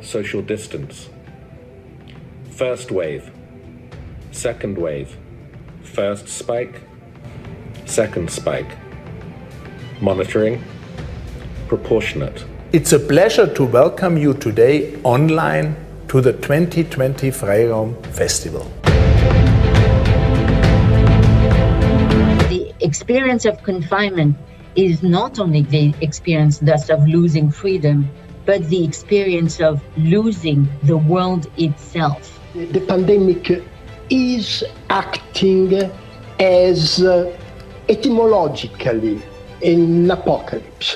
Social distance. First wave, second wave, first spike, second spike. Monitoring, proportionate. It's a pleasure to welcome you today online to the 2020 Freiraum Festival. The experience of confinement is not only the experience thus of losing freedom, but the experience of losing the world itself. The pandemic is acting as etymologically an apocalypse.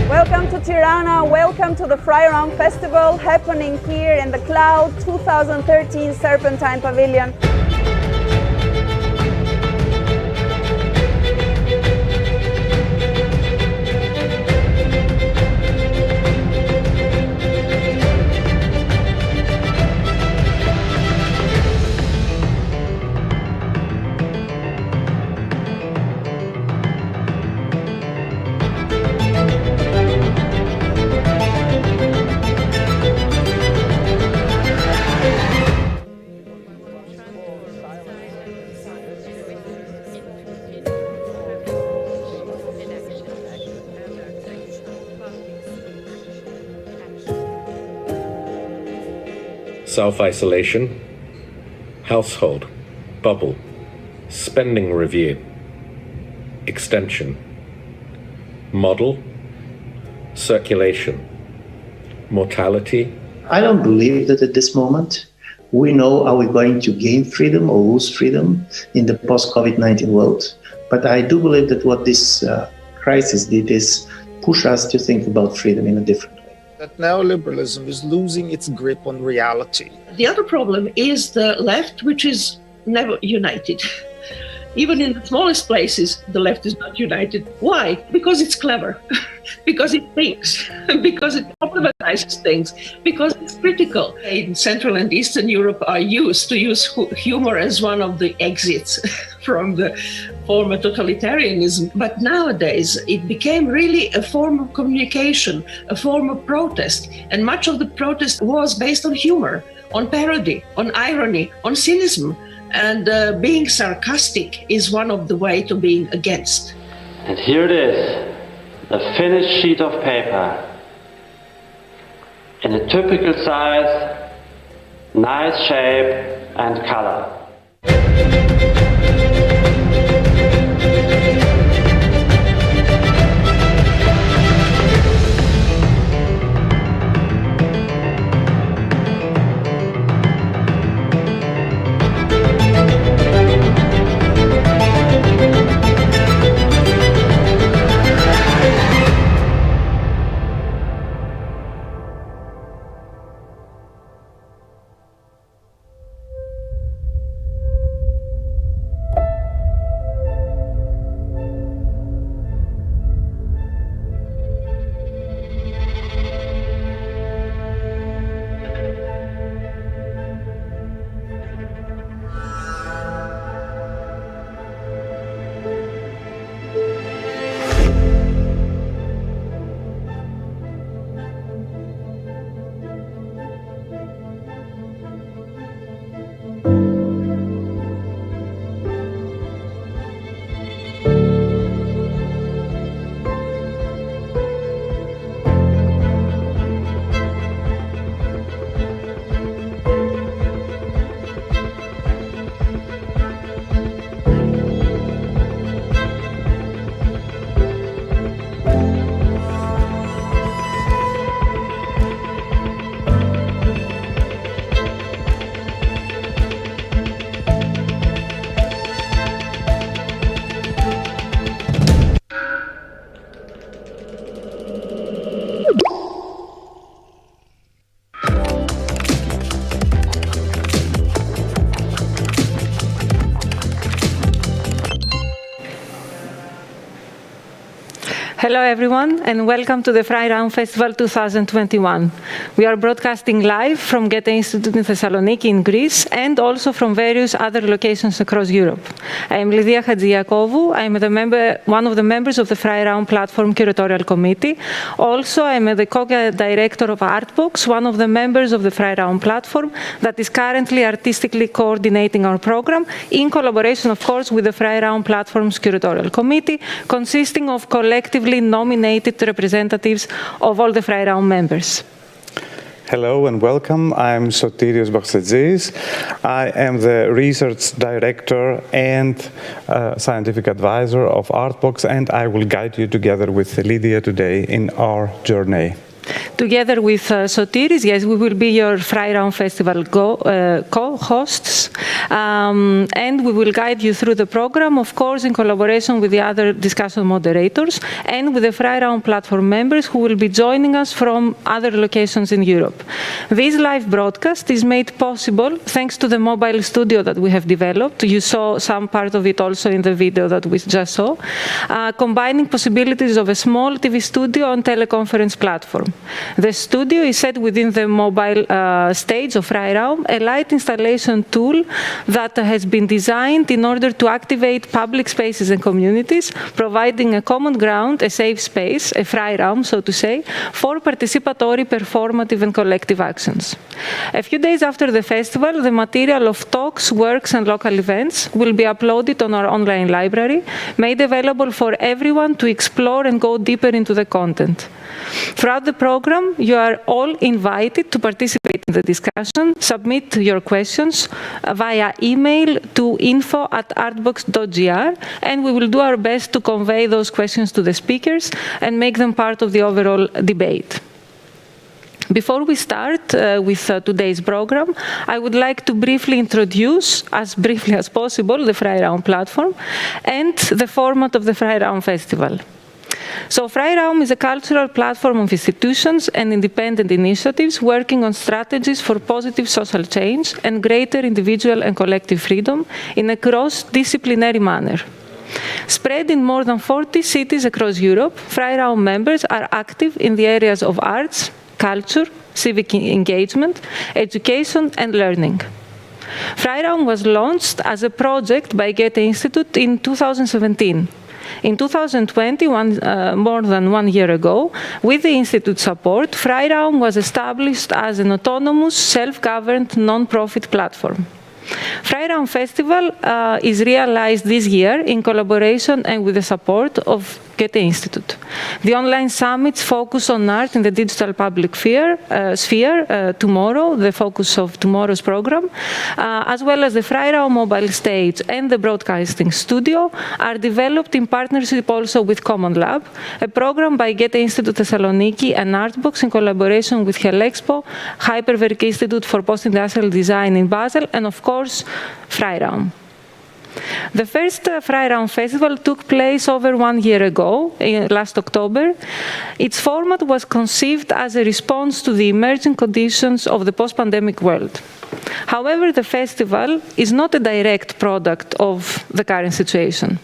Welcome to Tirana, welcome to the Freiraum Festival happening here in the Cloud 2013 Serpentine Pavilion. Self-isolation, household, bubble, spending review, extension, model, circulation, mortality. I don't believe that at this moment we know are we going to gain freedom or lose freedom in the post-COVID-19 world. But I do believe that what this crisis did is push us to think about freedom in a different way. That neoliberalism is losing its grip on reality. The other problem is the left, which is never united. Even in the smallest places, the left is not united. Why? Because it's clever, because it thinks, because it problematizes things, because it's critical. In Central and Eastern Europe are used to use humor as one of the exits from the former totalitarianism. But nowadays, it became really a form of communication, a form of protest. And much of the protest was based on humor, on parody, on irony, on cynicism. And being sarcastic is one of the ways to being against. And here it is, a finished sheet of paper, in a typical size, nice shape and color. Hello everyone, and welcome to the Freiraum Festival 2021. We are broadcasting live from Goethe Institute in Thessaloniki in Greece, and also from various other locations across Europe. I am Lidia Hadjiakovou. I am one of the members of the Freiraum Platform Curatorial Committee. Also, I am the co-director of Artbox, one of the members of the Freiraum Platform that is currently artistically coordinating our program, in collaboration, of course, with the Freiraum Platform's Curatorial Committee, consisting of collectively nominated representatives of all the Freiraum members. Hello and welcome. I'm Sotirios Baksledis. I am the research director and scientific advisor of Artbox, and I will guide you together with Lydia today in our journey. Together with Sotiris, yes, we will be your Freiraum Festival co-hosts, and we will guide you through the program, of course, in collaboration with the other discussion moderators and with the Freiraum Platform members who will be joining us from other locations in Europe. This live broadcast is made possible thanks to the mobile studio that we have developed. You saw some part of it also in the video that we just saw, combining possibilities of a small TV studio and teleconference platform. The studio is set within the mobile stage of Freiraum, a light installation tool that has been designed in order to activate public spaces and communities, providing a common ground, a safe space, a Freiraum, so to say, for participatory, performative and collective actions. A few days after the festival, the material of talks, works and local events will be uploaded on our online library, made available for everyone to explore and go deeper into the content. Throughout the program, you are all invited to participate in the discussion, submit your questions via email to info@artbox.gr, and we will do our best to convey those questions to the speakers and make them part of the overall debate. Before we start with today's program, I would like to briefly introduce, as briefly as possible, the Freiraum Platform and the format of the Freiraum Festival. So Freiraum is a cultural platform of institutions and independent initiatives working on strategies for positive social change and greater individual and collective freedom in a cross-disciplinary manner. Spread in more than 40 cities across Europe, Freiraum members are active in the areas of arts, culture, civic engagement, education and learning. Freiraum was launched as a project by Goethe Institute in 2017. In 2020, more than 1 year ago, with the Institute's support, Freiraum was established as an autonomous, self-governed, non-profit platform. Freiraum Festival is realized this year in collaboration and with the support of Goethe Institute. The online summits focus on art in the digital public sphere tomorrow, the focus of tomorrow's program, as well as the Freiraum mobile stage and the broadcasting studio are developed in partnership also with Common Lab, a program by Goethe Institute Thessaloniki and Artbox in collaboration with Helexpo, Hyperwerk Institute for Post-Industrial Design in Basel, and of course, Freiraum. The first Freiraum Festival took place over 1 year ago, last October. Its format was conceived as a response to the emerging conditions of the post-pandemic world. However, the festival is not a direct product of the current situation.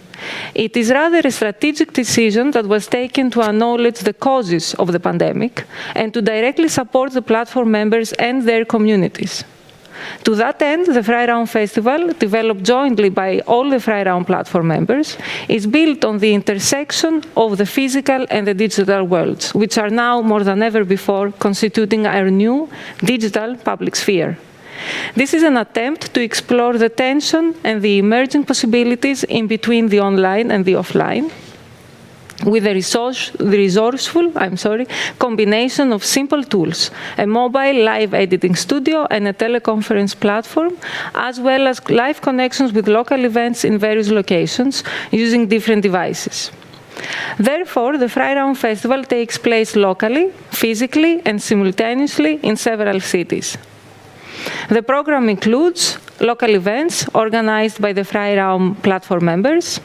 It is rather a strategic decision that was taken to acknowledge the causes of the pandemic and to directly support the platform members and their communities. To that end, the Freiraum Festival, developed jointly by all the Freiraum Platform members, is built on the intersection of the physical and the digital worlds, which are now more than ever before constituting our new digital public sphere. This is an attempt to explore the tension and the emerging possibilities in between the online and the offline, with a resourceful combination of simple tools, a mobile live editing studio and a teleconference platform, as well as live connections with local events in various locations using different devices. Therefore, the Freiraum Festival takes place locally, physically and simultaneously in several cities. The program includes local events organized by the Freiraum Platform members,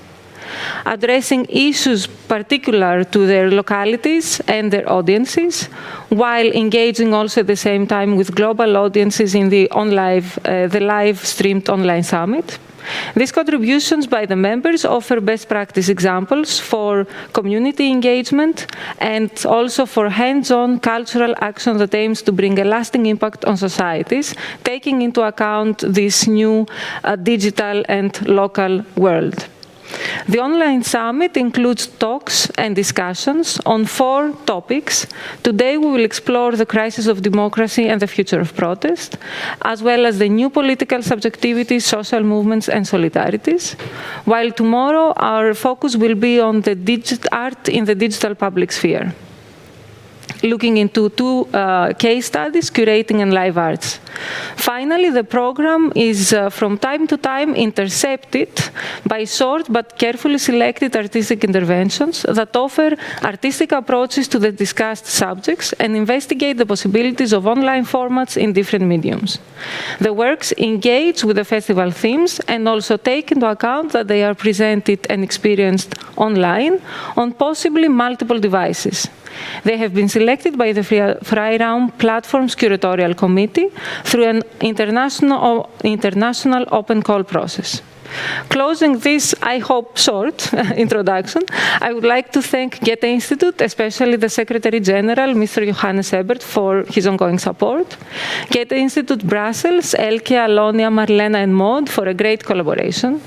addressing issues particular to their localities and their audiences, while engaging also at the same time with global audiences in the live-streamed online summit. These contributions by the members offer best practice examples for community engagement and also for hands-on cultural action that aims to bring a lasting impact on societies, taking into account this new digital and local world. The online summit includes talks and discussions on 4 topics. Today we will explore the crisis of democracy and the future of protest, as well as the new political subjectivities, social movements and solidarities, while tomorrow our focus will be on the art in the digital public sphere, looking into 2 case studies, curating and live arts. Finally, the program is from time to time intercepted by short but carefully selected artistic interventions that offer artistic approaches to the discussed subjects and investigate the possibilities of online formats in different mediums. The works engage with the festival themes and also take into account that they are presented and experienced online on possibly multiple devices. They have been selected by the Freiraum Platform's Curatorial Committee through an international open call process. Closing this, I hope, short introduction, I would like to thank Goethe Institute, especially the Secretary General, Mr. Johannes Ebert, for his ongoing support. Goethe Institute Brussels, Elke, Alonia, Marlena, and Maud for a great collaboration.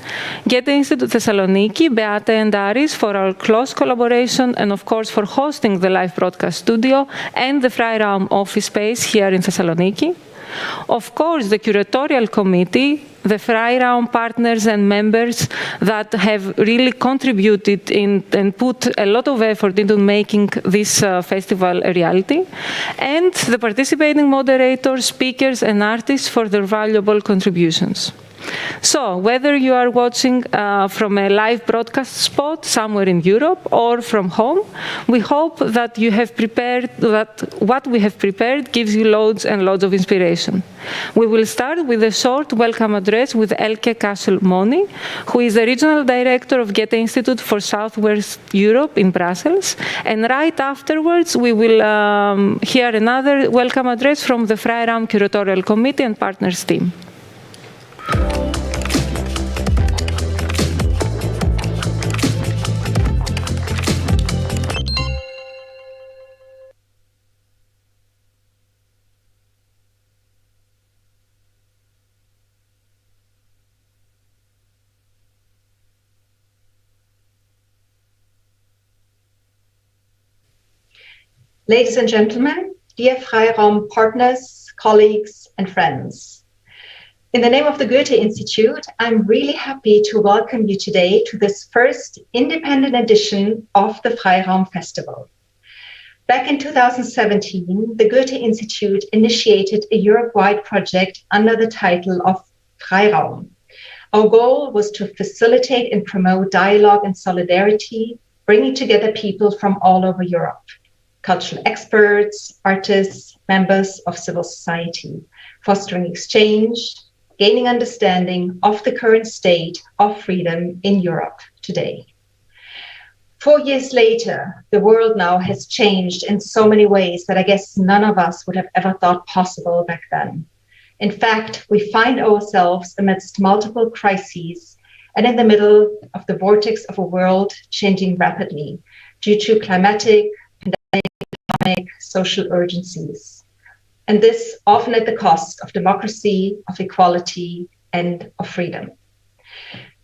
Goethe Institute Thessaloniki, Beate and Aris for our close collaboration, and of course for hosting the live broadcast studio and the Freiraum office space here in Thessaloniki. Of course, the curatorial committee, the Freiraum partners and members that have really contributed and put a lot of effort into making this festival a reality, and the participating moderators, speakers, and artists for their valuable contributions. So, whether you are watching from a live broadcast spot somewhere in Europe or from home, we hope that you have prepared, that what we have prepared gives you loads and loads of inspiration. We will start with a short welcome address with Elke Kassel-Moni, who is the Regional Director of Goethe Institute for Southwest Europe in Brussels. And right afterwards, we will hear another welcome address from the Freiraum Curatorial Committee and Partners team. Ladies and gentlemen, dear Freiraum partners, colleagues, and friends. In the name of the Goethe Institute, I'm really happy to welcome you today to this first independent edition of the Freiraum Festival. Back in 2017, the Goethe Institute initiated a Europe-wide project under the title of Freiraum. Our goal was to facilitate and promote dialogue and solidarity, bringing together people from all over Europe. Cultural experts, artists, members of civil society, fostering exchange, gaining understanding of the current state of freedom in Europe today. 4 years later, the world now has changed in so many ways that I guess none of us would have ever thought possible back then. In fact, we find ourselves amidst multiple crises and in the middle of the vortex of a world changing rapidly due to climatic, economic, social urgencies. And this often at the cost of democracy, of equality, and of freedom.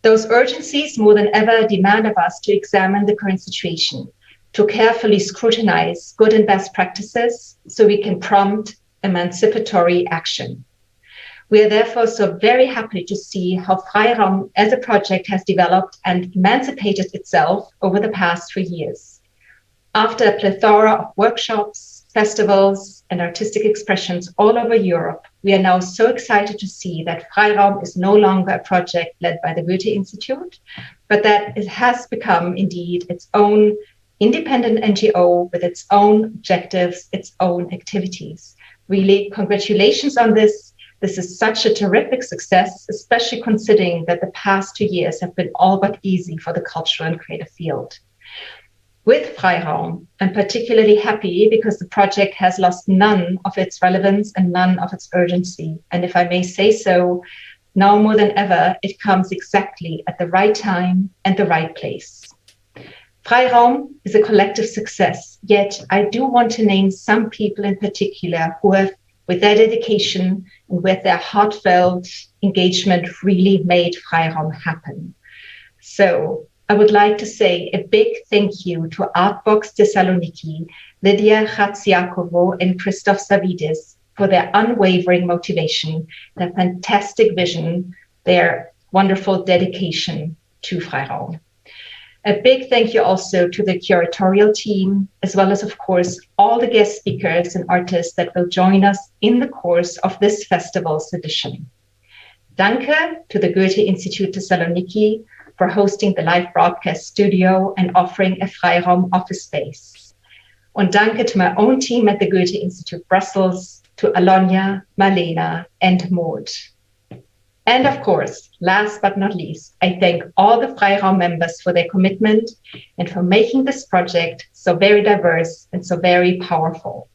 Those urgencies more than ever demand of us to examine the current situation, to carefully scrutinize good and best practices so we can prompt emancipatory action. We are therefore so very happy to see how Freiraum as a project has developed and emancipated itself over the past 3 years. After a plethora of workshops, festivals, and artistic expressions all over Europe, we are now so excited to see that Freiraum is no longer a project led by the Goethe Institute, but that it has become indeed its own independent NGO with its own objectives, its own activities. Really, congratulations on this. This is such a terrific success, especially considering that the past 2 years have been all but easy for the cultural and creative field. With Freiraum, I'm particularly happy because the project has lost none of its relevance and none of its urgency. And if I may say so, now more than ever, it comes exactly at the right time and the right place. Freiraum is a collective success, yet I do want to name some people in particular who have, with their dedication and with their heartfelt engagement, really made Freiraum happen. So I would like to say a big thank you to Artbox Thessaloniki, Lydia Khatsiakovo and Christoph Savidis for their unwavering motivation, their fantastic vision, their wonderful dedication to Freiraum. A big thank you also to the curatorial team, as well as, of course, all the guest speakers and artists that will join us in the course of this festival's edition. Danke to the Goethe-Institut Thessaloniki for hosting the live broadcast studio and offering a Freiraum office space. Und danke to my own team at the Goethe-Institut Brussels, to Alonia, Malena, and Maud. And of course, last but not least, I thank all the Freiraum members for their commitment and for making this project so very diverse and so very powerful.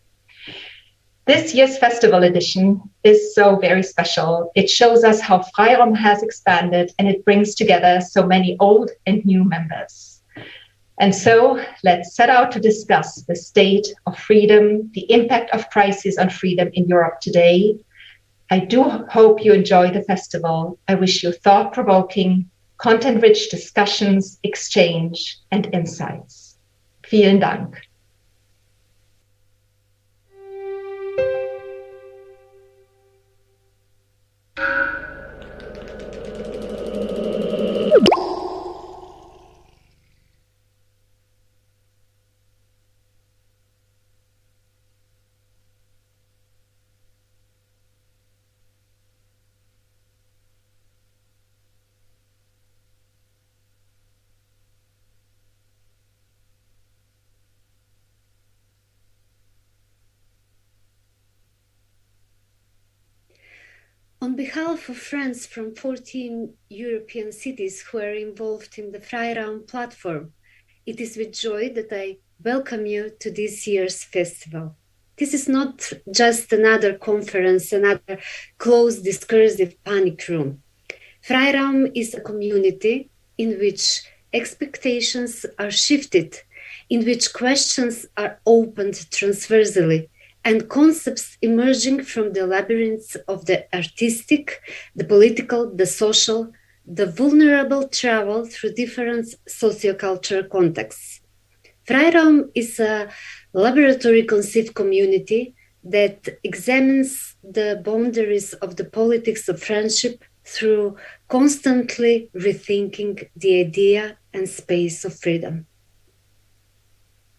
This year's festival edition is so very special. It shows us how Freiraum has expanded, and it brings together so many old and new members. And so let's set out to discuss the state of freedom, the impact of crisis on freedom in Europe today. I do hope you enjoy the festival. I wish you thought-provoking, content-rich discussions, exchange, and insights. Vielen Dank. On behalf of friends from 14 European cities who are involved in the Freiraum platform, it is with joy that I welcome you to this year's festival. This is not just another conference, another closed discursive panic room. Freiraum is a community in which expectations are shifted, in which questions are opened transversely, and concepts emerging from the labyrinths of the artistic, the political, the social, the vulnerable travel through different sociocultural contexts. Freiraum is a laboratory-conceived community that examines the boundaries of the politics of friendship through constantly rethinking the idea and space of freedom.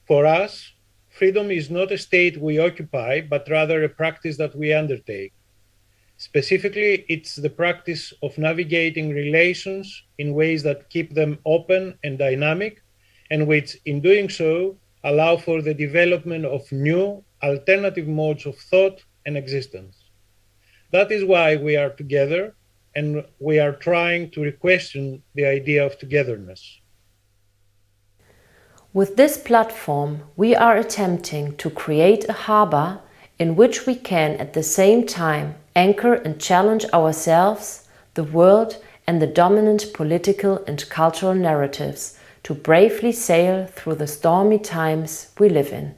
For us, freedom is not a state we occupy, but rather a practice that we undertake. Specifically, it's the practice of navigating relations in ways that keep them open and dynamic, and which, in doing so, allow for the development of new, alternative modes of thought and existence. That is why we are together, and we are trying to re-question the idea of togetherness. With this platform, we are attempting to create a harbor in which we can at the same time anchor and challenge ourselves, the world, and the dominant political and cultural narratives to bravely sail through the stormy times we live in.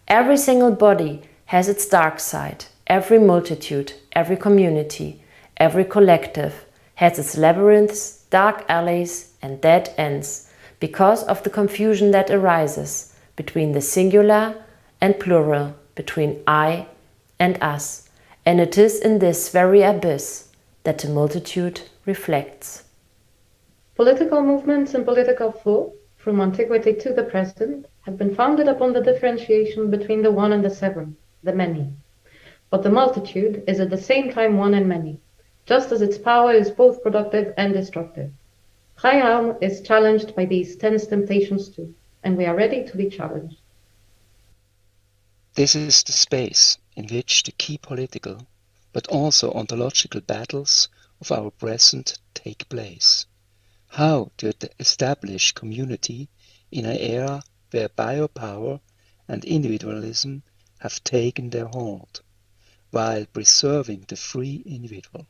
Every single body has its dark side. Every multitude, every community, every collective has its labyrinths, dark alleys, and dead ends because of the confusion that arises between the singular and plural, between I and us. And it is in this very abyss that the multitude reflects. Political movements and political thought, from antiquity to the present, have been founded upon the differentiation between the one and the seven, the many. But the multitude is at the same time one and many, just as its power is both productive and destructive. Freiraum is challenged by these tense temptations too, and we are ready to be challenged. This is the space in which the key political, but also ontological battles of our present take place. How to establish community in an era where biopower and individualism have taken their hold, while preserving the free individual.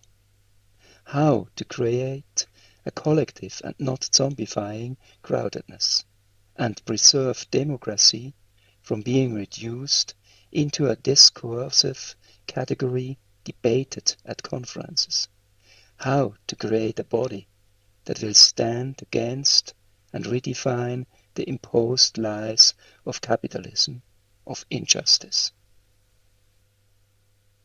How to create a collective and not zombifying crowdedness, and preserve democracy from being reduced into a discursive category debated at conferences. How to create a body that will stand against and redefine the imposed lies of capitalism, of injustice.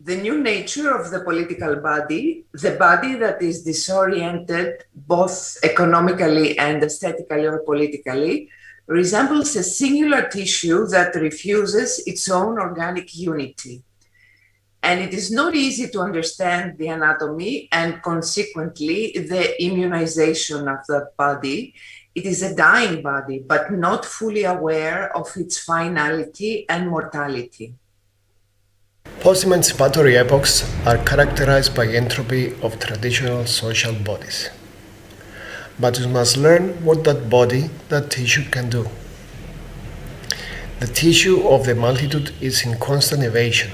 The new nature of the political body, the body that is disoriented both economically and aesthetically or politically, resembles a singular tissue that refuses its own organic unity. And it is not easy to understand the anatomy and consequently the immunization of that body. It is a dying body, but not fully aware of its finality and mortality. Post-emancipatory epochs are characterized by entropy of traditional social bodies. But we must learn what that body, that tissue can do. The tissue of the multitude is in constant evasion.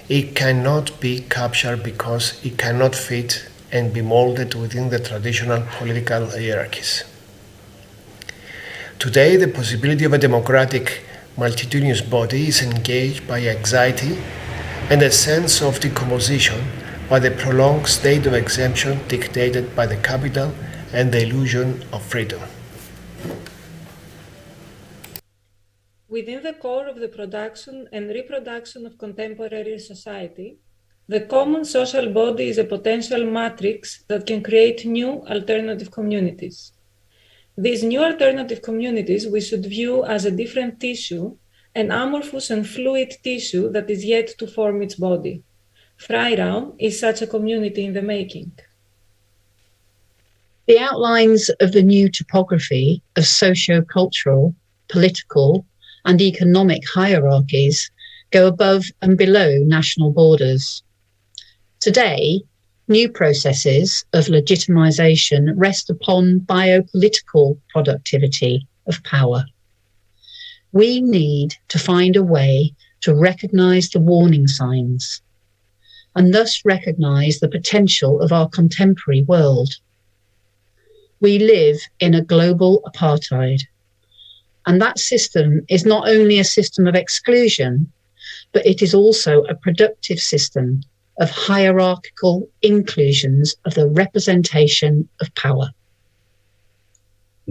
It cannot be captured because it cannot fit and be molded within the traditional political hierarchies. Today, the possibility of a democratic, multitudinous body is engaged by anxiety and a sense of decomposition by the prolonged state of exemption dictated by the capital and the illusion of freedom. Within the core of the production and reproduction of contemporary society, the common social body is a potential matrix that can create new alternative communities. These new alternative communities we should view as a different tissue, an amorphous and fluid tissue that is yet to form its body. Freiraum is such a community in the making. The outlines of the new topography of socio-cultural, political, and economic hierarchies go above and below national borders. Today, new processes of legitimization rest upon biopolitical productivity of power. We need to find a way to recognize the warning signs and thus recognize the potential of our contemporary world. We live in a global apartheid, and that system is not only a system of exclusion, but it is also a productive system of hierarchical inclusions of the representation of power.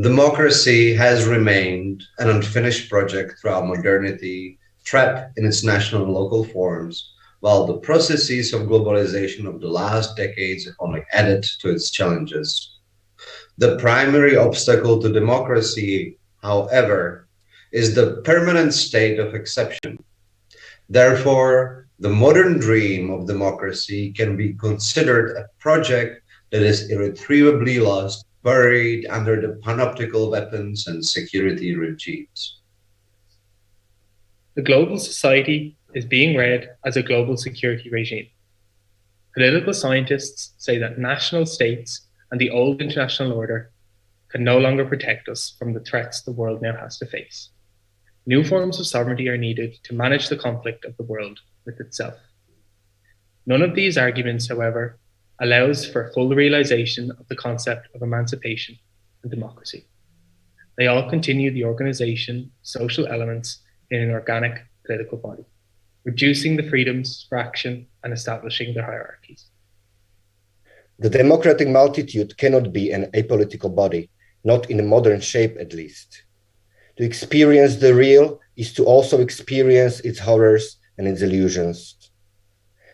Democracy has remained an unfinished project throughout modernity, trapped in its national and local forms, while the processes of globalization of the last decades have only added to its challenges. The primary obstacle to democracy, however, is the permanent state of exception. Therefore, the modern dream of democracy can be considered a project that is irretrievably lost, buried under the panoptical weapons and security regimes. The global society is being read as a global security regime. Political scientists say that national states and the old international order can no longer protect us from the threats the world now has to face. New forms of sovereignty are needed to manage the conflict of the world with itself. None of these arguments, however, allows for full realization of the concept of emancipation and democracy. They all continue the organization of social elements in an organic political body, reducing the freedoms for action and establishing their hierarchies. The democratic multitude cannot be an apolitical body, not in a modern shape at least. To experience the real is to also experience its horrors and its illusions.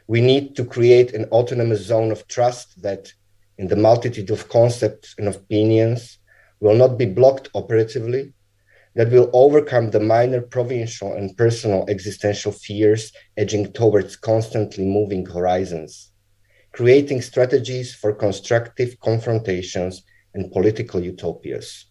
We need to create an autonomous zone of trust that, in the multitude of concepts and opinions, will not be blocked operatively, that will overcome the minor provincial and personal existential fears edging towards constantly moving horizons, creating strategies for constructive confrontations and political utopias.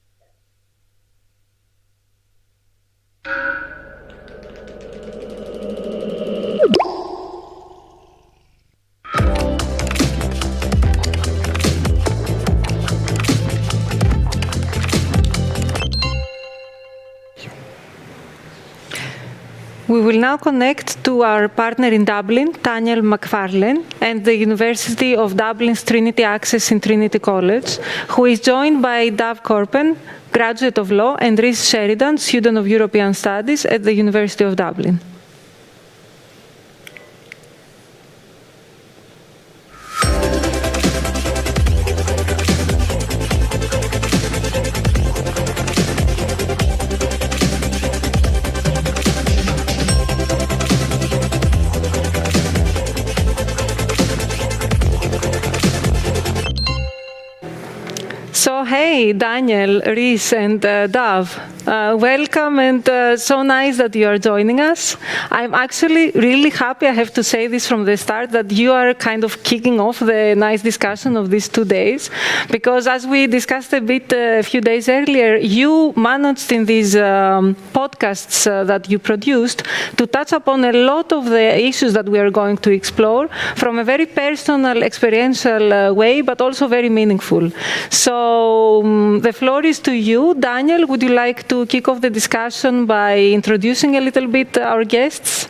will now connect to our partner in Dublin, Daniel McFarlane, and the University of Dublin's Trinity Access in Trinity College, who is joined by Dav Korpen, graduate of law, and Rhys Sheridan, student of European Studies at the University of Dublin. So, hey, Daniel, Rhys, and Dav, welcome, and so nice that you are joining us. I'm actually really happy, I have to say this from the start, that you are kind of kicking off the nice discussion of these 2 days, because as we discussed a bit a few days earlier, you managed in these podcasts that you produced to touch upon a lot of the issues that we are going to explore from a very personal, experiential way, but also very meaningful. So the floor is to you. Daniel, would you like to kick off the discussion by introducing a little bit our guests?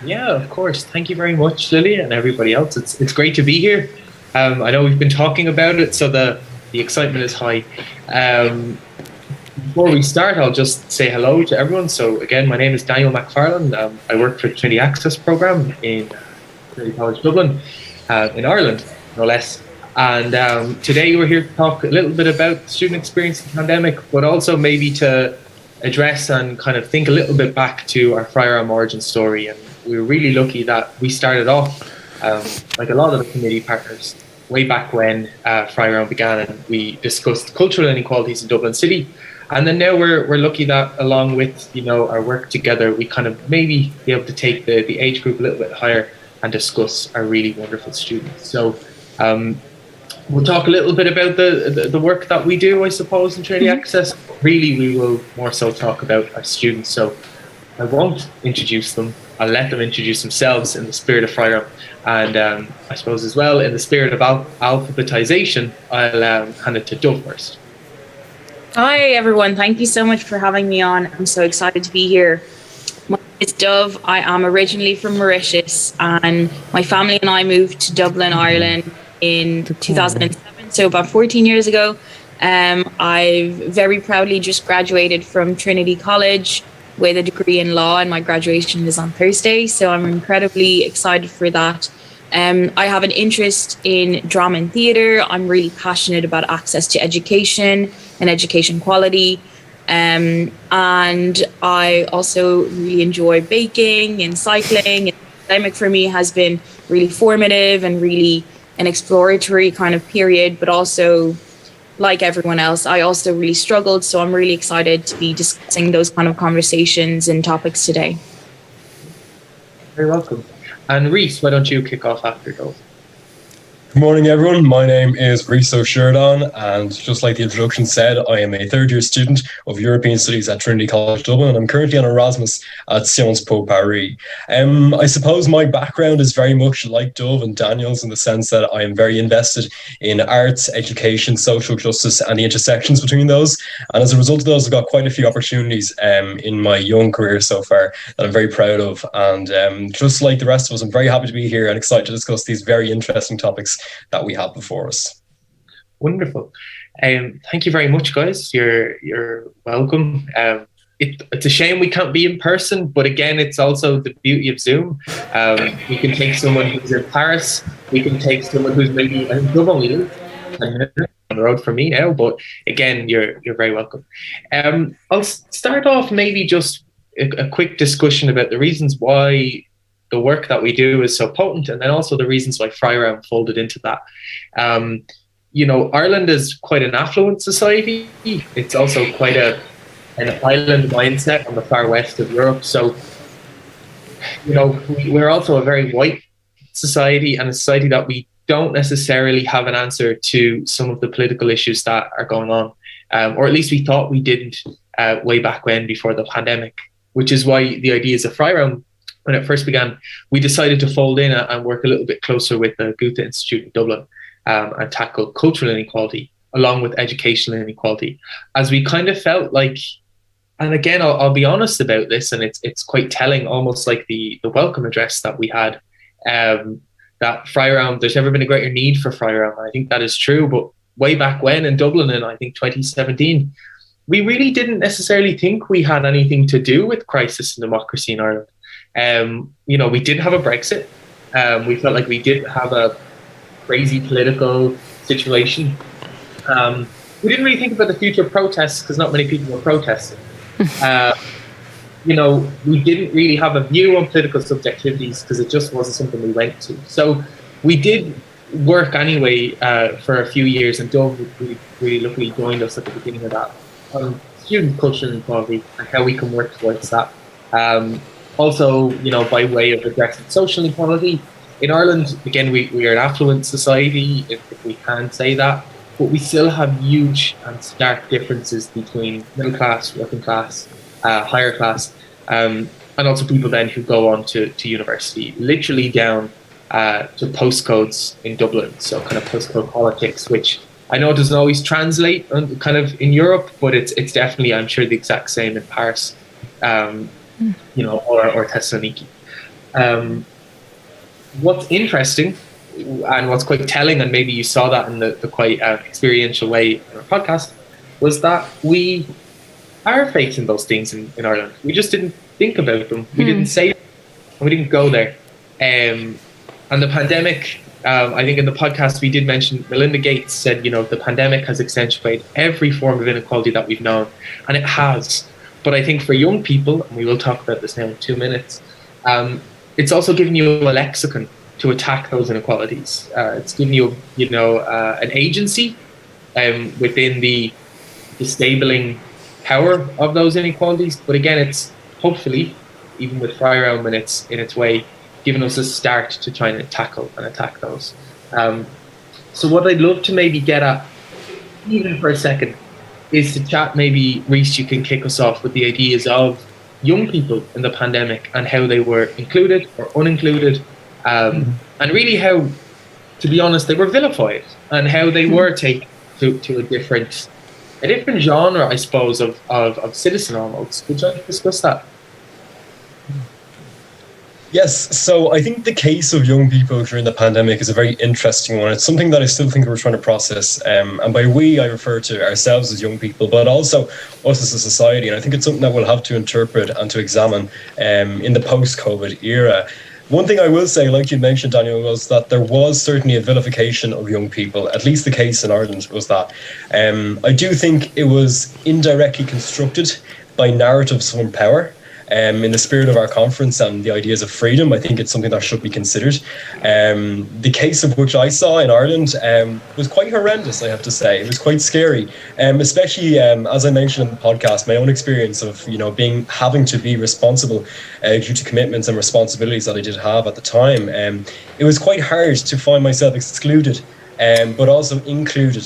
Yeah, of course. Thank you very much, Lily, and everybody else. It's great to be here. I know we've been talking about it, so the excitement is high. Before we start, I'll just say hello to everyone. So again, my name is Daniel McFarlane. I work for the Trinity Access Programme in Trinity College Dublin, in Ireland, no less. And today we're here to talk a little bit about the student experience in the pandemic, but also maybe to address and kind of think a little bit back to our Freiraum origin story. And we were really lucky that we started off, like a lot of the committee partners, way back when Freiraum began, and we discussed cultural inequalities in Dublin City. And then now we're lucky that along with, you know, our work together, we kind of maybe be able to take the age group a little bit higher and discuss our really wonderful students. So we'll talk a little bit about the work that we do, I suppose, in Trinity Access. Really, we will more so talk about our students. So I won't introduce them. I'll let them introduce themselves in the spirit of Freiraum. And I suppose as well, in the spirit of alphabetization, I'll hand it to Dov first. Hi, everyone. Thank you so much for having me on. I'm so excited to be here. My name is Dov. I am originally from Mauritius, and my family and I moved to Dublin, Ireland in 2007, so about 14 years ago. I've very proudly just graduated from Trinity College with a degree in law, and my graduation is on Thursday, so I'm incredibly excited for that. I have an interest in drama and theatre. I'm really passionate about access to education and education quality. And I also really enjoy baking and cycling. And the pandemic for me has been really formative and really an exploratory kind of period, but also, like everyone else, I also really struggled. So I'm really excited to be discussing those kind of conversations and topics today. Very welcome. And Rhys, why don't you kick off after those? Good morning, everyone. My name is Rhys Sheridan, and just like the introduction said, I am a third-year student of European Studies at Trinity College Dublin, and I'm currently on Erasmus at Sciences Po Paris. I suppose my background is very much like Dov and Daniel's in the sense that I am very invested in arts, education, social justice, and the intersections between those. And as a result of those, I've got quite a few opportunities in my young career so far that I'm very proud of. And just like the rest of us, I'm very happy to be here and excited to discuss these very interesting topics that we have before us. Wonderful. Thank you very much, guys. You're welcome. It's a shame we can't be in person, but again, it's also the beauty of Zoom. We can take someone who's in Paris. We can take someone who's maybe in Dublin, 10 minutes on the road from me now. But again, you're very welcome. I'll start off maybe just a quick discussion about the reasons why the work that we do is so potent, and then also the reasons why Freiraum folded into that. You know, Ireland is quite an affluent society. It's also quite an island mindset on the far west of Europe. So, you know, we're also a very white society, and a society that we don't necessarily have an answer to some of the political issues that are going on, or at least we thought we didn't way back when, before the pandemic, which is why the ideas of Freiraum, when it first began, we decided to fold in and work a little bit closer with the Goethe Institute in Dublin and tackle cultural inequality along with educational inequality, as we kind of felt like And again, I'll be honest about this, and it's quite telling, almost like the welcome address that we had. That Freiraum, there's never been a greater need for Freiraum. I think that is true. But way back when in Dublin, in I think 2017, we really didn't necessarily think we had anything to do with crisis and democracy in Ireland. We did have a Brexit. We felt like we did have a crazy political situation. We didn't really think about the future of protests because not many people were protesting. We didn't really have a view on political subjectivities because it just wasn't something we went to. So we did work anyway for a few years, and Dove really luckily joined us at the beginning of that on student culture and equality and how we can work towards that. Also, by way of addressing social inequality. In Ireland, again, we are an affluent society, if we can say that, but we still have huge and stark differences between middle class, working class, higher class, and also people then who go on to university, literally down to postcodes in Dublin, so kind of postcode politics, which I know doesn't always translate kind of in Europe, but it's definitely, I'm sure, the exact same in Paris, or Thessaloniki. What's interesting and what's quite telling, and maybe you saw that in the quite experiential way in our podcast, was that we are facing those things in Ireland. We just didn't think about them. We didn't say it, and we didn't go there. And the pandemic, I think in the podcast we did mention, Melinda Gates said, the pandemic has accentuated every form of inequality that we've known, and it has. But I think for young people, and we will talk about this now in 2 minutes, it's also given you a lexicon to attack those inequalities. It's given you, an agency within the disabling power of those inequalities. But again, it's hopefully, even with Freiraum in its way, given us a start to try and tackle and attack those. So what I'd love to maybe get at, even for a second, is to chat. Maybe, Rhys, you can kick us off with the ideas of young people in the pandemic and how they were included or unincluded, and really how, to be honest, they were vilified and how they were taken to a different genre, I suppose, of citizen almost. Could you discuss that? Yes, so I think the case of young people during the pandemic is a very interesting one. It's something that I still think we're trying to process. And by we, I refer to ourselves as young people, but also us as a society. And I think it's something that we'll have to interpret and to examine in the post-COVID era. One thing I will say, like you mentioned, Daniel, was that there was certainly a vilification of young people. At least the case in Ireland was that. I do think it was indirectly constructed by narratives from power. In the spirit of our conference and the ideas of freedom, I think it's something that should be considered. The case of which I saw in Ireland was quite horrendous, I have to say. It was quite scary, especially as I mentioned in the podcast, my own experience of having to be responsible due to commitments and responsibilities that I did have at the time. It was quite hard to find myself excluded, but also included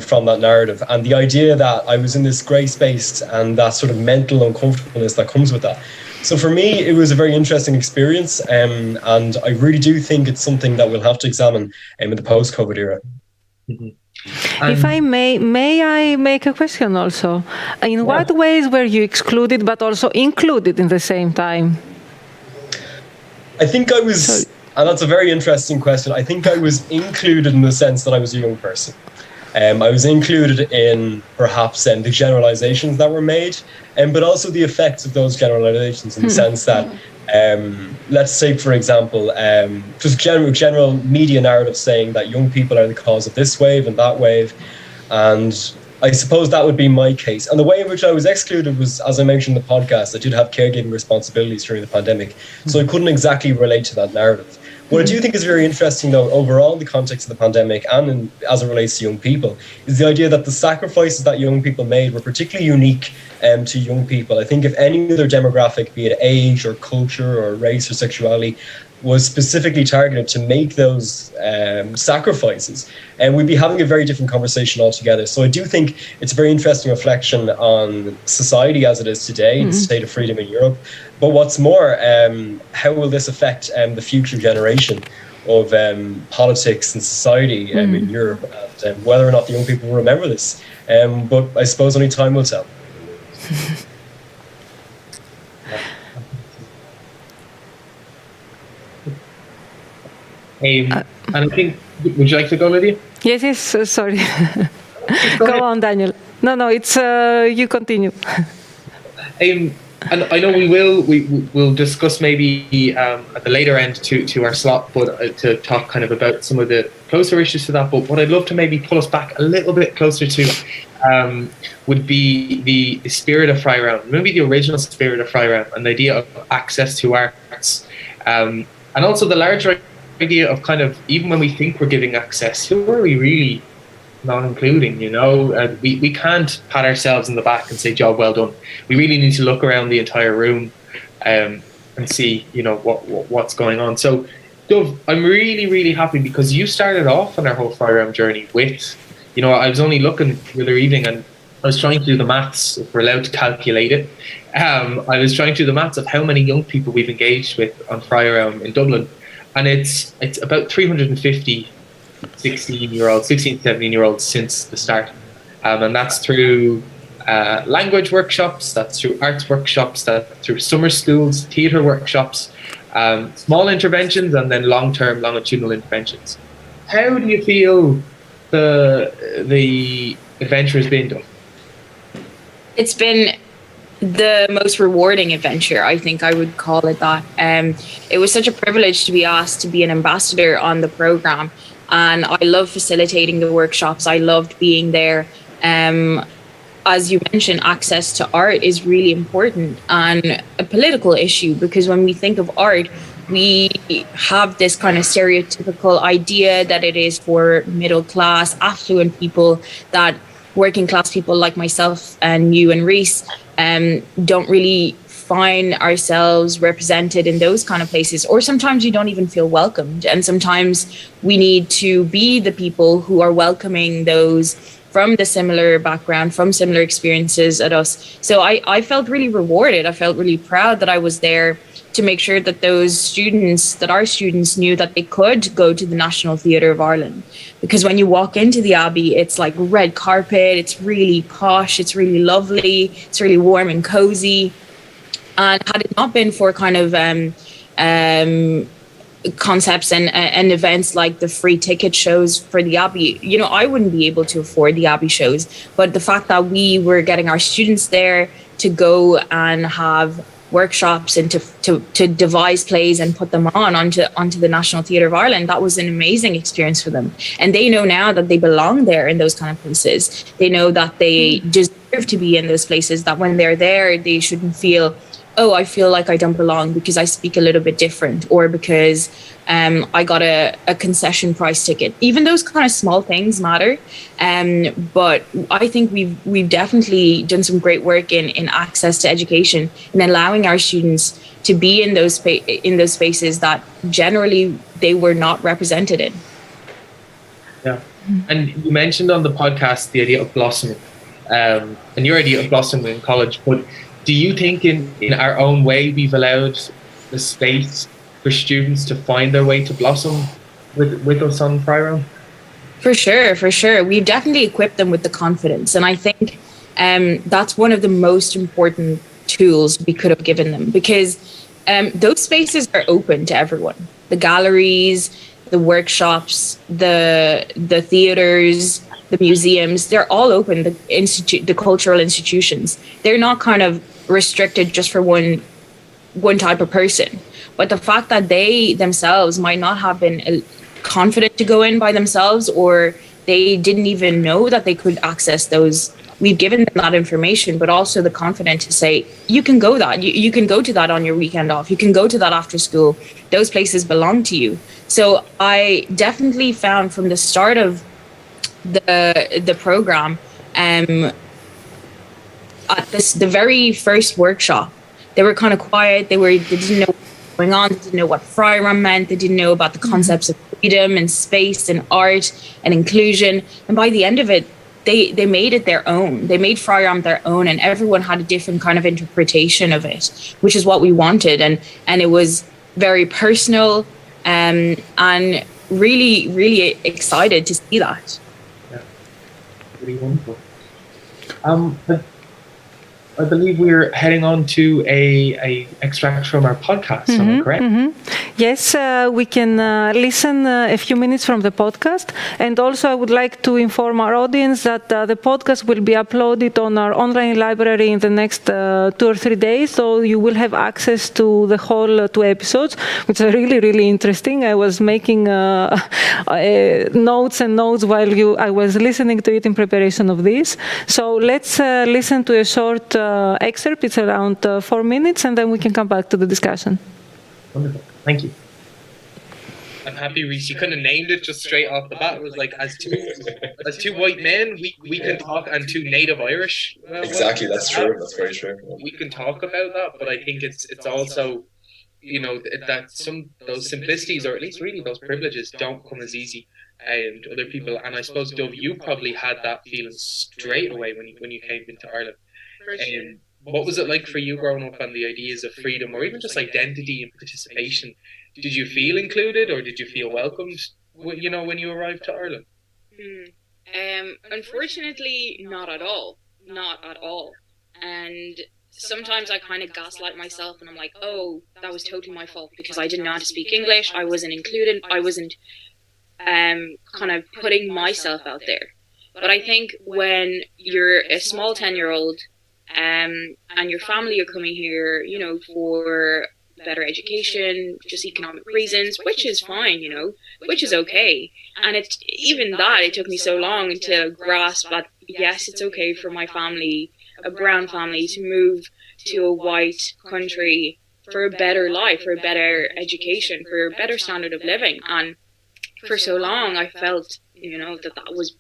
from that narrative, and the idea that I was in this grey space and that sort of mental uncomfortableness that comes with that. So for me, it was a very interesting experience, and I really do think it's something that we'll have to examine in the post-COVID era. If I may I make a question also? In what ways were you excluded but also included in the same time? I think I was, and that's a very interesting question, I think I was included in the sense that I was a young person. I was included in perhaps the generalizations that were made, but also the effects of those generalizations in the sense that, let's say, for example, just general media narrative saying that young people are the cause of this wave and that wave. And I suppose that would be my case. And the way in which I was excluded was, as I mentioned in the podcast, I did have caregiving responsibilities during the pandemic, so I couldn't exactly relate to that narrative. What I do think is very interesting, though, overall in the context of the pandemic and as it relates to young people, is the idea that the sacrifices that young people made were particularly unique to young people. I think if any other demographic, be it age or culture or race or sexuality, was specifically targeted to make those sacrifices, and we'd be having a very different conversation altogether. So I do think it's a very interesting reflection on society as it is today, the state of freedom in Europe. But what's more, how will this affect the future generation of politics and society in Europe, and whether or not the young people will remember this? But I suppose only time will tell. And I think, would you like to go, Lydia? Yes, sorry. Go on, Daniel. No, it's you continue. And I know we'll discuss maybe at the later end to our slot, but to talk kind of about some of the closer issues to that. But what I'd love to maybe pull us back a little bit closer to would be the spirit of Freiraum, maybe the original spirit of Freiraum, and the idea of access to arts, and also the larger idea of kind of, even when we think we're giving access, who are we really not including? We can't pat ourselves in the back and say job well done. We really need to look around the entire room and see what's going on. So Dove, I'm really happy because you started off on our whole Freiraum journey with, I was only looking the other evening and I was trying to do the maths, if we're allowed to calculate it. I was trying to do the maths of how many young people we've engaged with on Freiraum in Dublin, and it's about 350 16, 17-year-olds since the start. And that's through language workshops, that's through arts workshops, that's through summer schools, theatre workshops, small interventions, and then long-term longitudinal interventions. How do you feel the adventure has been done? It's been the most rewarding adventure, I think I would call it that. It was such a privilege to be asked to be an ambassador on the programme. And I love facilitating the workshops. I loved being there. As you mentioned, access to art is really important and a political issue, because when we think of art, we have this kind of stereotypical idea that it is for middle class, affluent people, that working class people like myself and you and Reese don't really find ourselves represented in those kind of places, or sometimes you don't even feel welcomed. And sometimes we need to be the people who are welcoming those from the similar background, from similar experiences at us. So I felt really rewarded. I felt really proud that I was there to make sure that our students knew that they could go to the National Theatre of Ireland. Because when you walk into the Abbey, it's like red carpet, it's really posh, it's really lovely, it's really warm and cozy. And had it not been for kind of concepts and events like the free ticket shows for the Abbey, I wouldn't be able to afford the Abbey shows. But the fact that we were getting our students there to go and have workshops and to devise plays and put them onto the National Theatre of Ireland, that was an amazing experience for them. And they know now that they belong there in those kind of places. They know that they deserve to be in those places, that when they're there, they shouldn't feel, oh, I feel like I don't belong because I speak a little bit different, or because I got a concession price ticket. Even those kind of small things matter. But I think we've definitely done some great work in access to education and allowing our students to be in those spaces that generally they were not represented in. Yeah. And you mentioned on the podcast the idea of blossoming, and your idea of blossoming in college, but do you think in our own way we've allowed the space for students to find their way to blossom with us on Freiraum? For sure. We've definitely equipped them with the confidence. And I think that's one of the most important tools we could have given them, because those spaces are open to everyone. The galleries, the workshops, the theaters, the museums, they're all open. The cultural institutions, they're not kind of restricted just for one type of person. But the fact that they themselves might not have been confident to go in by themselves, or they didn't even know that they could access those, we've given them that information, but also the confidence to say, you can go that, you can go to that on your weekend off, you can go to that after school, those places belong to you. So I definitely found from the start of the program, at the very first workshop, they were kind of quiet. They didn't know what was going on. They didn't know what Freiraum meant. They didn't know about the concepts of freedom and space and art and inclusion. And by the end of it, they made it their own. They made Freiraum their own, and everyone had a different kind of interpretation of it, which is what we wanted. And it was very personal, and really, really excited to see that. Yeah, really wonderful. I believe we're heading on to a extract from our podcast. Am I correct? Yes, we can listen a few minutes from the podcast. And also I would like to inform our audience that the podcast will be uploaded on our online library in the next 2 or 3 days. So you will have access to the whole 2 episodes, which are really, really interesting. I was making notes and notes while I was listening to it in preparation of this. So let's listen to a short excerpt. It's around 4 minutes, and then we can come back to the discussion. Wonderful. Thank you. I'm happy, Reese. You couldn't have named it just straight off the bat. It was like, as two white men, we can talk, and 2 native Irish. Well, exactly, that's true. That's very true. We can talk about that, but I think it's also, you know, that those simplicities, or at least really those privileges, don't come as easy to other people. And I suppose, Dove, you probably had that feeling straight away when you came into Ireland. What was it like for you growing up on the ideas of freedom, or even just identity and participation? Did you feel included, or did you feel welcomed, you know, when you arrived to Ireland? Unfortunately, not at all. Not at all. And sometimes I kind of gaslight myself, and I'm like, oh, that was totally my fault because I didn't know how to speak English. I wasn't included. I wasn't kind of putting myself out there. But I think when you're a small 10-year-old and your family are coming here, you know, for better education, just economic reasons, which is fine, you know, which is okay. And it's even that, it took me so long to grasp that, yes, it's okay for my family, a brown family, to move to a white country for a better life, for a better education, for a better standard of living. And for so long, I felt, you know, that was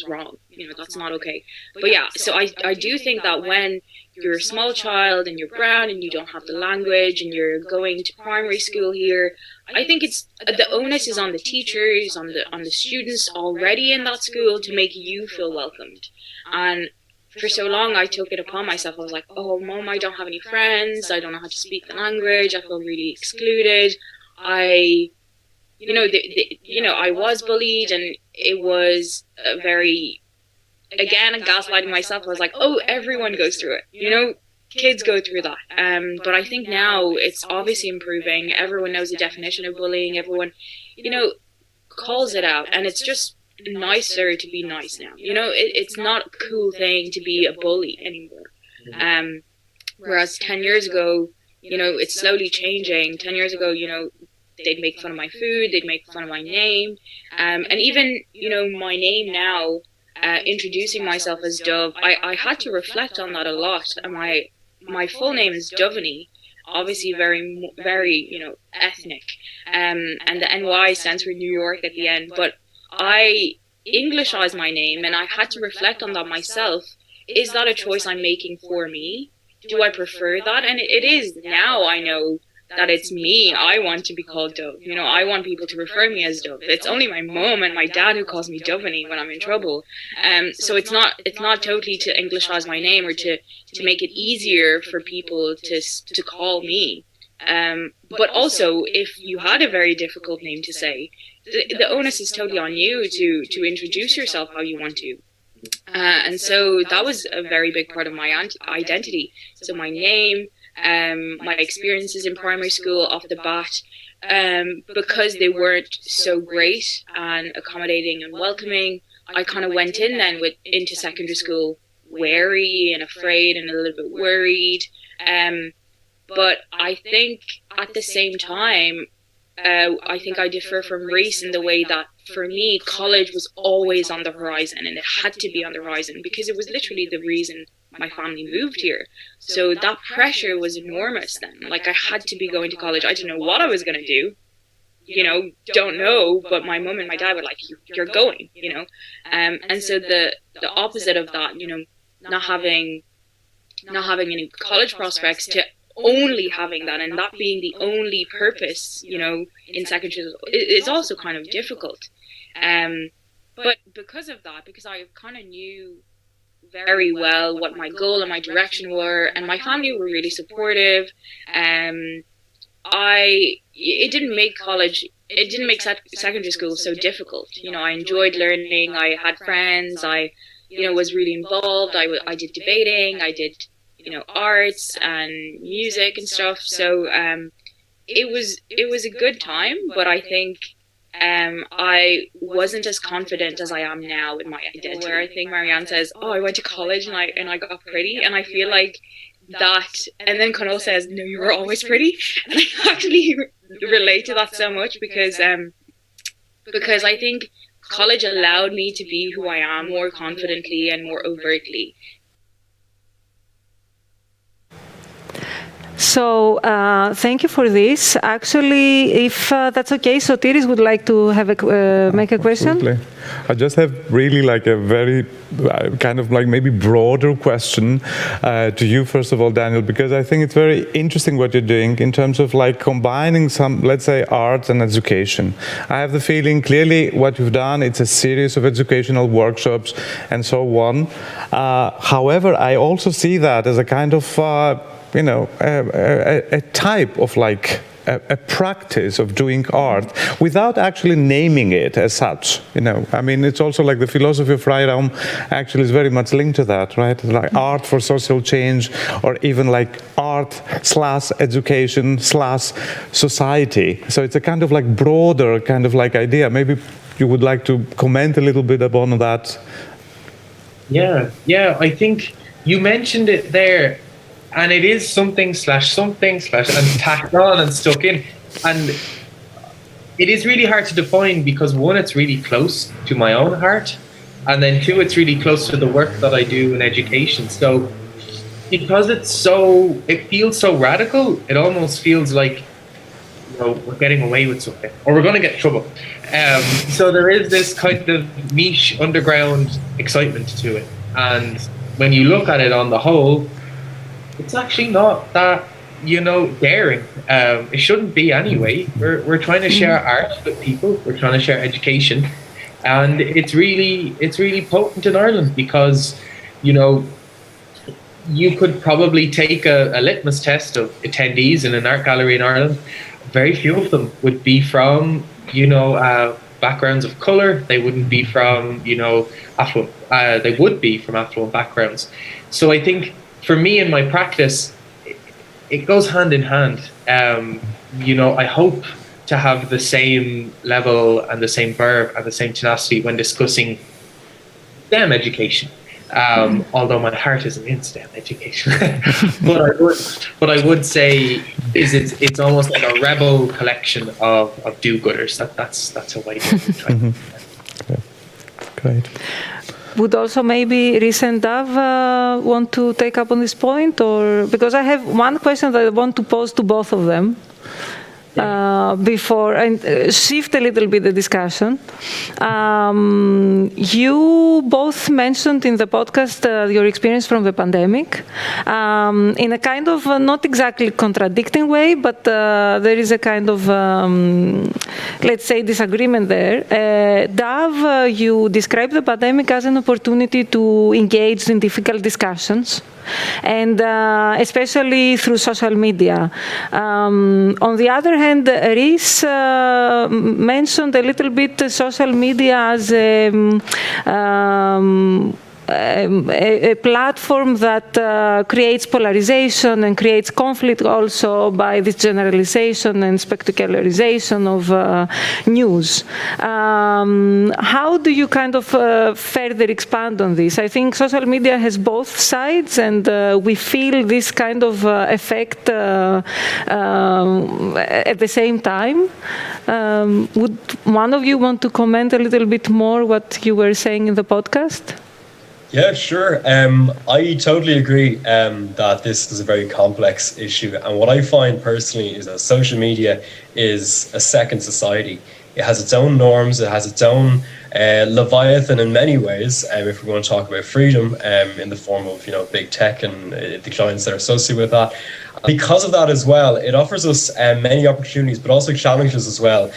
wrong. You know, that's not okay. But yeah, so I do think that when you're a small child and you're brown and you don't have the language and you're going to primary school here, I think it's the onus is on the teachers, on the students already in that school to make you feel welcomed. And for so long, I took it upon myself. I was like, oh, Mom, I don't have any friends. I don't know how to speak the language. I feel really excluded. I was bullied, and it was a very, again, gaslighting myself. I was like, oh, everyone goes through it. You know, kids go through that. But I think now it's obviously improving. Everyone knows the definition of bullying. Everyone, you know, calls it out, and it's just nicer to be nice now. You know, it's not a cool thing to be a bully anymore. Whereas 10 years ago, you know, it's slowly changing. 10 years ago, you know, they'd make fun of my food, they'd make fun of my name. And even, you know, my name now, introducing myself as Dove, I had to reflect on that a lot. And my full name is Dovany, obviously very, very, you know, ethnic. And the NY stands for New York at the end. But I Englishized my name, and I had to reflect on that myself. Is that a choice I'm making for me? Do I prefer that? And it is. Now I know that it's me. I want to be called Dove. You know, I want people to refer me as Dove. It's only my mom and my dad who calls me Dovany when I'm in trouble. So it's not totally to Englishize my name or to make it easier for people to call me. But also, if you had a very difficult name to say, the onus is totally on you to introduce yourself how you want to. And so that was a very big part of my identity. So my name, my experiences in primary school off the bat, because they weren't so great and accommodating and welcoming, I kind of went in then into secondary school wary and afraid and a little bit worried. But I think at the same time, I think I differ from Reese in the way that for me, college was always on the horizon, and it had to be on the horizon because it was literally the reason my family moved here. So that pressure was enormous then. Like, I had to be going to college. I didn't know what I was going to do. You know, don't know, but my mum and my dad were like, you're going, you know. And so the opposite of that, you know, not having any college prospects to only having that, and that being the only purpose, you know, in secondary school is also kind of difficult. But because of that, because I kind of knew very well what my goal and my direction were, and my family were really supportive, it didn't make secondary school so difficult. You know, I enjoyed learning, I had friends, I was really involved. I did debating, I did, arts and music and stuff. So it was a good time, but I think I wasn't as confident as I am now in my identity. Where I think Marianne says, "Oh, I went to college and I got pretty," and I feel like that. And then Conal says, "No, you were always pretty," and I actually relate to that so much because I think college allowed me to be who I am more confidently and more overtly. So thank you for this. Actually, if that's okay, Sotiris would like to have make a question. Absolutely. I just have really like a very kind of like maybe broader question to you, first of all, Daniel, because I think it's very interesting what you're doing in terms of like combining some, let's say, art and education. I have the feeling clearly what you've done, it's a series of educational workshops and so on. However, I also see that as a kind of a type of like a practice of doing art without actually naming it as such. I mean, it's also like the philosophy of Freiraum actually is very much linked to that, right? Like art for social change, or even like art / education / society. So it's a kind of like broader kind of like idea. Maybe you would like to comment a little bit upon that. Yeah, I think you mentioned it there. And it is something / and tacked on and stuck in. And it is really hard to define because one, it's really close to my own heart. And then two, it's really close to the work that I do in education. So because it feels so radical, it almost feels like, we're getting away with something or we're going to get in trouble. So there is this kind of niche underground excitement to it. And when you look at it on the whole, it's actually not that, daring. It shouldn't be anyway. We're trying to share art with people. We're trying to share education, and it's really potent in Ireland because, you could probably take a litmus test of attendees in an art gallery in Ireland. Very few of them would be from, backgrounds of color. They wouldn't be from, affluent. They would be from affluent backgrounds. So I think, for me in my practice, it goes hand in hand. I hope to have the same level and the same verve and the same tenacity when discussing STEM education. Although my heart isn't in STEM education, but I would say it's almost like a rebel collection of do-gooders. That's how I do it. Great. Would also maybe Rhys and Dav want to take up on this point, or because I have one question that I want to pose to both of them before and shift a little bit the discussion. You both mentioned in the podcast your experience from the pandemic in a kind of not exactly contradicting way, but there is a kind of let's say disagreement there. Dav, you describe the pandemic as an opportunity to engage in difficult discussions, and especially through social media. On the other hand, Rhys mentioned a little bit social media as a platform that creates polarization and creates conflict also by this generalization and spectacularization of news. How do you kind of further expand on this? I think social media has both sides, and we feel this kind of effect at the same time. Would one of you want to comment a little bit more what you were saying in the podcast? Yeah, sure. I totally agree that this is a very complex issue. And what I find personally is that social media is a second society. It has its own norms. It has its own Leviathan in many ways, if we're going to talk about freedom in the form of, big tech and the clients that are associated with that. Because of that as well, it offers us many opportunities, but also challenges as well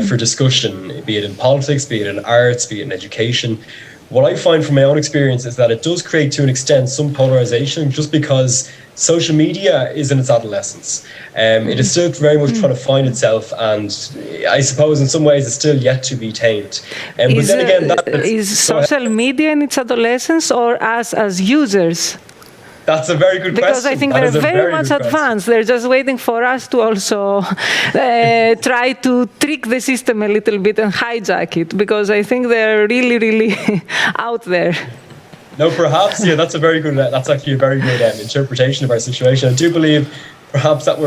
for discussion, be it in politics, be it in arts, be it in education. What I find from my own experience is that it does create, to an extent, some polarization, just because social media is in its adolescence. It is still very much trying to find itself, and I suppose in some ways it's still yet to be tamed. But then again, is social media in its adolescence, or us as users? That's a very good because question. I think they're very much advanced. They're just waiting for us to also try to trick the system a little bit and hijack it, because I think they're really, really out there. No, perhaps, yeah, that's actually a very good interpretation of our situation. I do believe perhaps that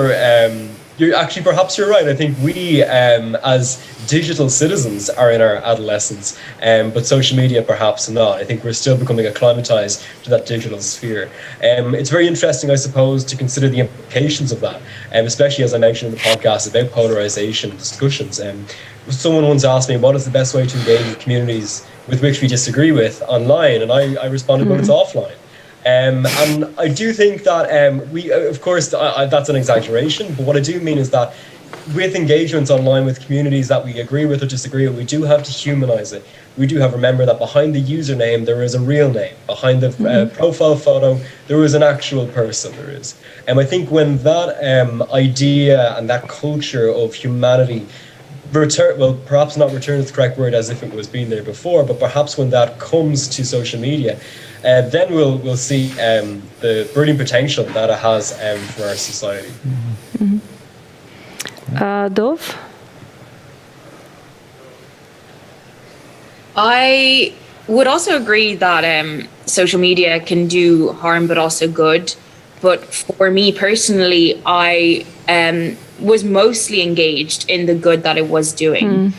perhaps you're right. I think we, as digital citizens, are in our adolescence, but social media perhaps not. I think we're still becoming acclimatized to that digital sphere. It's very interesting, I suppose, to consider the implications of that, especially as I mentioned in the podcast about polarization discussions. Someone once asked me, what is the best way to engage with communities with which we disagree with online? And I responded, well, it's offline. And I do think that of course, that's an exaggeration, but what I do mean is that with engagements online with communities that we agree with or disagree with, we do have to humanize it. We do have to remember that behind the username, there is a real name. Behind the profile photo, there is an actual person, there is. And I think when that idea and that culture of humanity perhaps not return is the correct word as if it was being there before, but perhaps when that comes to social media, then we'll see the brilliant potential that it has for our society. Dov? I would also agree that social media can do harm but also good. But for me personally, I was mostly engaged in the good that it was doing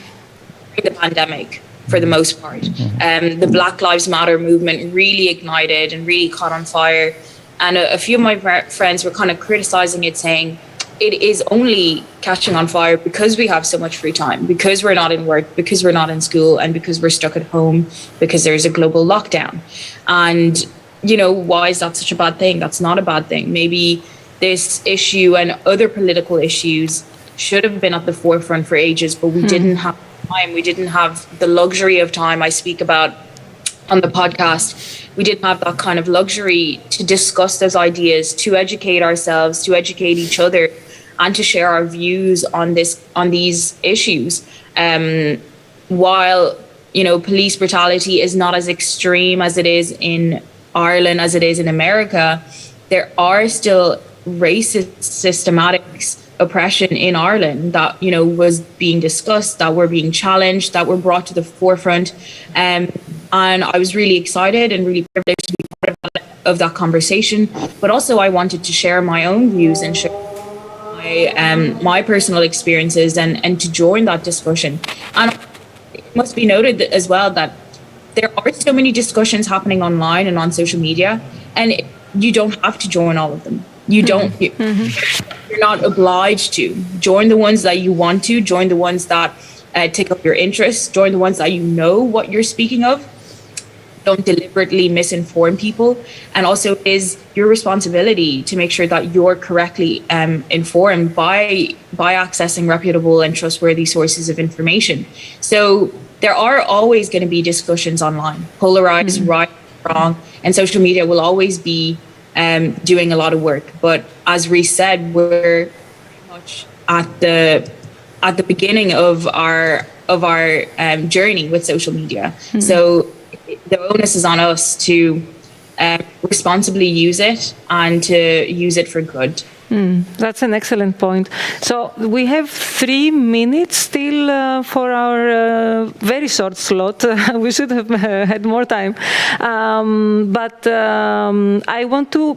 during the pandemic, for the most part. The Black Lives Matter movement really ignited and really caught on fire. And a few of my friends were kind of criticizing it, saying it is only catching on fire because we have so much free time, because we're not in work, because we're not in school, and because we're stuck at home, because there's a global lockdown. And, you know, why is that such a bad thing? That's not a bad thing. Maybe this issue and other political issues should have been at the forefront for ages, but we didn't have time. We didn't have the luxury of time I speak about on the podcast. We didn't have that kind of luxury to discuss those ideas, to educate ourselves, to educate each other, and to share our views on these issues. While, you know, police brutality is not as extreme as it is in Ireland, as it is in America, there are still racist systematic oppression in Ireland that, you know, was being discussed, that were being challenged, that were brought to the forefront. And I was really excited and really privileged to be part of that conversation. But also I wanted to share my own views and share my personal experiences and to join that discussion. And it must be noted as well that there are so many discussions happening online and on social media, and you don't have to join all of them. You don't. You're not obliged to. Join the ones that you want to. Join the ones that take up your interests. Join the ones that you know what you're speaking of. Don't deliberately misinform people. And also, it is your responsibility to make sure that you're correctly informed by accessing reputable and trustworthy sources of information. So there are always going to be discussions online, polarized, right, wrong, and social media will always be doing a lot of work. But as Reese said, we're pretty much at the beginning of our journey with social media. So the onus is on us to responsibly use it and to use it for good. That's an excellent point. So we have 3 minutes still for our very short slot. We should have had more time. But I want to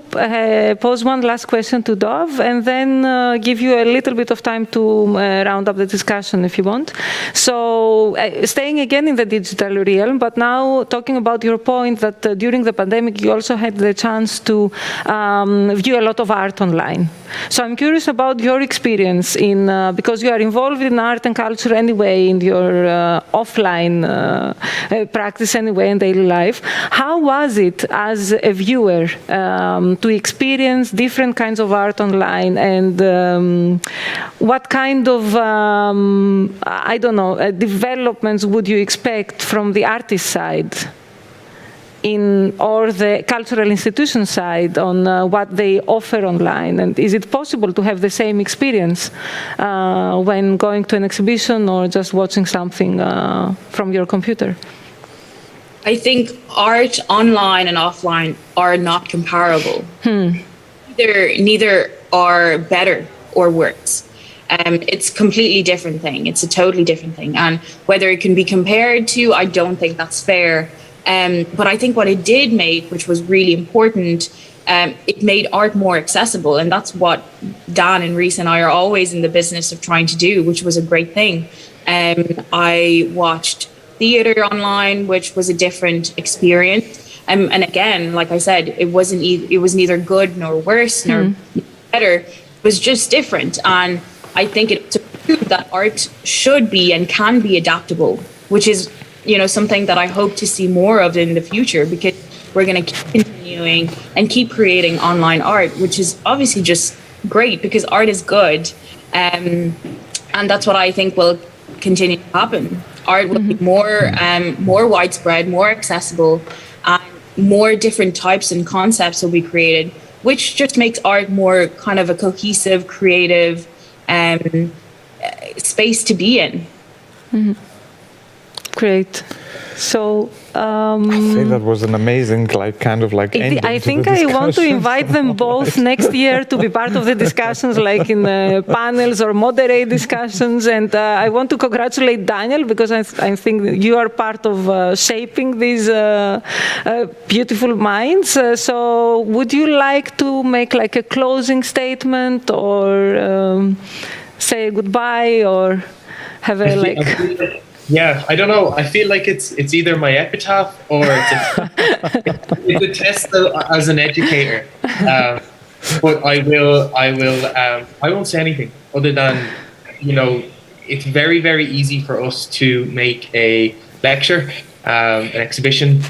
pose one last question to Dov and then give you a little bit of time to round up the discussion if you want. So staying again in the digital realm, but now talking about your point that during the pandemic you also had the chance to view a lot of art online. So I'm curious about your experience in, because you are involved in art and culture anyway in your offline practice anyway in daily life. How was it as a viewer to experience different kinds of art online, and what kind of, I don't know, developments would you expect from the artist side or the cultural institution side on what they offer online? And is it possible to have the same experience when going to an exhibition or just watching something from your computer? I think art online and offline are not comparable. Neither are better or worse. It's a completely different thing. It's a totally different thing. And whether it can be compared to, I don't think that's fair. But I think what it did make, which was really important, it made art more accessible. And that's what Dan and Reese and I are always in the business of trying to do, which was a great thing. I watched theater online, which was a different experience. And again, like I said, it was neither good nor worse nor better. It was just different. And I think it's proved that art should be and can be adaptable, which is, something that I hope to see more of in the future, because we're going to keep continuing and keep creating online art, which is obviously just great because art is good. And that's what I think will continue to happen. Art will be more widespread, more accessible, and more different types and concepts will be created, which just makes art more kind of a cohesive, creative space to be in. Great. So I think that was an amazing, ending. I think I want to invite them both next year to be part of the discussions, like in panels or moderate discussions. And I want to congratulate Daniel, because I think you are part of shaping these beautiful minds. So would you like to make like a closing statement, or say goodbye, or have a Yeah, I don't know. I feel like it's either my epitaph or it's a test as an educator. But I won't say anything other than, it's very, very easy for us to make a lecture, an exhibition,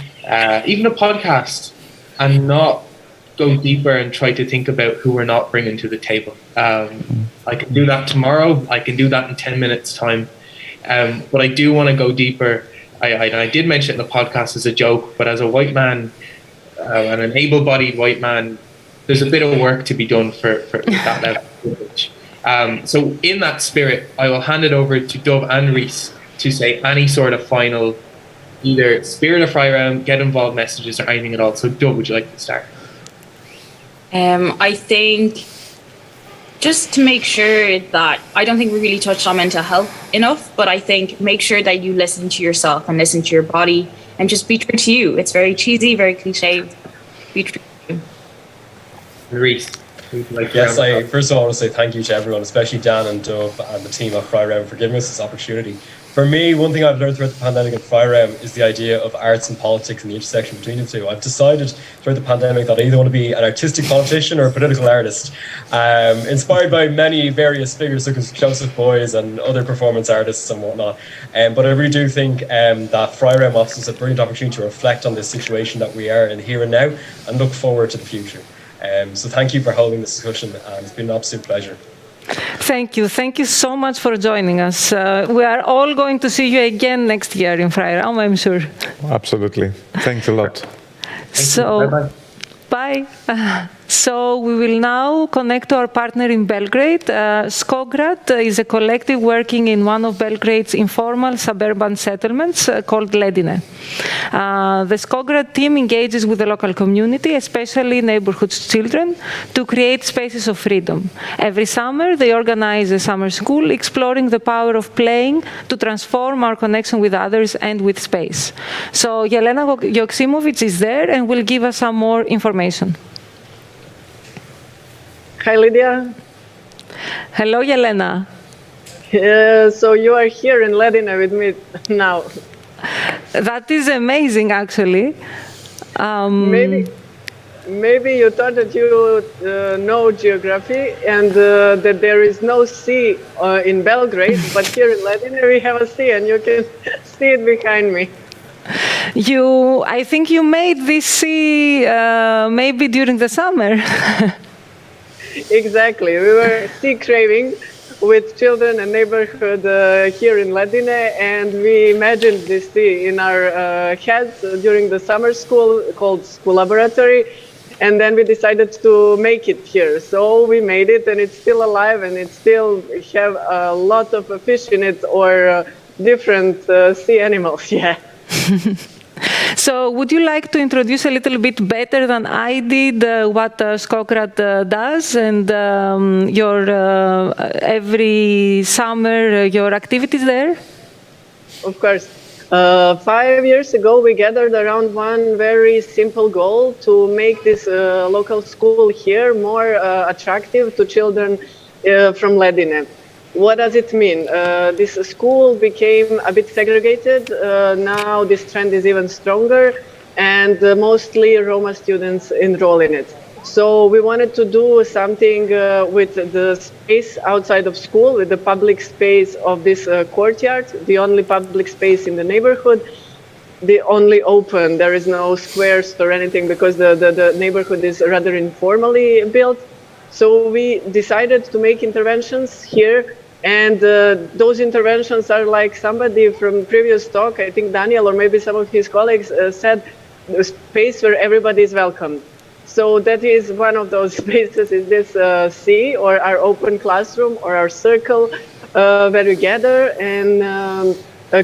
even a podcast, and not go deeper and try to think about who we're not bringing to the table. I can do that tomorrow. I can do that in 10 minutes time. But I do want to go deeper. I did mention it in the podcast as a joke, but as a white man, and an able-bodied white man, there's a bit of work to be done for that level of privilege. So in that spirit, I will hand it over to Dov and Reese to say any sort of final, either spirit of Freiraum, get involved messages, or anything at all. So Dov, would you like to start? I think just to make sure that, I don't think we really touched on mental health enough, but I think make sure that you listen to yourself and listen to your body and just be true to you. It's very cheesy, very cliche. Be true to you. Reese. Yes, I first of all want to say thank you to everyone, especially Dan and Dov and the team at Freiraum for giving us this opportunity. For me, one thing I've learned throughout the pandemic at Freiraum is the idea of arts and politics and the intersection between the two. I've decided throughout the pandemic that I either want to be an artistic politician or a political artist, inspired by many various figures such as Joseph Beuys and other performance artists and whatnot. But I really do think that Freiraum offers us a brilliant opportunity to reflect on this situation that we are in here and now and look forward to the future. So thank you for holding this discussion, and it's been an absolute pleasure. Thank you. Thank you so much for joining us. We are all going to see you again next year in Freiraum, I'm sure. Absolutely. Thanks a lot. So, bye. So we will now connect to our partner in Belgrade. Skograd is a collective working in one of Belgrade's informal suburban settlements called Ledine. The Skograd team engages with the local community, especially neighborhood children, to create spaces of freedom. Every summer, they organize a summer school exploring the power of playing to transform our connection with others and with space. So Yelena Yoksimovic is there and will give us some more information. Hi, Lydia. Hello, Yelena. So you are here in Ledine with me now. That is amazing, actually. Maybe you thought that you know geography and that there is no sea in Belgrade, but here in Ledine we have a sea, and you can see it behind me. I think you made this sea maybe during the summer. Exactly. We were sea craving with children and neighborhood here in Ledine, and we imagined this sea in our heads during the summer school called School Laboratory, and then we decided to make it here. So we made it, and it's still alive, and it still have a lot of fish in it or different sea animals. Yeah. So would you like to introduce a little bit better than I did what Skokrad does and your every summer your activities there? Of course. 5 years ago, we gathered around one very simple goal to make this local school here more attractive to children from Ledine. What does it mean? This school became a bit segregated. Now this trend is even stronger, and mostly Roma students enroll in it. So we wanted to do something with the space outside of school, with the public space of this courtyard, the only public space in the neighborhood, the only open. There is no squares or anything because the neighborhood is rather informally built. So we decided to make interventions here. And those interventions are like somebody from previous talk, I think Daniel or maybe some of his colleagues said, a space where everybody is welcome. So that is one of those spaces, is this C, or our open classroom, or our circle, where we gather and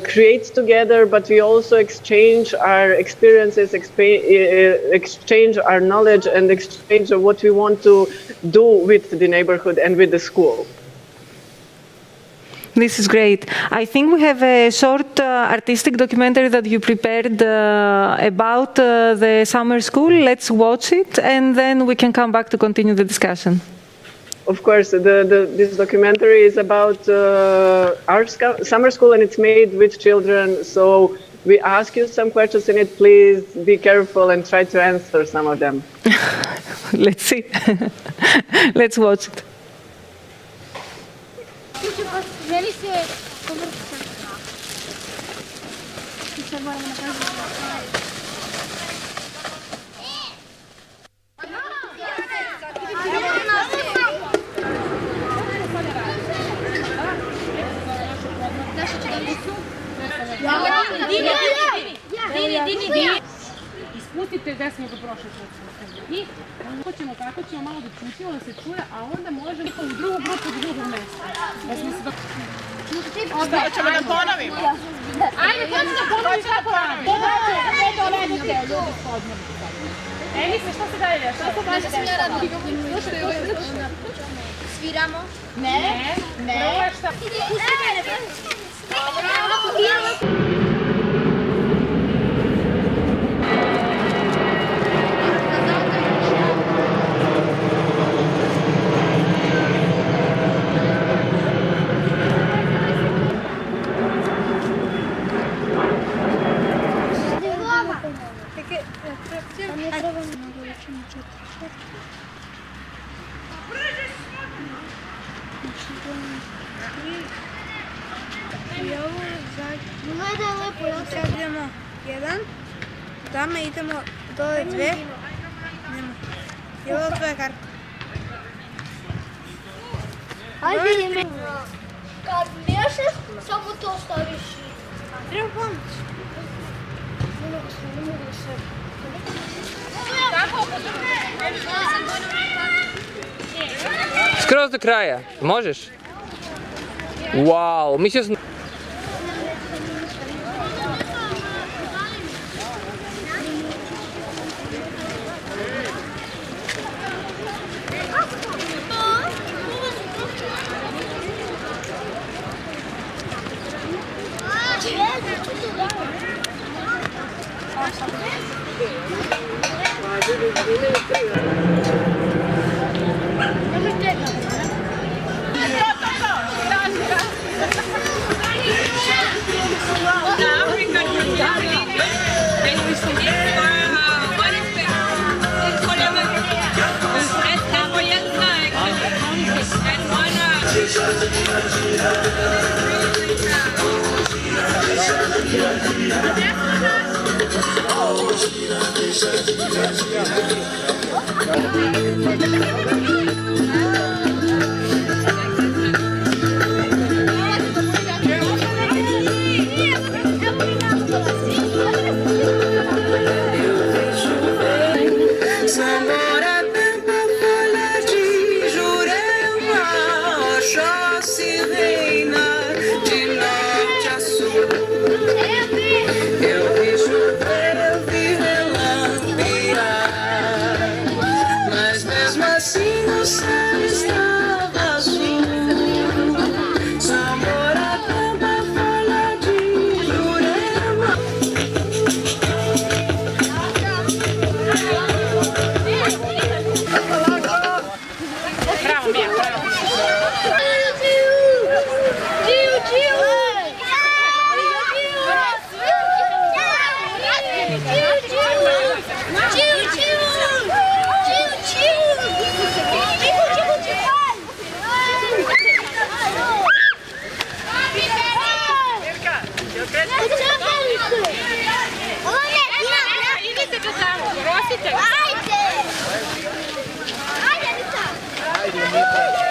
create together, but we also exchange our experiences, exchange our knowledge, and exchange what we want to do with the neighborhood and with the school. This is great. I think we have a short artistic documentary that you prepared about the summer school. Let's watch it, and then we can come back to continue the discussion. Of course, this documentary is about our summer school, and it's made with children. So we ask you some questions in it. Please be careful and try to answer some of them. Let's see. Let's watch it. Ispustite gde smo do prošle i hoćemo tako ćemo malo da čutimo, da se čuje, a onda možemo u drugu grupu do drugog mesta. Hoćemo da ponovimo. Ajde, hoćemo da ponovimo kako radi. Gde dovedete ljudi spodno. Elise, šta se dalje dešava? Šta se dalje dešava? Sviramo? Ne. Prvo je šta? Gledaj lepo, ja sad idemo jedan, tamo idemo dole dve, nema. Je ovo tvoja karta? Ajde ime. Kad miješaš, samo to staviš i... Treba pomoć. Ne mogu se. Skroz do kraja, možeš? Wow, mislio sam... Idite tu tamo, prosite. Ajde! Ajde,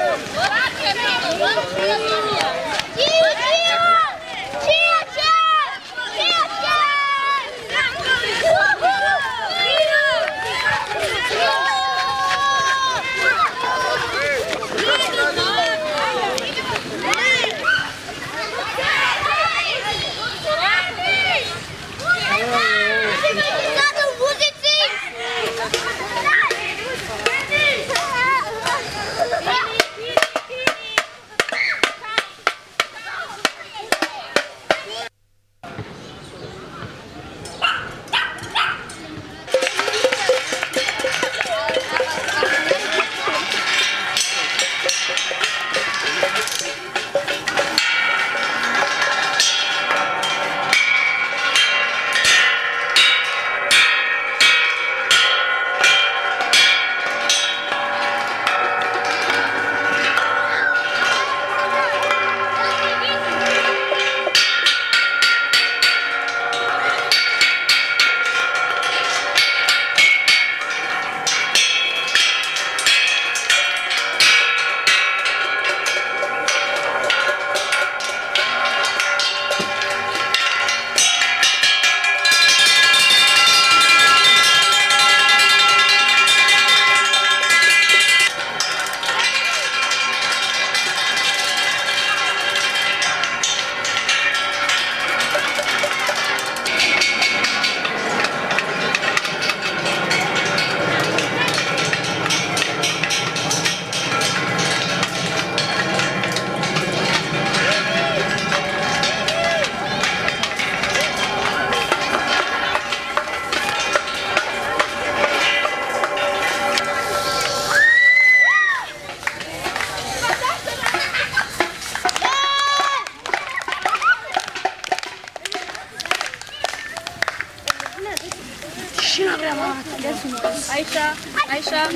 Aisha, Aisha,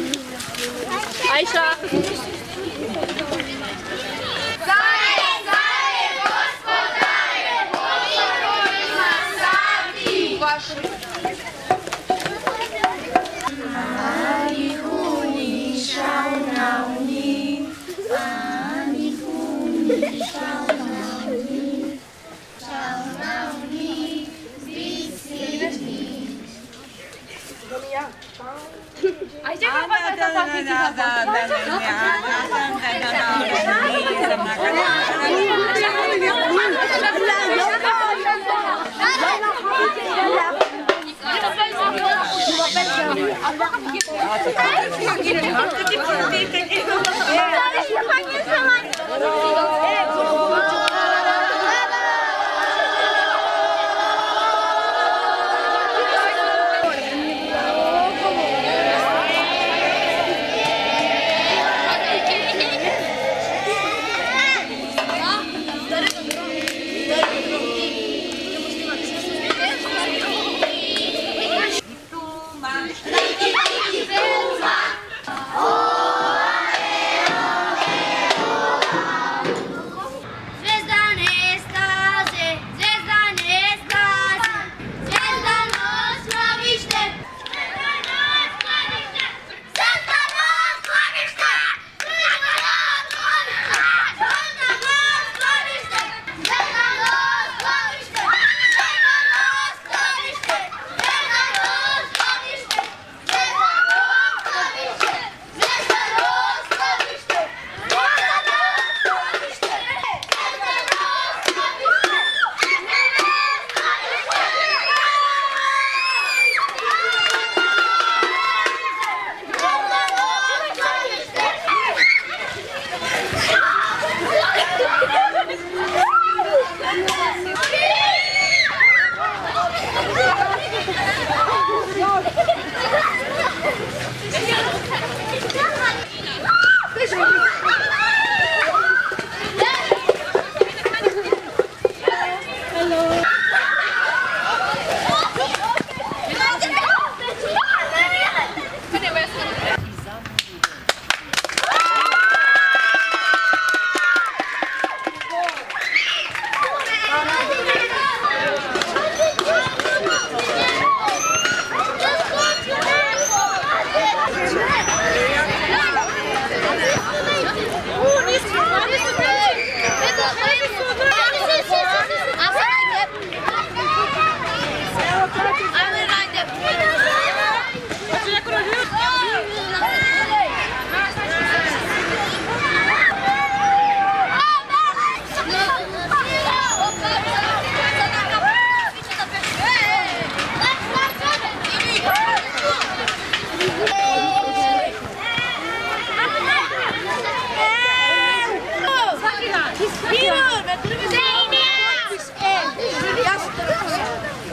Aisha.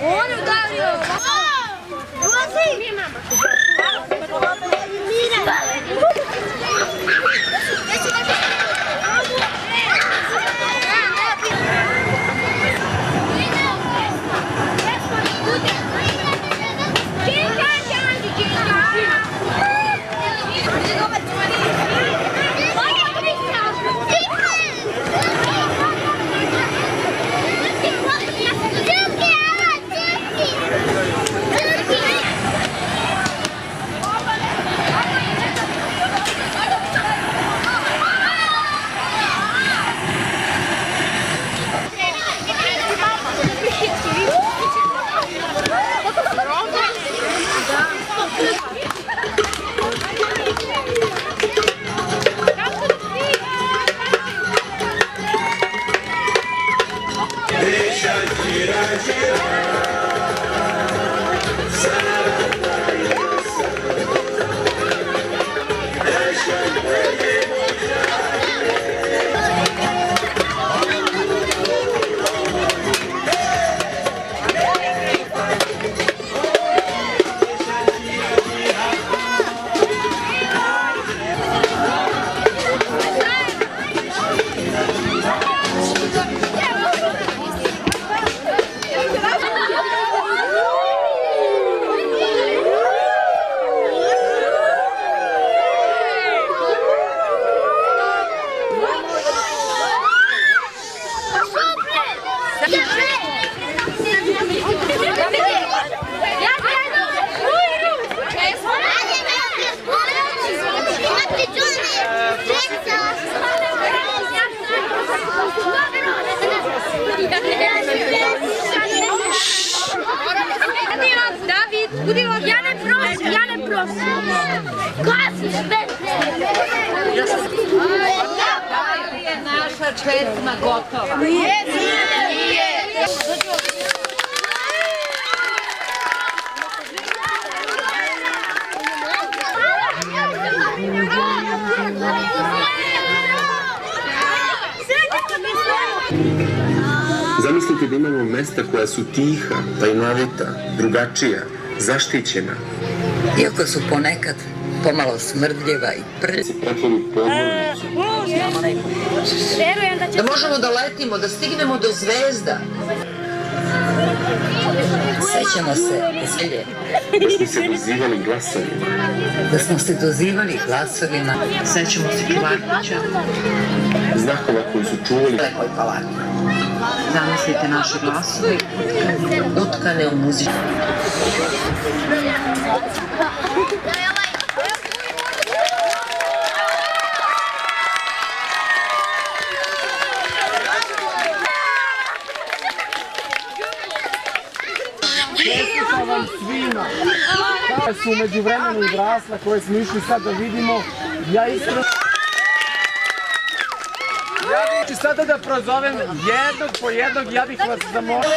On je udario! Ulazi! Ja ne prosim. Gasi sve. Je naša četma gotova. Nije. Zamislite da imamo mesta koja su tiha, tajnovita, drugačija, zaštićena. Iako su ponekad pomalo smrdljiva i Da možemo da letimo, da stignemo do zvezda. Sećamo se veselje. Da smo se dozivali glasovima. Da smo se dozivali glasovima. Sećamo se Čuvarkića. Znakova koji su čuvali. Lepoj palati. Zamislite naše glasove. Utkane u muziku. Čestitam vam svima koje su umeđu vremenu izrasla, koje smo išli sad da vidimo. Ja iskreno... Ja bih sada da prozovem jednog po jednog, ja bih vas zamolio.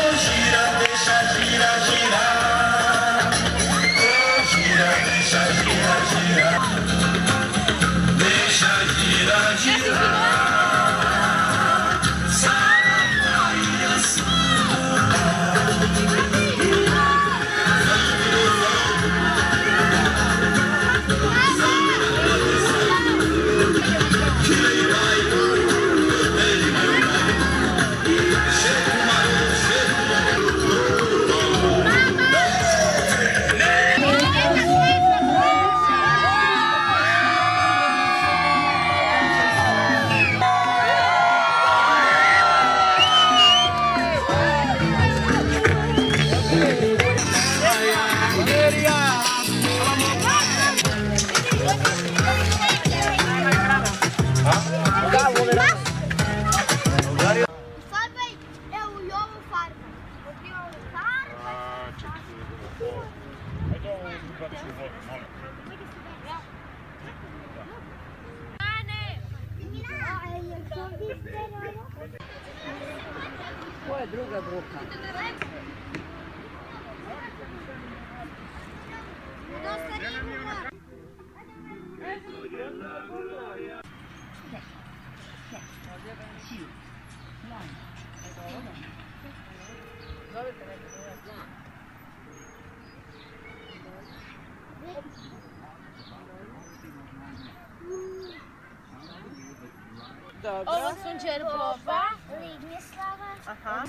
Ovo je druga grupa. Ovo su džerboba. Lignjeslava. Aha.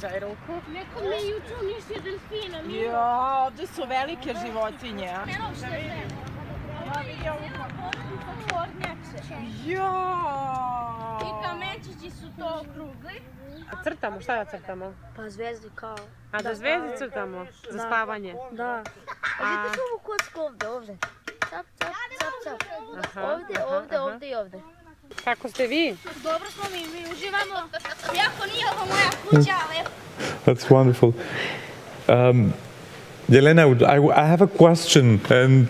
Daj ruku. Neko me juče uništio delfina. Jo, ovde su velike životinje. Eno što je. Ja vidio ovu porodica kornjače. Jo! I kamenčići su to okrugli. Crtamo, šta da crtamo? Pa zvezdi kao. A da zvezdi crtamo? Za spavanje? Da. A vidite ovu kocku ovde. Cap, cap, cap, cap. Ovde i ovde. Kako ste vi? Dobro smo mi uživamo. Iako nije ovo moja kuća, ali... That's wonderful. Yelena, I have a question, and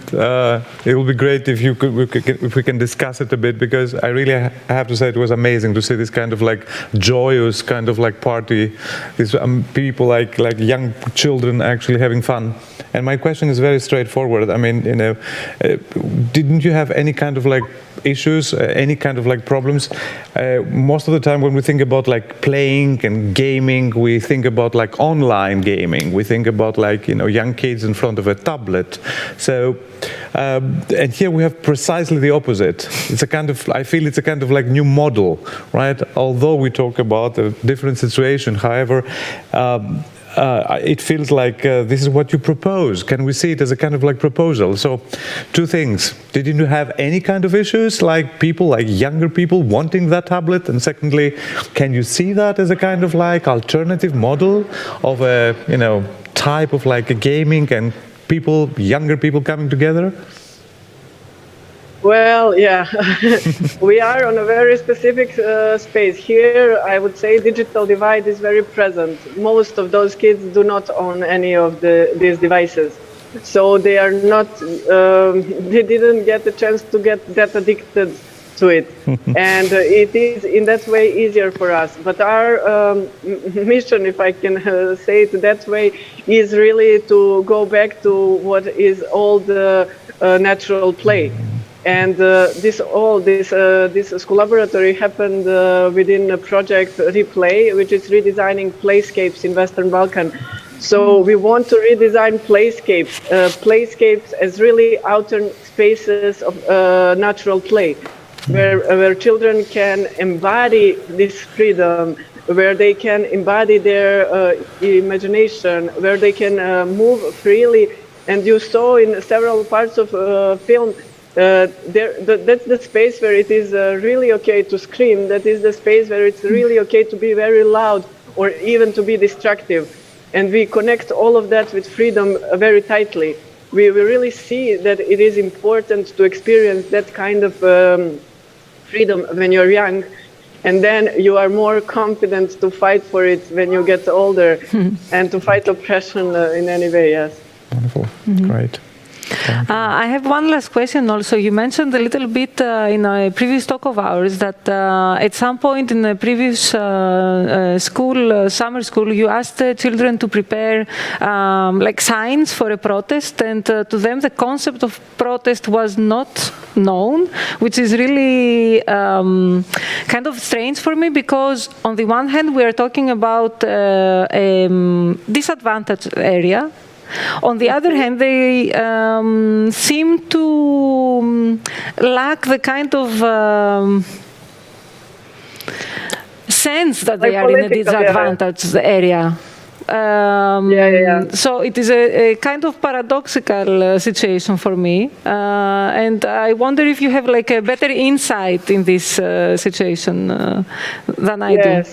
it will be great if we can discuss it a bit, because I really have to say it was amazing to see this kind of like joyous kind of like party, these people like young children actually having fun. And my question is very straightforward. I mean, didn't you have any kind of like issues, any kind of like problems? Most of the time when we think about like playing and gaming, we think about like online gaming. We think about like, young kids in front of a tablet. So, and here we have precisely the opposite. It's a kind of, I feel it's a kind of like new model, right? Although we talk about a different situation, however, it feels like this is what you propose. Can we see it as a kind of like proposal? So, two things. Didn't you have any kind of issues, like people, like younger people wanting that tablet? And secondly, can you see that as a kind of like alternative model of a, type of like a gaming and people, younger people coming together? Well, yeah, we are on a very specific space. Here, I would say digital divide is very present. Most of those kids do not own any of these devices. So they are not, they didn't get the chance to get that addicted to it. And it is in that way easier for us. But our mission, if I can say it that way, is really to go back to what is old natural play. And this school laboratory happened within a project Replay, which is redesigning playscapes in Western Balkan. So we want to redesign playscapes as really outer spaces of natural play, where children can embody this freedom, where they can embody their imagination, where they can move freely. And you saw in several parts of film, that's the space where it is really okay to scream. That is the space where it's really okay to be very loud or even to be destructive. And we connect all of that with freedom very tightly. We really see that it is important to experience that kind of freedom when you're young, and then you are more confident to fight for it when you get older and to fight oppression in any way, yes. Wonderful, great. I have one last question also. You mentioned a little bit in a previous talk of ours that at some point in the previous summer school, you asked children to prepare like signs for a protest, and to them the concept of protest was not known, which is really kind of strange for me, because on the one hand we are talking about a disadvantaged area. On the other hand, they seem to lack the kind of sense that they are in a disadvantaged area. So it is a kind of paradoxical situation for me, and I wonder if you have like a better insight in this situation than I do.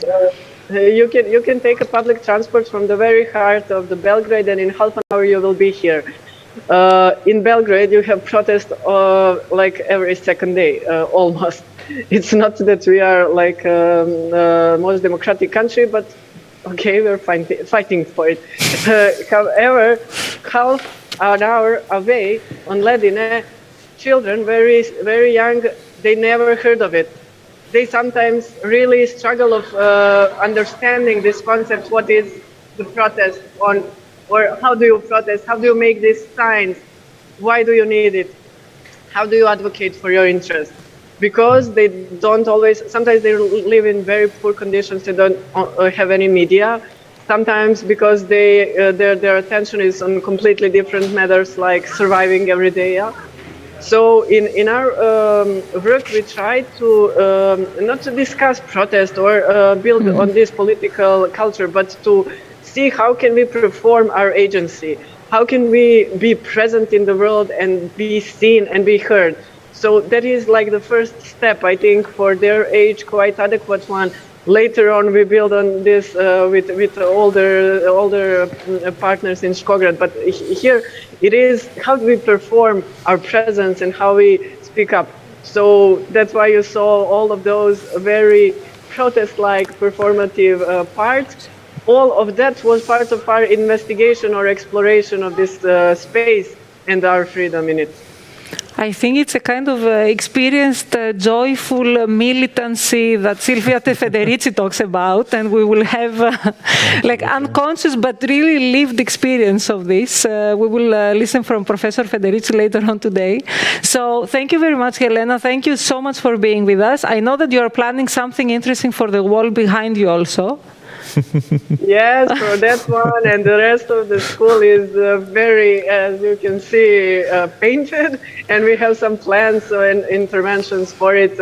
You can take a public transport from the very heart of the Belgrade, and in half an hour you will be here. In Belgrade, you have protests like every second day, almost. It's not that we are like most democratic country, but okay, we're fighting for it. However, half an hour away on Ledine, children, very, very young, they never heard of it. They sometimes really struggle of understanding this concept, what is the protest on, or how do you protest, how do you make these signs, why do you need it, how do you advocate for your interest? Because they don't always, sometimes they live in very poor conditions, they don't have any media, sometimes because their attention is on completely different matters like surviving every day. Yeah? So in our work, we try to not to discuss protest or build on this political culture, but to see how can we perform our agency, how can we be present in the world and be seen and be heard. So that is like the first step, I think, for their age, quite adequate one. Later on, we build on this with older partners in Skograd. But here, it is how do we perform our presence and how we speak up. So that's why you saw all of those very protest-like performative parts. All of that was part of our investigation or exploration of this space and our freedom in it. I think it's a kind of experienced, joyful militancy that Silvia De Federici talks about, and we will have like unconscious but really lived experience of this. We will listen from Professor Federici later on today. So thank you very much, Helena. Thank you so much for being with us. I know that you are planning something interesting for the wall behind you also. Yes, for that one, and the rest of the school is very, as you can see, painted, and we have some plans and interventions for it.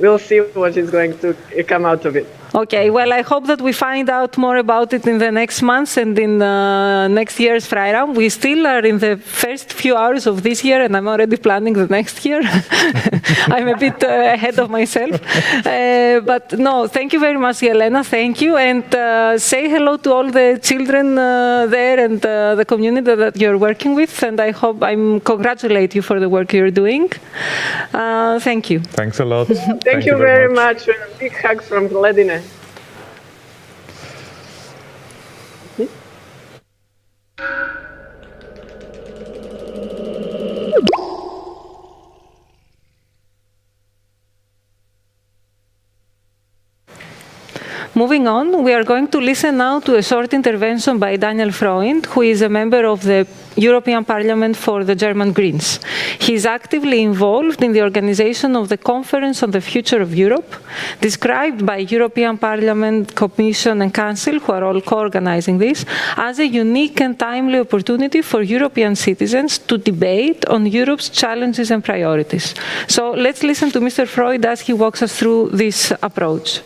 We'll see what is going to come out of it. Okay, well, I hope that we find out more about it in the next months and in next year's Freiraum. We still are in the first few hours of this year, and I'm already planning the next year. I'm a bit ahead of myself. But no, thank you very much, Elena. Thank you. And say hello to all the children there and the community that you're working with. And I hope I congratulate you for the work you're doing. Thank you. Thanks a lot. Thank you very much. A big hug from Ledine. Moving on, we are going to listen now to a short intervention by Daniel Freund, who is a member of the European Parliament for the German Greens. He is actively involved in the organization of the Conference on the Future of Europe, described by European Parliament, Commission and Council, who are all co-organizing this, as a unique and timely opportunity for European citizens to debate on Europe's challenges and priorities. So let's listen to Mr. Freund as he walks us through this approach.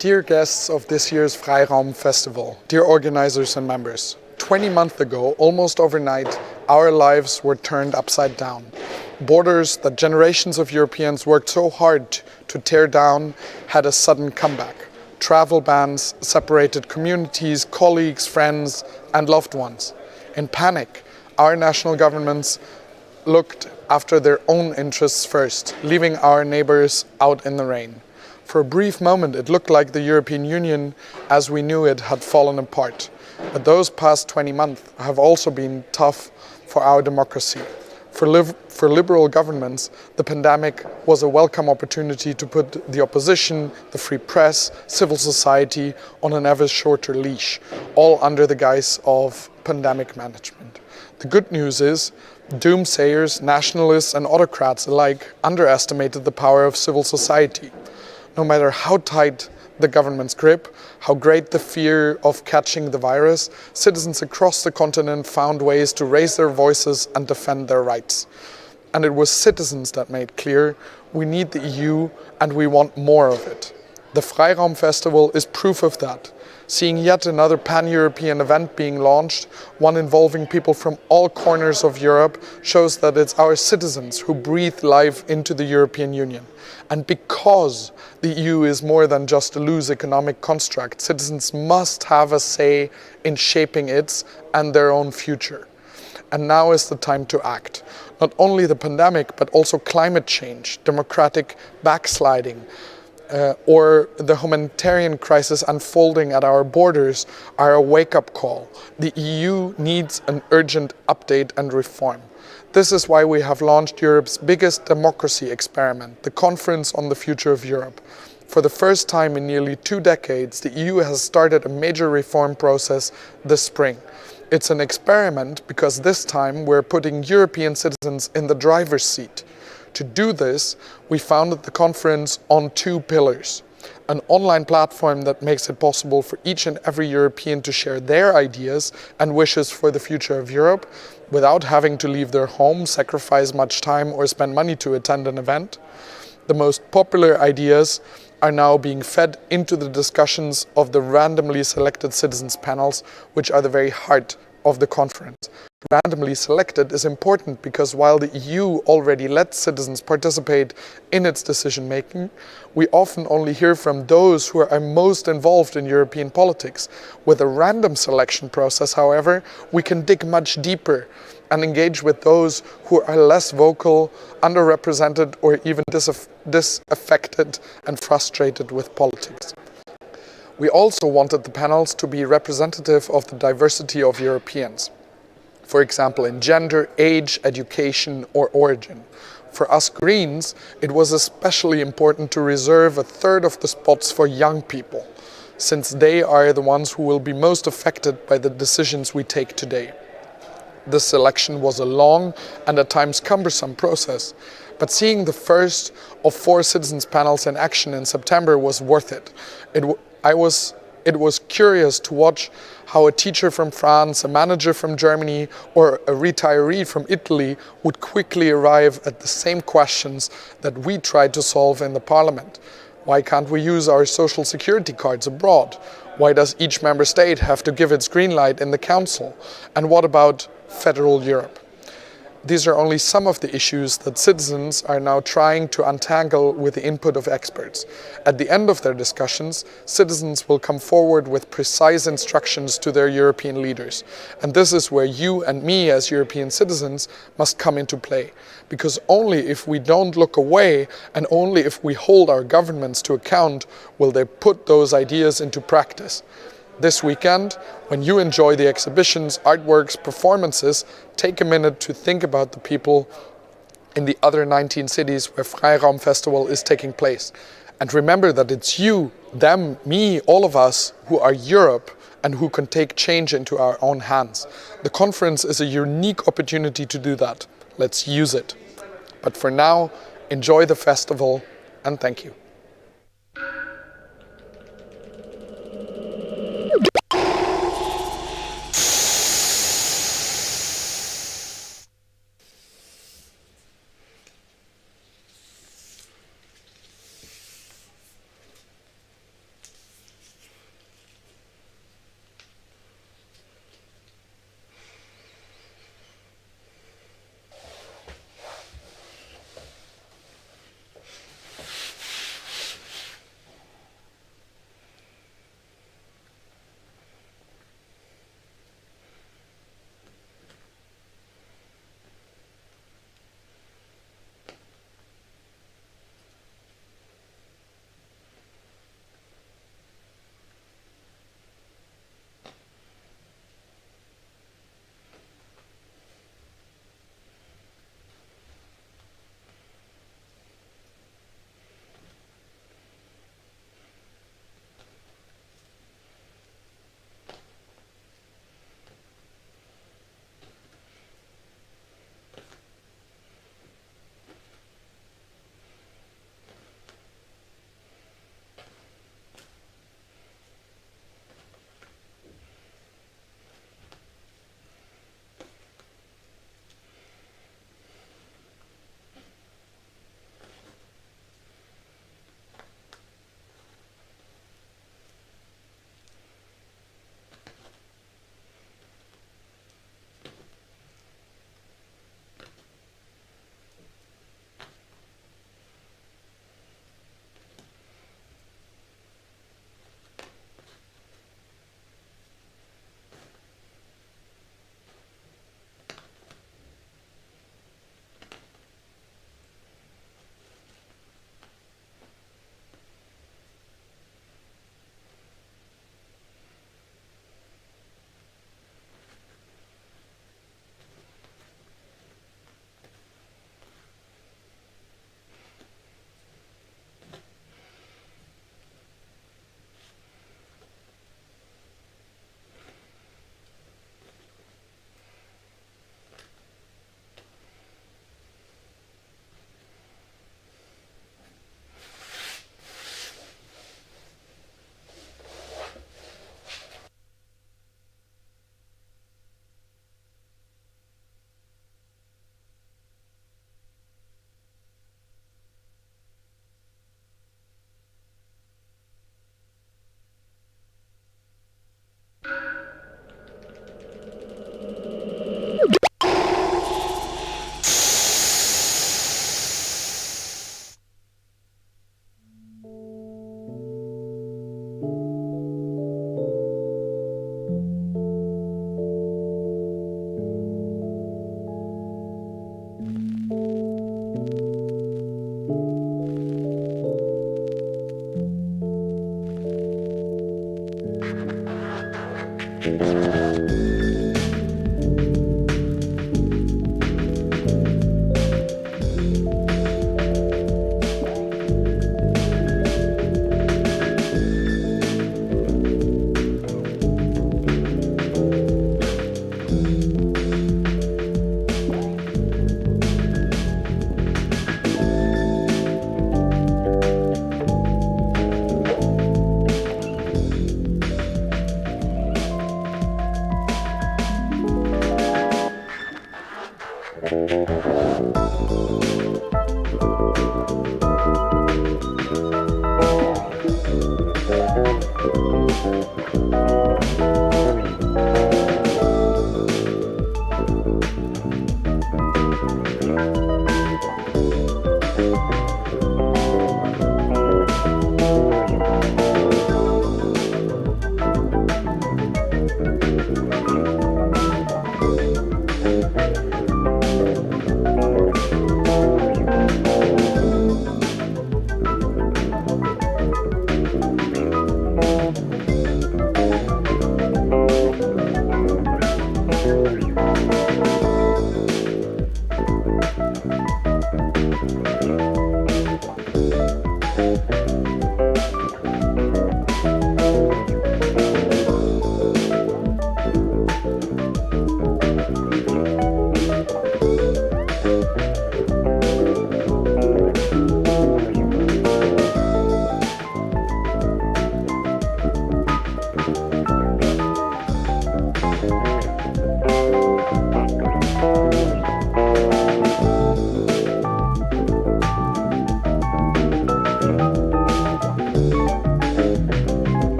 Dear guests of this year's Freiraum Festival, dear organizers and members, 20 months ago, almost overnight, our lives were turned upside down. Borders that generations of Europeans worked so hard to tear down had a sudden comeback. Travel bans separated communities, colleagues, friends, and loved ones. In panic, our national governments looked after their own interests first, leaving our neighbors out in the rain. For a brief moment, it looked like the European Union, as we knew it, had fallen apart. But those past 20 months have also been tough for our democracy. For liberal governments, the pandemic was a welcome opportunity to put the opposition, the free press, civil society on an ever shorter leash, all under the guise of pandemic management. The good news is, doomsayers, nationalists and autocrats alike underestimated the power of civil society. No matter how tight the government's grip, how great the fear of catching the virus, citizens across the continent found ways to raise their voices and defend their rights. And it was citizens that made clear, we need the EU and we want more of it. The Freiraum Festival is proof of that. Seeing yet another pan-European event being launched, one involving people from all corners of Europe, shows that it's our citizens who breathe life into the European Union. And because the EU is more than just a loose economic construct, citizens must have a say in shaping its and their own future. And now is the time to act. Not only the pandemic, but also climate change, democratic backsliding, or the humanitarian crisis unfolding at our borders are a wake-up call. The EU needs an urgent update and reform. This is why we have launched Europe's biggest democracy experiment, the Conference on the Future of Europe. For the first time in nearly 2 decades, the EU has started a major reform process this spring. It's an experiment because this time we're putting European citizens in the driver's seat. To do this, we founded the conference on 2 pillars. An online platform that makes it possible for each and every European to share their ideas and wishes for the future of Europe without having to leave their home, sacrifice much time or spend money to attend an event. The most popular ideas are now being fed into the discussions of the randomly selected citizens panels, which are the very heart of the conference. Randomly selected is important because while the EU already lets citizens participate in its decision making, we often only hear from those who are most involved in European politics. With a random selection process, however, we can dig much deeper and engage with those who are less vocal, underrepresented, or even disaffected and frustrated with politics. We also wanted the panels to be representative of the diversity of Europeans, for example, in gender, age, education, or origin. For us Greens, it was especially important to reserve 1/3 of the spots for young people, since they are the ones who will be most affected by the decisions we take today. This selection was a long and at times cumbersome process, but seeing the first of 4 citizens panels in action in September was worth it. It was curious to watch how a teacher from France, a manager from Germany, or a retiree from Italy would quickly arrive at the same questions that we tried to solve in the Parliament. Why can't we use our social security cards abroad? Why does each member state have to give its green light in the Council? And what about federal Europe? These are only some of the issues that citizens are now trying to untangle with the input of experts. At the end of their discussions, citizens will come forward with precise instructions to their European leaders. And this is where you and me as European citizens must come into play. Because only if we don't look away and only if we hold our governments to account will they put those ideas into practice. This weekend, when you enjoy the exhibitions, artworks, performances, take a minute to think about the people in the other 19 cities where Freiraum Festival is taking place. And remember that it's you, them, me, all of us who are Europe and who can take change into our own hands. The conference is a unique opportunity to do that. Let's use it. But for now, enjoy the festival and thank you.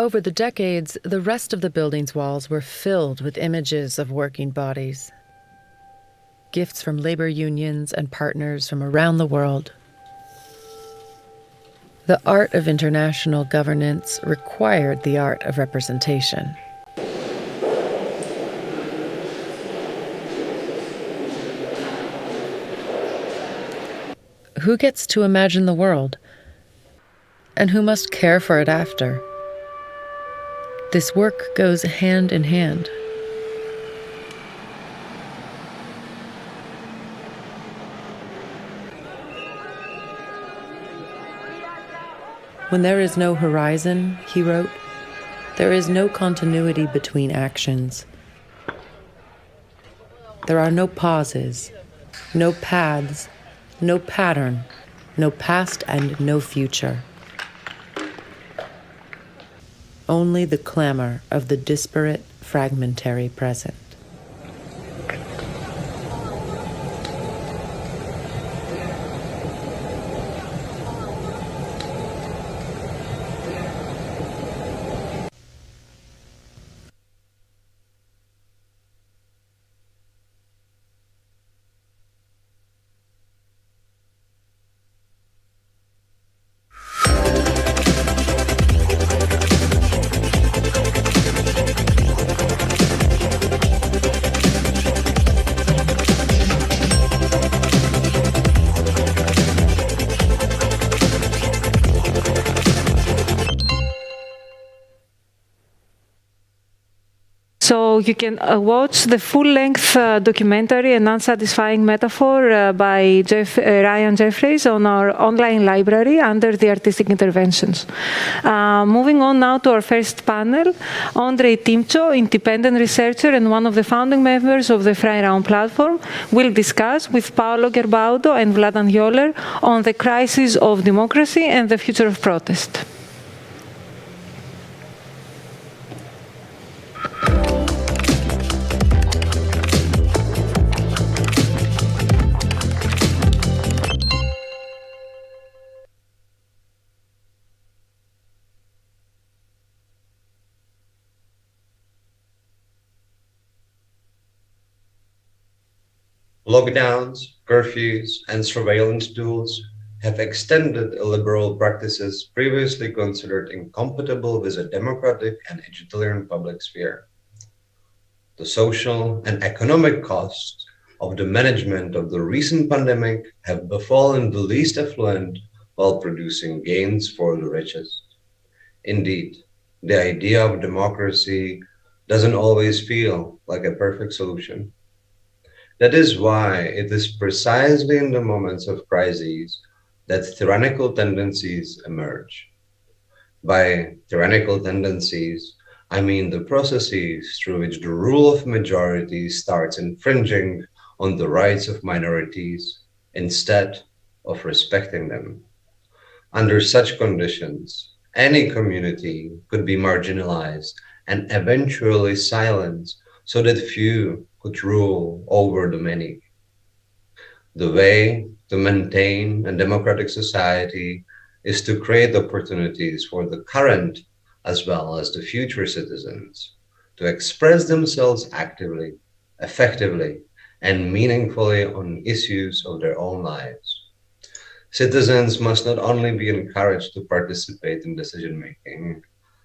Over the decades, the rest of the building's walls were filled with images of working bodies. Gifts from labor unions and partners from around the world. The art of international governance required the art of representation. Who gets to imagine the world? And who must care for it after? This work goes hand in hand. When there is no horizon, he wrote, there is no continuity between actions. There are no pauses, no paths, no pattern, no past and no future. Only the clamor of the disparate, fragmentary present. So you can watch the full-length documentary, An Unsatisfying Metaphor by Ryan Jeffries on our online library under the artistic interventions. Moving on now to our first panel, Andrei Timcho, independent researcher and one of the founding members of the Freiraum platform, will discuss with Paolo Gerbaudo and Vladan Joller on the crisis of democracy and the future of protest. Lockdowns, curfews, and surveillance tools have extended illiberal practices previously considered incompatible with a democratic and egalitarian public sphere. The social and economic costs of the management of the recent pandemic have befallen the least affluent while producing gains for the richest. Indeed, the idea of democracy doesn't always feel like a perfect solution. That is why it is precisely in the moments of crises that tyrannical tendencies emerge. By tyrannical tendencies, I mean the processes through which the rule of majorities starts infringing on the rights of minorities instead of respecting them. Under such conditions, any community could be marginalized and eventually silenced so that few could rule over the many. The way to maintain a democratic society is to create opportunities for the current as well as the future citizens to express themselves actively, effectively, and meaningfully on issues of their own lives. Citizens must not only be encouraged to participate in decision-making,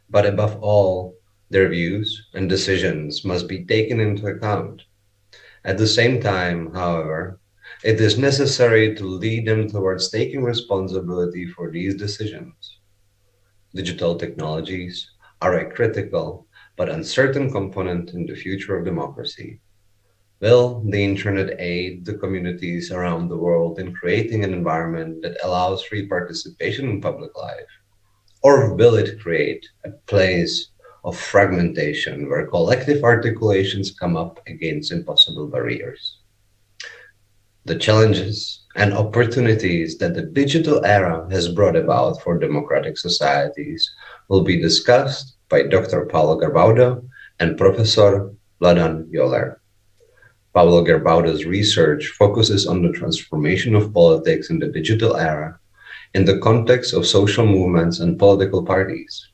but above all, their views and decisions must be taken into account. At the same time, however, it is necessary to lead them towards taking responsibility for these decisions. Digital technologies are a critical but uncertain component in the future of democracy. Will the internet aid the communities around the world in creating an environment that allows free participation in public life? Or will it create a place of fragmentation where collective articulations come up against impossible barriers? The challenges and opportunities that the digital era has brought about for democratic societies will be discussed by Dr. Paolo Gerbaudo and Professor Vladan Joller. Paolo Gerbaudo's research focuses on the transformation of politics in the digital era in the context of social movements and political parties.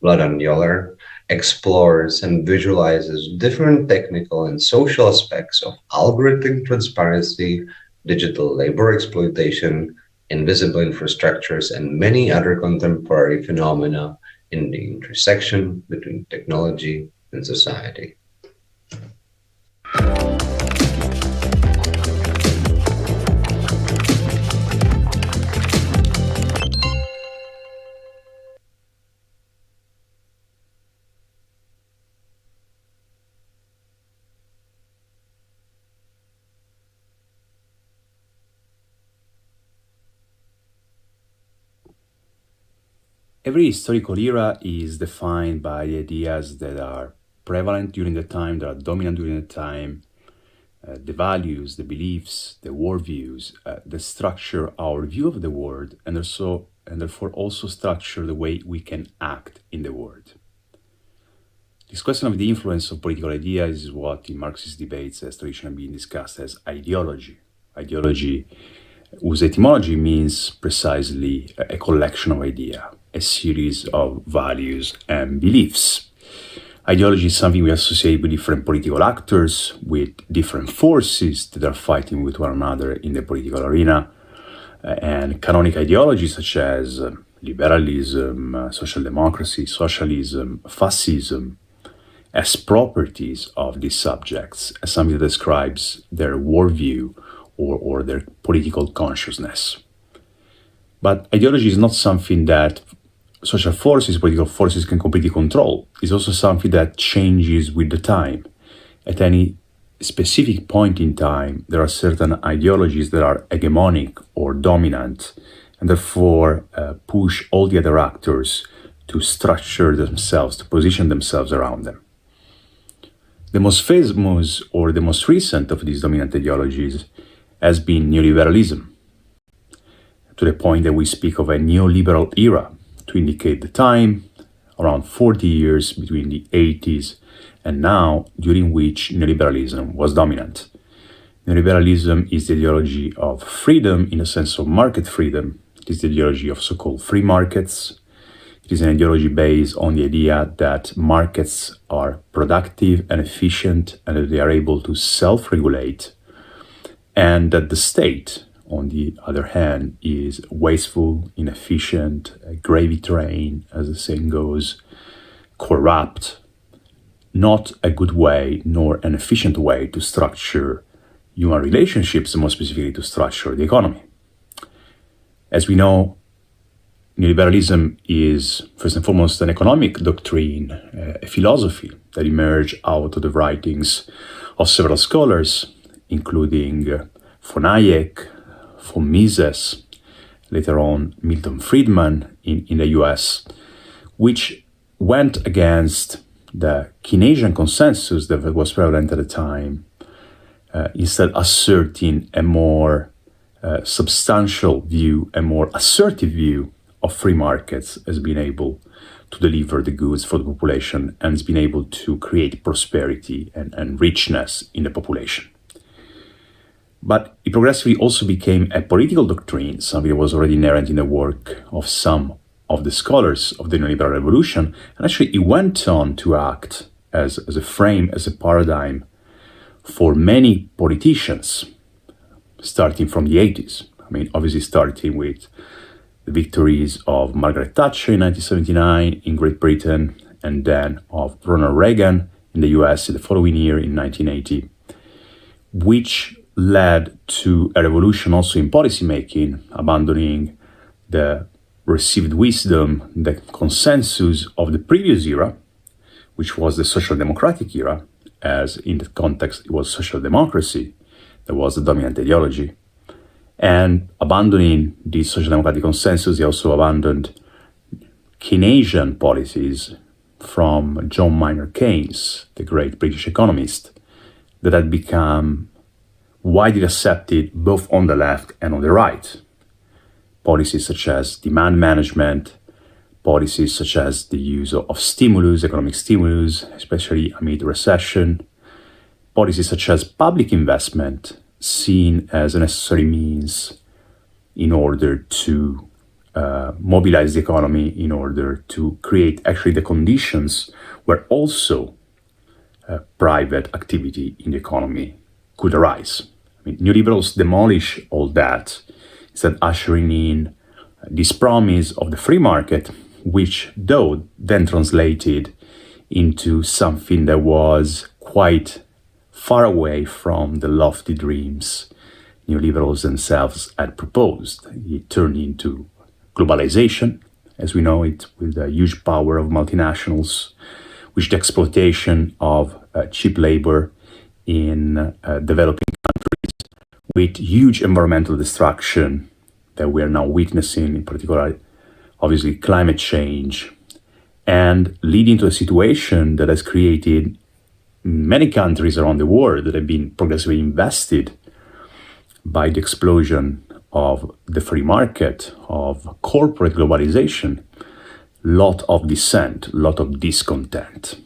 Vladan Joller explores and visualizes different technical and social aspects of algorithmic transparency, digital labor exploitation, invisible infrastructures, and many other contemporary phenomena in the intersection between technology and society. Every historical era is defined by the ideas that are prevalent during the time, that are dominant during the time, the values, the beliefs, the worldviews, that structure our view of the world, and therefore also structure the way we can act in the world. This question of the influence of political ideas is what in Marxist debates has traditionally been discussed as ideology. Ideology, whose etymology means precisely a collection of ideas, a series of values and beliefs. Ideology is something we associate with different political actors, with different forces that are fighting with one another in the political arena. And canonic ideologies such as liberalism, social democracy, socialism, fascism, as properties of these subjects, as something that describes their worldview or their political consciousness. But ideology is not something that social forces, political forces can completely control is also something that changes with the time. At any specific point in time, there are certain ideologies that are hegemonic or dominant, and therefore push all the other actors to structure themselves, to position themselves around them. The most famous or the most recent of these dominant ideologies has been neoliberalism, to the point that we speak of a neoliberal era to indicate the time, around 40 years between the 80s and now, during which neoliberalism was dominant. Neoliberalism is the ideology of freedom in the sense of market freedom. It is the ideology of so-called free markets. It is an ideology based on the idea that markets are productive and efficient and that they are able to self-regulate, and that the state, on the other hand, is wasteful, inefficient, a gravy train, as the saying goes, corrupt, not a good way nor an efficient way to structure human relationships, and more specifically to structure the economy. As we know, neoliberalism is first and foremost an economic doctrine, a philosophy that emerged out of the writings of several scholars, including von Hayek, von Mises, later on Milton Friedman in the US, which went against the Keynesian consensus that was prevalent at the time, instead asserting a more substantial view, a more assertive view of free markets as being able to deliver the goods for the population and has been able to create prosperity and richness in the population. But it progressively also became a political doctrine, something that was already inherent in the work of some of the scholars of the neoliberal revolution. And actually it went on to act as a frame, as a paradigm for many politicians, starting from the 80s. I mean, obviously starting with the victories of Margaret Thatcher in 1979 in Great Britain, and then of Ronald Reagan in the US in the following year in 1980, which led to a revolution also in policymaking, abandoning the received wisdom, the consensus of the previous era, which was the social democratic era, as in the context it was social democracy that was the dominant ideology. And abandoning the social democratic consensus, he also abandoned Keynesian policies from John Maynard Keynes, the great British economist, that had become widely accepted both on the left and on the right. Policies such as demand management, policies such as the use of stimulus, economic stimulus, especially amid recession, policies such as public investment, seen as a necessary means in order to mobilize the economy, in order to create actually the conditions where also private activity in the economy could arise. I mean, neoliberals demolish all that, instead ushering in this promise of the free market, which though then translated into something that was quite far away from the lofty dreams neoliberals themselves had proposed. It turned into globalization, as we know it, with the huge power of multinationals, with the exploitation of cheap labor in developing countries, with huge environmental destruction that we are now witnessing, in particular, obviously, climate change, and leading to a situation that has created many countries around the world that have been progressively invested by the explosion of the free market, of corporate globalization, lot of dissent, lot of discontent.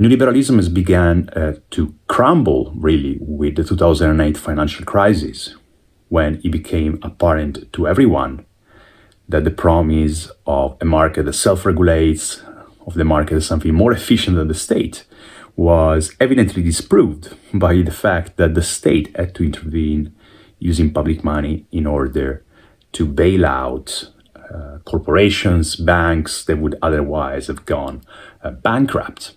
Neoliberalism has begun to crumble, really, with the 2008 financial crisis, when it became apparent to everyone that the promise of a market that self-regulates, of the market as something more efficient than the state, was evidently disproved by the fact that the state had to intervene using public money in order to bail out corporations, banks that would otherwise have gone bankrupt.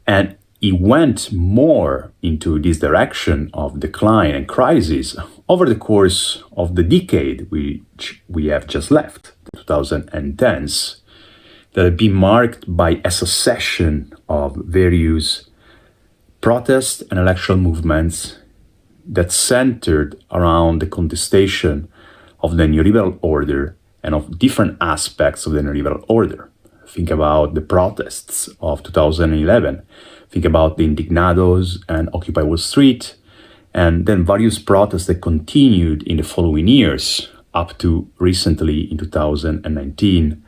And it went more into this direction of decline and crisis over the course of the decade which we have just left, the 2010s, that have been marked by a succession of various protests and electoral movements that centered around the contestation of the neoliberal order and of different aspects of the neoliberal order. Think about the protests of 2011, think about the Indignados and Occupy Wall Street, and then various protests that continued in the following years, up to recently in 2019,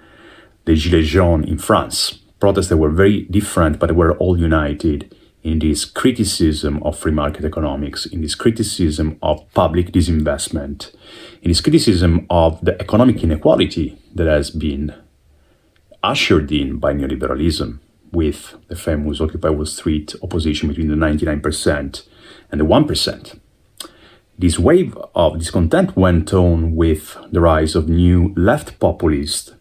the Gilets jaunes in France. Protests that were very different, but they were all united in this criticism of free market economics, in this criticism of public disinvestment, in this criticism of the economic inequality that has been ushered in by neoliberalism, with the famous Occupy Wall Street opposition between the 99% and the 1%. This wave of discontent went on with the rise of new left populist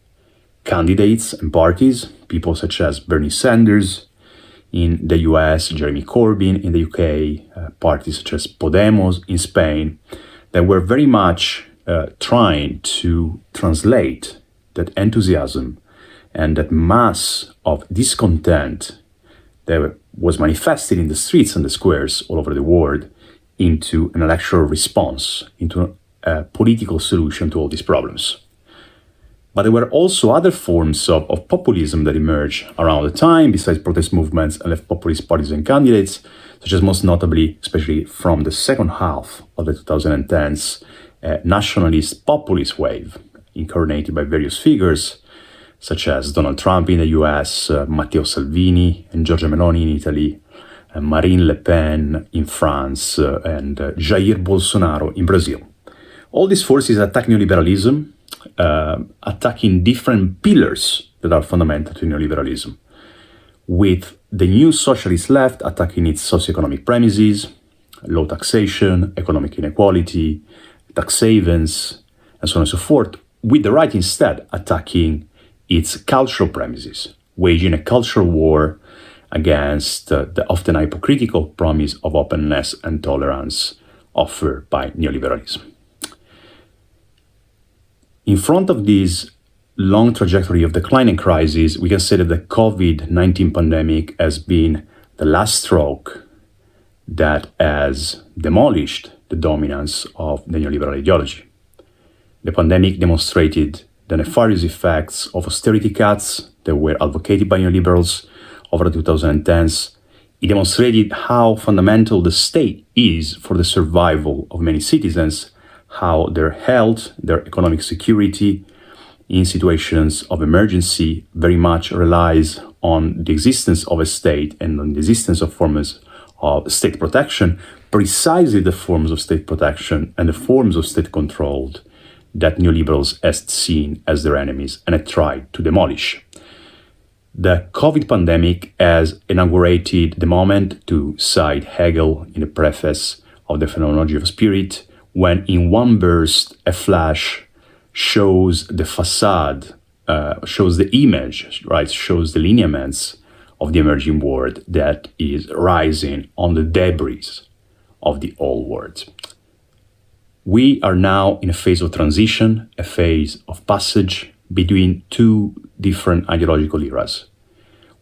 candidates and parties, people such as Bernie Sanders in the US, Jeremy Corbyn in the UK, parties such as Podemos in Spain, that were very much trying to translate that enthusiasm and that mass of discontent that was manifested in the streets and the squares all over the world into an electoral response, into a political solution to all these problems. But there were also other forms of populism that emerged around the time, besides protest movements and left populist parties and candidates, such as most notably, especially from the second half of the 2010s, a nationalist populist wave incarnated by various figures, such as Donald Trump in the US, Matteo Salvini and Giorgia Meloni in Italy, Marine Le Pen in France, and Jair Bolsonaro in Brazil. All these forces attack neoliberalism, attacking different pillars that are fundamental to neoliberalism, with the new socialist left attacking its socioeconomic premises, low taxation, economic inequality, tax havens, and so on and so forth, with the right instead attacking its cultural premises, waging a cultural war against the often hypocritical promise of openness and tolerance offered by neoliberalism. In front of this long trajectory of decline and crisis, we can say that the COVID-19 pandemic has been the last stroke that has demolished the dominance of the neoliberal ideology. The pandemic demonstrated the nefarious effects of austerity cuts that were advocated by neoliberals over the 2010s. It demonstrated how fundamental the state is for the survival of many citizens, how their health, their economic security in situations of emergency very much relies on the existence of a state and on the existence of forms of state protection, precisely the forms of state protection and the forms of state controlled that neoliberals have seen as their enemies and have tried to demolish. The COVID pandemic has inaugurated the moment, to cite Hegel in the preface of the Phenomenology of Spirit, when in one burst a flash shows the facade, shows the image, right, shows the lineaments of the emerging world that is rising on the debris of the old world. We are now in a phase of transition, a phase of passage between two different ideological eras.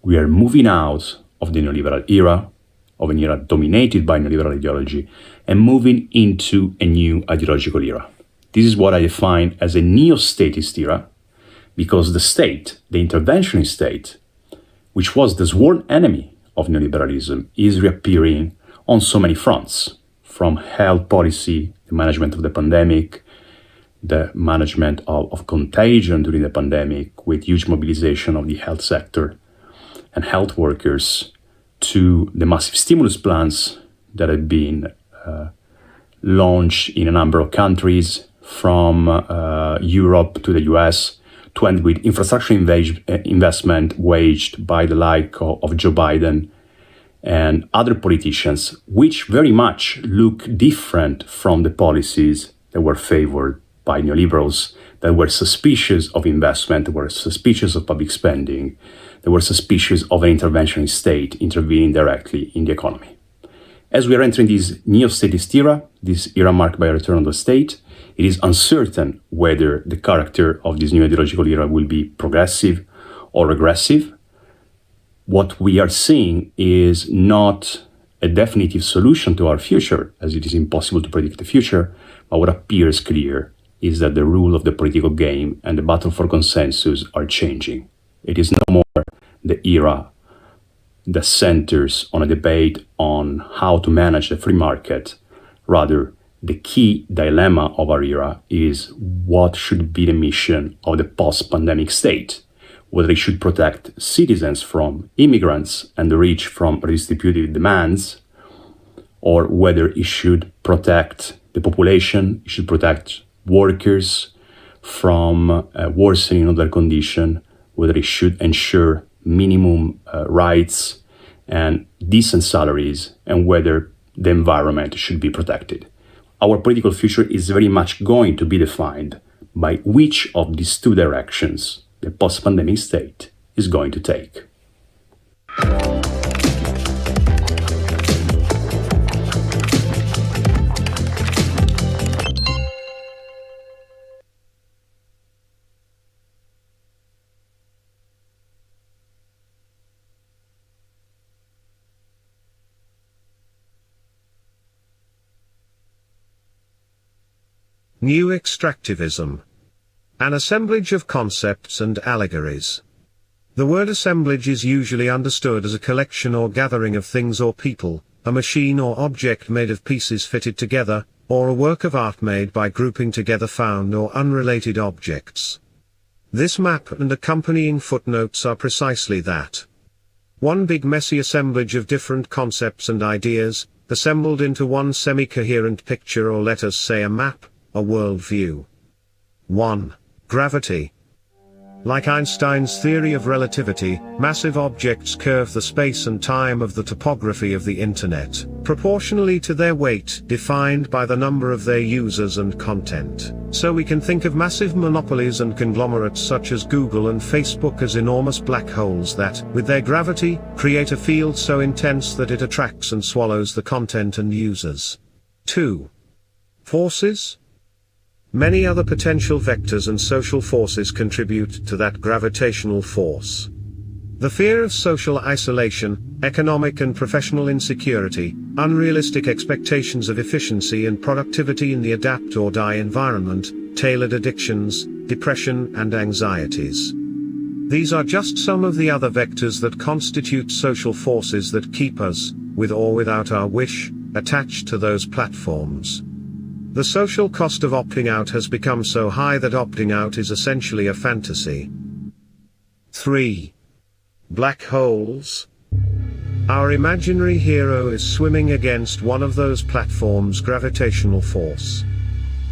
We are moving out of the neoliberal era, of an era dominated by neoliberal ideology, and moving into a new ideological era. This is what I define as a neo-statist era, because the state, the interventionist state, which was the sworn enemy of neoliberalism, is reappearing on so many fronts, from health policy, the management of the pandemic, the management of contagion during the pandemic with huge mobilization of the health sector and health workers, to the massive stimulus plans that have been launched in a number of countries, from Europe to the US, to end with infrastructure investment waged by the like of Joe Biden and other politicians, which very much look different from the policies that were favored by neoliberals, that were suspicious of investment, that were suspicious of public spending, that were suspicious of an interventionist state intervening directly in the economy. As we are entering this neo-statist era, this era marked by a return of the state, it is uncertain whether the character of this new ideological era will be progressive or regressive. What we are seeing is not a definitive solution to our future, as it is impossible to predict the future, but what appears clear is that the rule of the political game and the battle for consensus are changing. It is no more the era that centers on a debate on how to manage the free market. Rather, the key dilemma of our era is what should be the mission of the post-pandemic state, whether it should protect citizens from immigrants and the rich from redistributive demands, or whether it should protect the population, it should protect workers from worsening of their condition, whether it should ensure minimum rights and decent salaries, and whether the environment should be protected. Our political future is very much going to be defined by which of these two directions the post-pandemic state is going to take. New extractivism. An assemblage of concepts and allegories. The word assemblage is usually understood as a collection or gathering of things or people, a machine or object made of pieces fitted together, or a work of art made by grouping together found or unrelated objects. This map and accompanying footnotes are precisely that. One big messy assemblage of different concepts and ideas, assembled into one semi-coherent picture, or let us say a map, a worldview. 1. Gravity. Like Einstein's theory of relativity, massive objects curve the space and time of the topography of the internet, proportionally to their weight, defined by the number of their users and content. So we can think of massive monopolies and conglomerates such as Google and Facebook as enormous black holes that, with their gravity, create a field so intense that it attracts and swallows the content and users. 2. Forces. Many other potential vectors and social forces contribute to that gravitational force. The fear of social isolation, economic and professional insecurity, unrealistic expectations of efficiency and productivity in the adapt or die environment, tailored addictions, depression and anxieties. These are just some of the other vectors that constitute social forces that keep us, with or without our wish, attached to those platforms. The social cost of opting out has become so high that opting out is essentially a fantasy. 3. Black holes. Our imaginary hero is swimming against one of those platforms' gravitational force.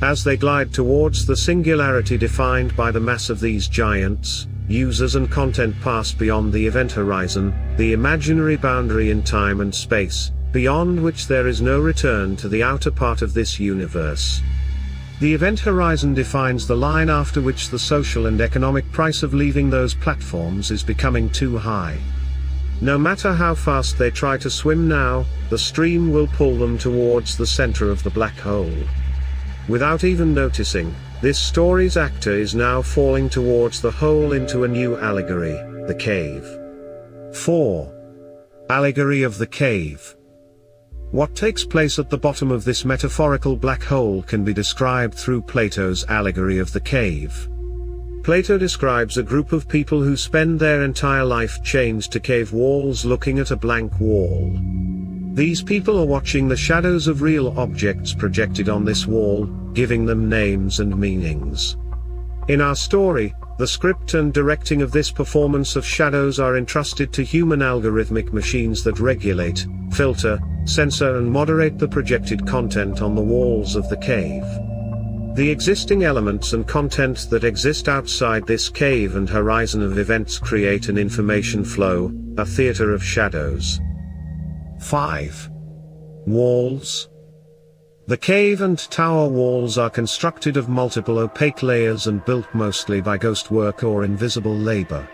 As they glide towards the singularity defined by the mass of these giants, users and content pass beyond the event horizon, the imaginary boundary in time and space, beyond which there is no return to the outer part of this universe. The event horizon defines the line after which the social and economic price of leaving those platforms is becoming too high. No matter how fast they try to swim now, the stream will pull them towards the center of the black hole. Without even noticing, this story's actor is now falling towards the hole into a new allegory, the cave. 4. Allegory of the cave. What takes place at the bottom of this metaphorical black hole can be described through Plato's allegory of the cave. Plato describes a group of people who spend their entire life chained to cave walls looking at a blank wall. These people are watching the shadows of real objects projected on this wall, giving them names and meanings. In our story, the script and directing of this performance of shadows are entrusted to human algorithmic machines that regulate, filter, censor and moderate the projected content on the walls of the cave. The existing elements and content that exist outside this cave and horizon of events create an information flow, a theater of shadows. 5. Walls. The cave and tower walls are constructed of multiple opaque layers and built mostly by ghost work or invisible labor.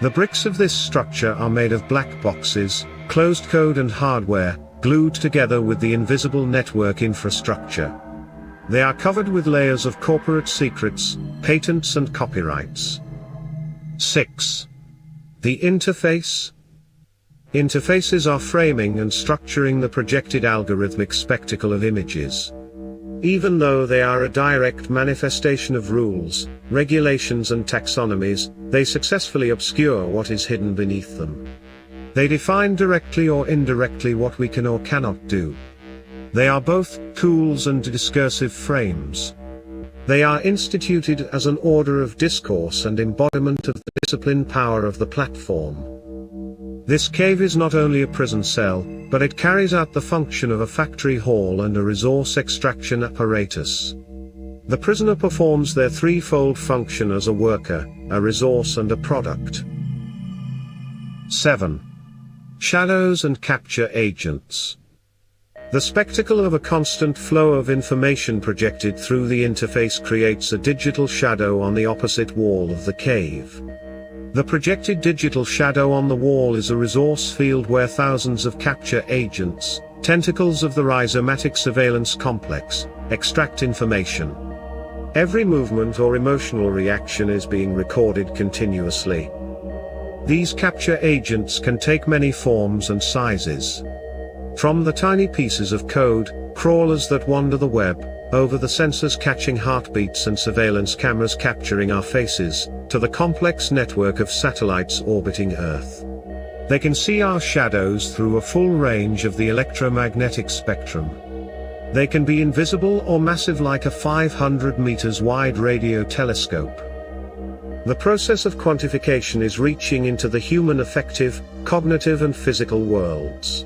The bricks of this structure are made of black boxes, closed code and hardware, glued together with the invisible network infrastructure. They are covered with layers of corporate secrets, patents and copyrights. 6. The interface. Interfaces are framing and structuring the projected algorithmic spectacle of images. Even though they are a direct manifestation of rules, regulations and taxonomies, they successfully obscure what is hidden beneath them. They define directly or indirectly what we can or cannot do. They are both tools and discursive frames. They are instituted as an order of discourse and embodiment of the discipline power of the platform. This cave is not only a prison cell, but it carries out the function of a factory hall and a resource extraction apparatus. The prisoner performs their threefold function as a worker, a resource and a product. 7. Shadows and capture agents. The spectacle of a constant flow of information projected through the interface creates a digital shadow on the opposite wall of the cave. The projected digital shadow on the wall is a resource field where thousands of capture agents, tentacles of the rhizomatic surveillance complex, extract information. Every movement or emotional reaction is being recorded continuously. These capture agents can take many forms and sizes. From the tiny pieces of code, crawlers that wander the web, over the sensors catching heartbeats and surveillance cameras capturing our faces, to the complex network of satellites orbiting Earth. They can see our shadows through a full range of the electromagnetic spectrum. They can be invisible or massive like a 500 meters wide radio telescope. The process of quantification is reaching into the human affective, cognitive and physical worlds.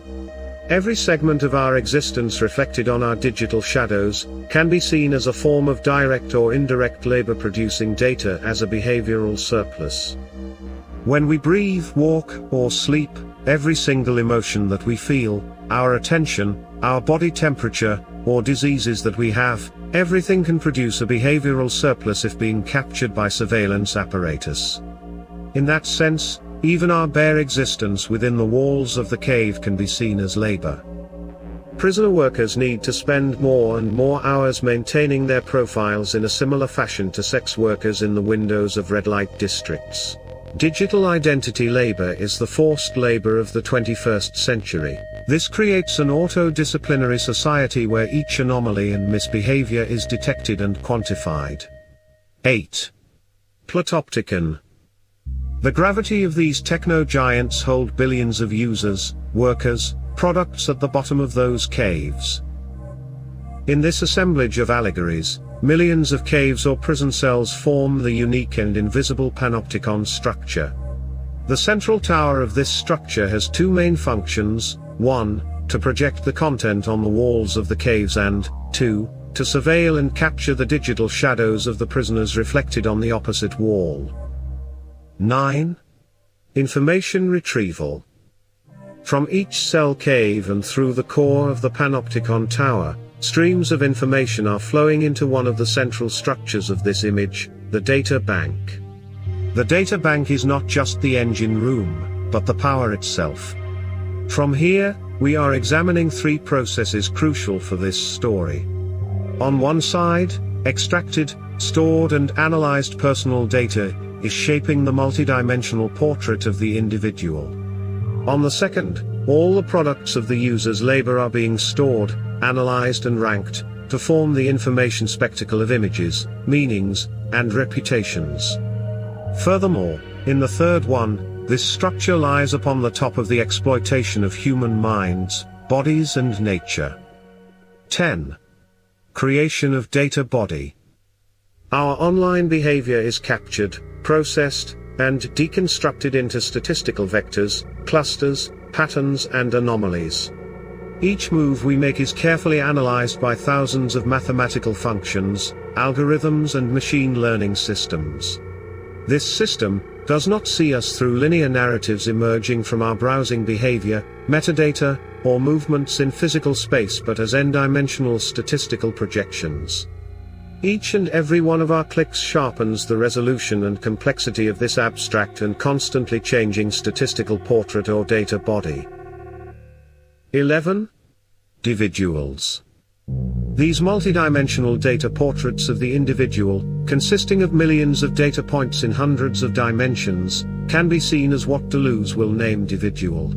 Every segment of our existence reflected on our digital shadows can be seen as a form of direct or indirect labor producing data as a behavioral surplus. When we breathe, walk, or sleep, every single emotion that we feel, our attention, our body temperature, or diseases that we have, everything can produce a behavioral surplus if being captured by surveillance apparatus. In that sense, even our bare existence within the walls of the cave can be seen as labor. Prisoner workers need to spend more and more hours maintaining their profiles in a similar fashion to sex workers in the windows of red light districts. Digital identity labor is the forced labor of the 21st century. This creates an auto-disciplinary society where each anomaly and misbehavior is detected and quantified. 8. Platopticon. The gravity of these techno-giants hold billions of users, workers, products at the bottom of those caves. In this assemblage of allegories, millions of caves or prison cells form the unique and invisible panopticon structure. The central tower of this structure has two main functions: 1, to project the content on the walls of the caves and, 2, to surveil and capture the digital shadows of the prisoners reflected on the opposite wall. 9. Information retrieval. From each cell cave and through the core of the panopticon tower, streams of information are flowing into one of the central structures of this image, the data bank. The data bank is not just the engine room, but the power itself. From here, we are examining three processes crucial for this story. On one side, extracted, stored and analyzed personal data is shaping the multidimensional portrait of the individual. On the second, all the products of the user's labor are being stored, analyzed and ranked, to form the information spectacle of images, meanings, and reputations. Furthermore, in the third one, this structure lies upon the top of the exploitation of human minds, bodies and nature. 10. Creation of data body. Our online behavior is captured, processed, and deconstructed into statistical vectors, clusters, patterns and anomalies. Each move we make is carefully analyzed by thousands of mathematical functions, algorithms and machine learning systems. This system does not see us through linear narratives emerging from our browsing behavior, metadata, or movements in physical space, but as n-dimensional statistical projections. Each and every one of our clicks sharpens the resolution and complexity of this abstract and constantly changing statistical portrait or data body. 11. Individuals. These multidimensional data portraits of the individual, consisting of millions of data points in hundreds of dimensions, can be seen as what Deleuze will name individual.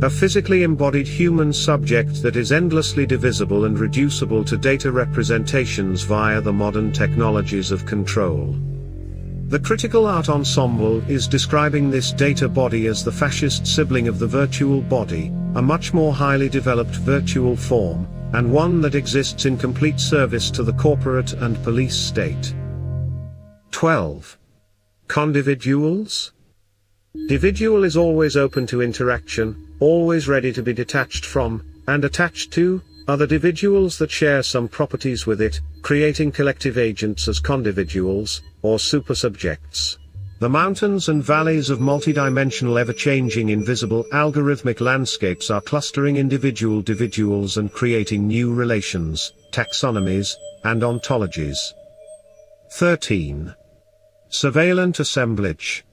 A physically embodied human subject that is endlessly divisible and reducible to data representations via the modern technologies of control. The critical art ensemble is describing this data body as the fascist sibling of the virtual body, a much more highly developed virtual form, and one that exists in complete service to the corporate and police state. 12. Condividuals? Individual is always open to interaction, always ready to be detached from, and attached to, other individuals that share some properties with it, creating collective agents as condividuals, or supersubjects. The mountains and valleys of multidimensional ever-changing invisible algorithmic landscapes are clustering individuals and creating new relations, taxonomies, and ontologies. 13. Surveillant assemblage.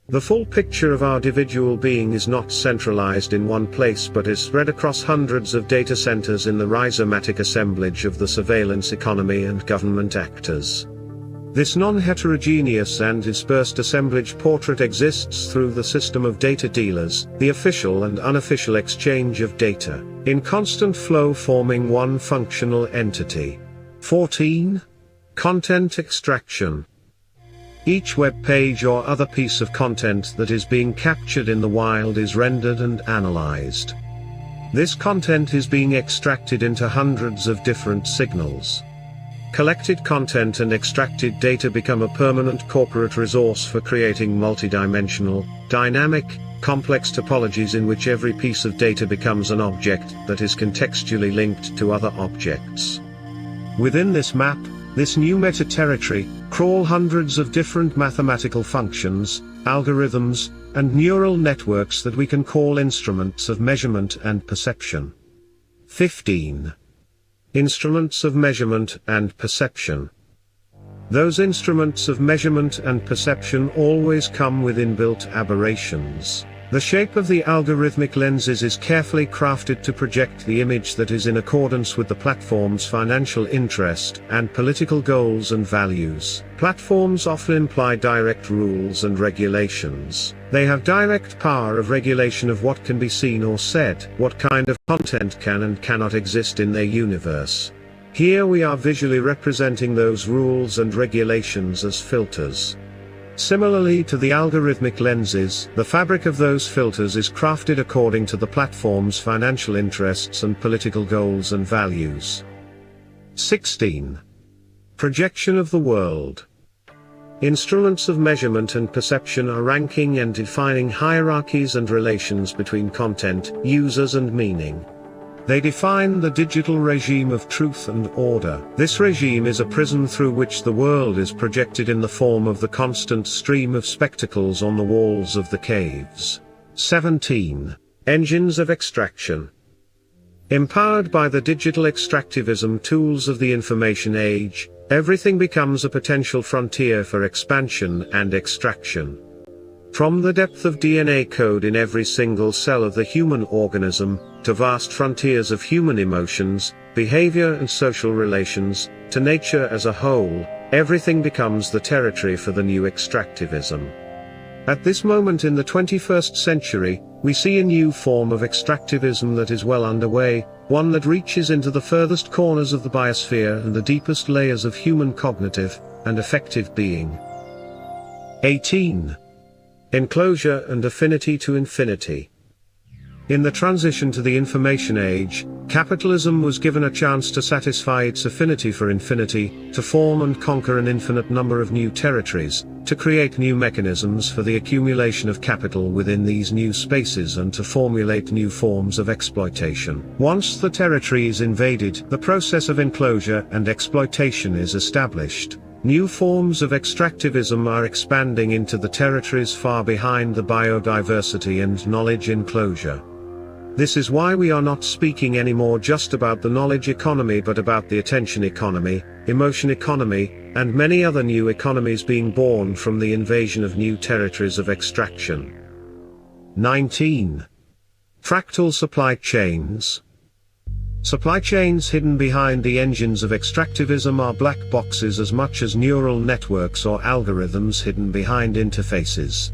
The full picture of our individual being is not centralized in one place but is spread across hundreds of data centers in the rhizomatic assemblage of the surveillance economy and government actors. This non-heterogeneous and dispersed assemblage portrait exists through the system of data dealers, the official and unofficial exchange of data, in constant flow forming one functional entity. 14. Content extraction. Each web page or other piece of content that is being captured in the wild is rendered and analyzed. This content is being extracted into hundreds of different signals. Collected content and extracted data become a permanent corporate resource for creating multidimensional, dynamic, complex topologies in which every piece of data becomes an object that is contextually linked to other objects. Within this map, this new meta-territory, crawl hundreds of different mathematical functions, algorithms, and neural networks that we can call instruments of measurement and perception. 15. Instruments of measurement and perception. Those instruments of measurement and perception always come with inbuilt aberrations. The shape of the algorithmic lenses is carefully crafted to project the image that is in accordance with the platform's financial interest and political goals and values. Platforms often imply direct rules and regulations. They have direct power of regulation of what can be seen or said, what kind of content can and cannot exist in their universe. Here we are visually representing those rules and regulations as filters. Similarly to the algorithmic lenses, the fabric of those filters is crafted according to the platform's financial interests and political goals and values. 16. Projection of the world. Instruments of measurement and perception are ranking and defining hierarchies and relations between content, users and meaning. They define the digital regime of truth and order. This regime is a prism through which the world is projected in the form of the constant stream of spectacles on the walls of the caves. 17. Engines of extraction. Empowered by the digital extractivism tools of the information age, everything becomes a potential frontier for expansion and extraction. From the depth of DNA code in every single cell of the human organism, to vast frontiers of human emotions, behavior and social relations, to nature as a whole, everything becomes the territory for the new extractivism. At this moment in the 21st century, we see a new form of extractivism that is well underway, one that reaches into the furthest corners of the biosphere and the deepest layers of human cognitive and affective being. 18. Enclosure and affinity to infinity. In the transition to the information age, capitalism was given a chance to satisfy its affinity for infinity, to form and conquer an infinite number of new territories, to create new mechanisms for the accumulation of capital within these new spaces and to formulate new forms of exploitation. Once the territory is invaded, the process of enclosure and exploitation is established. New forms of extractivism are expanding into the territories far behind the biodiversity and knowledge enclosure. This is why we are not speaking anymore just about the knowledge economy but about the attention economy, emotion economy, and many other new economies being born from the invasion of new territories of extraction. 19. Fractal supply chains. Supply chains hidden behind the engines of extractivism are black boxes as much as neural networks or algorithms hidden behind interfaces.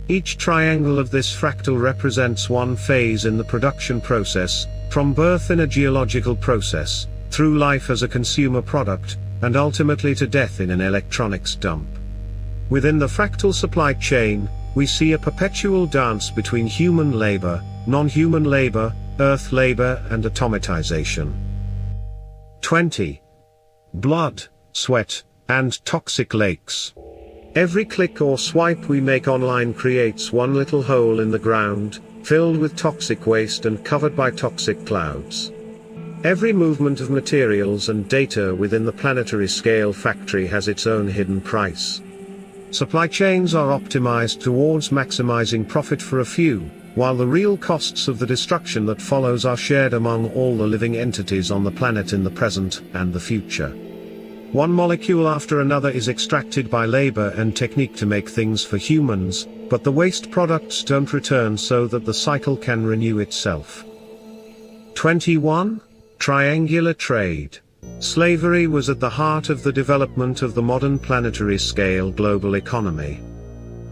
Each triangle of this fractal represents one phase in the production process, from birth in a geological process, through life as a consumer product, and ultimately to death in an electronics dump. Within the fractal supply chain, we see a perpetual dance between human labor, non-human labor, earth labor, and automatization. 20. Blood, sweat, and toxic lakes. Every click or swipe we make online creates one little hole in the ground, filled with toxic waste and covered by toxic clouds. Every movement of materials and data within the planetary scale factory has its own hidden price. Supply chains are optimized towards maximizing profit for a few, while the real costs of the destruction that follows are shared among all the living entities on the planet in the present and the future. One molecule after another is extracted by labor and technique to make things for humans, but the waste products don't return so that the cycle can renew itself. 21. Triangular trade. Slavery was at the heart of the development of the modern planetary scale global economy.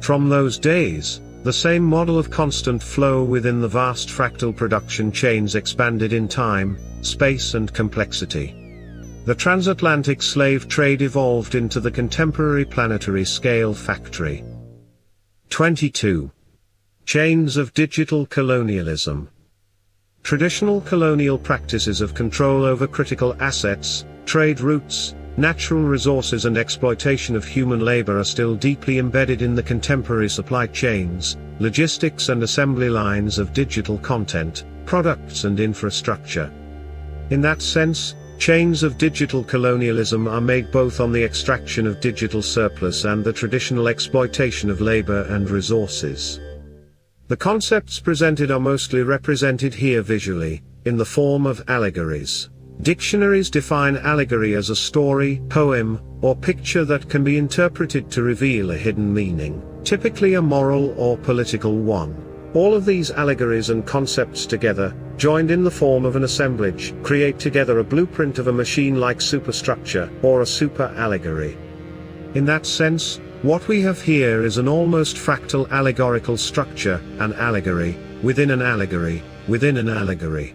From those days, the same model of constant flow within the vast fractal production chains expanded in time, space, and complexity. The transatlantic slave trade evolved into the contemporary planetary scale factory. 22. Chains of digital colonialism. Traditional colonial practices of control over critical assets, trade routes, natural resources and exploitation of human labor are still deeply embedded in the contemporary supply chains, logistics and assembly lines of digital content, products and infrastructure. In that sense, chains of digital colonialism are made both on the extraction of digital surplus and the traditional exploitation of labor and resources. The concepts presented are mostly represented here visually, in the form of allegories. Dictionaries define allegory as a story, poem, or picture that can be interpreted to reveal a hidden meaning, typically a moral or political one. All of these allegories and concepts together, joined in the form of an assemblage, create together a blueprint of a machine-like superstructure, or a super-allegory. In that sense, what we have here is an almost fractal allegorical structure, an allegory, within an allegory, within an allegory.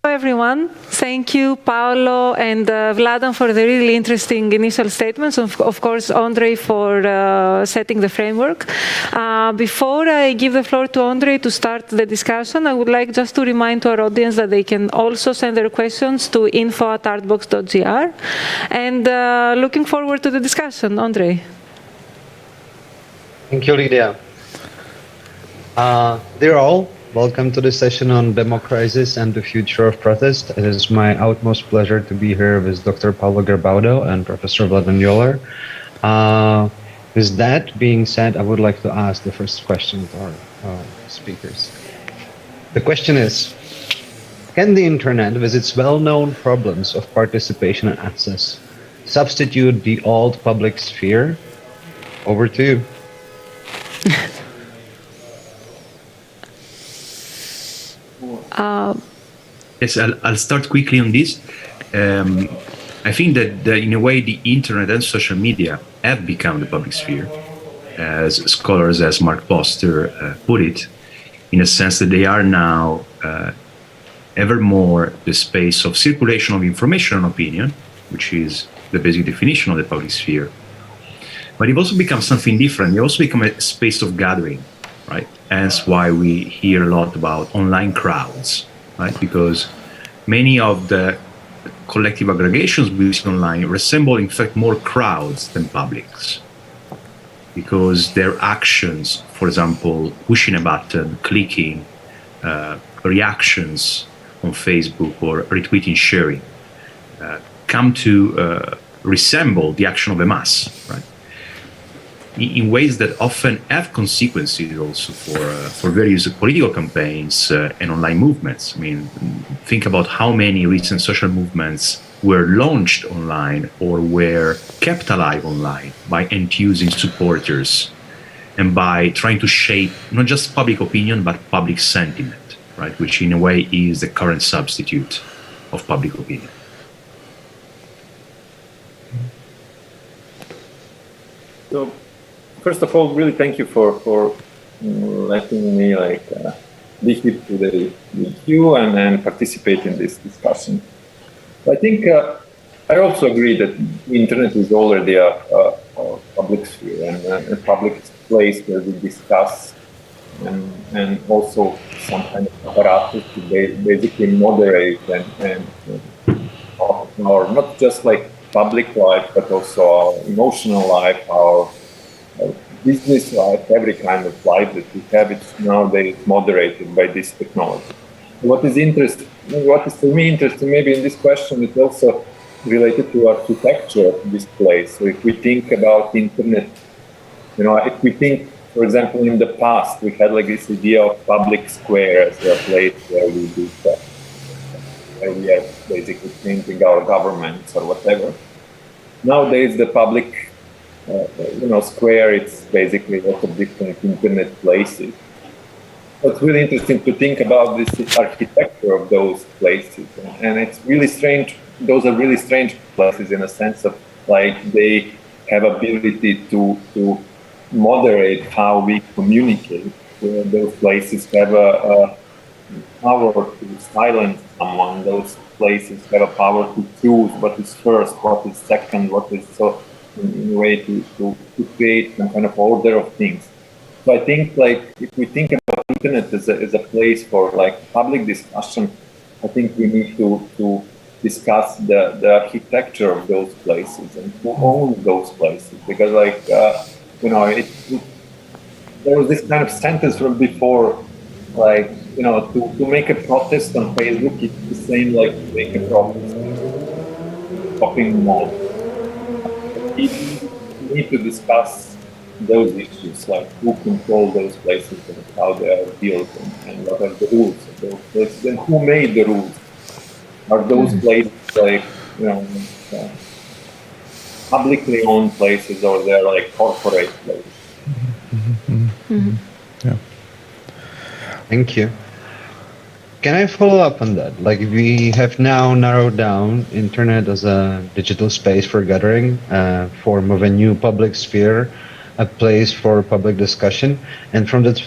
Everyone, thank you, Paolo and Vladan, for the really interesting initial statements. Of course, Andre for setting the framework. Before I give the floor to Andre to start the discussion, I would like just to remind to our audience that they can also send their questions to info@artbox.gr. And looking forward to the discussion. Andre. Thank you, Lydia. Dear all, welcome to the session on democracies and the future of protest. It is my utmost pleasure to be here with Dr. Paulo Gerbaudo and Professor Vladan Joler. With that being said, I would like to ask the first question to our speakers. The question is, can the internet, with its well-known problems of participation and access, substitute the old public sphere? Over to you. Yes, I'll start quickly on this. I think that in a way the internet and social media have become the public sphere, as scholars as Mark Poster put it, in a sense that they are now ever more the space of circulation of information and opinion, which is the basic definition of the public sphere. But it also becomes something different. It also becomes a space of gathering, right? Hence why we hear a lot about online crowds, right? Because many of the collective aggregations we see online resemble, in fact, more crowds than publics. Because their actions, for example, pushing a button, clicking, reactions on Facebook or retweeting, sharing, come to resemble the action of a mass, right? In ways that often have consequences also for various political campaigns and online movements. I mean, think about how many recent social movements were launched online or were kept alive online by enthusing supporters and by trying to shape not just public opinion, but public sentiment, right? Which in a way is the current substitute of public opinion. So, first of all, really thank you for letting me be here today with you and participate in this discussion. I think I also agree that the internet is already a public sphere and a public place where we discuss and also some kind of apparatus to basically moderate and our not just like public life, but also our emotional life, our business life, every kind of life that we have, it's nowadays moderated by this technology. What is for me interesting maybe in this question is also related to architecture of this place. So if we think about internet, if we think, for example, in the past, we had like this idea of public square as a place where we do stuff, where we are basically changing our governments or whatever. Nowadays, the public square, it's basically lots of different internet places. It's really interesting to think about this architecture of those places. And it's really strange. Those are really strange places in a sense of like they have ability to moderate how we communicate. Those places have a power to silence someone. Those places have a power to choose what is first, what is second, what is so in a way to create some kind of order of things. So I think like if we think about internet as a place for like public discussion, I think we need to discuss the architecture of those places and who owns those places, because like there was this kind of sentence from before, like to make a protest on Facebook, it's the same like to make a protest in shopping mall. We need to discuss those issues, like who control those places and how they are built and what are the rules of those places and who made the rules. Are those places like publicly owned places or they're like corporate places? Yeah. Thank you. Can I follow up on that? Like we have now narrowed down internet as a digital space for gathering, form of a new public sphere, a place for public discussion. And from that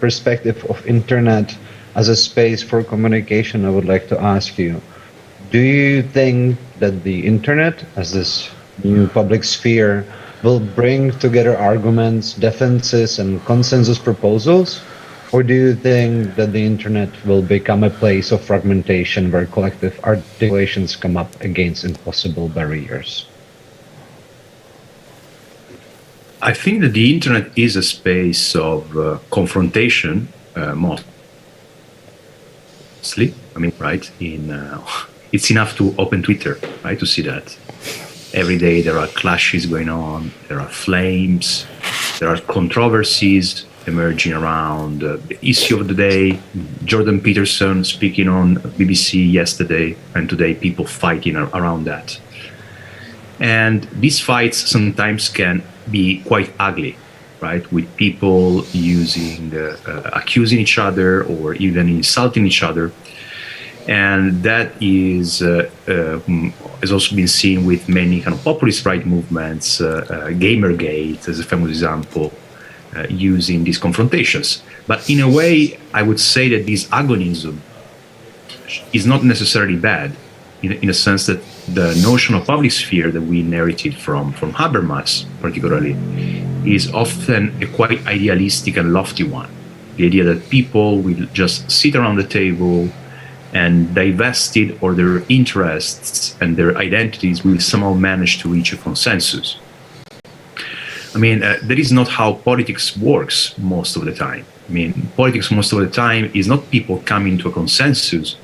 perspective of internet as a space for communication, I would like to ask you, do you think that the internet as this new public sphere will bring together arguments, defenses, and consensus proposals? Or do you think that the internet will become a place of fragmentation where collective articulations come up against impossible barriers? I think that the internet is a space of confrontation, mostly. I mean, right? It's enough to open Twitter, right, to see that. Every day there are clashes going on, there are flames, there are controversies emerging around the issue of the day. Jordan Peterson speaking on BBC yesterday, and today people fighting around that. And these fights sometimes can be quite ugly, right? With people accusing each other or even insulting each other. And that is has also been seen with many kind of populist right movements, Gamergate as a famous example, using these confrontations. But in a way, I would say that this agonism is not necessarily bad, in a sense that the notion of public sphere that we inherited from Habermas, particularly, is often a quite idealistic and lofty one. The idea that people will just sit around the table and divested or their interests and their identities will somehow manage to reach a consensus. I mean, that is not how politics works most of the time. I mean, politics most of the time is not people coming to a consensus,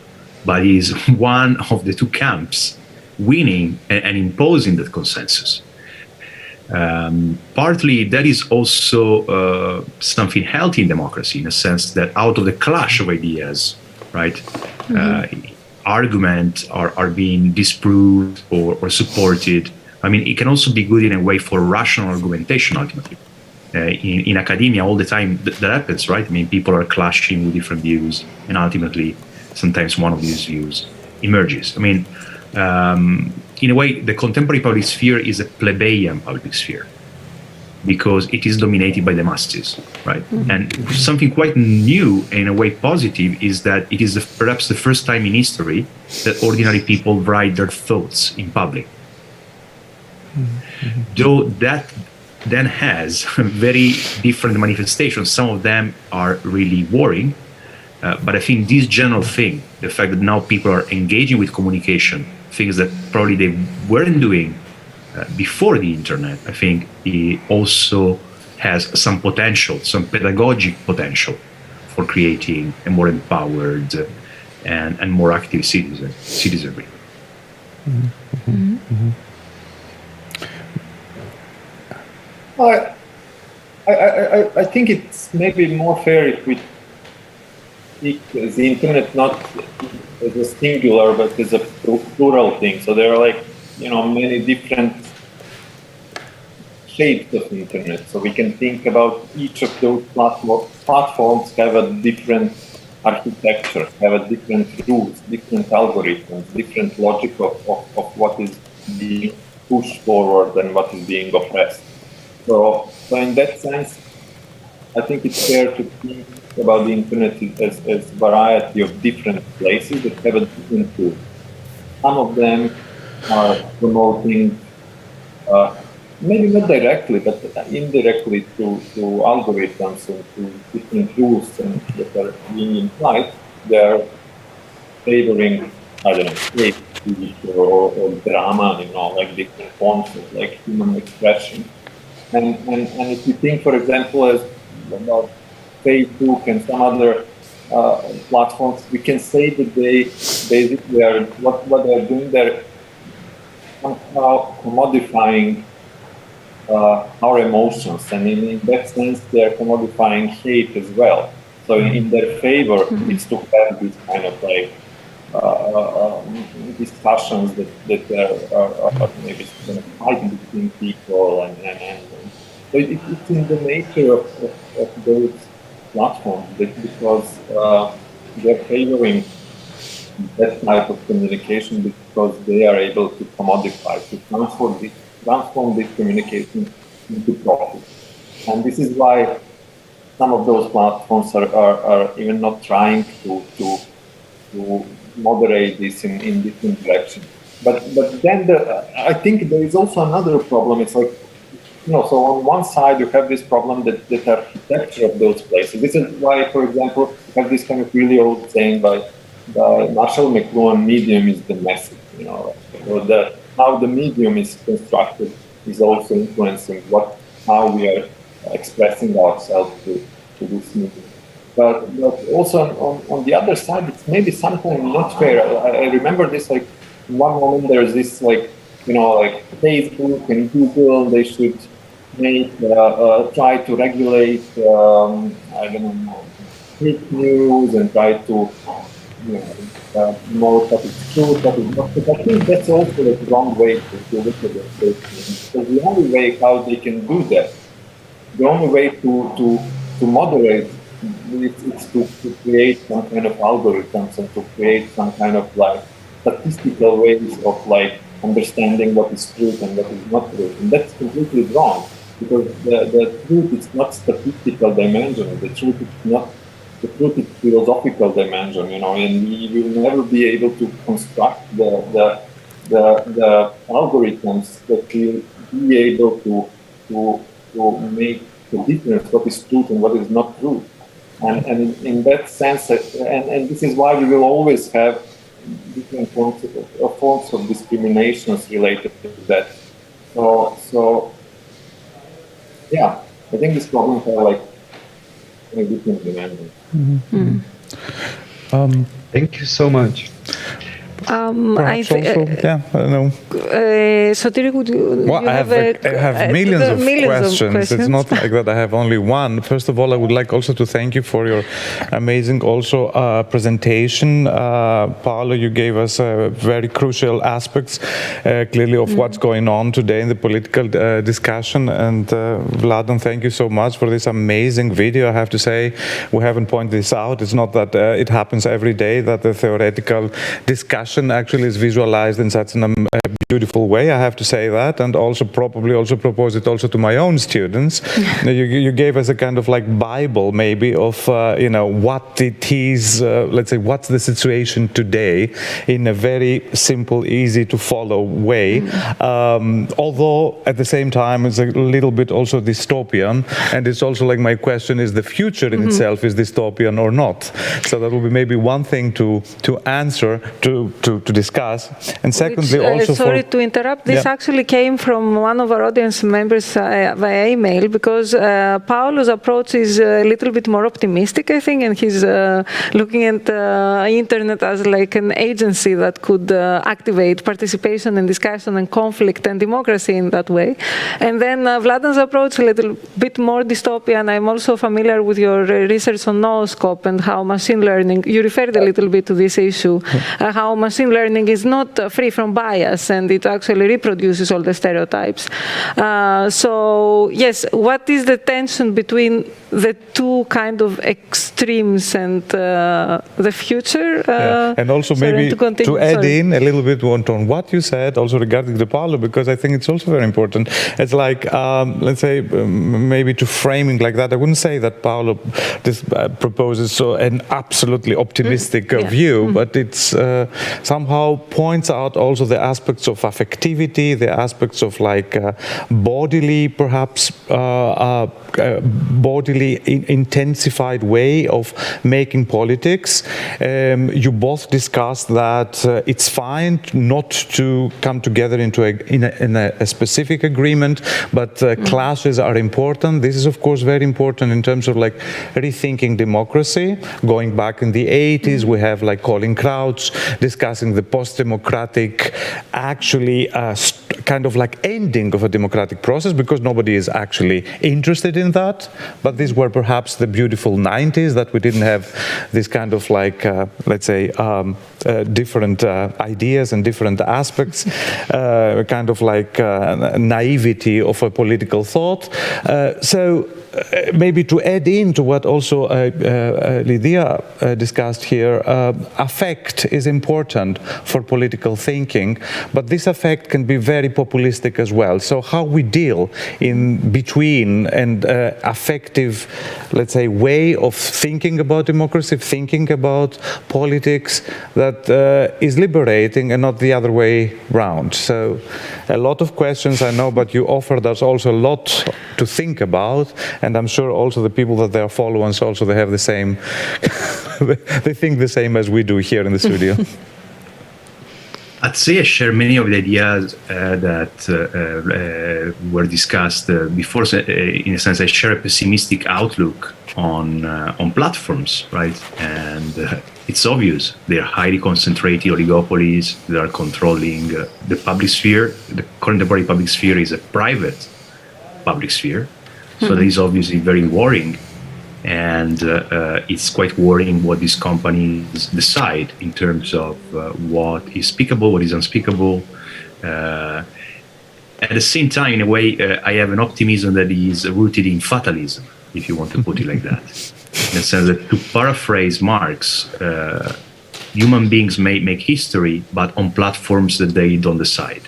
but is one of the two camps winning and imposing that consensus. Partly that is also something healthy in democracy, in a sense that out of the clash of ideas, right, arguments are being disproved or supported. I mean, it can also be good in a way for rational argumentation, ultimately. In academia, all the time that happens, right? I mean, people are clashing with different views, and ultimately, sometimes one of these views emerges. I mean, in a way, the contemporary public sphere is a plebeian public sphere because it is dominated by the masses, right? And something quite new, and in a way positive, is that it is perhaps the first time in history that ordinary people write their thoughts in public. Though that then has very different manifestations. Some of them are really worrying, but I think this general thing, the fact that now people are engaging with communication, things that probably they weren't doing before the internet, I think it also has some potential, some pedagogic potential for creating a more empowered and more active citizenry. I think it's maybe more fair if we speak the internet not as a singular but as a plural thing. So there are like, many different shapes of the internet. So we can think about each of those platforms have a different architecture, have a different rules, different algorithms, different logic of what is being pushed forward and what is being oppressed. So in that sense, I think it's fair to think about the internet as a variety of different places that have a different tool. Some of them are promoting, maybe not directly, but indirectly through algorithms and through different rules that are being implied. They're favoring, I don't know, hate speech or drama, like different forms of like human expression. And if you think, for example, as about Facebook and some other platforms, we can say that they basically are what they're doing. They're somehow commodifying our emotions, and in that sense, they're commodifying hate as well. So in their favor, it's to have this kind of like discussions that are maybe fighting between people and so it's in the nature of those platforms because they're favoring that type of communication because they are able to commodify, to transform this communication into profit. And this is why some of those platforms are even not trying to moderate this in different directions. But then I think there is also another problem. It's like, so on one side you have this problem that the architecture of those places. This is why, for example, you have this kind of really old saying by Marshall McLuhan, medium is the message. So how the medium is constructed is also influencing how we are expressing ourselves to this medium. But also on the other side, it's maybe sometimes not fair. I remember this, like, in one moment there's this, like, like Facebook and Google, they should try to regulate, I don't know, fake news and try to promote that it's true, that it's not. But I think that's also the wrong way to look at it. Because the only way how they can do that, the only way to moderate, it's to create some kind of algorithms and to create some kind of like statistical ways of like understanding what is truth and what is not truth. And that's completely wrong, because the truth is not statistical dimension. The truth is not the truth is philosophical dimension, you know, and we will never be able to construct the algorithms that will be able to make the difference what is truth and what is not true. And in that sense, and this is why we will always have different forms of discriminations related to that. So yeah, I think these problems are like different dimensions. Mm-hmm. Thank you so much. Perhaps also, yeah, I don't know. Sotiris, would you? Well, you I have millions of questions. It's not like that I have only one. First of all, I would like also to thank you for your amazing also presentation. Paolo, you gave us very crucial aspects clearly of what's going on today in the political discussion. And Vladan, thank you so much for this amazing video. I have to say, we haven't pointed this out. It's not that it happens every day that the theoretical discussion actually is visualized in such a beautiful way. I have to say that, and also probably also propose it also to my own students. You gave us a kind of like Bible maybe of you know, what it is, let's say what's the situation today in a very simple, easy to follow way, although at the same time it's a little bit also dystopian, and it's also like my question is the future in itself is dystopian or not. So that will be maybe one thing to answer, to discuss. And secondly, also sorry to interrupt, this actually came from one of our audience members via email, because Paolo's approach is a little bit more optimistic, I think, and he's looking at the internet as like an agency that could activate participation and discussion and conflict and democracy in that way. And then Vladan's approach a little bit more dystopian. I'm also familiar with your research on nooscope and how machine learning, you referred a little bit to this issue, how machine learning is not free from bias and it actually reproduces all the stereotypes. So yes, what is the tension between the two kind of extremes and the future? And also maybe to add in a little bit on what you said also regarding the Paolo, because I think it's also very important. It's like, let's say, maybe to framing like that, I wouldn't say that Paolo proposes so an absolutely optimistic view, but it's somehow points out also the aspects of affectivity, the aspects of like bodily, perhaps bodily intensified way of making politics. You both discussed that it's fine not to come together into a specific agreement, but clashes are important. This is of course very important in terms of like rethinking democracy. Going back in the 80s, we have like Colin Crouch discussing the post-democratic actually kind of like ending of a democratic process, because nobody is actually interested in that. But these were perhaps the beautiful 90s that we didn't have this kind of like, let's say, different ideas and different aspects, kind of like naivety of a political thought. So maybe to add into what also Lydia discussed here, affect is important for political thinking, but this affect can be very populistic as well. So how we deal in between and affective, let's say, way of thinking about democracy, thinking about politics that is liberating and not the other way round. So a lot of questions, I know, but you offered us also a lot to think about, and I'm sure also the people that they are following also they have the same, they think the same as we do here in the studio. I'd say I share many of the ideas that were discussed before. So, in a sense, I share a pessimistic outlook on platforms, right? And it's obvious they are highly concentrated oligopolies that are controlling the public sphere. The contemporary public sphere is a private public sphere, so that is obviously very worrying. And it's quite worrying what these companies decide in terms of what is speakable, what is unspeakable. At the same time, in a way, I have an optimism that is rooted in fatalism, if you want to put it like that. In the sense that, to paraphrase Marx, human beings may make history, but on platforms that they don't decide.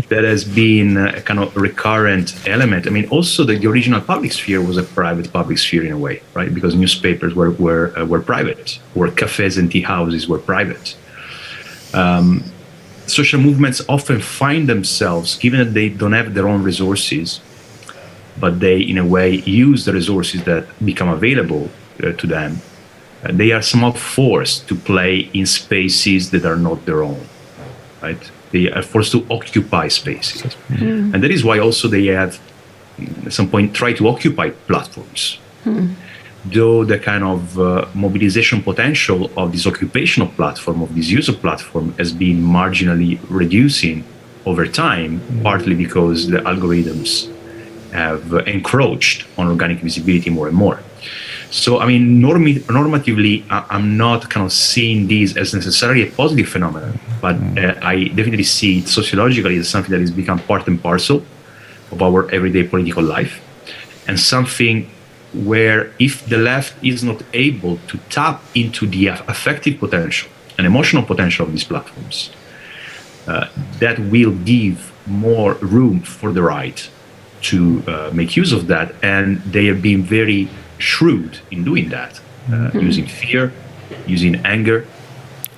that has been a kind of recurrent element. I mean, also the original public sphere was a private public sphere in a way, right? Because newspapers were private, or cafes and tea houses were private. Social movements often find themselves, given that they don't have their own resources, but they, in a way, use the resources that become available to them. They are somehow forced to play in spaces that are not their own, right? They are forced to occupy spaces. And that is why also they have, at some point, tried to occupy platforms. Though the kind of mobilization potential of this occupational platform, of this user platform, has been marginally reducing over time, partly because the algorithms have encroached on organic visibility more and more. So, I mean, normatively, I'm not kind of seeing this as necessarily a positive phenomenon, but I definitely see it sociologically as something that has become part and parcel of our everyday political life, and something where if the left is not able to tap into the affective potential and emotional potential of these platforms, that will give more room for the right to make use of that. And they have been very shrewd in doing that, using fear, using anger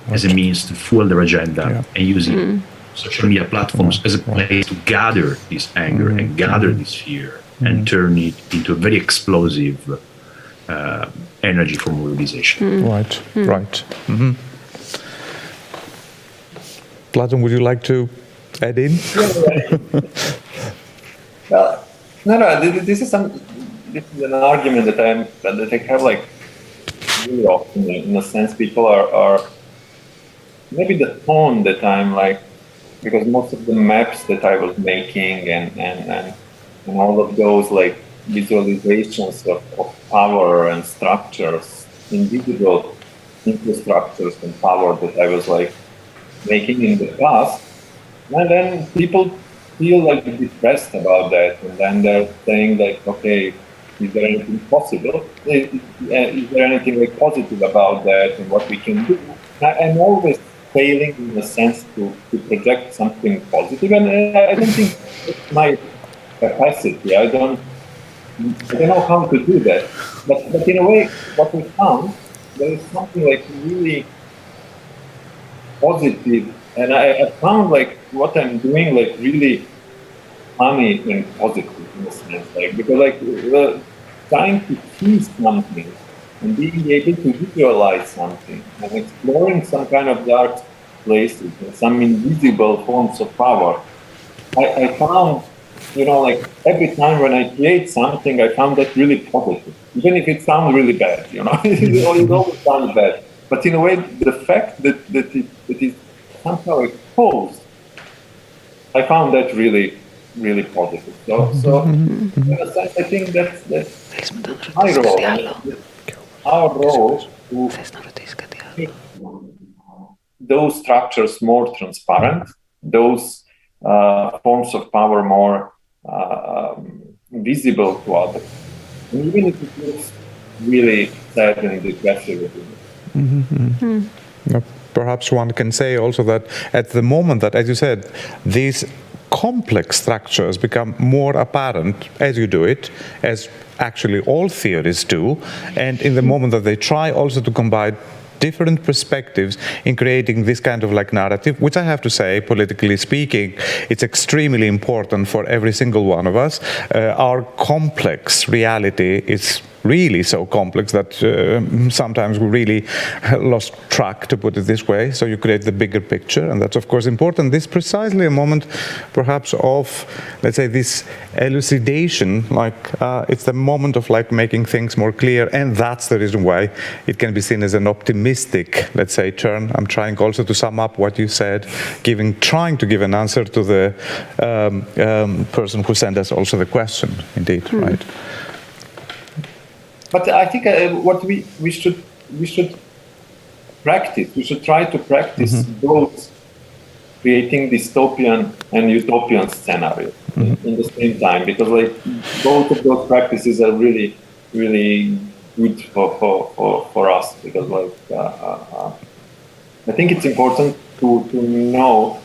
as a means to fuel their agenda, and using social media platforms as a place to gather this anger and gather this fear and turn it into a very explosive energy for mobilization. Right. Platon, would you like to add in? Well, no. This is an argument that I have like really often. In a sense, people are maybe the tone that I'm like, because most of the maps that I was making and all of those like visualizations of power and structures, individual infrastructures and power that I was like making in the past, and then people feel like depressed about that, and then they're saying like, okay, is there anything possible? Is there anything like positive about that and what we can do? I'm always failing in a sense to project something positive, and I don't think it's my capacity. I don't know how to do that. But in a way, what we found, there is something like really positive, and I found like what I'm doing like really funny and positive in a sense, like because like trying to see something and being able to visualize something and exploring some kind of dark places and some invisible forms of power. I found, like every time when I create something, I found that really positive, even if it sounds really bad, it always sounds bad. But in a way, the fact that it is somehow exposed, I found that really, really positive. So in a sense, I think that's my role. Our role to make those structures more transparent, those forms of power more visible to others. And even if it looks really sad and depressive. Perhaps one can say also that at the moment that, as you said, these complex structures become more apparent as you do it, as actually all theories do, and in the moment that they try also to combine different perspectives in creating this kind of like narrative, which I have to say, politically speaking, it's extremely important for every single one of us. Our complex reality is really so complex that sometimes we really lost track, to put it this way. So you create the bigger picture, and that's of course important. This is precisely a moment perhaps of, let's say, this elucidation, like it's the moment of like making things more clear, and that's the reason why it can be seen as an optimistic, let's say, turn. I'm trying also to sum up what you said, trying to give an answer to the person who sent us also the question, indeed, right? But I think what we should practice, we should try to practice both creating dystopian and utopian scenarios in the same time, because like both of those practices are really, really good for us, because like I think it's important to know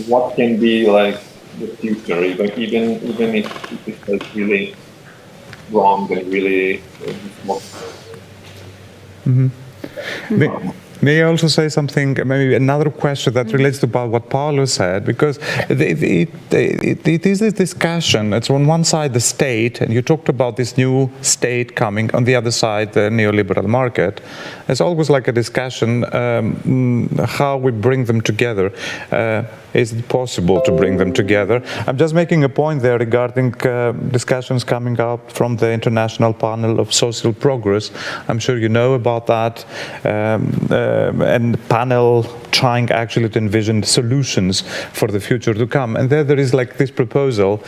what can be like the future, even if it is really wrong and really May I also say something, maybe another question that relates to what Paolo said, because it is this discussion. It's on one side the state, and you talked about this new state coming, on the other side the neoliberal market. It's always like a discussion how we bring them together. Is it possible to bring them together? I'm just making a point there regarding discussions coming out from the International Panel of Social Progress. I'm sure you know about that. And panel trying actually to envision solutions for the future to come. And there is like this proposal,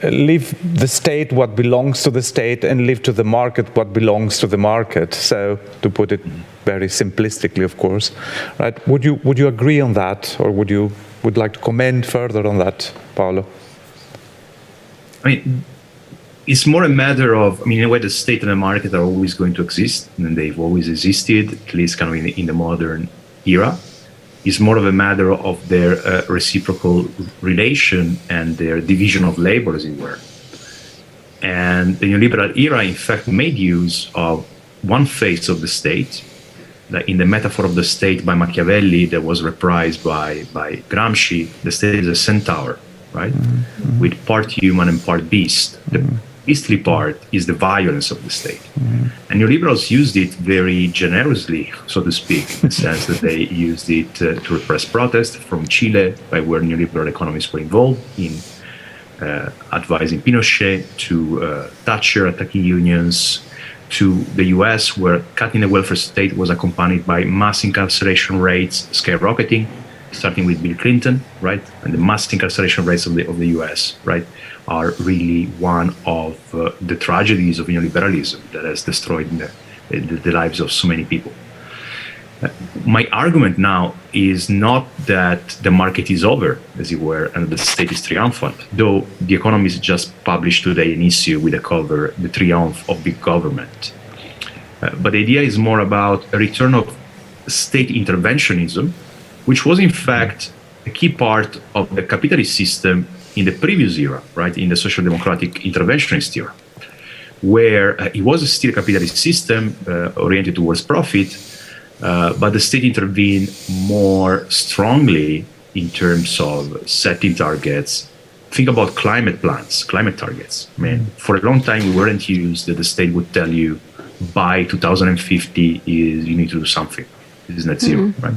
leave the state what belongs to the state and leave to the market what belongs to the market. So to put it very simplistically, of course, right? Would you agree on that, or would like to comment further on that, Paolo? I mean, it's more a matter of, in a way, the state and the market are always going to exist, and they've always existed, at least kind of in the modern era. It's more of a matter of their reciprocal relation and their division of labor, as it were. And the neoliberal era, in fact, made use of one face of the state, like in the metaphor of the state by Machiavelli that was reprised by Gramsci. The state is a centaur, right? Mm-hmm. With part human and part beast. The beastly part is the violence of the state. Mm-hmm. And neoliberals used it very generously, so to speak, in the sense that they used it to repress protest from Chile, by where neoliberal economists were involved in advising Pinochet, to Thatcher attacking unions, to the US, where cutting the welfare state was accompanied by mass incarceration rates skyrocketing, starting with Bill Clinton, right? And the mass incarceration rates of the US, right, are really one of the tragedies of neoliberalism that has destroyed the lives of so many people. My argument now is not that the market is over, as it were, and the state is triumphant, though The Economist just published today an issue with a cover, The Triumph of Big Government. But the idea is more about a return of state interventionism, which was in fact a key part of the capitalist system in the previous era, right, in the social democratic interventionist era, where it was still a capitalist system oriented towards profit, but the state intervened more strongly in terms of setting targets. Think about climate plans, climate targets. I mean, for a long time, we weren't used that the state would tell you by 2050 you need to do something. This is net zero, right?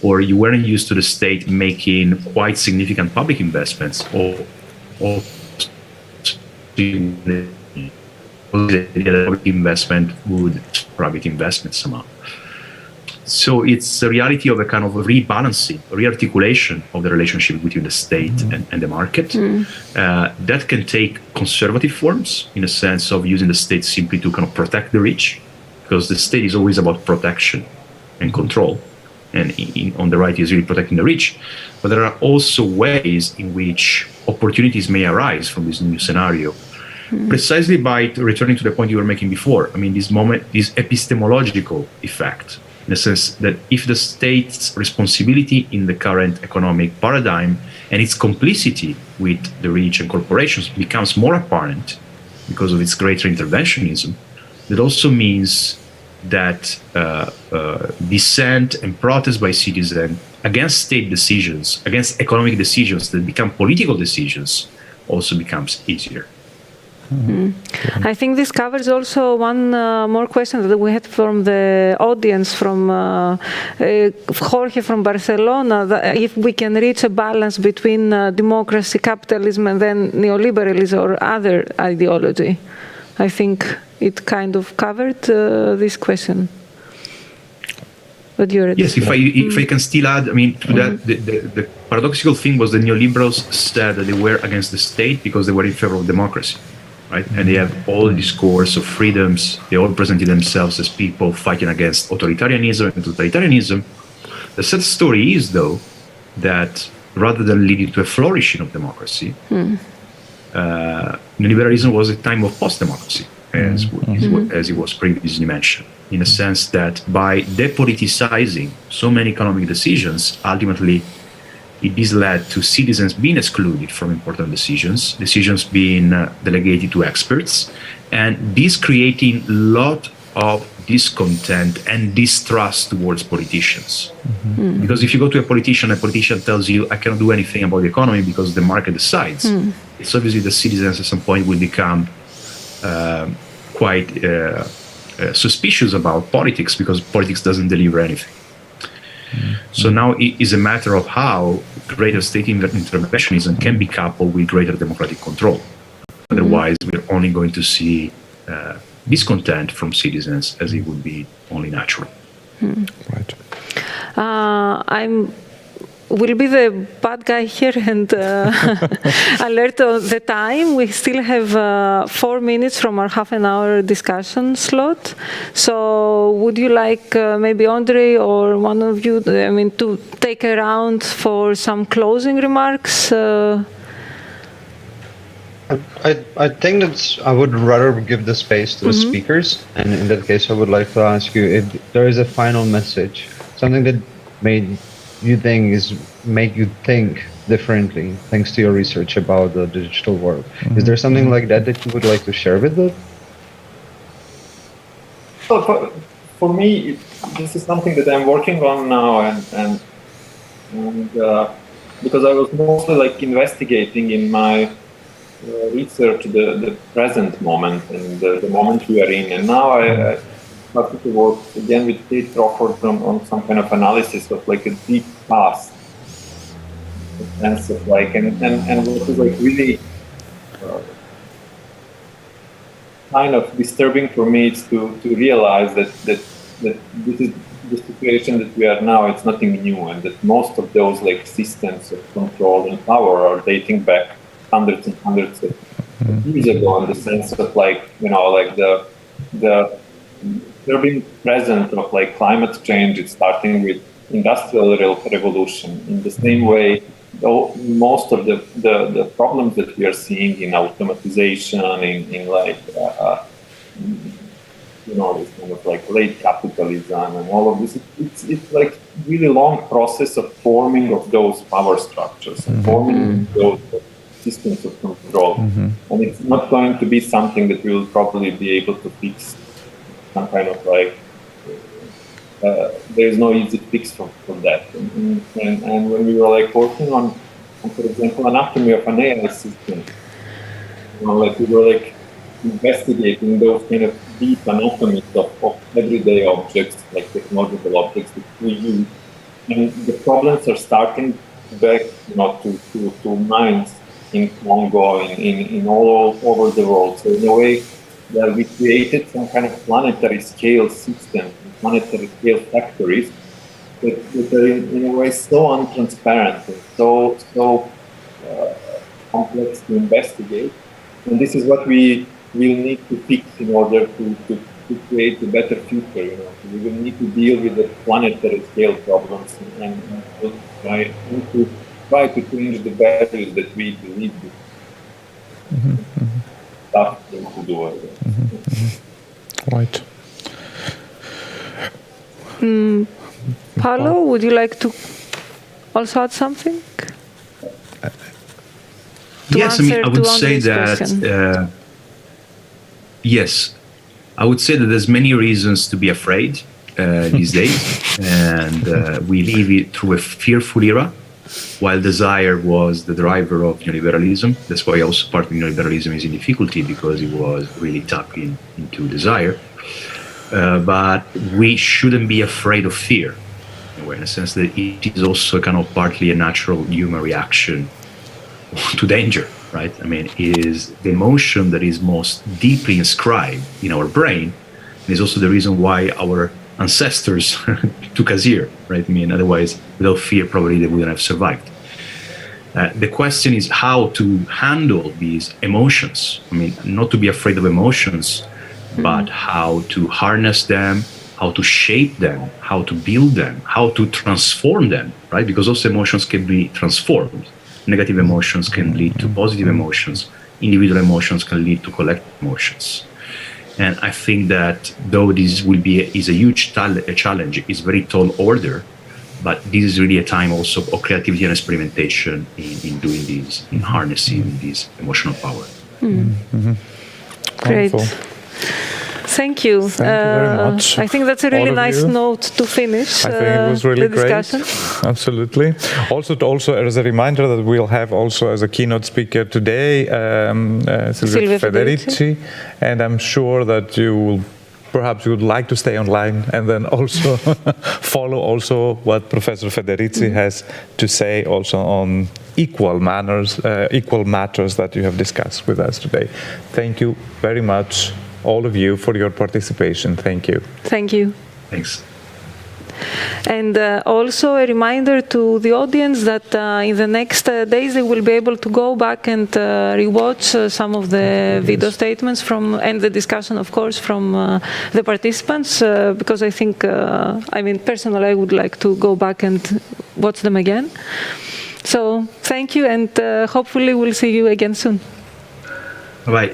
Or you weren't used to the state making quite significant public investments, or public investment would private investment somehow. So it's a reality of a kind of rebalancing, rearticulation of the relationship between the state and the market. That can take conservative forms, in a sense of using the state simply to kind of protect the rich, because the state is always about protection and control. And on the right is really protecting the rich. But there are also ways in which opportunities may arise from this new scenario, precisely by returning to the point you were making before. I mean, this epistemological effect, in the sense that if the state's responsibility in the current economic paradigm and its complicity with the rich and corporations becomes more apparent because of its greater interventionism, that also means that dissent and protest by citizens against state decisions, against economic decisions that become political decisions, also becomes easier. I think this covers also one more question that we had from the audience, from Jorge from Barcelona, that if we can reach a balance between democracy, capitalism, and then neoliberalism or other ideology. I think it kind of covered this question. But you're yes, if I can still add, I mean, to that, the paradoxical thing was the neoliberals said that they were against the state because they were in favor of democracy. Right? And they have all the discourse of freedoms. They all presented themselves as people fighting against authoritarianism and totalitarianism. The sad story is, though, that rather than leading to a flourishing of democracy, neoliberalism was a time of post-democracy, as it was previously mentioned, in a sense that by depoliticizing so many economic decisions, ultimately this led to citizens being excluded from important decisions being delegated to experts, and this creating a lot of discontent and distrust towards politicians. Because if you go to a politician tells you, I cannot do anything about the economy because the market decides. It's obviously the citizens at some point will become quite suspicious about politics because politics doesn't deliver anything. So now it is a matter of how greater state interventionism can be coupled with greater democratic control. Otherwise, we're only going to see discontent from citizens, as it would be only natural. Right. Will be the bad guy here and alert on the time. We still have 4 minutes from our half-an-hour discussion slot. So would you like maybe Andre or one of you, to take a round for some closing remarks? I think that I would rather give the space to the speakers, and in that case I would like to ask you if there is a final message, something that make you think differently thanks to your research about the digital world. Is there something like that you would like to share with us? So for me, this is something that I'm working on now, and because I was mostly investigating in my research the present moment and the moment we are in, and now I started to work again with Kate Crawford on some kind of analysis of a deep past, a sense of and what is really kind of disturbing for me is to realize that this is the situation that we are now. It's nothing new, and that most of those systems of control and power are dating back hundreds and hundreds of years ago, in the sense of the disturbing present of climate change. It's starting with industrial revolution. In the same way, though, most of the problems that we are seeing in automatization, in this kind of late capitalism and all of this, it's really long process of forming of those power structures and forming those systems of control. And it's not going to be something that we will probably be able to fix. Some kind of there is no easy fix for that. And when we were working on, for example, anatomy of an AI system, we were investigating those kind of deep anatomies of everyday objects, technological objects that we use. And the problems are starting back to minds in Congo, in all over the world. So in a way, we created some kind of planetary scale system, planetary scale factories that are in a way so untransparent and so complex to investigate. And this is what we will need to fix in order to create a better future. We will need to deal with the planetary scale problems and try to change the values that we believe in. Tough thing to do. Right. Paolo, would you like to also add something? Yes, I would say that. Yes, I would say that there's many reasons to be afraid these days, and we live through a fearful era. While desire was the driver of neoliberalism, that's why also part of neoliberalism is in difficulty, because it was really tapping into desire. But we shouldn't be afraid of fear, in a sense that it is also kind of partly a natural human reaction to danger, right? It is the emotion that is most deeply inscribed in our brain, and is also the reason why our ancestors took us here, right? Otherwise, without fear, probably they wouldn't have survived. The question is how to handle these emotions. Not to be afraid of emotions, but how to harness them, how to shape them, how to build them, how to transform them, right? Because those emotions can be transformed. Negative emotions can lead to positive emotions. Individual emotions can lead to collective emotions. And I think that though this is a huge challenge, it's very tall order. But this is really a time also of creativity and experimentation in doing this, in harnessing this emotional power. Great. Wonderful. Thank you. Thank you very much. I think that's a really nice note to finish I think it was really the discussion. great. Absolutely. Also, as a reminder that we'll have also as a keynote speaker today, Silvia Federici, and I'm sure that perhaps you would like to stay online and then also follow also what Professor Federici has to say also on equal matters that you have discussed with us today. Thank you very much, all of you, for your participation. Thank you. Thank you. Thanks. And also a reminder to the audience that in the next days they will be able to go back and rewatch some of the video statements and the discussion, of course, from the participants, because I think, personally, I would like to go back and watch them again. So thank you, and hopefully we'll see you again soon. Bye.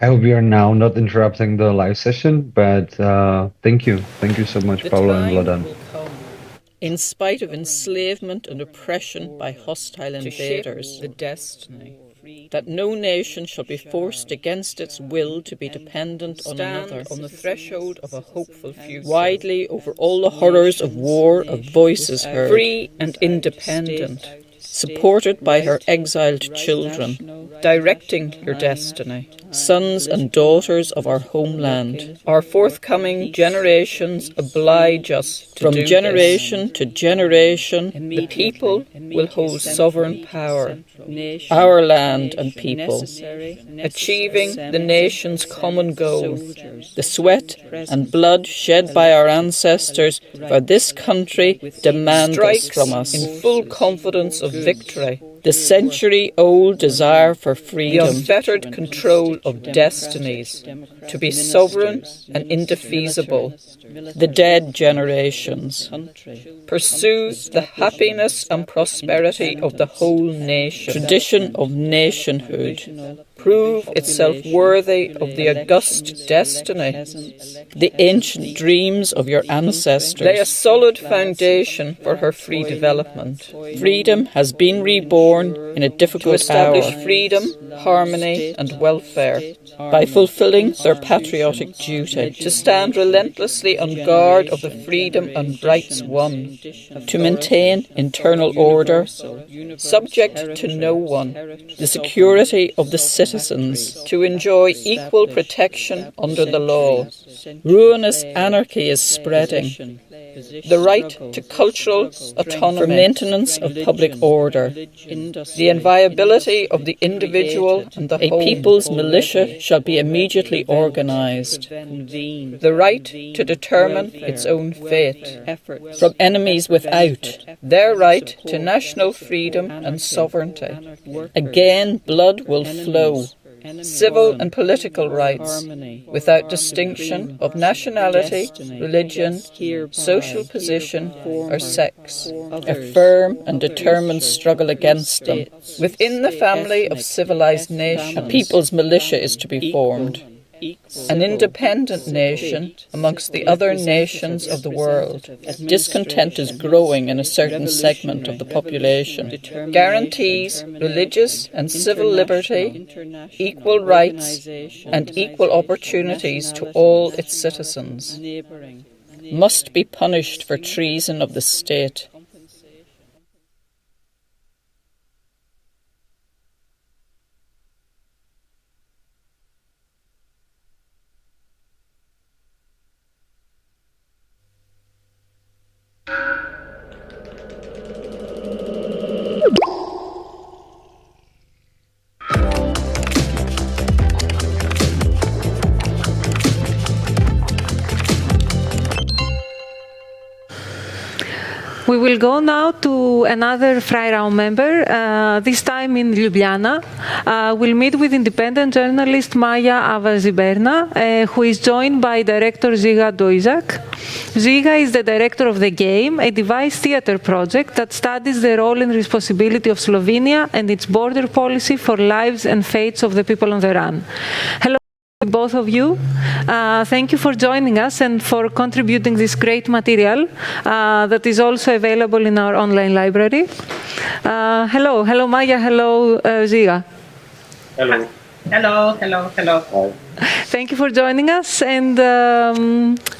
I hope we are now not interrupting the live session, but thank you. Thank you so much, Paolo and Vladan. In spite of enslavement and oppression by hostile invaders, the destiny that no nation shall be forced against its will to be dependent on another. On the threshold of a hopeful future, widely over all the horrors of war, a voice is heard, free and independent, supported by her exiled children, directing your destiny. Sons and daughters of our homeland, our forthcoming generations oblige us to from generation to generation, the people will hold sovereign power, our land and people, achieving the nation's common goal. The sweat and blood shed by our ancestors for this country demand this from us in full confidence of victory. The century-old desire for freedom, the unfettered control of destinies, to be sovereign and indefeasible, the dead generations. Pursue the happiness and prosperity of the whole nation, tradition of nationhood. Prove itself worthy of the august destiny, the ancient dreams of your ancestors. Lay a solid foundation for her free development. Freedom has been reborn in a difficult hour. To establish freedom, harmony and welfare by fulfilling their patriotic duty. To stand relentlessly on guard of the freedom and rights won. To maintain internal order, subject to no one. The security of the citizens. To enjoy equal protection under the law. Ruinous anarchy is spreading. The right to cultural autonomy for maintenance of public order. The inviolability of the individual and the whole. A people's militia shall be immediately organised. The right to determine its own fate. From enemies without. Their right to national freedom and sovereignty. Again, blood will flow. Civil and political rights, without distinction of nationality, religion, social position, or sex. A firm and determined struggle against them. Within the family of civilized nations, a people's militia is to be formed. An independent nation amongst the other nations of the world. Discontent is growing in a certain segment of the population. Guarantees religious and civil liberty, equal rights, and equal opportunities to all its citizens. Must be punished for treason of the state. We will go now to another Freiraum member, this time in Ljubljana. We'll meet with independent journalist Maja Avaziberna, who is joined by director Žiga Dojzak. Žiga is the director of The Game, a device theater project that studies the role and responsibility of Slovenia and its border policy for lives and fates of the people on the run. Hello, both of you. Thank you for joining us and for contributing this great material that is also available in our online library. Hello Maja, hello Žiga. Hello. Hello. Thank you for joining us, and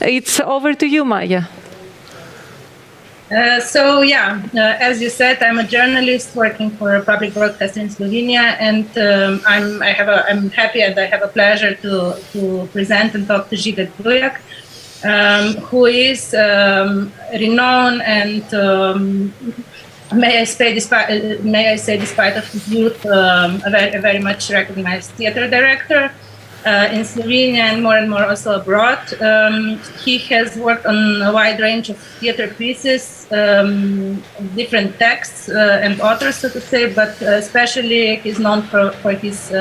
it's over to you, Maja. As you said, I'm a journalist working for public broadcasting in Slovenia, and I'm happy and I have a pleasure to present and talk to Žiga Dujak, who is renowned and may I say, despite of his youth, a very much recognized theater director in Slovenia and more also abroad. He has worked on a wide range of theater pieces, different texts and authors, so to say, but especially he's known for his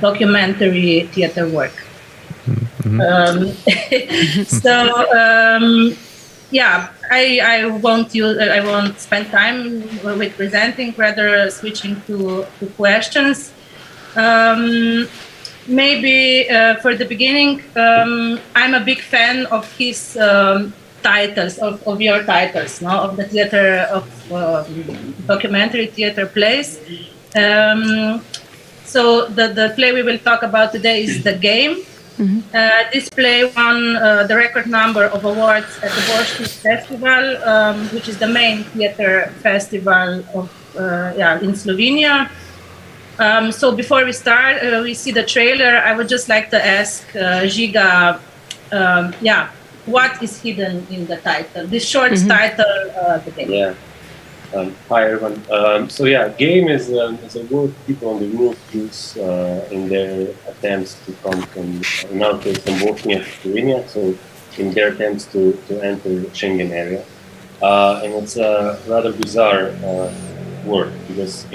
documentary theater work. I won't spend time with presenting, rather switching to questions. Maybe for the beginning, I'm a big fan of his titles, of your titles, no? Of the theater, of documentary theater plays. So the play we will talk about today is The Game. This play won the record number of awards at the Borsky Festival, which is the main theater festival in Slovenia. So before we start, we see the trailer. I would just like to ask Žiga, what is hidden in the title? This short title, The Game. Yeah. Hi everyone. Game is a word people on the roof use in their attempts to come from, in our case, from Bosnia and Herzegovina. So in their attempts to enter the Schengen area, and it's a rather bizarre word because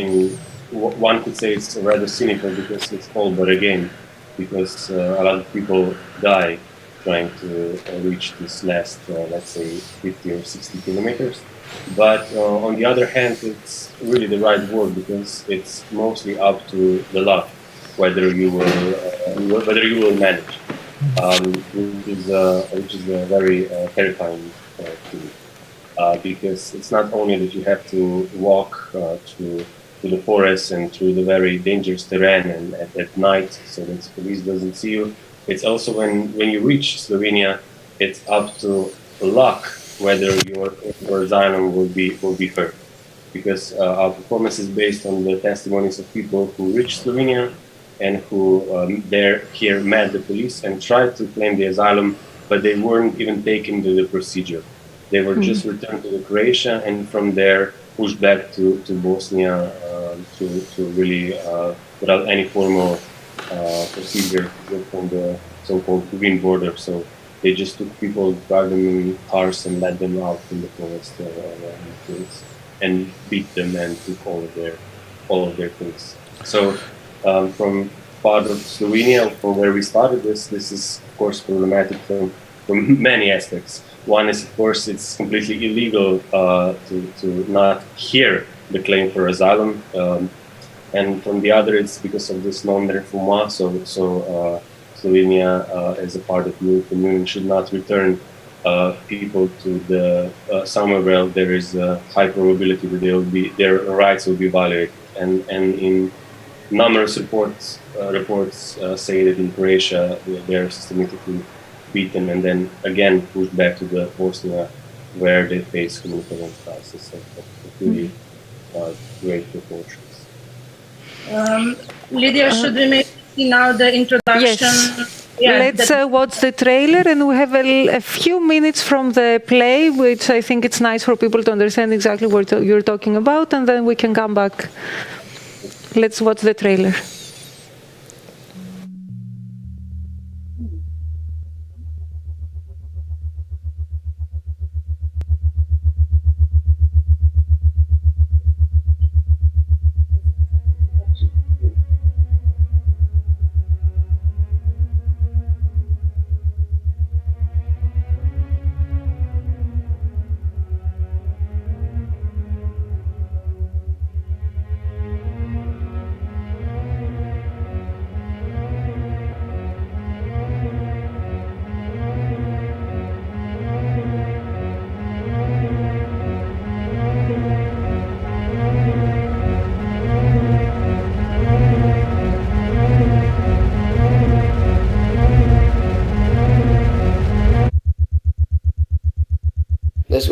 one could say it's rather cynical because it's all but a game, because a lot of people die trying to reach this last, let's say, 50 or 60 kilometers. But on the other hand, it's really the right word because it's mostly up to the luck whether you will manage, which is a very terrifying thing, because it's not only that you have to walk through the forest and through the very dangerous terrain and at night so that the police doesn't see you. It's also when you reach Slovenia, it's up to luck whether your asylum will be heard, because our performance is based on the testimonies of people who reached Slovenia and who here met the police and tried to claim the asylum, but they weren't even taken to the procedure. They were just returned to Croatia and from there pushed back to Bosnia to really without any formal procedure from the so-called green border. So they just took people, drive them in cars and let them out in the forest and beat them and took all of their things. So from part of Slovenia, from where we started this is of course problematic from many aspects. One is, of course, it's completely illegal to not hear the claim for asylum, and from the other, it's because of this non-refoulement. So Slovenia, as a part of the European Union, should not return people to the somewhere where there is a high probability that their rights will be violated. And in numerous reports say that in Croatia they are systematically beaten and then again pushed back to the Bosnia, where they face humanitarian crisis of really great proportions. Lydia, should we maybe see now the introduction? Yes. Let's watch the trailer, and we have a few minutes from the play, which I think it's nice for people to understand exactly what you're talking about, and then we can come back. Let's watch the trailer.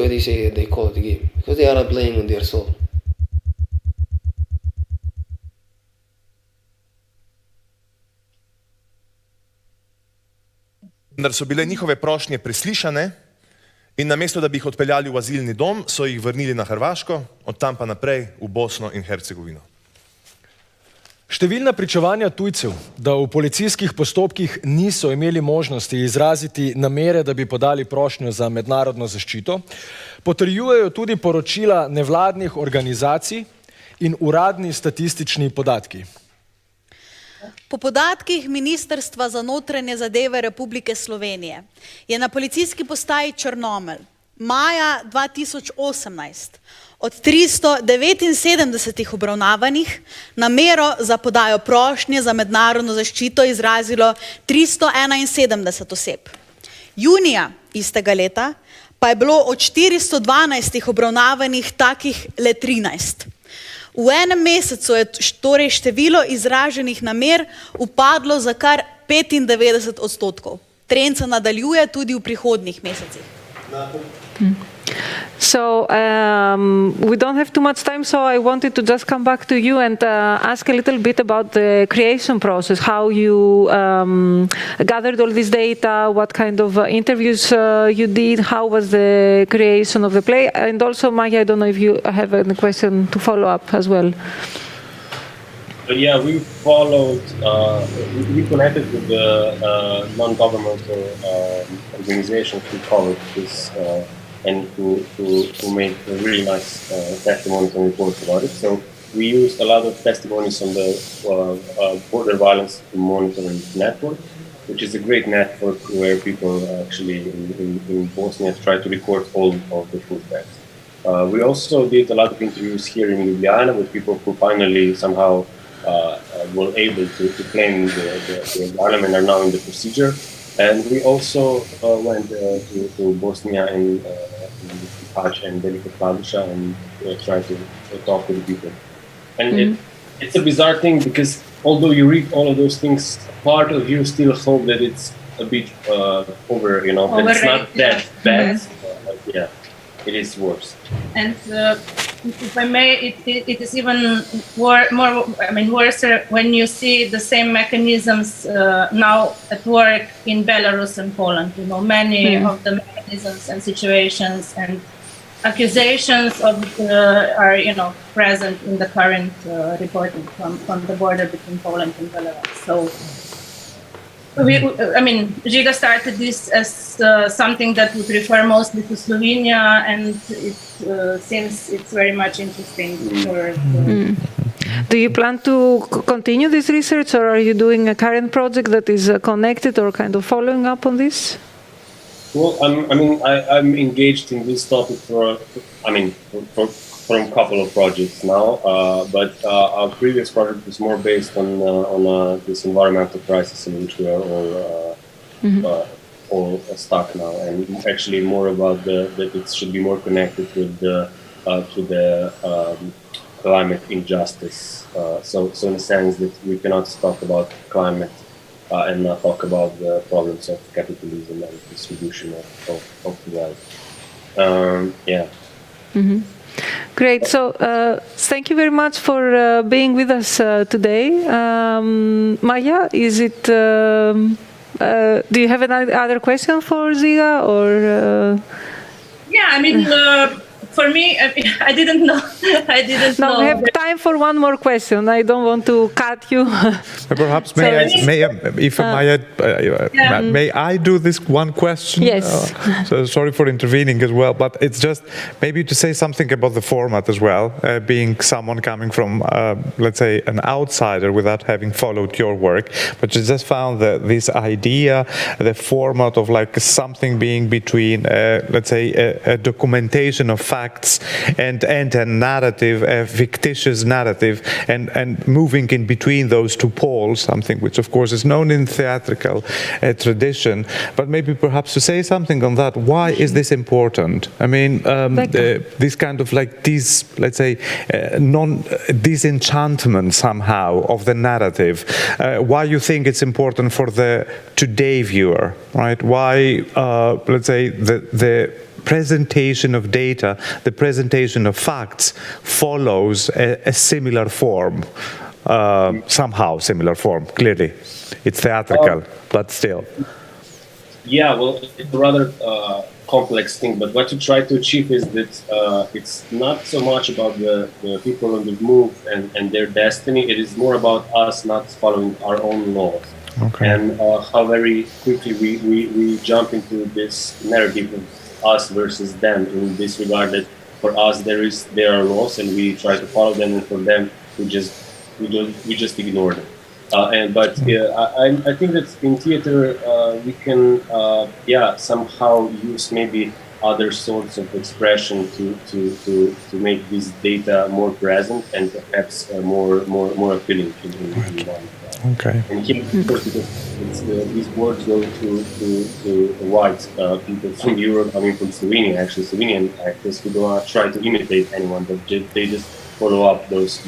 why they call it a game, because they are playing on their soul. Vendar so bile njihove prošnje preslišane in namesto, da bi jih odpeljali v azilni dom, so jih vrnili na Hrvaško, od tam pa naprej v Bosno in Hercegovino. Številna pričevanja tujcev, da v policijskih postopkih niso imeli možnosti izraziti namere, da bi podali prošnjo za mednarodno zaščito, potrjujejo tudi poročila nevladnih organizacij in uradni statistični podatki. Po podatkih Ministrstva za notranje zadeve Republike Slovenije je na policijski postaji Črnomelj maja 2018 od 379 obravnavanih namero za podajo prošnje za mednarodno zaščito izrazilo 371 oseb. Junija istega leta pa je bilo od 412 obravnavanih takih le 13. V enem mesecu je torej število izraženih namer upadlo za kar 95%. Trend se nadaljuje tudi v prihodnjih mesecih. So we don't have too much time, so I wanted to just come back to you and ask a little bit about the creation process, how you gathered all this data, what kind of interviews you did, how was the creation of the play, and also Maya, I don't know if you have any question to follow up as well. Yeah, we followed, we connected with the non-governmental organizations who covered this and who made a really nice testimonies and reports about it. So we used a lot of testimonies on the Border Violence Monitoring Network, which is a great network where people actually in Bosnia try to record all of the pushbacks. We also did a lot of interviews here in Ljubljana with people who finally somehow were able to claim the asylum and are now in the procedure. And we also went to Bosnia and Haj and Velika Kladuša and tried to talk to the people. And it's a bizarre thing because although you read all of those things, part of you still hope that it's a bit over, you know, that it's not that bad. Yeah, it is worse. And if I may, it is even worse when you see the same mechanisms now at work in Belarus and Poland. You know, many of the mechanisms and situations and accusations are, you know, present in the current reporting from the border between Poland and Belarus. So, Žiga started this as something that would refer mostly to Slovenia, and it seems it's very much interesting for. Do you plan to continue this research, or are you doing a current project that is connected or kind of following up on this? Well, I'm engaged in this topic from a couple of projects now, but our previous project was more based on this environmental crisis in which we are all stuck now, and actually more about that it should be more connected with to the climate injustice. So in the sense that we cannot talk about climate and not talk about the problems of capitalism and distribution of wealth. Great. So thank you very much for being with us today. Maya, is it? Do you have any other question for Žiga, or? For me, I didn't know. No, we have time for one more question. I don't want to cut you. Perhaps may I do this one question? Yes. So sorry for intervening as well, but it's just maybe to say something about the format as well. Being someone coming from, let's say, an outsider without having followed your work, but you just found that this idea, the format of like something being between, let's say, a documentation of facts and a narrative, a fictitious narrative, and moving in between those two poles, something which of course is known in theatrical tradition, but maybe perhaps to say something on that. Why is this important? I mean, this kind of like this, let's say, disenchantment somehow of the narrative. Why you think it's important for the today viewer, right? Why, let's say, the presentation of data, the presentation of facts follows a similar form, somehow similar form, clearly. It's theatrical, but still. Yeah, well, it's a rather complex thing, but what you try to achieve is that it's not so much about the people on the move and their destiny. It is more about us not following our own laws. Okay. And how very quickly we jump into this narrative of us versus them, in this regard that for us there are laws and we try to follow them, and for them we just ignore them. I think that in theater we can somehow use maybe other sorts of expression to make this data more present and perhaps more appealing to one. Okay. And here, of course, because these words go to white people from Europe, I mean from Slovenia, actually Slovenian actors who do not try to imitate anyone, but they just follow up those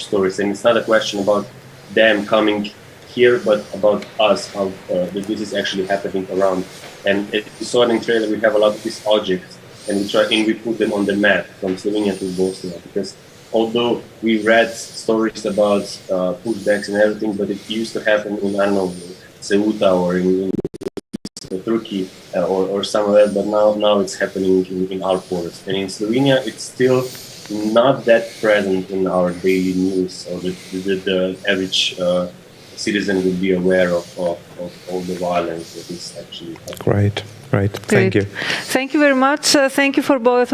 stories. And it's not a question about them coming here, but about us, how that this is actually happening around. And as you saw in the trailer, we have a lot of these objects, and we put them on the map from Slovenia to Bosnia, because although we read stories about pushbacks and everything, but it used to happen in, I don't know, Ceuta or in Turkey or somewhere else, but now it's happening in our ports. And in Slovenia, it's still not that present in our daily news, or the average citizen would be aware of all the violence that is actually happening. Great. Thank you. Thank you very much. Thank you for both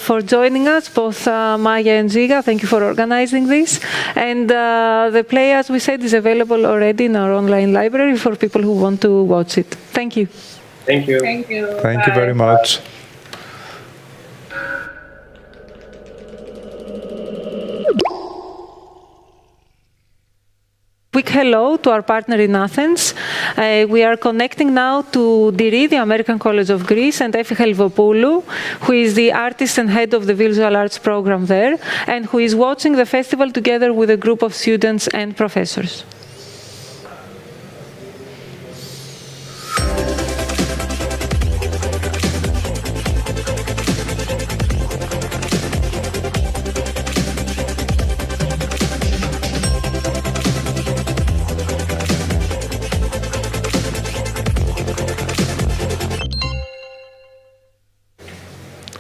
for joining us, both Maya and Giga. Thank you for organizing this. And the play, as we said, is available already in our online library for people who want to watch it. Thank you. Thank you. Thank you. Thank you very much. Quick hello to our partner in Athens. We are connecting now to Diri, the American College of Greece, and Efi Helvopoulou, who is the artist and head of the visual arts program there, and who is watching the festival together with a group of students and professors.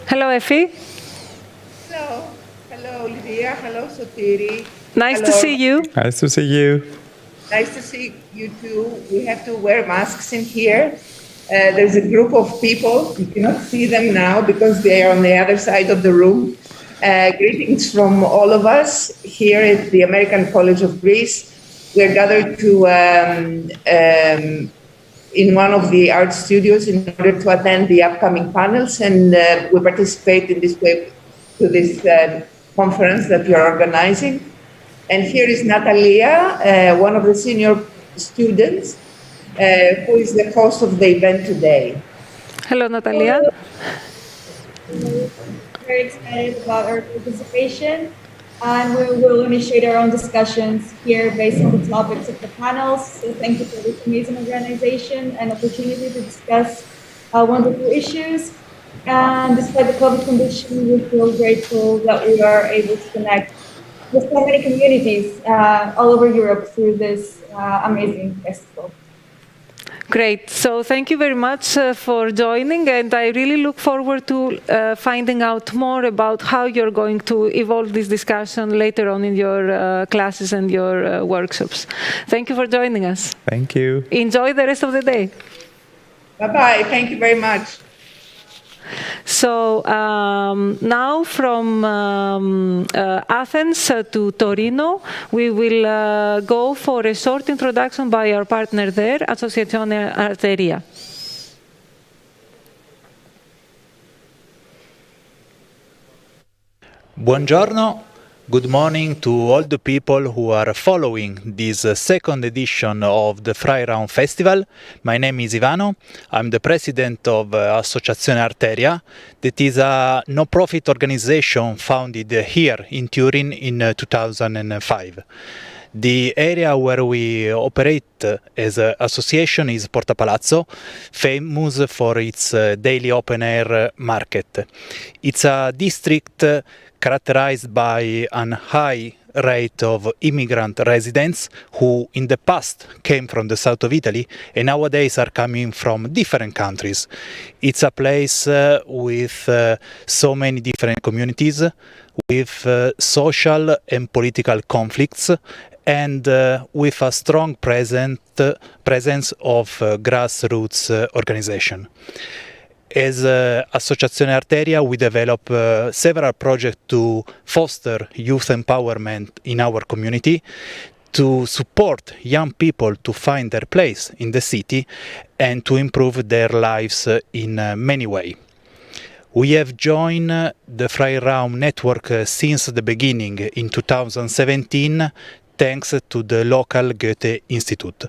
Hello, Efi. Hello, Lydia. Hello, Sotiri. Nice to see you. Nice to see you. Nice to see you too. We have to wear masks in here. There's a group of people. You cannot see them now because they are on the other side of the room. Greetings from all of us here at the American College of Greece. We're gathered in one of the art studios in order to attend the upcoming panels, and we participate in this way to this conference that you're organizing. And here is Natalia, one of the senior students, who is the host of the event today. Hello, Natalia. Very excited about our participation, and we will initiate our own discussions here based on the topics of the panels. So thank you for this amazing organization and opportunity to discuss wonderful issues. And despite the COVID condition, we feel grateful that we are able to connect with so many communities all over Europe through this amazing festival. Great. So thank you very much for joining, and I really look forward to finding out more about how you're going to evolve this discussion later on in your classes and your workshops. Thank you for joining us. Thank you. Enjoy the rest of the day. Bye-bye. Thank you very much. So now from Athens to Torino, we will go for a short introduction by our partner there, Associazione Arteria. Buongiorno. Good morning to all the people who are following this second edition of the Freiraum Festival. My name is Ivano. I'm the president of Associazione Arteria. That is a no-profit organization founded here in Turin in 2005. The area where we operate as an association is Porta Palazzo, famous for its daily open-air market. It's a district characterized by an high rate of immigrant residents who in the past came from the south of Italy and nowadays are coming from different countries. It's a place with so many different communities, with social and political conflicts, and with a strong presence of grassroots organization. As Associazione Arteria, we develop several projects to foster youth empowerment in our community, to support young people to find their place in the city and to improve their lives in many ways. We have joined the Freiraum network since the beginning in 2017, thanks to the local Goethe Institute.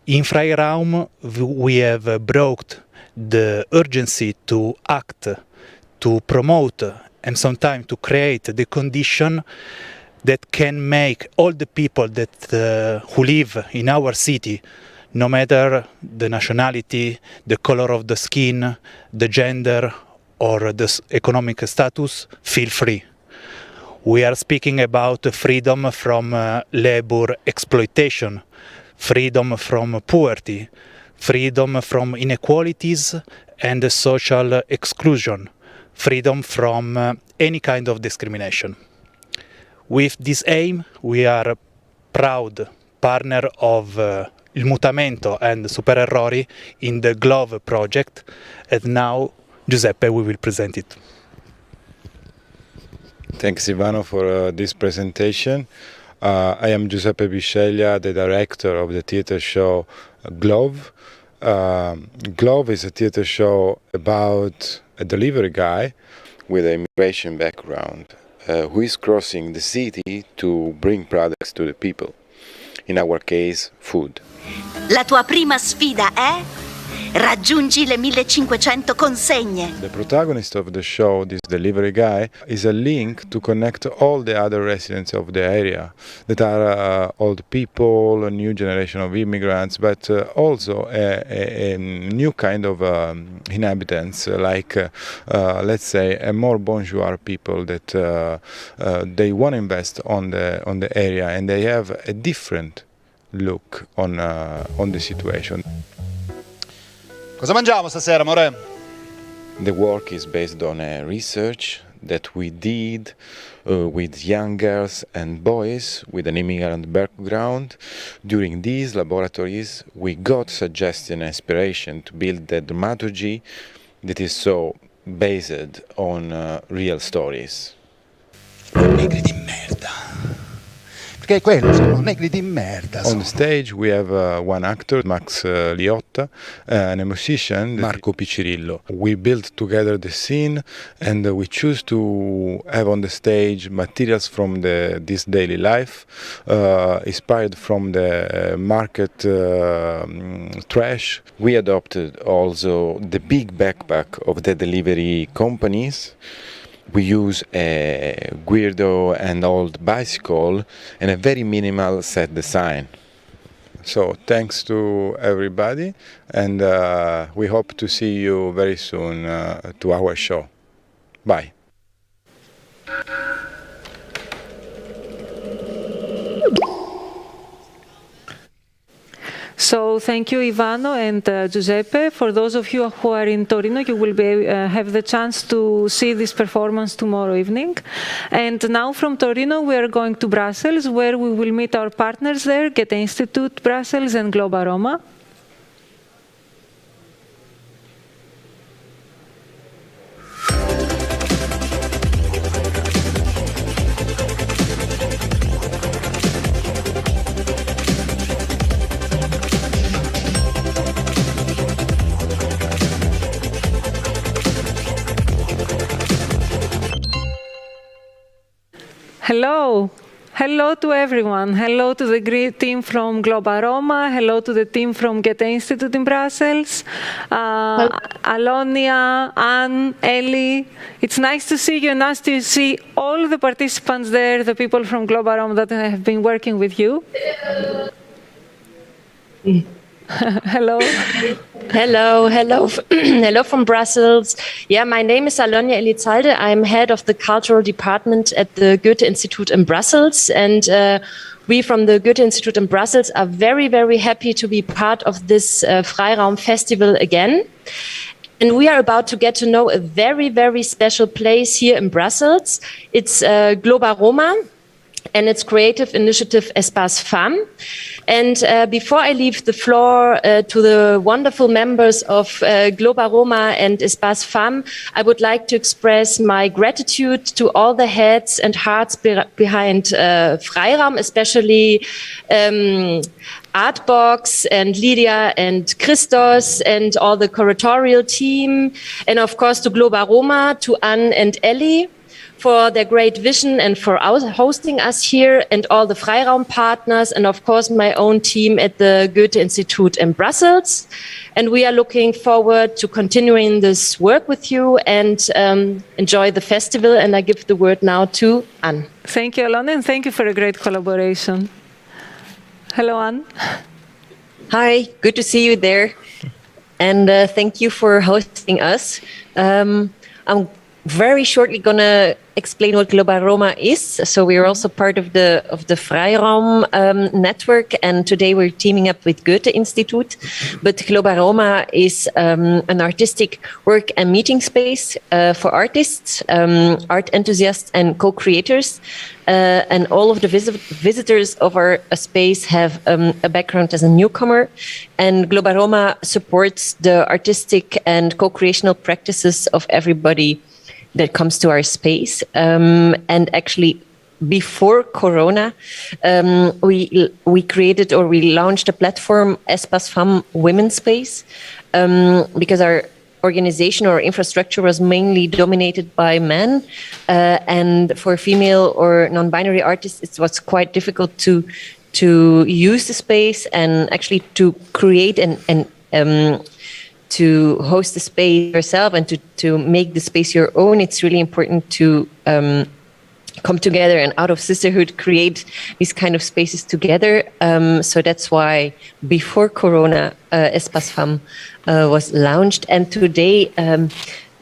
In Freiraum, we have brought the urgency to act, to promote, and sometimes to create the condition that can make all the people that who live in our city, no matter the nationality, the color of the skin, the gender, or the economic status, feel free. We are speaking about freedom from labor exploitation, freedom from poverty, freedom from inequalities and social exclusion, freedom from any kind of discrimination. With this aim, we are a proud partner of Il Mutamento and Super Errori in the GLOVE project, and now Giuseppe will present it. Thanks, Ivano, for this presentation. I am Giuseppe Bisceglia, the director of the theater show GLOVE. GLOVE is a theater show about a delivery guy with an immigration background who is crossing the city to bring products to the people. In our case, food. La tua prima sfida è raggiungi le 1500 consegne. The protagonist of the show, this delivery guy, is a link to connect all the other residents of the area that are old people, a new generation of immigrants, but also a new kind of inhabitants, like let's say a more bourgeois people that they want to invest on the area, and they have a different look on the situation. Cosa mangiamo stasera, amore? The work is based on a research that we did with young girls and boys with an immigrant background. During these laboratories, we got suggestion and inspiration to build the dramaturgy that is so based on real stories. Negri di merda. Perché quello sono negri di merda. On the stage we have one actor, Max Liotta, and a musician, Marco Piccirillo. We built together the scene, and we choose to have on the stage materials from this daily life, inspired from the market trash. We adopted also the big backpack of the delivery companies. We use a weirdo and old bicycle and a very minimal set design. So thanks to everybody, and we hope to see you very soon to our show. Bye. So thank you, Ivano and Giuseppe. For those of you who are in Torino, you will have the chance to see this performance tomorrow evening. And now from Torino, we are going to Brussels, where we will meet our partners there, Goethe Institute Brussels and Globa Roma. Hello. Hello to everyone. Hello to the great team from Globa Roma. Hello to the team from Goethe Institute in Brussels. Alonia, Anne, Ellie. It's nice to see you and nice to see all the participants there, the people from Globa Roma that have been working with you. Hello. Hello, hello, hello from Brussels. Yeah, my name is Alonia Elizalde. I'm head of the cultural department at the Goethe Institute in Brussels. And we from the Goethe Institute in Brussels are very, very happy to be part of this Freiraum festival again. And we are about to get to know a very, very special place here in Brussels. It's Globa Roma and its creative initiative Espace Femme. And before I leave the floor to the wonderful members of Globa Roma and Espace Femme, I would like to express my gratitude to all the heads and hearts behind Freiraum, especially Artbox and Lydia and Christos and all the curatorial team. And of course to Globa Roma, to Anne and Ellie, for their great vision and for hosting us here, and all the Freiraum partners, and of course my own team at the Goethe Institute in Brussels. And we are looking forward to continuing this work with you and enjoy the festival. And I give the word now to Anne. Thank you, Alona, and thank you for a great collaboration. Hello, Anne. Hi, good to see you there. And thank you for hosting us. I'm very shortly going to explain what Globa Roma is. So we are also part of the Freiraum network, and today we're teaming up with Goethe Institute. But Globa Roma is an artistic work and meeting space for artists, art enthusiasts and co-creators. And all of the visitors of our space have a background as a newcomer. And Globa Roma supports the artistic and co-creational practices of everybody that comes to our space. And actually, before Corona, we created, or we launched a platform, Espace Femme Women's Space, because our organization or infrastructure was mainly dominated by men. And for female or non-binary artists, it was quite difficult to use the space and actually to create and to host the space yourself and to make the space your own. It's really important to come together and out of sisterhood create these kind of spaces together. So that's why before Corona, Espace Femme was launched. And today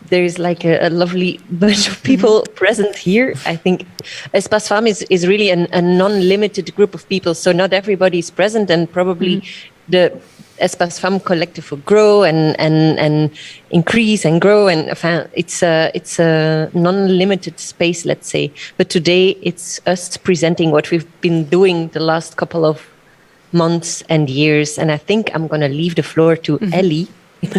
there's like a lovely bunch of people present here. I think Espace Femme is really a non-limited group of people. So not everybody is present, and probably the Espace Femme collective will grow and increase and grow, and it's a non-limited space, let's say. But today it's us presenting what we've been doing the last couple of months and years. And I think I'm going to leave the floor to Ellie.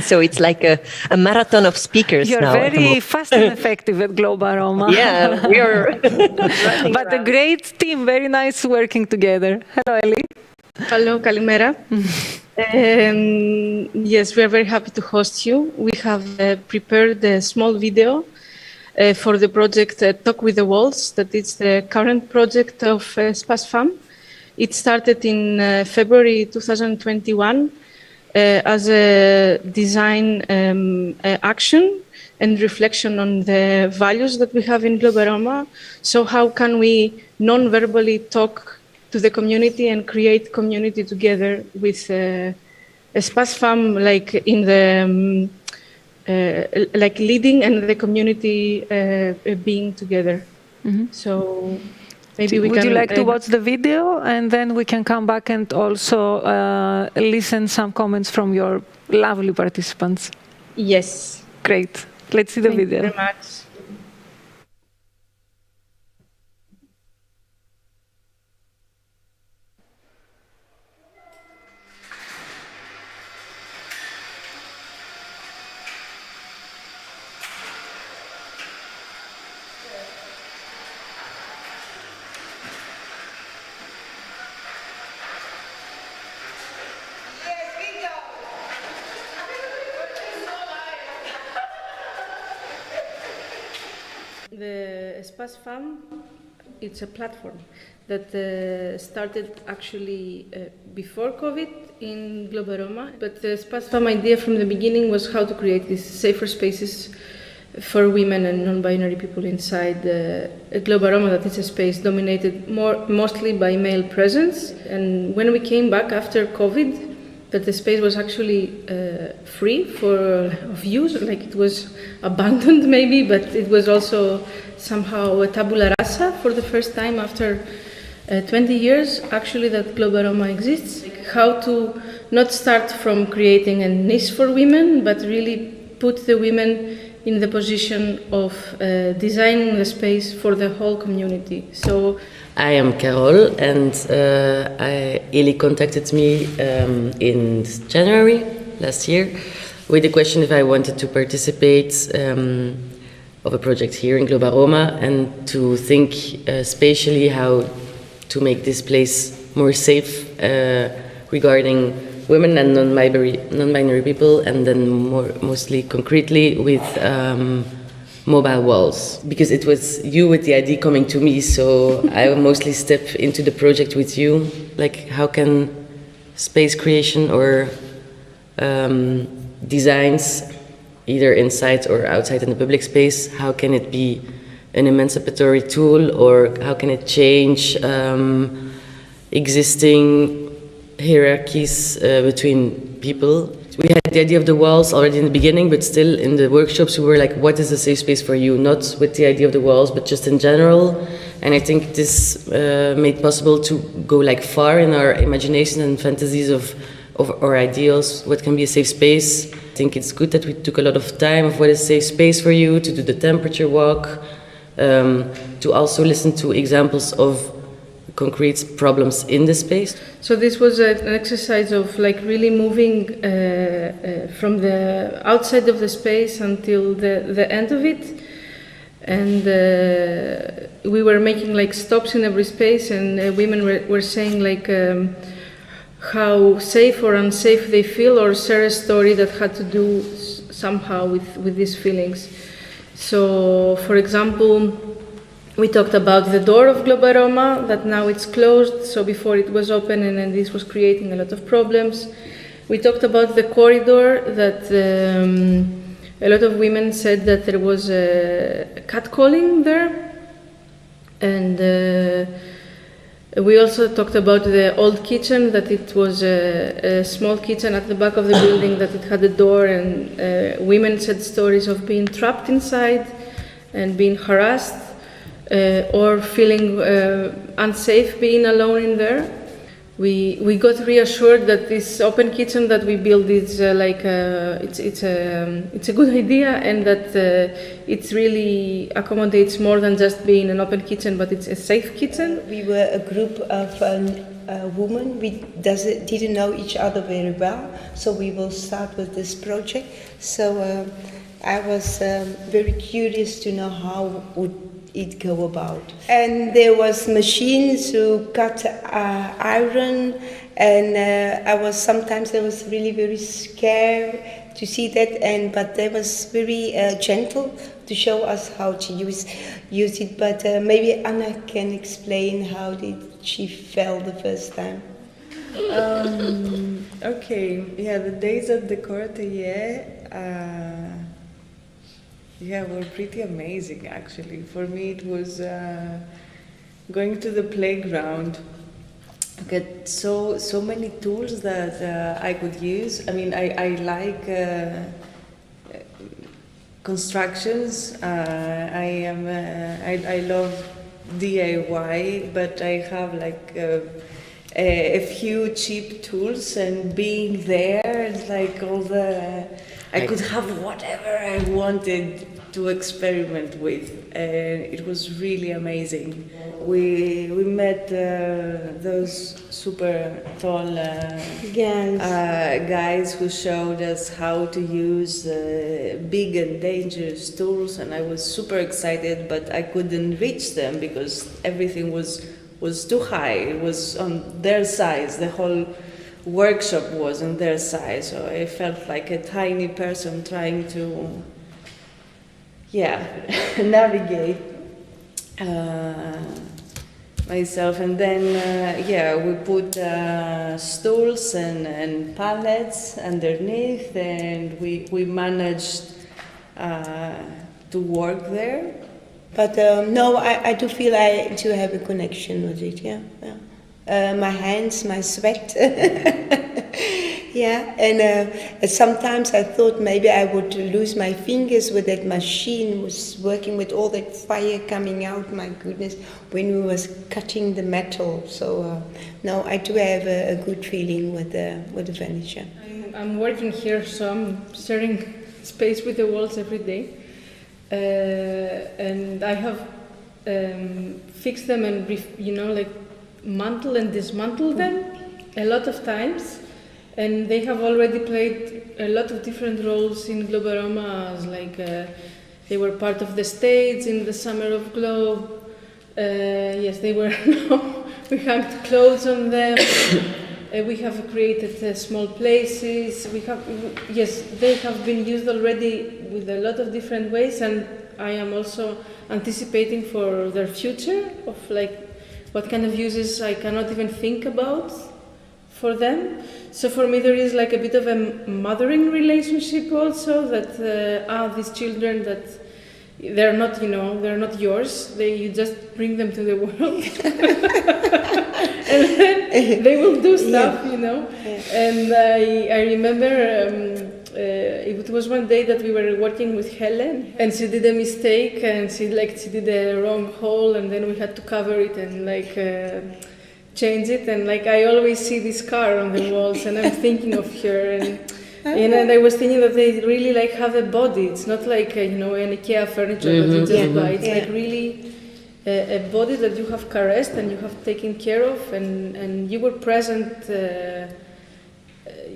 So it's like a marathon of speakers. You're now. very fast and effective at Globa Roma. Yeah, we are. But a great team, very nice working together. Hello, Ellie. Hello, Kalimera. Yes, we are very happy to host you. We have prepared a small video for the project Talk with the Walls, that is the current project of Espace Femme. It started in February 2021 as a design action and reflection on the values that we have in Globa Roma. So how can we non-verbally talk to the community and create community together with Espace Femme, like in the like leading and the community being together. So maybe we can. Would you like to watch the video, and then we can come back and also listen some comments from your lovely participants? Yes. Great. Let's see the video. Thank you very much. The Espace Femme It's a platform that started actually before COVID in Globaroma, but the SPASFAM idea from the beginning was how to create these safer spaces for women and non-binary people inside Globaroma, that is a space dominated mostly by male presence. And when we came back after COVID, that the space was actually free of use, like it was abandoned maybe, but it was also somehow a tabula rasa for the first time after 20 years actually that Globaroma exists. Like how to not start from creating a niche for women, but really put the women in the position of designing the space for the whole community. So I am Carol, and Eli contacted me in January last year with the question if I wanted to participate of a project here in Globaroma and to think spatially how to make this place more safe regarding women and non-binary people, and then mostly concretely with mobile walls. Because it was you with the idea coming to me, so I mostly step into the project with you. Like, how can space creation or designs, either inside or outside in the public space, how can it be an emancipatory tool, or how can it change existing hierarchies between people? We had the idea of the walls already in the beginning, but still in the workshops we were like, what is a safe space for you? Not with the idea of the walls, but just in general. And I think this made possible to go like far in our imagination and fantasies of our ideals, what can be a safe space. I think it's good that we took a lot of time of what is a safe space for you, to do the temperature walk, to also listen to examples of concrete problems in the space. So this was an exercise of like really moving from the outside of the space until the end of it, and we were making like stops in every space, and women were saying like how safe or unsafe they feel, or share a story that had to do somehow with these feelings. So, for example, we talked about the door of Globaroma, that now it's closed, so before it was open, and then this was creating a lot of problems. We talked about the corridor, that a lot of women said that there was catcalling there, and we also talked about the old kitchen, that it was a small kitchen at the back of the building, that it had a door, and women said stories of being trapped inside and being harassed, or feeling unsafe being alone in there. We got reassured that this open kitchen that we built is it's a good idea, and that it really accommodates more than just being an open kitchen, but it's a safe kitchen. We were a group of women. We didn't know each other very well, so we will start with this project. So I was very curious to know how would it go about. And there was machines who cut iron, and I was really very scared to see that, but they was very gentle to show us how to use it. But maybe Anna can explain how did she feel the first time. Okay, yeah, the days at the Atelier were pretty amazing, actually. For me, it was going to the playground, get so many tools that I could use. I mean, I like constructions. I love DIY, but I have like a few cheap tools, and being there, it's like I could have whatever I wanted to experiment with, and it was really amazing. We met those super tall guys who showed us how to use big and dangerous tools, and I was super excited, but I couldn't reach them because everything was too high. It was on their size. The whole workshop was on their size, so I felt like a tiny person trying to navigate. myself, and then yeah, we put stools and pallets underneath, and we managed to work there. But no, I do feel I do have a connection with it, yeah. My hands, my sweat. Yeah, and sometimes I thought maybe I would lose my fingers with that machine, was working with all that fire coming out, my goodness, when we was cutting the metal. So no, I do have a good feeling with the furniture. I'm working here, so I'm sharing space with the walls every day. And I have fixed them and, like mantle and dismantle them a lot of times. And they have already played a lot of different roles in Globaroma, as like they were part of the stage in the Summer of Globe. Yes, they were. We hung clothes on them. We have created small places. Yes, they have been used already with a lot of different ways, and I am also anticipating for their future of like what kind of uses I cannot even think about for them. So for me there is like a bit of a mothering relationship also, that these children, that they're not, they're not yours. You just bring them to the world. And then they will do stuff, And I remember it was one day that we were working with Helen, and she did a mistake, and she did a wrong hole, and then we had to cover it and change it. And I always see this car on the walls, and I'm thinking of her, and I was thinking that they really have a body. It's not like an IKEA furniture that you just buy. It's really a body that you have caressed and you have taken care of, and you were present.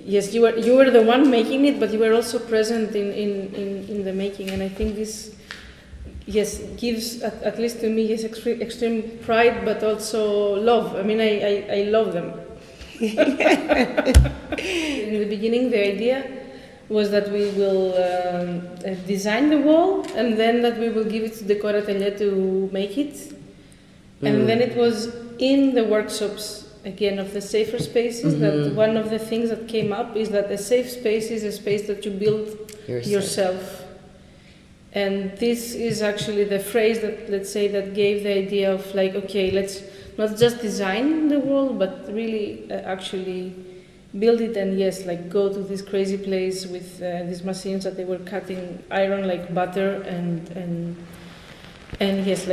Yes, you were the one making it, but you were also present in the making. And I think this, yes, gives at least to me extreme pride, but also love. I mean, I love them. In the beginning, the idea was that we will design the wall, and then that we will give it to the Decor Atelier to make it. And then it was in the workshops, again, of the safer spaces, that one of the things that came up is that a safe space is a space that you build yourself. And this is actually the phrase that, let's say, that gave the idea of okay, let's not just design the wall, but really actually build it, and yes, go to this crazy place with these machines that they were cutting iron like butter, and yes,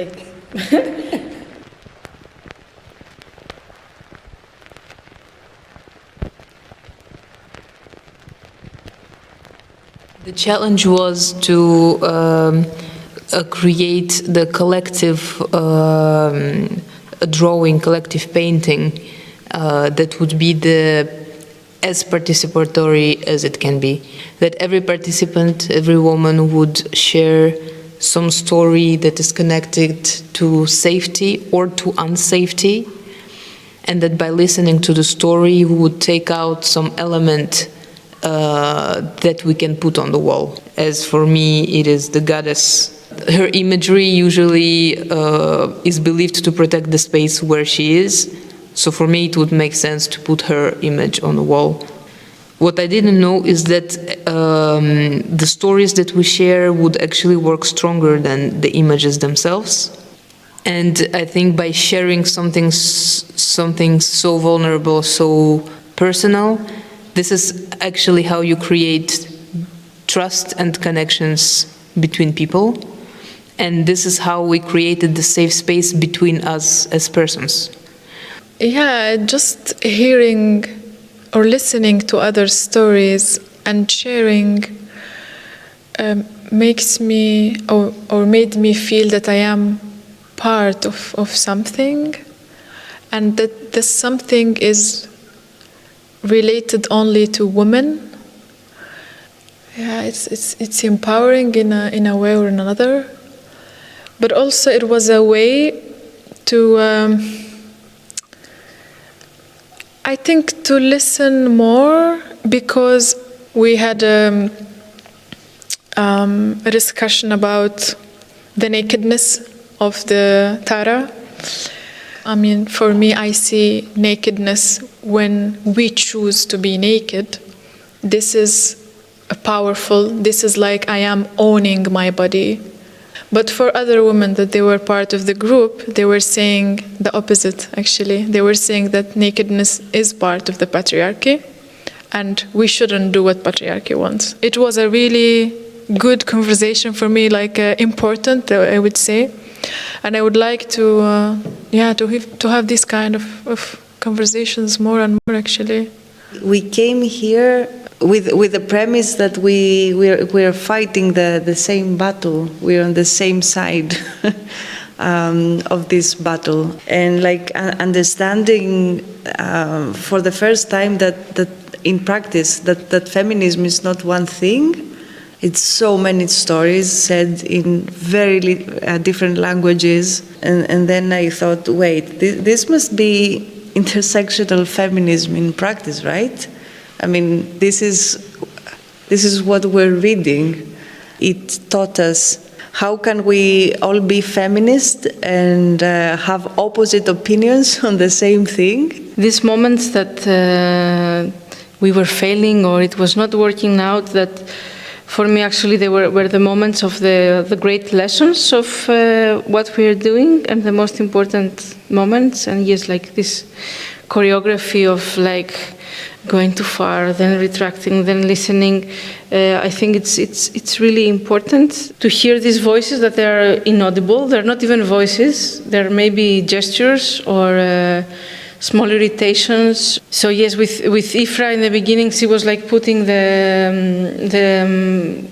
The challenge was to create the collective drawing, collective painting that would be as participatory as it can be. That every participant, every woman would share some story that is connected to safety or to unsafety, and that by listening to the story we would take out some element that we can put on the wall. As for me, it is the goddess. Her imagery usually is believed to protect the space where she is. So for me, it would make sense to put her image on the wall. What I didn't know is that the stories that we share would actually work stronger than the images themselves. And I think by sharing something so vulnerable, so personal, this is actually how you create trust and connections between people. And this is how we created the safe space between us as persons. Yeah, just hearing or listening to other stories and sharing makes me or made me feel that I am part of something, and that this something is related only to women. Yeah, it's empowering in a way or another, but also it was a way to I think to listen more, because we had a discussion about the nakedness of the Tara. I mean, for me, I see nakedness when we choose to be naked. This is powerful. This is like I am owning my body. But for other women that they were part of the group, they were saying the opposite, actually. They were saying that nakedness is part of the patriarchy and we shouldn't do what patriarchy wants. It was a really good conversation for me, like important, I would say. And I would like to have this kind of conversations more and more, actually. We came here with the premise that we're fighting the same battle. We're on the same side of this battle, and like understanding for the first time that in practice that feminism is not one thing. It's so many stories said in very different languages, and then I thought, wait, this must be intersectional feminism in practice, right? I mean, this is what we're reading. It taught us how can we all be feminist and have opposite opinions on the same thing. These moments that we were failing or it was not working out, that for me actually they were the moments of the great lessons of what we are doing, and the most important moments. And yes, like this choreography of like going too far, then retracting, then listening. I think it's really important to hear these voices that they are inaudible. They're not even voices. They're maybe gestures or small irritations. So yes, with Ifra in the beginning, she was like putting the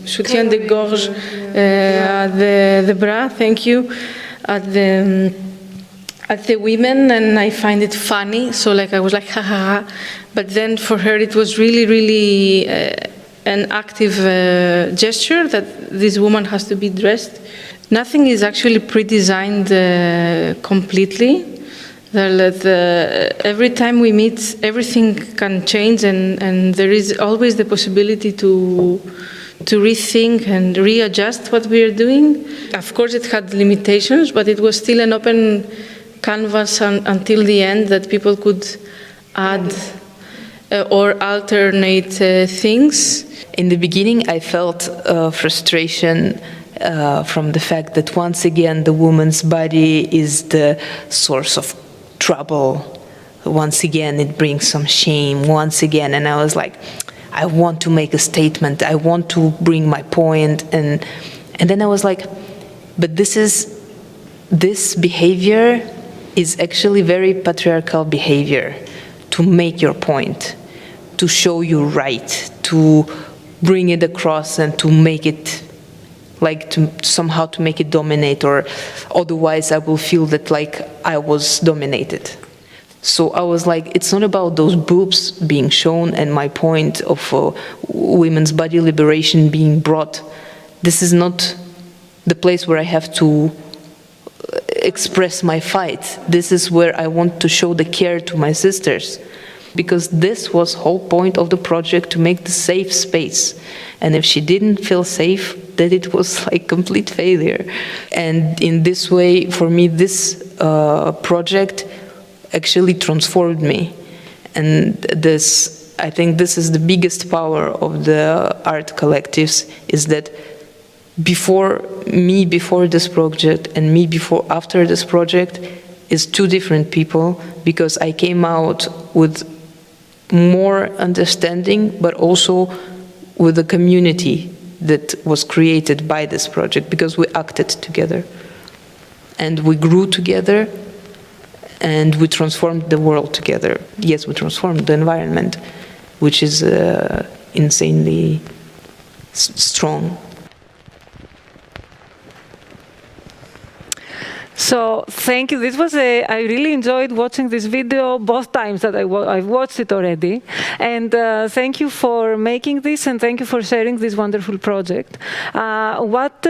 soutien de gorge, the bra. Thank you, at the women, and I find it funny. So like I was like ha ha ha, but then for her it was really an active gesture that this woman has to be dressed. Nothing is actually pre-designed completely. Every time we meet, everything can change, and there is always the possibility to rethink and readjust what we are doing. Of course, it had limitations, but it was still an open canvas until the end that people could add or alternate things. In the beginning, I felt frustration from the fact that once again the woman's body is the source of trouble. Once again, it brings some shame. Once again, and I was like, I want to make a statement. I want to bring my point, and then I was like, but this behavior is actually very patriarchal behavior, to make your point, to show you right, to bring it across and to make it like to somehow to make it dominate, or otherwise I will feel that like I was dominated. So I was like, it's not about those boobs being shown and my point of women's body liberation being brought. This is not the place where I have to express my fight. This is where I want to show the care to my sisters, because this was whole point of the project, to make the safe space. And if she didn't feel safe, then it was like complete failure. And in this way, for me, this project actually transformed me. And this, I think this is the biggest power of the art collectives, is that before this project and me after this project is two different people, because I came out with more understanding, but also with a community that was created by this project, because we acted together and we grew together and we transformed the world together. Yes, we transformed the environment, which is insanely strong. So thank you. I really enjoyed watching this video both times that I've watched it already. And thank you for making this, and thank you for sharing this wonderful project. What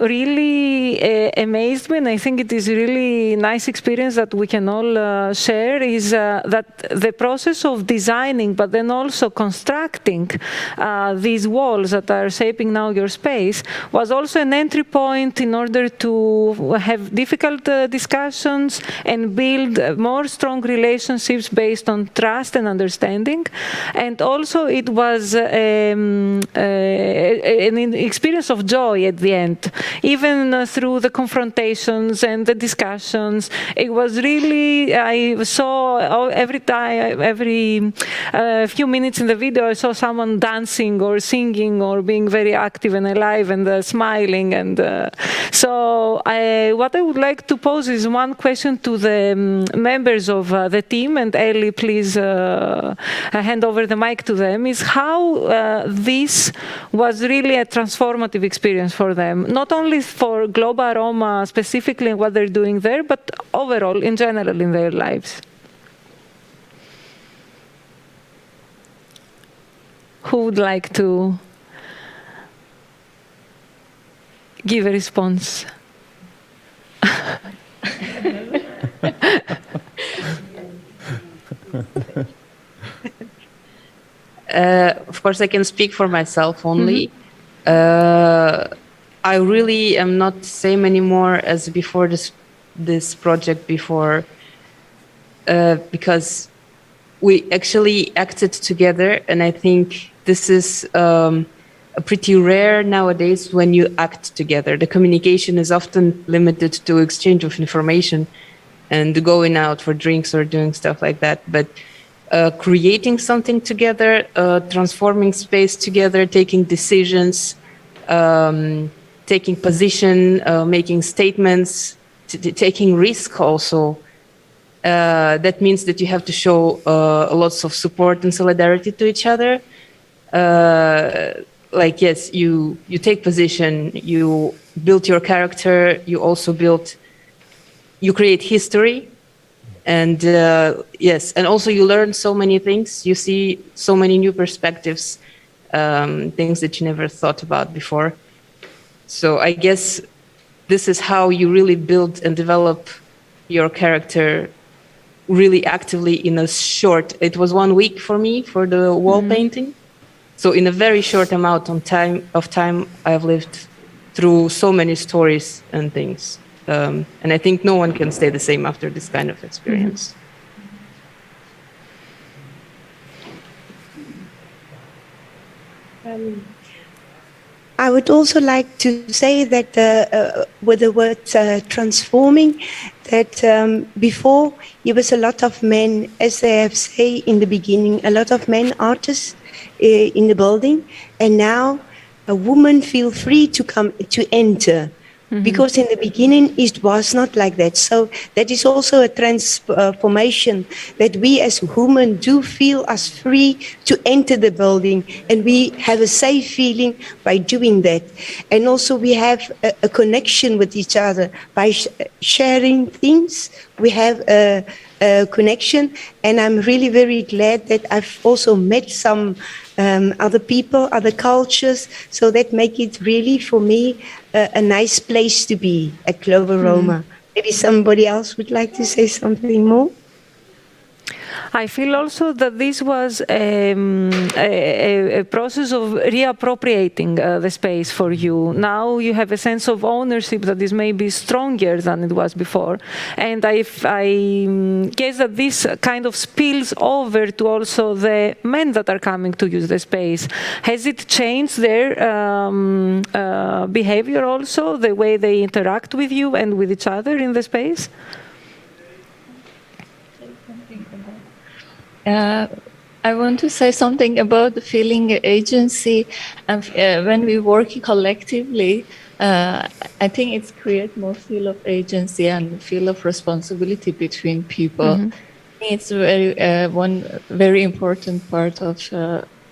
really amazed me, and I think it is a really nice experience that we can all share, is that the process of designing, but then also constructing these walls that are shaping now your space, was also an entry point in order to have difficult discussions and build more strong relationships based on trust and understanding. And also it was an experience of joy at the end, even through the confrontations and the discussions. It was really, I saw every few minutes in the video, I saw someone dancing or singing or being very active and alive and smiling. And so what I would like to pose is one question to the members of the team, and Ellie, please hand over the mic to them, is how this was really a transformative experience for them, not only for Global Roma specifically and what they're doing there, but overall, in general, in their lives. Who would like to give a response? Of course, I can speak for myself only. I really am not the same anymore as before this project before, because we actually acted together, and I think this is pretty rare nowadays when you act together. The communication is often limited to exchange of information and going out for drinks or doing stuff like that. But creating something together, transforming space together, taking decisions, taking position, making statements, taking risk also. That means that you have to show lots of support and solidarity to each other. Like, yes, you take position, you build your character, you create history. And yes, and also you learn so many things. You see so many new perspectives, things that you never thought about before. So I guess this is how you really build and develop your character really actively in a short, it was 1 week for me for the wall painting. So in a very short amount of time, I've lived through so many stories and things. And I think no one can stay the same after this kind of experience. I would also like to say that with the word transforming, that before there was a lot of men, as they have said in the beginning, a lot of men artists in the building, and now a woman feel free to come to enter. Because in the beginning it was not like that. So that is also a transformation that we as women do feel as free to enter the building, and we have a safe feeling by doing that. And also we have a connection with each other by sharing things. We have a connection, and I'm really very glad that I've also met some other people, other cultures, so that make it really for me a nice place to be at Global Roma. Maybe somebody else would like to say something more? I feel also that this was a process of reappropriating the space for you. Now you have a sense of ownership that is maybe stronger than it was before. And I guess that this kind of spills over to also the men that are coming to use the space. Has it changed their behavior also, the way they interact with you and with each other in the space? I want to say something about the feeling agency. When we work collectively, I think it creates more feel of agency and feel of responsibility between people. It's one very important part of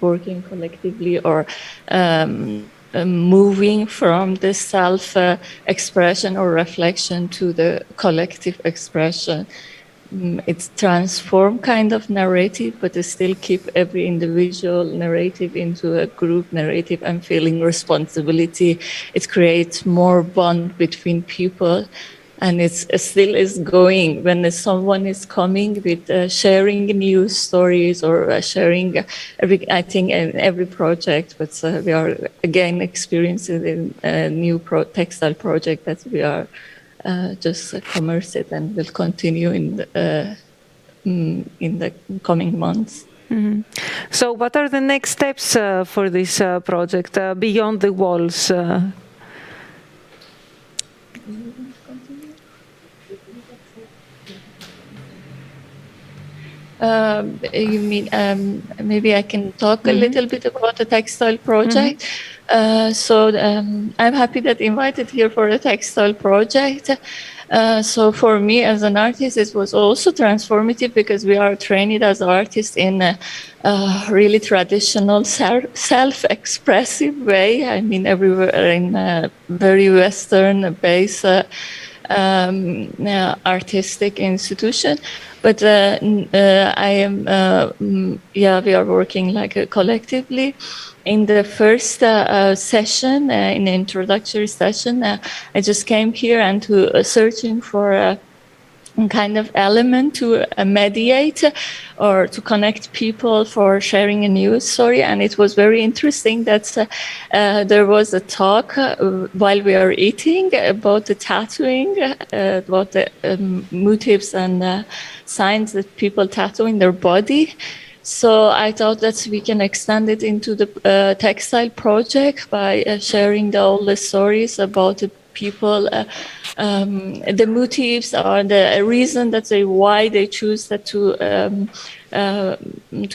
working collectively or moving from the self-expression or reflection to the collective expression. It's transform kind of narrative, but it still keep every individual narrative into a group narrative and feeling responsibility. It creates more bond between people. And it still is going when someone is coming with sharing news stories or sharing, I think, in every project. But we are again experiencing a new textile project that we are just commerce it and will continue in the coming months. Mm-hmm. So, what are the next steps for this project beyond the walls? You mean maybe I can talk a little bit about the textile project. I'm happy that invited here for the textile project. So for me as an artist, it was also transformative because we are trained as artists in a really traditional self-expressive way. I mean, everywhere in a very Western base artistic institution. But I am, we are working like collectively. In the first session, in the introductory session, I just came here and to searching for a kind of element to mediate or to connect people for sharing a news story. And it was very interesting that there was a talk while we were eating about the tattooing, about the motifs and signs that people tattoo in their body. So I thought that we can extend it into the textile project by sharing all the stories about the people, the motifs or the reason that why they choose that to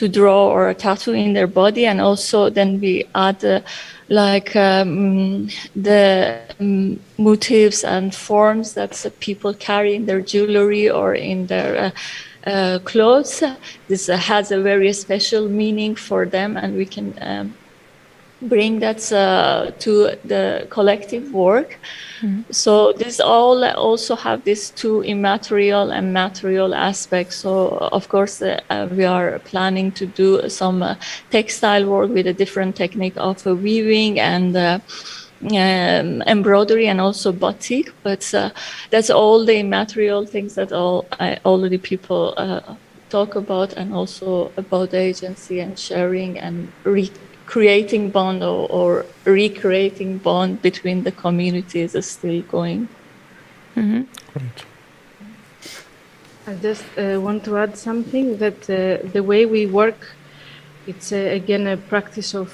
draw or tattoo in their body, and also then we add the motifs and forms that people carry in their jewelry or in their clothes. This has a very special meaning for them, and we can bring that to the collective work. So this all also have these two immaterial and material aspects. So of course we are planning to do some textile work with a different technique of weaving and embroidery and also batik, but that's all the immaterial things that already people talk about, and also about agency and sharing and creating bond or recreating bond between the communities is still going. I just want to add something that the way we work, it's again a practice of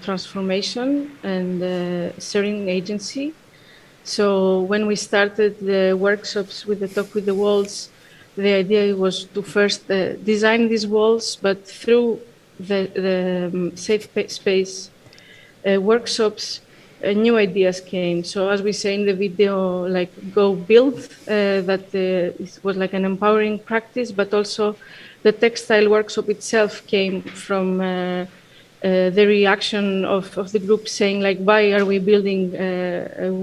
transformation and sharing agency. So when we started the workshops with the Talk with the Walls, the idea was to first design these walls, but through the safe space workshops, new ideas came. So as we say in the video, like go build, that it was like an empowering practice, but also the textile workshop itself came from the reaction of the group saying like, why are we building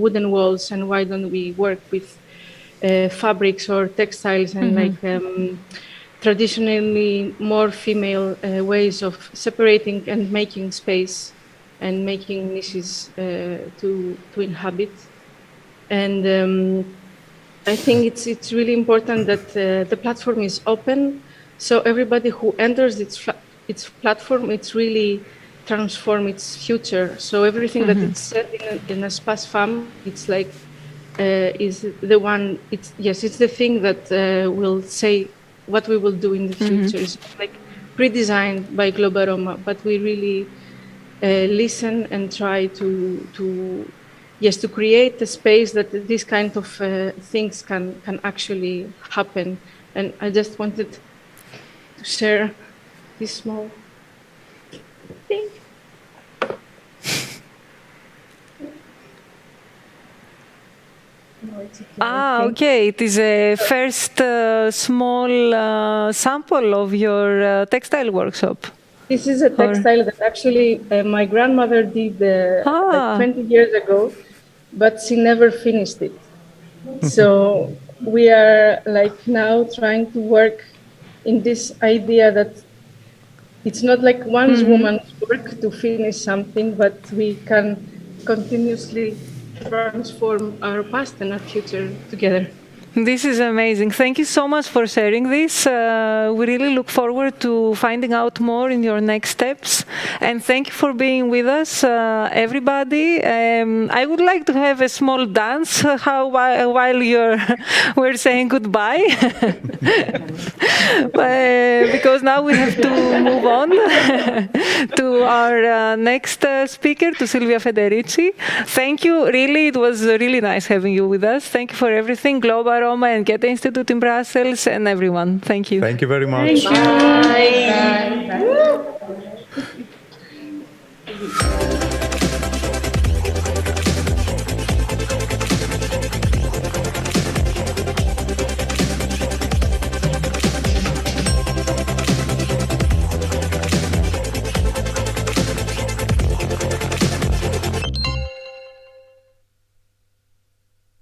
wooden walls and why don't we work with fabrics or textiles and traditionally more female ways of separating and making space and making niches to inhabit. And I think it's really important that the platform is open, so everybody who enters its platform, it's really transform its future. So everything that it's said in a Space Femme, it's like is the one. It's the thing that will say what we will do in the future. It's like pre-designed by Global Roma, but we really listen and try to create a space that this kind of things can actually happen. And I just wanted to share this small thing. Okay. It is a first small sample of your textile workshop. This is a textile that actually my grandmother did like 20 years ago, but she never finished it. So we are like now trying to work in this idea that it's not like one woman's work to finish something, but we can continuously transform our past and our future together. This is amazing. Thank you so much for sharing this. We really look forward to finding out more in your next steps. And thank you for being with us, everybody. I would like to have a small dance while we're saying goodbye. Because now we have to move on to our next speaker, to Silvia Federici. Thank you. Really, it was really nice having you with us. Thank you for everything. Global Roma and Goethe Institute in Brussels and everyone. Thank you. Thank you very much. Thank you. Bye.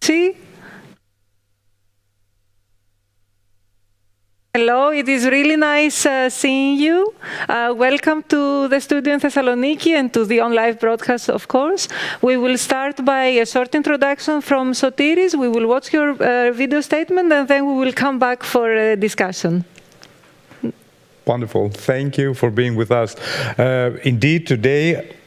See? Hello, it is really nice seeing you. Welcome to the studio in Thessaloniki and to the on-live broadcast, of course. We will start by a short introduction from Sotiris. We will watch your video statement and then we will come back for a discussion. Wonderful. Thank you for being with us. Indeed,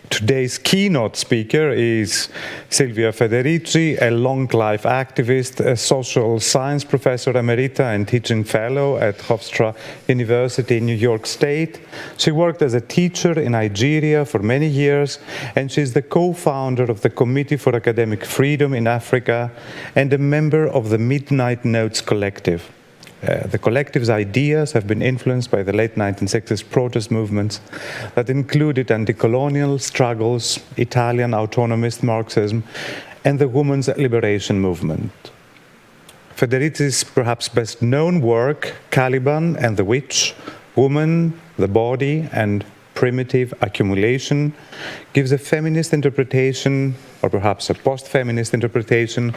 today's keynote speaker is Silvia Federici, a long-life activist, a social science professor emerita and teaching fellow at Hofstra University in New York State. She worked as a teacher in Nigeria for many years, and she's the co-founder of the Committee for Academic Freedom in Africa and a member of the Midnight Notes Collective. The collective's ideas have been influenced by the late 1960s protest movements that included anti-colonial struggles, Italian autonomist Marxism, and the women's liberation movement. Federici's perhaps best-known work, Caliban and the Witch, Woman, the Body, and Primitive Accumulation, gives a feminist interpretation, or perhaps a post-feminist interpretation,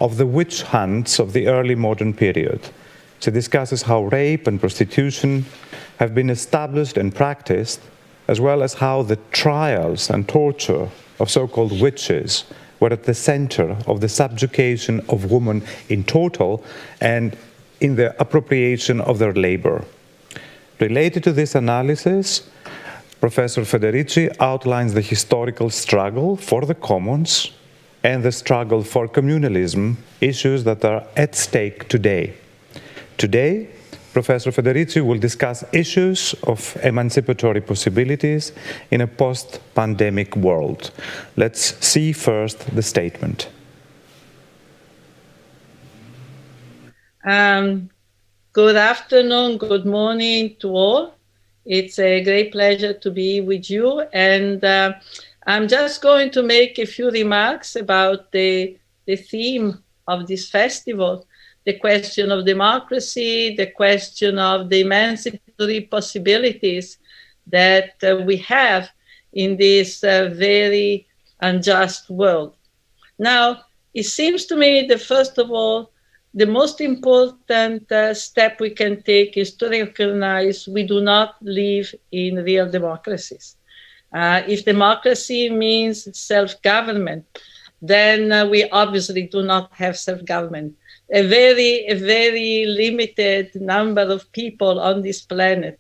of the witch hunts of the early modern period. She discusses how rape and prostitution have been established and practiced, as well as how the trials and torture of so-called witches were at the center of the subjugation of women in total and in the appropriation of their labor. Related to this analysis, Professor Federici outlines the historical struggle for the commons and the struggle for communalism, issues that are at stake today. Today, Professor Federici will discuss issues of emancipatory possibilities in a post-pandemic world. Let's see first the statement. Good afternoon, good morning to all. It's a great pleasure to be with you. And I'm just going to make a few remarks about the theme of this festival. The question of democracy, the question of the emancipatory possibilities that we have in this very unjust world. Now, it seems to me that first of all, the most important step we can take is to recognize we do not live in real democracies. If democracy means self-government, then we obviously do not have self-government. A very limited number of people on this planet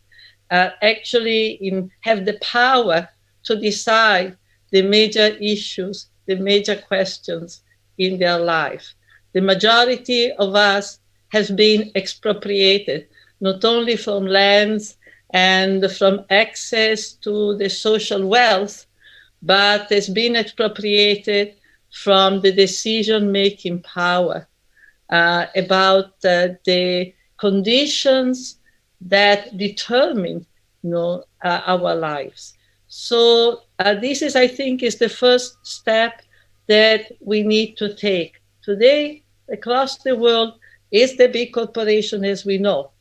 actually have the power to decide the major issues, the major questions in their life. The majority of us has been expropriated, not only from lands and from access to the social wealth, but has been expropriated from the decision-making power. About the conditions that determine our lives. So this is, I think, is the first step that we need to take. Today, across the world, is the big corporation as we know.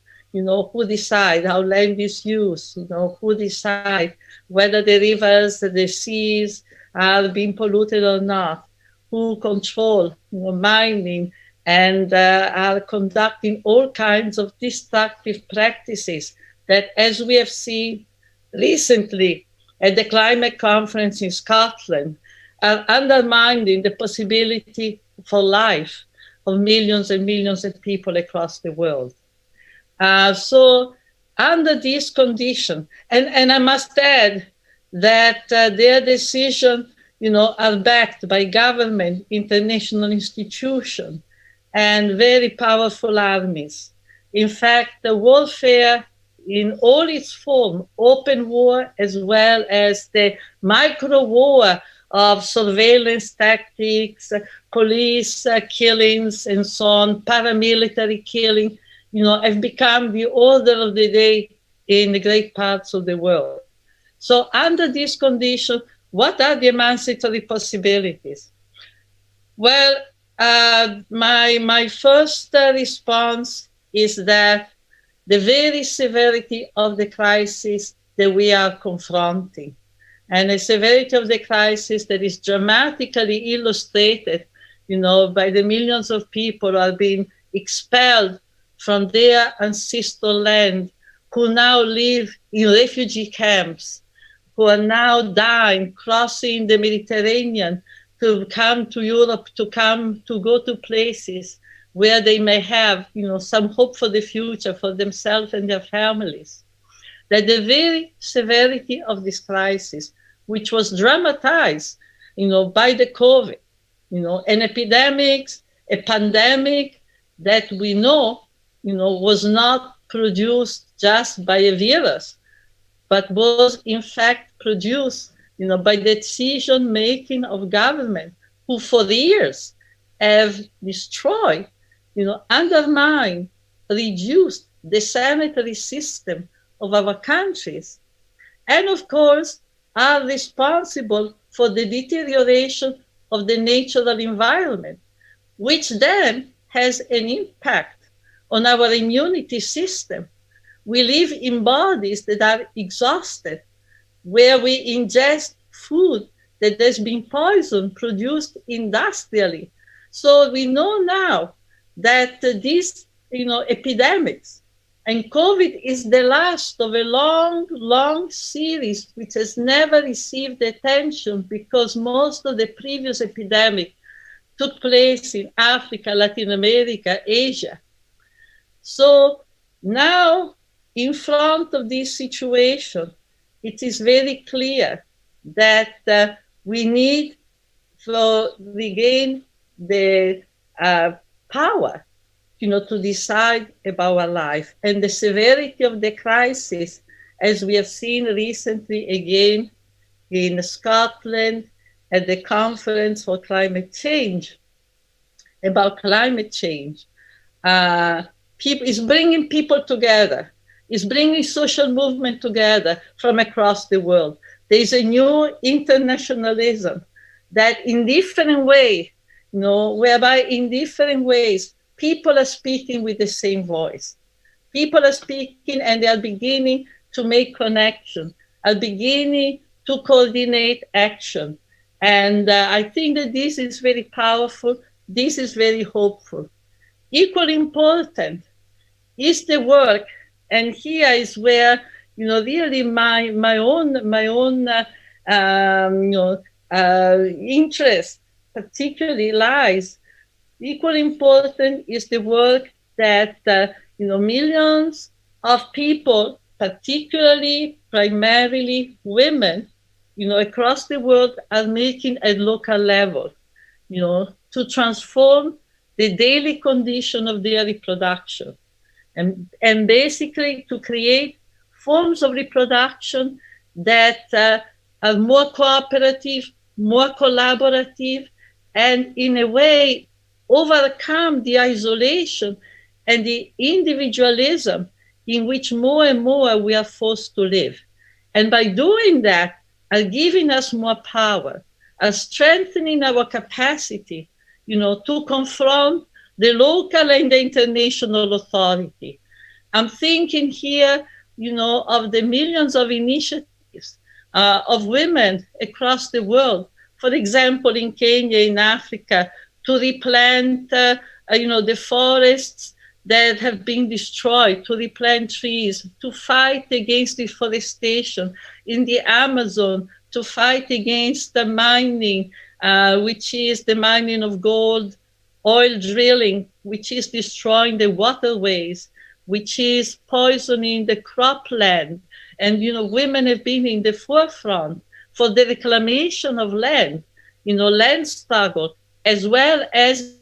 who decide how land is used, who decide whether the rivers, the seas are being polluted or not, who control mining and are conducting all kinds of destructive practices that, as we have seen recently at the climate conference in Scotland, are undermining the possibility for life of millions and millions of people across the world. So under this condition, and I must add that their decisions, are backed by government, international institutions, and very powerful armies. In fact, the warfare in all its form, open war as well as the micro war of surveillance tactics, police killings, and so on, paramilitary killing, have become the order of the day in the great parts of the world. So under this condition, what are the emancipatory possibilities? Well, my first response is that the very severity of the crisis that we are confronting, and the severity of the crisis that is dramatically illustrated, by the millions of people who are being expelled from their ancestral land, who now live in refugee camps, who are now dying, crossing the Mediterranean to come to Europe, to go to places where they may have, some hope for the future for themselves and their families. That the very severity of this crisis, which was dramatized, by the COVID, an epidemic, a pandemic that we know, was not produced just by a virus, but was in fact produced, by the decision-making of government, who for years have destroyed, undermined, reduced the sanitary system of our countries, and of course are responsible for the deterioration of the natural environment, which then has an impact on our immunity system. We live in bodies that are exhausted, where we ingest food that has been poisoned, produced industrially. So we know now that these, epidemics, and COVID is the last of a long, long series which has never received attention, because most of the previous epidemics took place in Africa, Latin America, Asia. So now, in front of this situation, it is very clear that we need to regain the power, to decide about our life. And the severity of the crisis, as we have seen recently again in Scotland at the Conference for Climate Change, about climate change, is bringing people together, is bringing social movement together from across the world. There is a new internationalism that in different ways, whereby in different ways, people are speaking with the same voice. People are speaking and they are beginning to make connection, are beginning to coordinate action. And I think that this is very powerful. This is very hopeful. Equally important is the work, and here is where really my own interest particularly lies. Equally important is the work that millions of people, particularly primarily women, across the world, are making at local level, to transform the daily condition of their reproduction, and basically to create forms of reproduction that are more cooperative, more collaborative, and in a way overcome the isolation and the individualism in which more and more we are forced to live. And by doing that, are giving us more power, are strengthening our capacity, to confront the local and the international authority, I'm thinking here, of the millions of initiatives of women across the world. For example, in Kenya, in Africa, to replant, the forests that have been destroyed, to replant trees, to fight against deforestation in the Amazon, to fight against the mining, which is the mining of gold, oil drilling, which is destroying the waterways, which is poisoning the cropland. And, women have been in the forefront for the reclamation of land, land struggle, as well as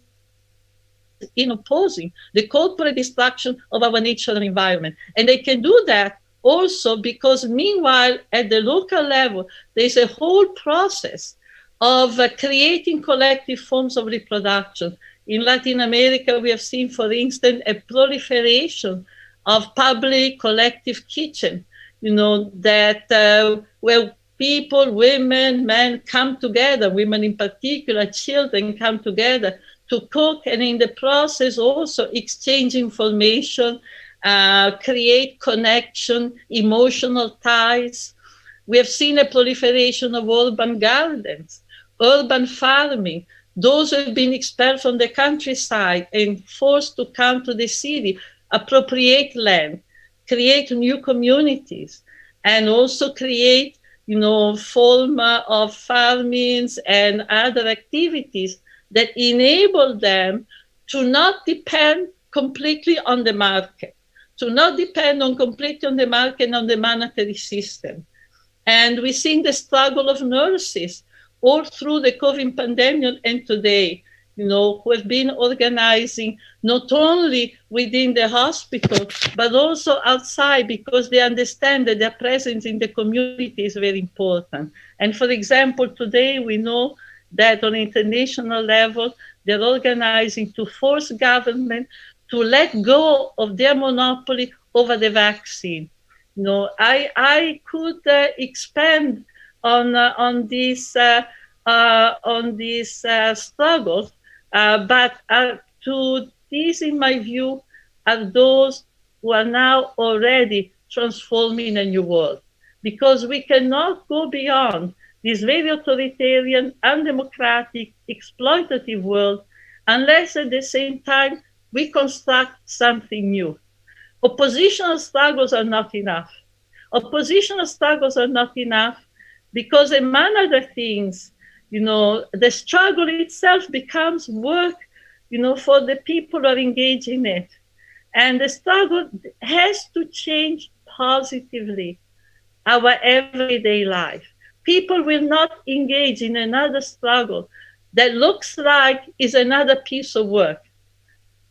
in opposing the corporate destruction of our natural environment. And they can do that also because meanwhile, at the local level, there's a whole process of creating collective forms of reproduction. In Latin America, we have seen, for instance, a proliferation of public collective kitchen, that where people, women, men come together, women in particular, children come together to cook, and in the process also exchange information, create connection, emotional ties. We have seen a proliferation of urban gardens, urban farming. Those who have been expelled from the countryside and forced to come to the city, appropriate land, create new communities, and also create, form of farmings and other activities that enable them to not depend completely on the market, to not depend completely on the market and on the monetary system. And we've seen the struggle of nurses all through the COVID pandemic and today, who have been organizing not only within the hospital, but also outside, because they understand that their presence in the community is very important. And for example, today we know that on international level, they're organizing to force government to let go of their monopoly over the vaccine. I could expand on these struggles, but to these, in my view, are those who are now already transforming a new world, because we cannot go beyond this very authoritarian, undemocratic, exploitative world unless at the same time we construct something new. Oppositional struggles are not enough. Oppositional struggles are not enough because, among other things, the struggle itself becomes work, for the people who are engaged in it. And the struggle has to change positively our everyday life. People will not engage in another struggle that looks like is another piece of work.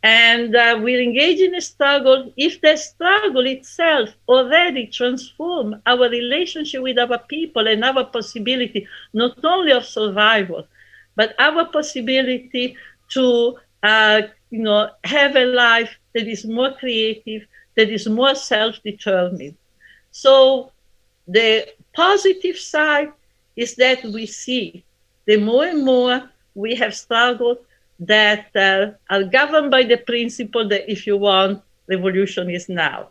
And we'll engage in a struggle if the struggle itself already transforms our relationship with our people and our possibility, not only of survival, but our possibility to have a life that is more creative, that is more self-determined. So the positive side is that we see the more and more we have struggled that are governed by the principle that, if you want, revolution is now.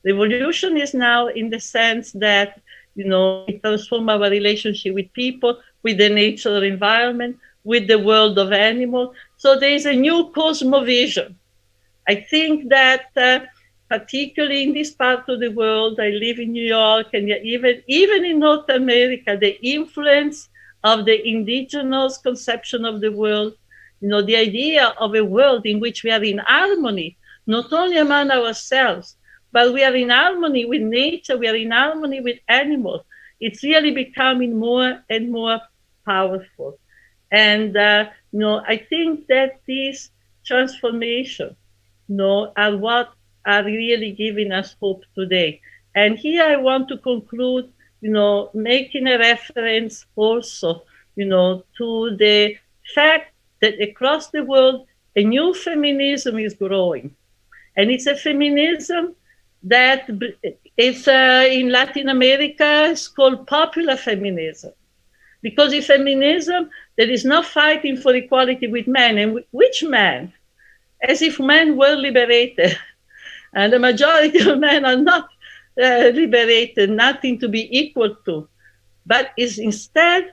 Revolution is now in the sense that, we transform our relationship with people, with the natural environment, with the world of animals. So there is a new cosmovision. I think that particularly in this part of the world, I live in New York, and even in North America, the influence of the indigenous conception of the world, the idea of a world in which we are in harmony, not only among ourselves, but we are in harmony with nature, we are in harmony with animals. It's really becoming more and more powerful. And, I think that this transformation, are what are really giving us hope today. And here I want to conclude, making a reference also, to the fact that across the world, a new feminism is growing. And it's a feminism that it's in Latin America, it's called popular feminism. Because it's feminism that is not fighting for equality with men. And which men? As if men were liberated. And the majority of men are not liberated, nothing to be equal to, but is instead,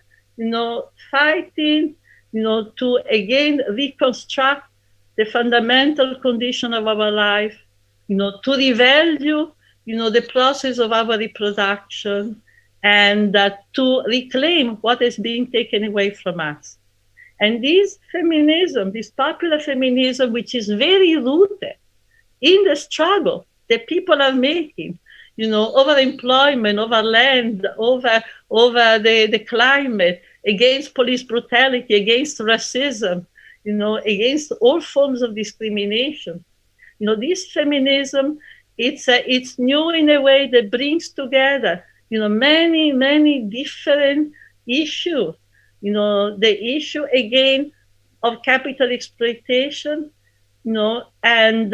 fighting, to again reconstruct the fundamental condition of our life, to revalue, the process of our reproduction, and to reclaim what is being taken away from us. And this feminism, this popular feminism, which is very rooted in the struggle that people are making, over employment, over land, over the climate, against police brutality, against racism, against all forms of discrimination. This feminism, it's new in a way that brings together, many, many different issues. The issue again of capital exploitation, and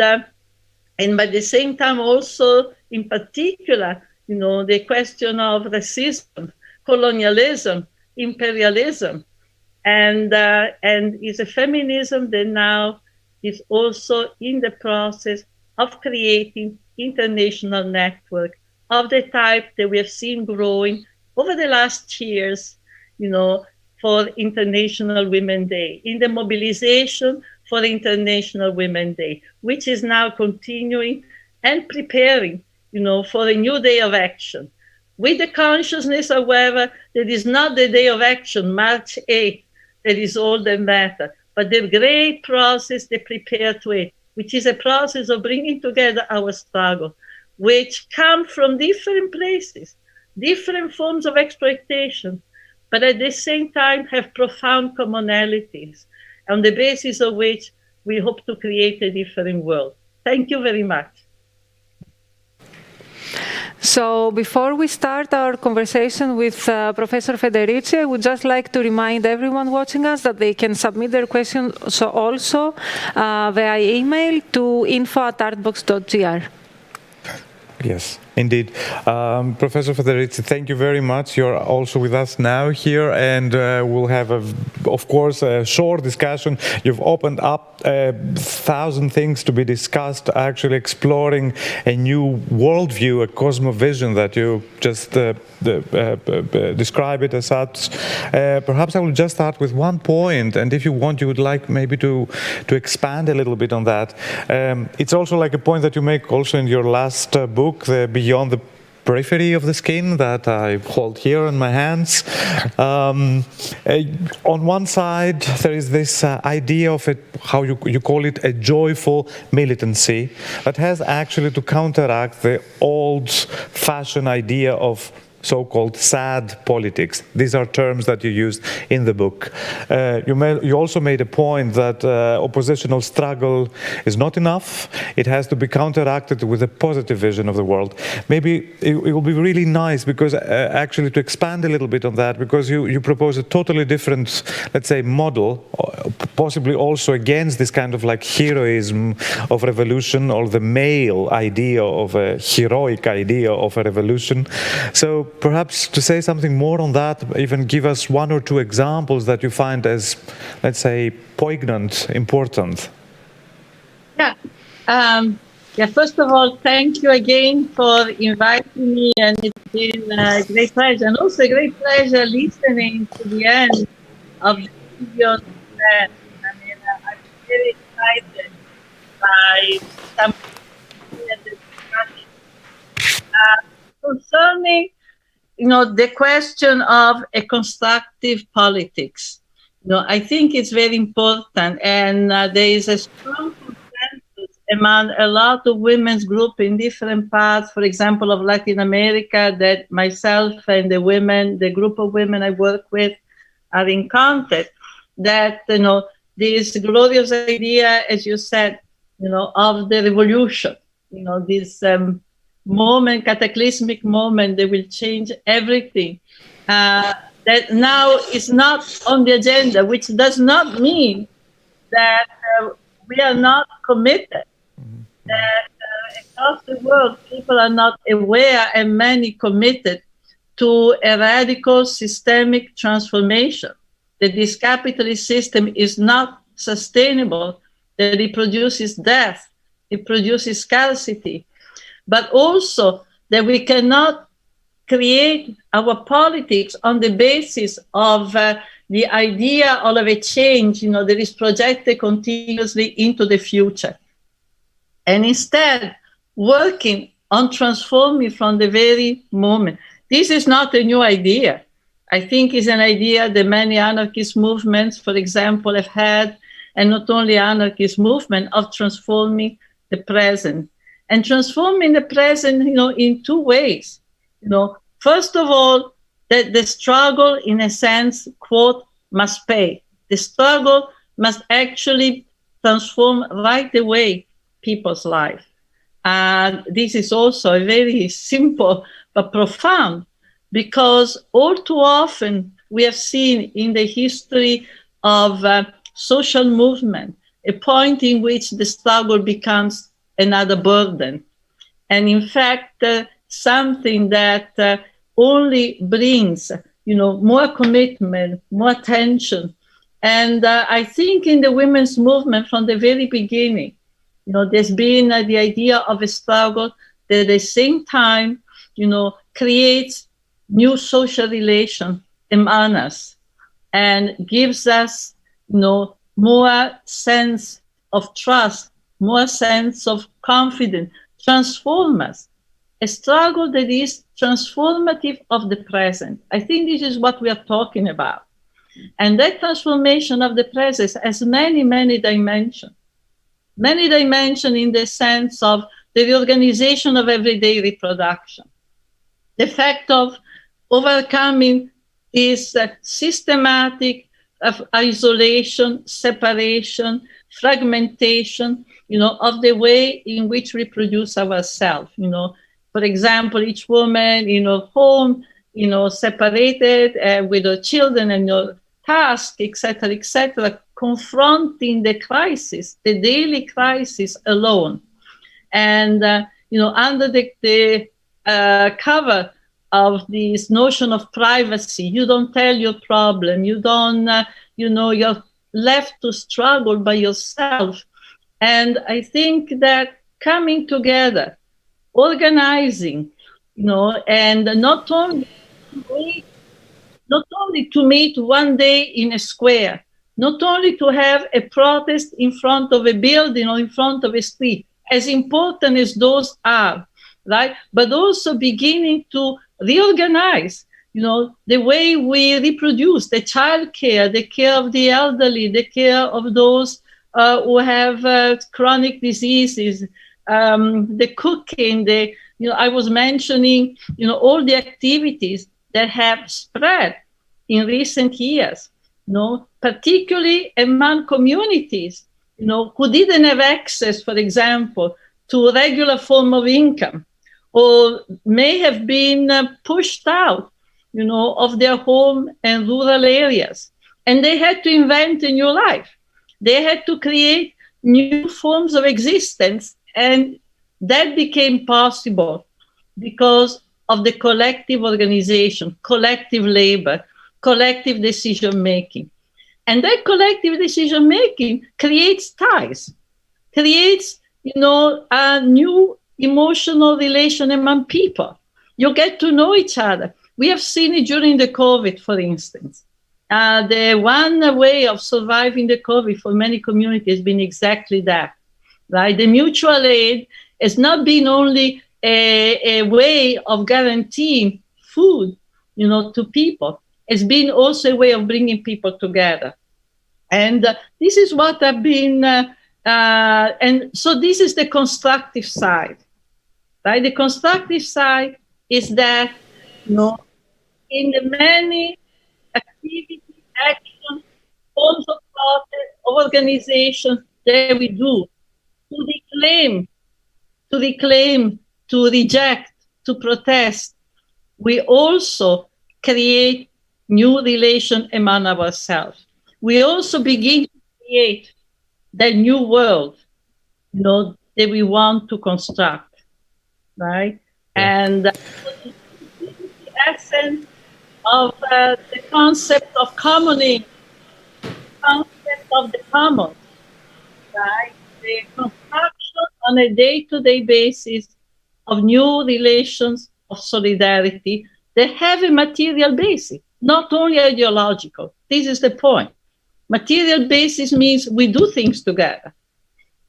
by the same time also, in particular, the question of racism, colonialism, imperialism, and is a feminism that now is also in the process of creating international network of the type that we have seen growing over the last years, for International Women's Day, in the mobilization for International Women's Day, which is now continuing and preparing, for a new day of action. With the consciousness, however, that is not the day of action, March 8th, that is all that matters, but the great process they prepare to it, which is a process of bringing together our struggle, which come from different places, different forms of exploitation, but at the same time have profound commonalities, on the basis of which we hope to create a different world. Thank you very much. So before we start our conversation with Professor Federici, I would just like to remind everyone watching us that they can submit their questions also via email to info@artbox.gr. Yes, indeed. Professor Federici, thank you very much. You're also with us now here, and we'll have, of course, a short discussion. You've opened up 1,000 things to be discussed, actually exploring a new worldview, a cosmovision that you just describe it as such. Perhaps I will just start with one point, and if you want, you would like maybe to expand a little bit on that. It's also like a point that you make also in your last book, Beyond the Periphery of the Skin, that I hold here in my hands. On one side, there is this idea of how you call it, a joyful militancy that has actually to counteract the old-fashioned idea of so-called sad politics. These are terms that you used in the book. You also made a point that oppositional struggle is not enough. It has to be counteracted with a positive vision of the world. Maybe it will be really nice, because actually to expand a little bit on that, because you propose a totally different, let's say, model, possibly also against this kind of like heroism of revolution, or the male idea of a heroic idea of a revolution. So perhaps to say something more on that, even give us one or two examples that you find as, let's say, poignant, important. Yeah. First of all, thank you again for inviting me, and it's been a great pleasure, and also a great pleasure listening to the end of the video. I mean, I'm very excited by some concerning the question of a constructive politics. I think it's very important, and there is a strong consensus among a lot of women's groups in different parts, for example, of Latin America, that myself and the group of women I work with are in contact, that, this glorious idea, as you said, of the revolution, this moment, cataclysmic moment that will change everything, that now is not on the agenda, which does not mean that we are not committed, that across the world people are not aware and many committed to a radical systemic transformation, that this capitalist system is not sustainable, that it produces death, it produces scarcity, but also that we cannot create our politics on the basis of the idea of a change, that is projected continuously into the future. And instead, working on transforming from the very moment. This is not a new idea. I think it's an idea that many anarchist movements, for example, have had, and not only anarchist movement, of transforming the present. And transforming the present, in two ways. First of all, that the struggle, in a sense, quote, must pay. The struggle must actually transform right away people's life. And this is also a very simple but profound, because all too often we have seen in the history of social movement a point in which the struggle becomes another burden. And in fact, something that only brings, more commitment, more tension. And I think in the women's movement from the very beginning, there's been the idea of a struggle that at the same time, creates new social relations among us and gives us, more sense of trust, more sense of confidence, transform us. A struggle that is transformative of the present. I think this is what we are talking about. And that transformation of the present has many, many dimensions. Many dimensions in the sense of the reorganization of everyday reproduction, the fact of overcoming this systematic of isolation, separation, fragmentation, of the way in which we produce ourselves. For example, each woman in her home, separated with her children and her task, etc., confronting the crisis, the daily crisis alone. And, under the cover of this notion of privacy, you don't tell your problem, you don't, you're left to struggle by yourself. And I think that coming together, organizing, and not only to meet one day in a square, not only to have a protest in front of a building or in front of a street, as important as those are, right? But also beginning to reorganize, the way we reproduce, the child care, the care of the elderly, the care of those who have chronic diseases, the cooking, I was mentioning, all the activities that have spread in recent years, particularly among communities, who didn't have access, for example, to a regular form of income, or may have been pushed out, of their home and rural areas. And they had to invent a new life. They had to create new forms of existence. And that became possible because of the collective organization, collective labor, collective decision-making. And that collective decision-making creates ties, creates, a new emotional relation among people. You get to know each other. We have seen it during the COVID, for instance. The one way of surviving the COVID for many communities has been exactly that, right? The mutual aid has not been only a way of guaranteeing food, to people. It's been also a way of bringing people together. And this is what I've been, and so this is the constructive side, right? The constructive side is that, in the many activity, action, forms of protest, organizations that we do, to reclaim, to reject, to protest, we also create new relation among ourselves. We also begin to create that new world, that we want to construct, right? And this is the essence of the concept of commoning, the concept of the common, right? The construction on a day-to-day basis of new relations of solidarity that have a material basis, not only ideological. This is the point. Material basis means we do things together,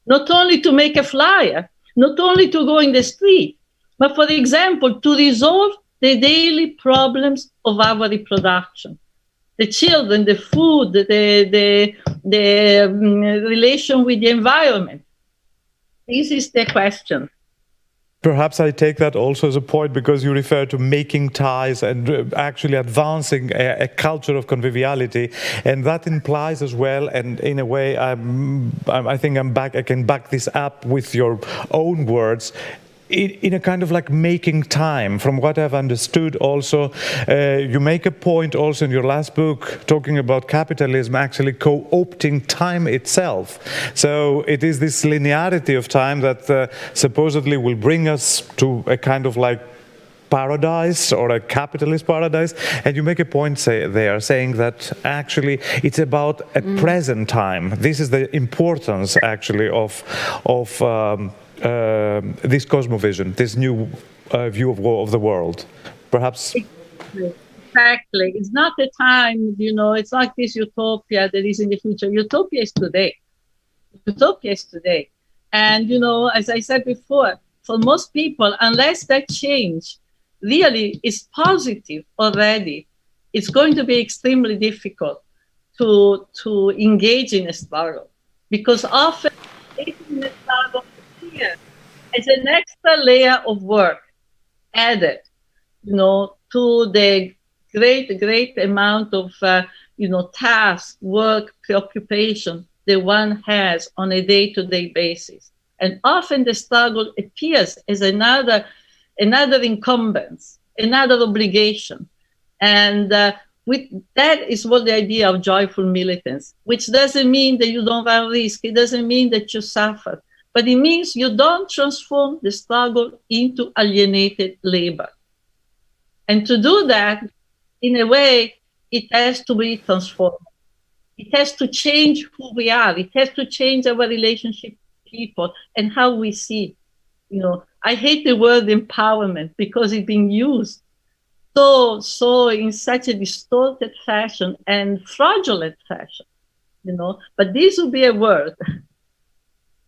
not only to make a flyer, not only to go in the street, but for example, to resolve the daily problems of our reproduction. The children, the food, the relation with the environment. This is the question. Perhaps I take that also as a point because you refer to making ties and actually advancing a culture of conviviality, and that implies as well, and in a way I think I can back this up with your own words, in a kind of like making time. From what I've understood also, you make a point also in your last book talking about capitalism actually co-opting time itself. So it is this linearity of time that supposedly will bring us to a kind of like paradise or a capitalist paradise, and you make a point saying that actually it's about a present time. This is the importance actually of this cosmovision, this new view of the world. Perhaps. Exactly. It's not a time, it's like this utopia that is in the future. Utopia is today. Utopia is today. And, as I said before, for most people, unless that change really is positive already, it's going to be extremely difficult to engage in a struggle. Because often engaging in a struggle as an extra layer of work added, to the great amount of, tasks, work, preoccupation that one has on a day-to-day basis. And often the struggle appears as another incumbence, another obligation. And with that is what the idea of joyful militance, which doesn't mean that you don't run risk. It doesn't mean that you suffer. But it means you don't transform the struggle into alienated labor. And to do that, in a way, it has to be transformed. It has to change who we are. It has to change our relationship with people and how we see. I hate the word empowerment because it's being used so in such a distorted fashion and fraudulent fashion, But this will be a word.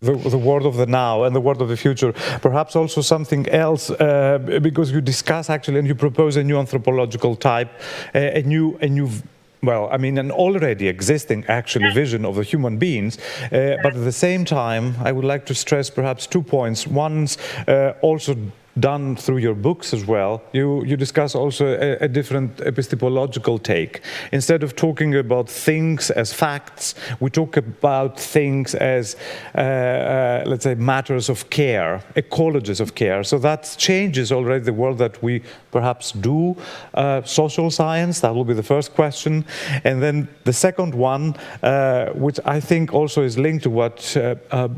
The word of the now and the word of the future. Perhaps also something else, because you discuss actually and you propose a new anthropological type, an already existing actually vision of the human beings. But at the same time, I would like to stress perhaps 2 points. One's also done through your books as well. You discuss also a different epistemological take. Instead of talking about things as facts, we talk about things as, let's say, matters of care, ecologies of care. So that changes already the world that we perhaps do. Social science, that will be the first question. And then the second one, which I think also is linked to what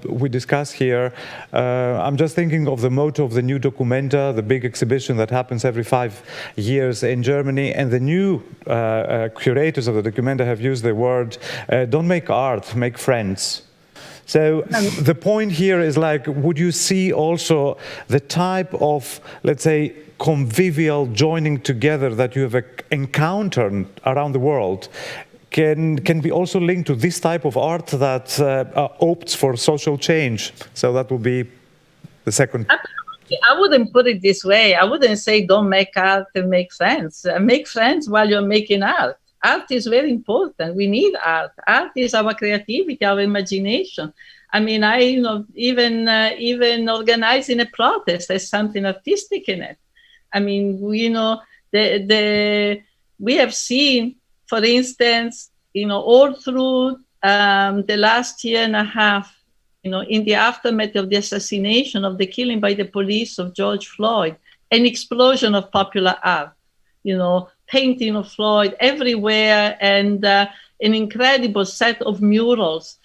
we discuss here, I'm just thinking of the motto of the new Documenta, the big exhibition that happens every 5 years in Germany, and the new curators of the Documenta have used the word, don't make art, make friends. So the point here is like, would you see also the type of, let's say, convivial joining together that you have encountered around the world can be also linked to this type of art that opts for social change? So that would be the second. I wouldn't put it this way. I wouldn't say don't make art and make friends. Make friends while you're making art. Art is very important. We need art. Art is our creativity, our imagination. I mean, even organizing a protest has something artistic in it. I mean, we have seen, for instance, all through the last year and a half, in the aftermath of the assassination, of the killing by the police of George Floyd, an explosion of popular art, painting of Floyd everywhere, and an incredible set of murals.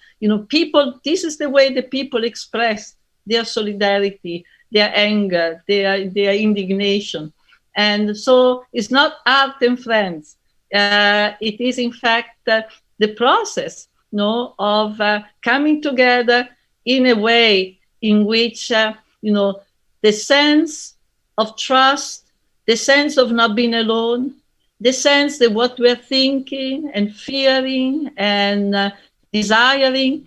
People, this is the way the people express their solidarity, their anger, their indignation. And so it's not art and friends. It is, in fact, the process of coming together in a way in which, the sense of trust, the sense of not being alone, the sense that what we're thinking and fearing and desiring,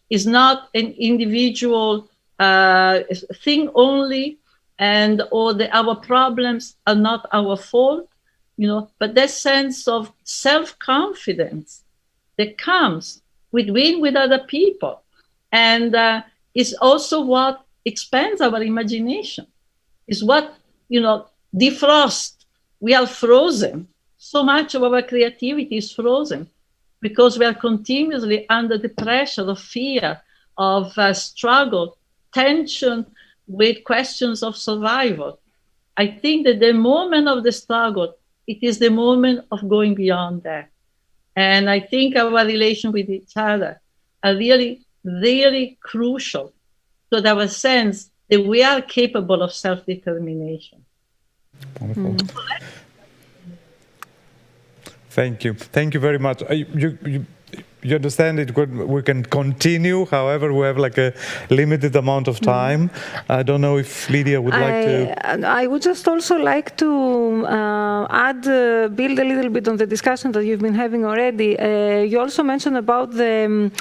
is not an individual thing only, our problems are not our fault, but that sense of self-confidence that comes with being with other people, and is also what expands our imagination, is what, defrost. We are frozen. So much of our creativity is frozen because we are continuously under the pressure of fear, of struggle, tension with questions of survival. I think that the moment of the struggle, it is the moment of going beyond that. And I think our relation with each other are really, really crucial to our sense that we are capable of self-determination. Wonderful. Thank you. Thank you very much. You understand it? We can continue. However, we have like a limited amount of time. I don't know if Lydia would like to. I would just also like to build a little bit on the discussion that you've been having already. You also mentioned about the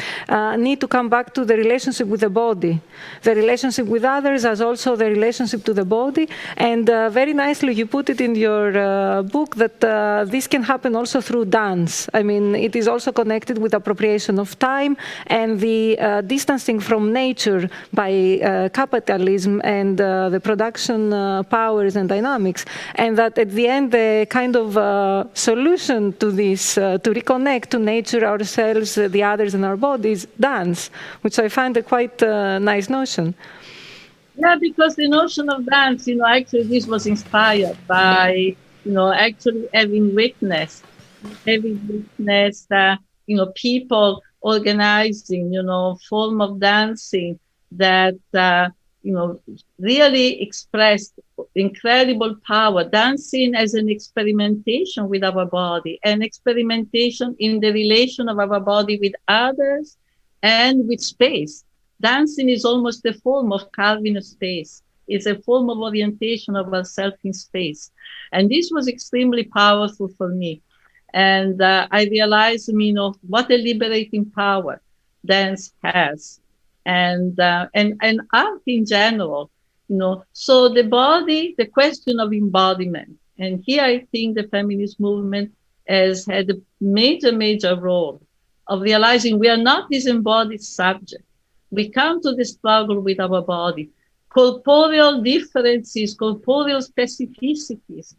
need to come back to the relationship with the body, the relationship with others as also the relationship to the body. And very nicely you put it in your book that this can happen also through dance. I mean, it is also connected with appropriation of time and the distancing from nature by capitalism and the production powers and dynamics, and that at the end the kind of solution to this, to reconnect to nature, ourselves, the others and our bodies, dance, which I find a quite nice notion. Yeah, because the notion of dance, actually this was inspired by, actually having witnessed people organizing, form of dancing that, really expressed incredible power. Dancing as an experimentation with our body, an experimentation in the relation of our body with others and with space. Dancing is almost a form of carving a space. It's a form of orientation of ourselves in space. And this was extremely powerful for me. And I realized, what a liberating power dance has, and art in general, So the body, the question of embodiment, and here I think the feminist movement has had a major, major role of realizing we are not disembodied subject. We come to the struggle with our body. Corporeal differences, corporeal specificities,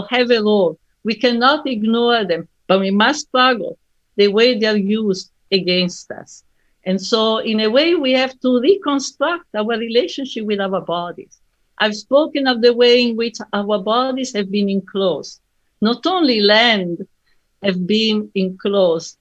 have a role. We cannot ignore them, but we must struggle the way they are used against us. And so in a way, we have to reconstruct our relationship with our bodies. I've spoken of the way in which our bodies have been enclosed. Not only land have been enclosed,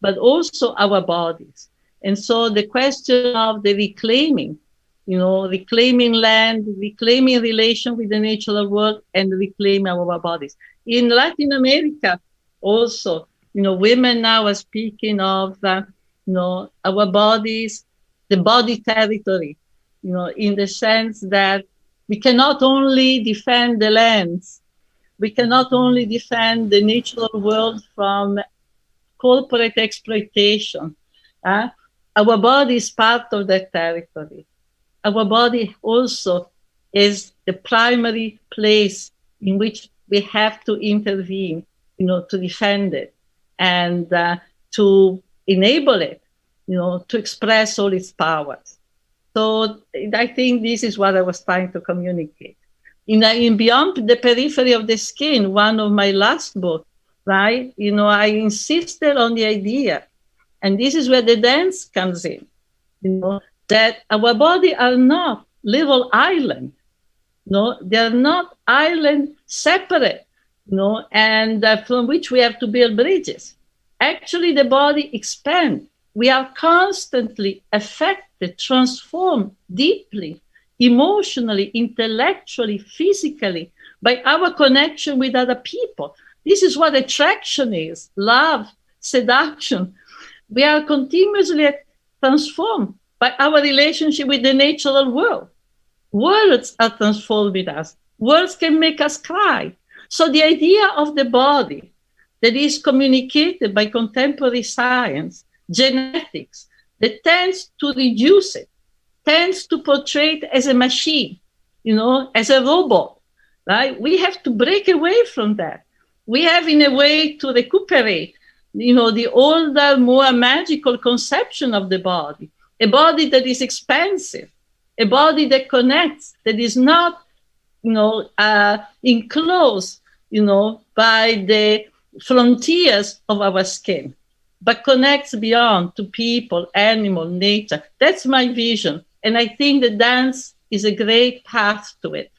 but also our bodies. And so the question of the reclaiming, reclaiming land, reclaiming relation with the natural world, and reclaiming our bodies. In Latin America, also, women now are speaking of, our bodies, the body territory, in the sense that we cannot only defend the lands, we cannot only defend the natural world from corporate exploitation. Our body is part of that territory. Our body also is the primary place in which we have to intervene, to defend it and to enable it, to express all its powers. So I think this is what I was trying to communicate. In Beyond the Periphery of the Skin, one of my last books, right? I insisted on the idea, and this is where the dance comes in, that our body are not little islands. They're not islands separate, and from which we have to build bridges. Actually, the body expands. We are constantly affected, transformed deeply, emotionally, intellectually, physically, by our connection with other people. This is what attraction is, love, seduction. We are continuously transformed by our relationship with the natural world. Words are transforming us. Words can make us cry. So the idea of the body that is communicated by contemporary science, genetics, that tends to reduce it, tends to portray it as a machine, as a robot, right? We have to break away from that. We have, in a way, to recuperate, the older, more magical conception of the body, a body that is expansive, a body that connects, that is not, enclosed, by the frontiers of our skin, but connects beyond to people, animal, nature. That's my vision. And I think the dance is a great path to it.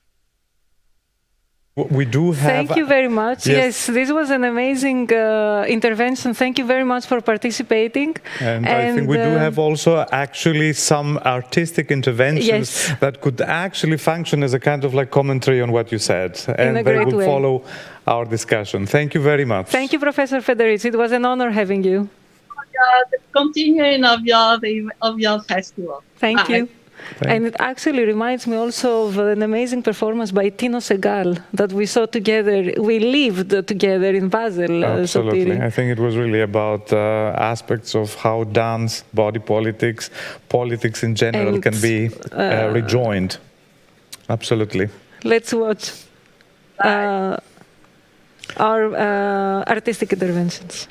We do have... Thank you very much. Yes, this was an amazing intervention. Thank you very much for participating. And I think we do have also actually some artistic interventions that could actually function as a kind of like commentary on what you said. And they will follow our discussion. Thank you very much. Thank you, Professor Federici. It was an honor having you. The continuing of your festival. Thank you. And it actually reminds me also of an amazing performance by Tino Segal that we saw together. We lived together in Basel. Absolutely. I think it was really about aspects of how dance, body politics, politics in general can be rejoined. Absolutely. Let's watch our artistic interventions.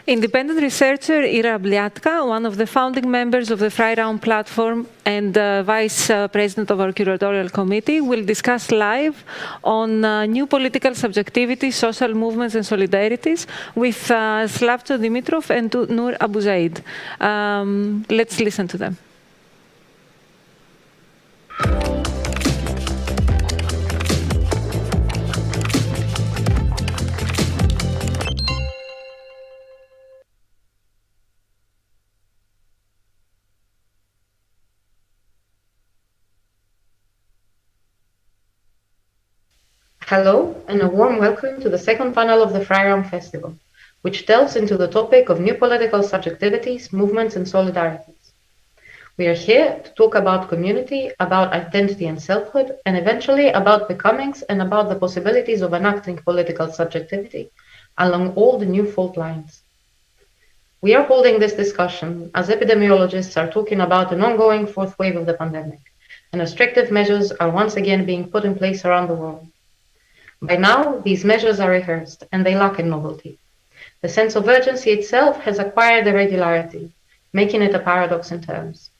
Independent researcher Ira Bliatka, one of the founding members of the Freiraum platform and vice president of our curatorial committee, will discuss live on new political subjectivity, social movements and solidarities with Slavko Dimitrov and Nur Abu Zaid. Let's listen to them. Hello, and a warm welcome to the second panel of the Freiraum Festival, which delves into the topic of new political subjectivities, movements, and solidarities. We are here to talk about community, about identity and selfhood, and eventually about becomings and about the possibilities of enacting political subjectivity along all the new fault lines. We are holding this discussion as epidemiologists are talking about an ongoing fourth wave of the pandemic, and restrictive measures are once again being put in place around the world. By now, these measures are rehearsed, and they lack in novelty. The sense of urgency itself has acquired irregularity, making it a paradox in terms.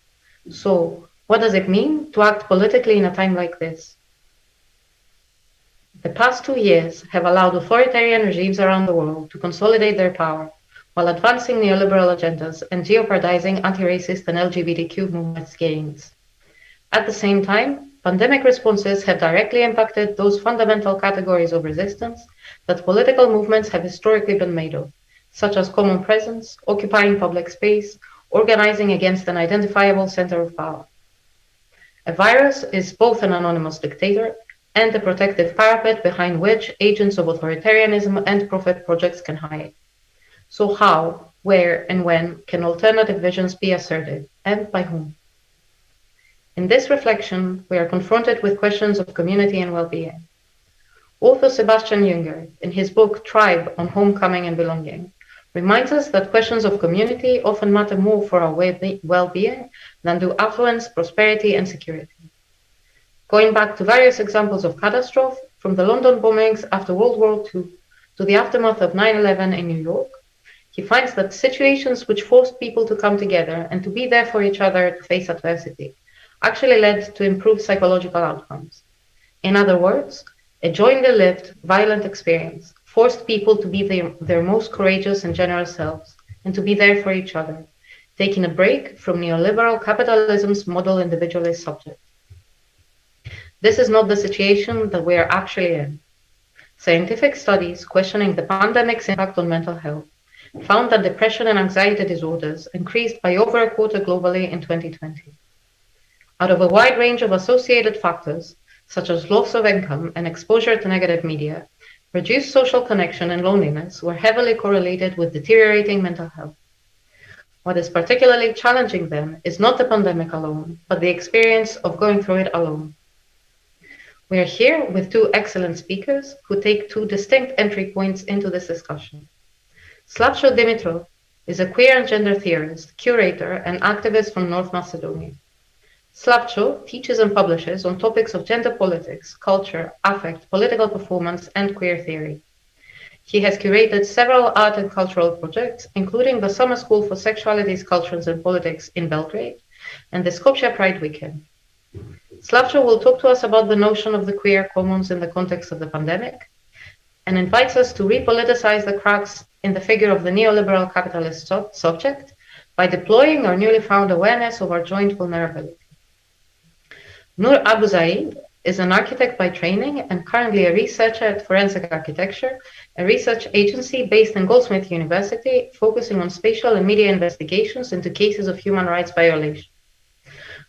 So, what does it mean to act politically in a time like this? The past 2 years have allowed authoritarian regimes around the world to consolidate their power, while advancing neoliberal agendas and jeopardizing anti-racist and LGBTQ movements gains. At the same time, pandemic responses have directly impacted those fundamental categories of resistance that political movements have historically been made of, such as common presence, occupying public space, organizing against an identifiable center of power. A virus is both an anonymous dictator and a protective parapet behind which agents of authoritarianism and profit projects can hide. So how, where, and when can alternative visions be asserted, and by whom? In this reflection, we are confronted with questions of community and well-being. Author Sebastian Junger, in his book Tribe on Homecoming and Belonging, reminds us that questions of community often matter more for our well-being than do affluence, prosperity, and security. Going back to various examples of catastrophe, from the London bombings after World War II to the aftermath of 9/11 in New York, he finds that situations which forced people to come together and to be there for each other to face adversity actually led to improved psychological outcomes. In other words, a jointly lived, violent experience forced people to be their most courageous and generous selves and to be there for each other, taking a break from neoliberal capitalism's model individualist subject. This is not the situation that we are actually in. Scientific studies questioning the pandemic's impact on mental health found that depression and anxiety disorders increased by over a quarter globally in 2020. Out of a wide range of associated factors, such as loss of income and exposure to negative media, reduced social connection and loneliness were heavily correlated with deteriorating mental health. What is particularly challenging then is not the pandemic alone, but the experience of going through it alone. We are here with two excellent speakers who take two distinct entry points into this discussion. Slavko Dimitrov is a queer and gender theorist, curator, and activist from North Macedonia. Slavko teaches and publishes on topics of gender politics, culture, affect, political performance, and queer theory. He has curated several art and cultural projects, including the Summer School for Sexualities, Cultures, and Politics in Belgrade and the Skopje Pride Weekend. Slavko will talk to us about the notion of the queer commons in the context of the pandemic and invites us to repoliticize the cracks in the figure of the neoliberal capitalist subject by deploying our newly found awareness of our joint vulnerability. Nur Abu Zaid is an architect by training and currently a researcher at Forensic Architecture, a research agency based in Goldsmith University, focusing on spatial and media investigations into cases of human rights violation.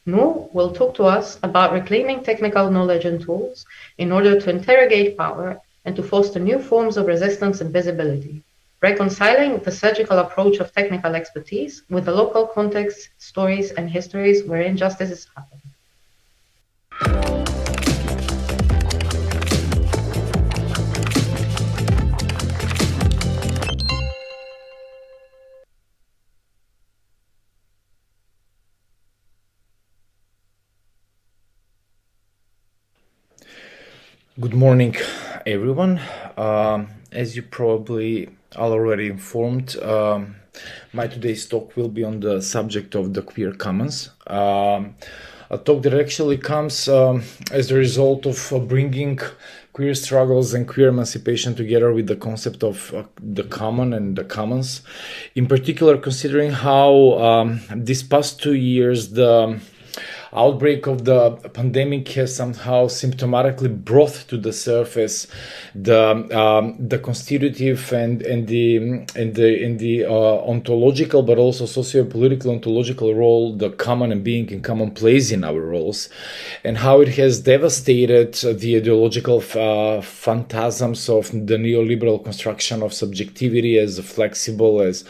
Nur will talk to us about reclaiming technical knowledge and tools in order to interrogate power and to foster new forms of resistance and visibility, reconciling the surgical approach of technical expertise with the local contexts, stories, and histories where injustices happen. Good morning. everyone. As you probably are already informed, my today's talk will be on the subject of the queer commons. A talk that actually comes as a result of bringing queer struggles and queer emancipation together with the concept of the common and the commons. In particular, considering how these past 2 years the outbreak of the pandemic has somehow symptomatically brought to the surface the constitutive and the ontological, but also socio-political ontological role the common and being in common plays in our roles, and how it has devastated the ideological phantasms of the neoliberal construction of subjectivity as flexible, as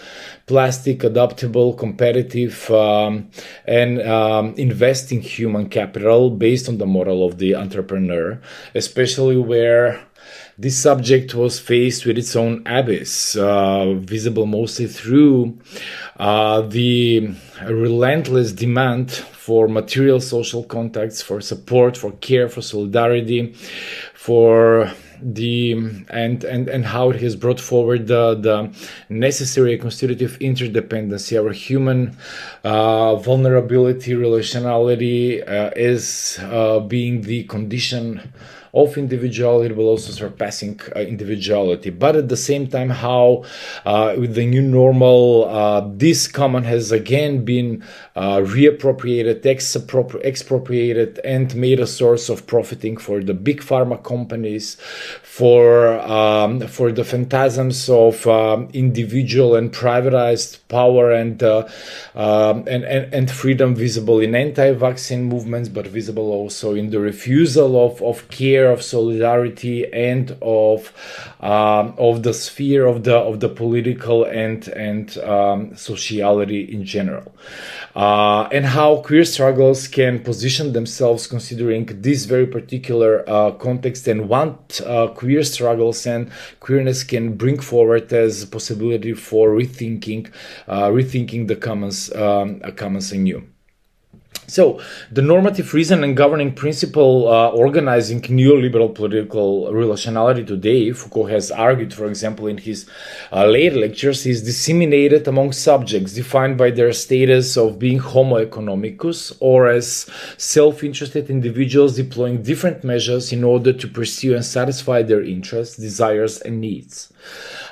plastic, adaptable, competitive, and investing human capital based on the model of the entrepreneur, especially where this subject was faced with its own abyss, visible mostly through the relentless demand for material social contacts, for support, for care, for solidarity, for and how it has brought forward the necessary constitutive interdependency. Our human vulnerability, relationality is being the condition of individuality, but also surpassing individuality. But at the same time, how with the new normal, this common has again been reappropriated, expropriated, and made a source of profiting for the big pharma companies, for the phantasms of individual and privatized power and freedom, visible in anti-vaccine movements, but visible also in the refusal of care, of solidarity, and of the sphere of the political and sociality in general. And how queer struggles can position themselves considering this very particular context, and what queer struggles and queerness can bring forward as a possibility for rethinking the commons anew. So, the normative reason and governing principle organizing neoliberal political relationality today, Foucault has argued, for example, in his later lectures, is disseminated among subjects defined by their status of being homo economicus, or as self-interested individuals deploying different measures in order to pursue and satisfy their interests, desires, and needs.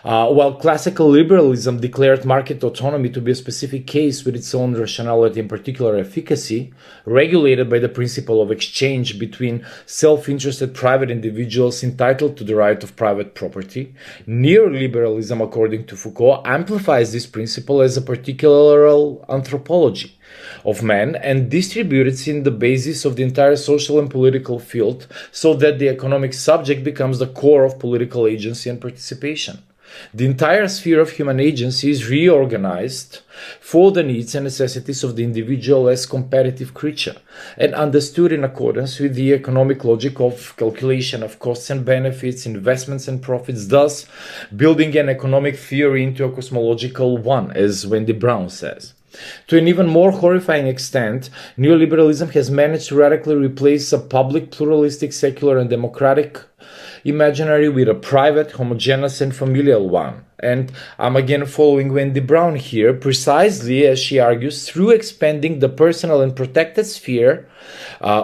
While classical liberalism declared market autonomy to be a specific case with its own rationality and particular efficacy, regulated by the principle of exchange between self-interested private individuals entitled to the right of private property, neoliberalism, according to Foucault, amplifies this principle as a particular anthropology of man and distributes in the basis of the entire social and political field, so that the economic subject becomes the core of political agency and participation. The entire sphere of human agency is reorganized for the needs and necessities of the individual as competitive creature, and understood in accordance with the economic logic of calculation of costs and benefits, investments and profits, thus building an economic theory into a cosmological one, as Wendy Brown says. To an even more horrifying extent, neoliberalism has managed to radically replace a public, pluralistic, secular and democratic imaginary with a private, homogeneous and familial one. And I'm again following Wendy Brown here, precisely as she argues, through expanding the personal and protected sphere,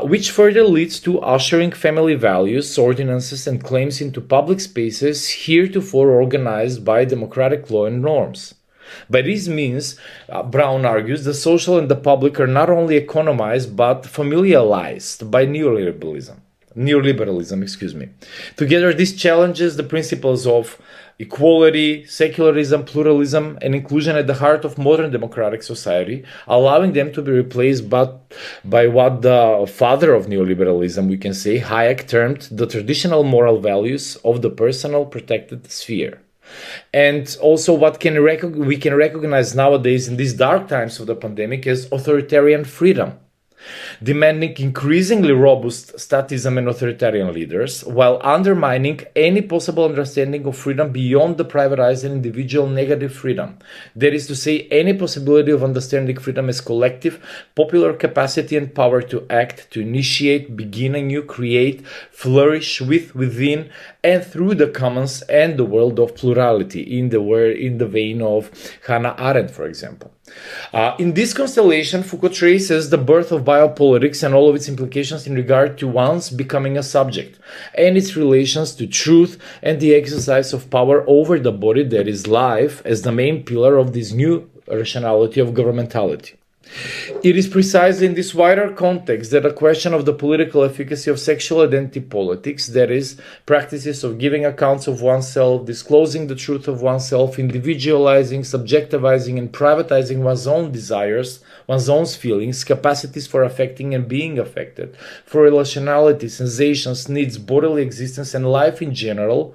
which further leads to ushering family values, ordinances and claims into public spaces heretofore organized by democratic law and norms. By this means, Brown argues, the social and the public are not only economized but familialized by neoliberalism. Together, this challenges the principles of equality, secularism, pluralism, and inclusion at the heart of modern democratic society, allowing them to be replaced by what the father of neoliberalism, we can say, Hayek, termed the traditional moral values of the personal protected sphere. And also what we can recognize nowadays in these dark times of the pandemic as authoritarian freedom. demanding increasingly robust statism and authoritarian leaders, while undermining any possible understanding of freedom beyond the privatized and individual negative freedom. That is to say, any possibility of understanding freedom as collective, popular capacity and power to act, to initiate, begin anew, create, flourish with, within, and through the commons and the world of plurality, in the vein of Hannah Arendt, for example. In this constellation, Foucault traces the birth of biopolitics and all of its implications in regard to one's becoming a subject, and its relations to truth and the exercise of power over the body, that is life, as the main pillar of this new rationality of governmentality. It is precisely in this wider context that a question of the political efficacy of sexual identity politics, that is, practices of giving accounts of oneself, disclosing the truth of oneself, individualizing, subjectivizing, and privatizing one's own desires, one's own feelings, capacities for affecting and being affected, for relationality, sensations, needs, bodily existence, and life in general,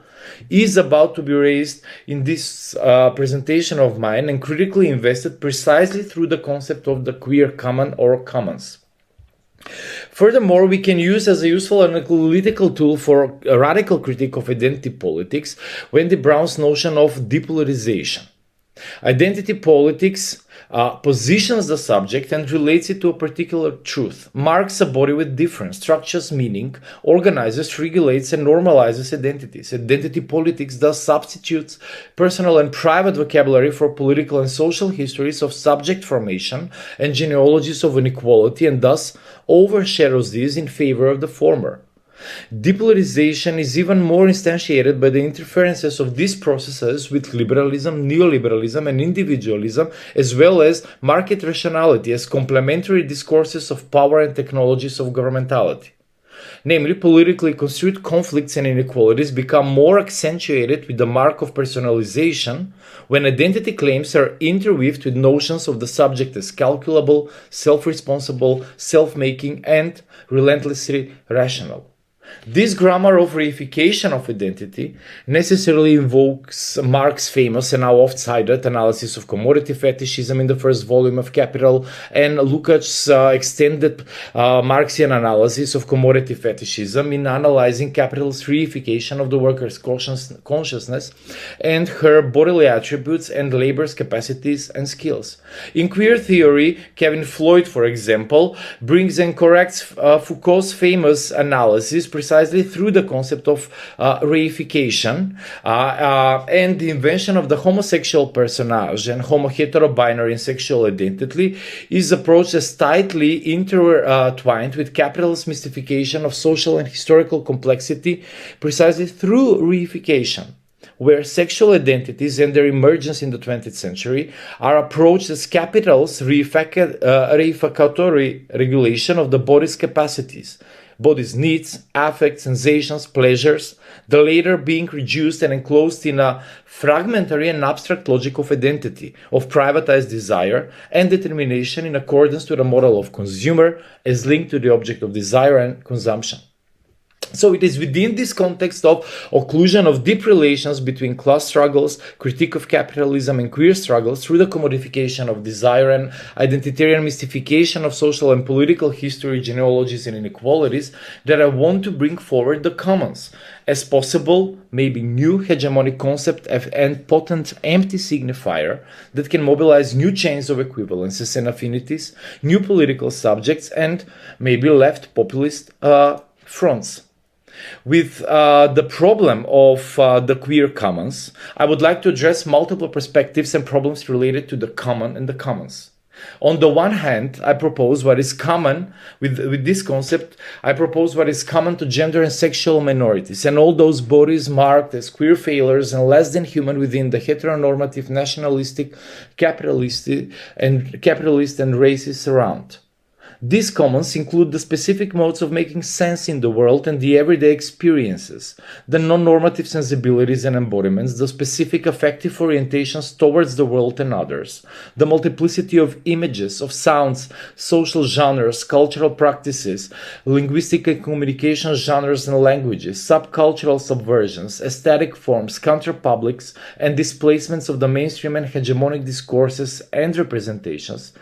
is about to be raised in this presentation of mine and critically invested precisely through the concept of the queer common or commons. Furthermore, we can use as a useful analytical tool for a radical critique of identity politics Wendy Brown's notion of depolarization. Identity politics positions the subject and relates it to a particular truth, marks a body with difference, structures meaning, organizes, regulates, and normalizes identities. Identity politics thus substitutes personal and private vocabulary for political and social histories of subject formation and genealogies of inequality, and thus overshadows these in favor of the former. Depolarization is even more instantiated by the interferences of these processes with liberalism, neoliberalism, and individualism, as well as market rationality as complementary discourses of power and technologies of governmentality. Namely, politically construed conflicts and inequalities become more accentuated with the mark of personalization when identity claims are interweaved with notions of the subject as calculable, self-responsible, self-making, and relentlessly rational. This grammar of reification of identity necessarily invokes Marx's famous and now oft-cited analysis of commodity fetishism in the first volume of Capital, and Lukács' extended Marxian analysis of commodity fetishism in analyzing capital's reification of the worker's consciousness and her bodily attributes and labor's capacities and skills. In queer theory, Kevin Floyd, for example, brings and corrects Foucault's famous analysis precisely through the concept of reification and the invention of the homosexual personage and homo-hetero-binary sexual identity is approached as tightly intertwined with capital's mystification of social and historical complexity precisely through reification, where sexual identities and their emergence in the 20th century are approached as capital's reificatory regulation of the body's capacities, body's needs, affects, sensations, pleasures, the later being reduced and enclosed in a fragmentary and abstract logic of identity, of privatized desire and determination in accordance with a model of consumer as linked to the object of desire and consumption. So it is within this context of occlusion of deep relations between class struggles, critique of capitalism, and queer struggles through the commodification of desire and identitarian mystification of social and political history, genealogies, and inequalities that I want to bring forward the commons as possible, maybe new hegemonic concept and potent empty signifier that can mobilize new chains of equivalences and affinities, new political subjects, and maybe left populist fronts. With the problem of the queer commons, I would like to address multiple perspectives and problems related to the common and the commons. On the one hand, I propose what is common with this concept. I propose what is common to gender and sexual minorities and all those bodies marked as queer failures and less than human within the heteronormative, nationalistic, capitalist and racist surround. These commons include the specific modes of making sense in the world and the everyday experiences, the non-normative sensibilities and embodiments, the specific affective orientations towards the world and others, the multiplicity of images, of sounds, social genres, cultural practices, linguistic and communication genres and languages, subcultural subversions, aesthetic forms, counterpublics, and displacements of the mainstream and hegemonic discourses and representations,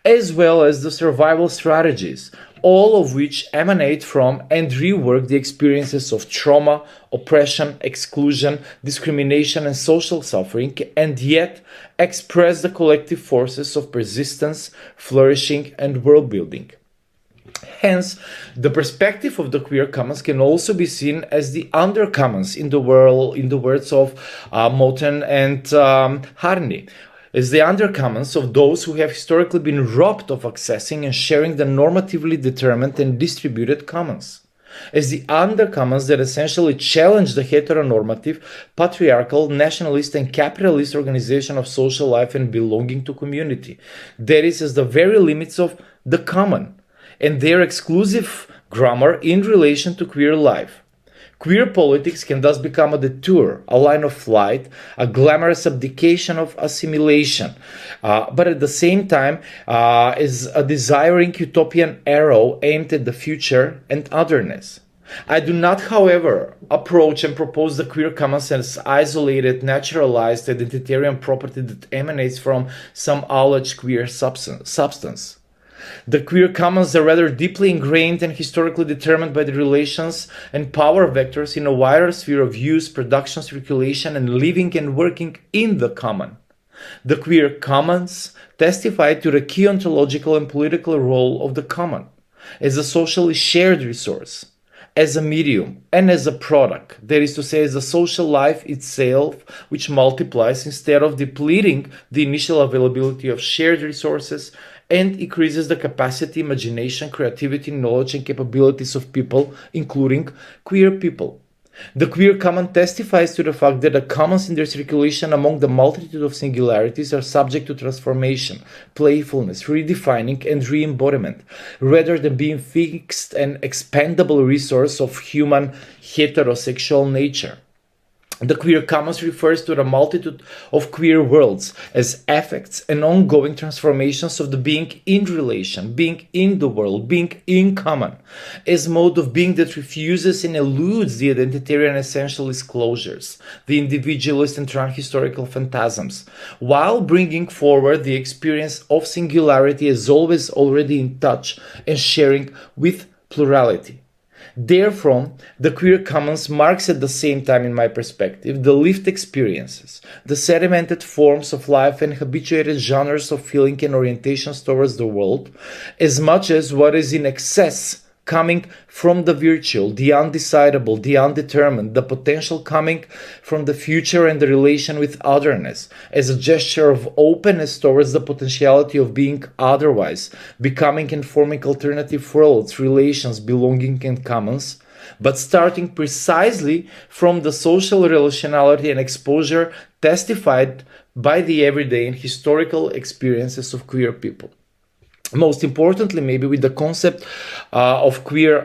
as well as the survival strategies strategies, all of which emanate from and rework the experiences of trauma, oppression, exclusion, discrimination, and social suffering, and yet express the collective forces of persistence, flourishing, and world building. Hence, the perspective of the queer commons can also be seen as the undercommons in the words of Moten and Harney, as the undercommons of those who have historically been robbed of accessing and sharing the normatively determined and distributed commons, as the undercommons that essentially challenge the heteronormative, patriarchal, nationalist, and capitalist organization of social life and belonging to community. That is, as the very limits of the common and their exclusive grammar in relation to queer life. Queer politics can thus become a detour, a line of flight, a glamorous abdication of assimilation, but at the same time is a desiring utopian arrow aimed at the future and otherness. I do not, however, approach and propose the queer commons as isolated, naturalized, identitarian property that emanates from some alleged queer substance. The queer commons are rather deeply ingrained and historically determined by the relations and power vectors in a wider sphere of use, production, circulation, and living and working in the common. The queer commons testify to the key ontological and political role of the common as a socially shared resource, as a medium, and as a product, that is to say, as a social life itself, which multiplies instead of depleting the initial availability of shared resources and increases the capacity, imagination, creativity, knowledge, and capabilities of people, including queer people. The queer common testifies to the fact that the commons in their circulation among the multitude of singularities are subject to transformation, playfulness, redefining, and re-embodiment, rather than being fixed and expendable resource of human heterosexual nature. The queer commons refers to the multitude of queer worlds as affects and ongoing transformations of the being in relation, being in the world, being in common, as mode of being that refuses and eludes the identitarian essentialist closures, the individualist and transhistorical phantasms, while bringing forward the experience of singularity as always already in touch and sharing with plurality. Therefrom, the queer commons marks at the same time, in my perspective, the lived experiences, the sedimented forms of life and habituated genres of feeling and orientations towards the world, as much as what is in excess coming from the virtual, the undecidable, the undetermined, the potential coming from the future and the relation with otherness, as a gesture of openness towards the potentiality of being otherwise, becoming and forming alternative worlds, relations, belonging, and commons, but starting precisely from the social relationality and exposure testified by the everyday and historical experiences of queer people. Most importantly, maybe with the concept of queer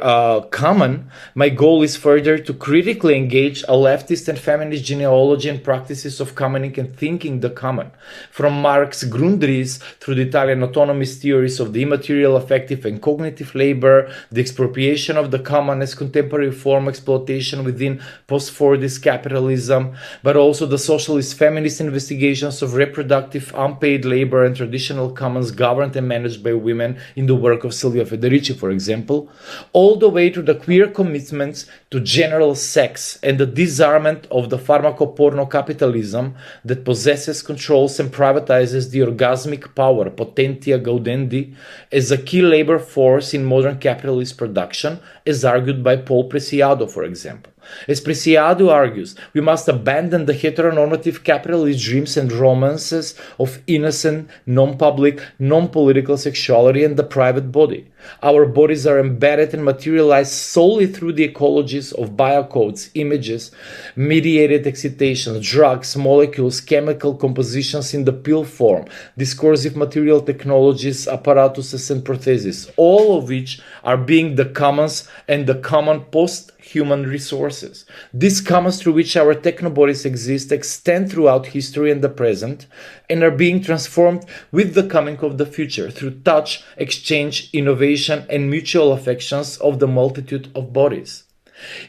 common, my goal is further to critically engage a leftist and feminist genealogy and practices of commoning and thinking the common, from Marx' Grundrisse through the Italian autonomist theories of the immaterial, affective, and cognitive labor, the expropriation of the common as contemporary form exploitation within post-Fordist capitalism, but also the socialist feminist investigations of reproductive unpaid labor and traditional commons governed and managed by women in the work of Silvia Federici, for example, all the way to the queer commitments to general sex and the disarmament of the pharmacoporno capitalism that possesses, controls, and privatizes the orgasmic power, potentia gaudendi, as a key labor force in modern capitalist production, as argued by Paul Preciado, for example. As Preciado argues, we must abandon the heteronormative capitalist dreams and romances of innocent, non-public, non-political sexuality and the private body. Our bodies are embedded and materialized solely through the ecologies of biocodes, images, mediated excitations, drugs, molecules, chemical compositions in the pill form, discursive material technologies, apparatuses, and protheses, all of which are being the commons and the common post-human resources. These commons through which our technobodies exist extend throughout history and the present and are being transformed with the coming of the future through touch, exchange, innovation, and mutual affections of the multitude of bodies.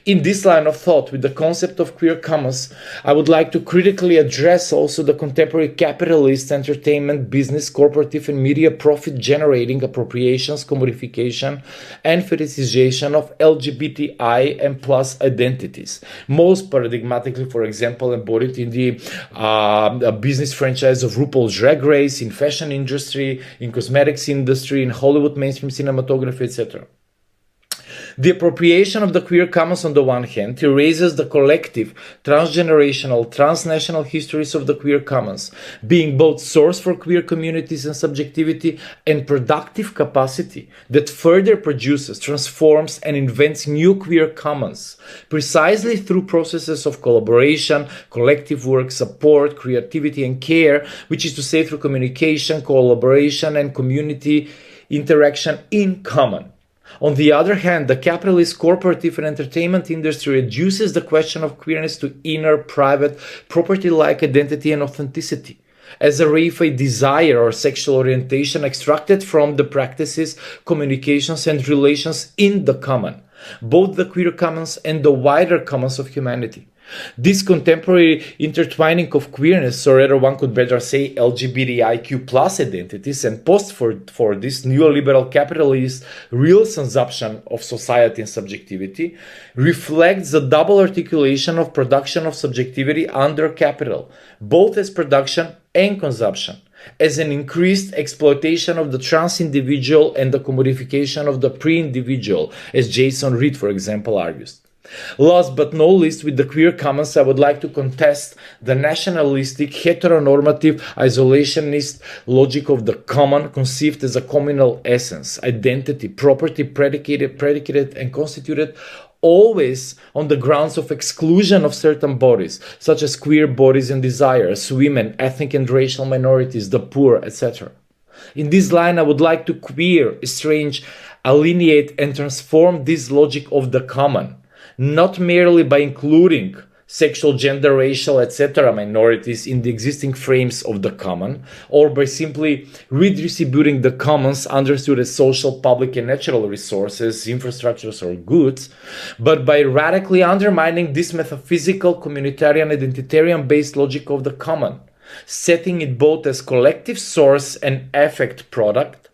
In this line of thought, with the concept of queer commons, I would like to critically address also the contemporary capitalist entertainment, business, corporative and media profit-generating appropriations, commodification and fetishization of LGBTI and plus identities. Most paradigmatically, for example, embodied in the business franchise of RuPaul's Drag Race, in fashion industry, in cosmetics industry, in Hollywood mainstream cinematography, etc. The appropriation of the queer commons on the one hand erases the collective, transgenerational, transnational histories of the queer commons, being both source for queer communities and subjectivity and productive capacity that further produces, transforms and invents new queer commons, precisely through processes of collaboration, collective work, support, creativity and care, which is to say through communication, collaboration and community interaction in common. On the other hand, the capitalist, corporative and entertainment industry reduces the question of queerness to inner, private, property-like identity and authenticity, as a if a desire or sexual orientation extracted from the practices, communications and relations in the common, both the queer commons and the wider commons of humanity. This contemporary intertwining of queerness, or rather one could better say LGBTIQ plus identities, and post for this neoliberal capitalist real consumption of society and subjectivity, reflects the double articulation of production of subjectivity under capital, both as production and consumption, as an increased exploitation of the trans individual and the commodification of the pre-individual, as Jason Reed, for example, argues. Last but not least, with the queer commons, I would like to contest the nationalistic, heteronormative, isolationist logic of the common, conceived as a communal essence, identity, property, predicated and constituted always on the grounds of exclusion of certain bodies, such as queer bodies and desires, women, ethnic and racial minorities, the poor, etc. In this line, I would like to queer, estrange, alienate and transform this logic of the common, not merely by including sexual, gender, racial, etc. minorities in the existing frames of the common, or by simply redistributing the commons understood as social, public and natural resources, infrastructures or goods, but by radically undermining this metaphysical, communitarian, identitarian-based logic of the common, setting it both as collective source and effect product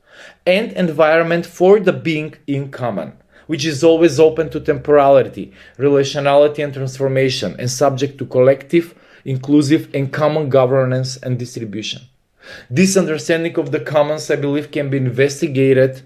and environment for the being in common, which is always open to temporality, relationality and transformation, and subject to collective, inclusive and common governance and distribution. This understanding of the commons, I believe, can be investigated,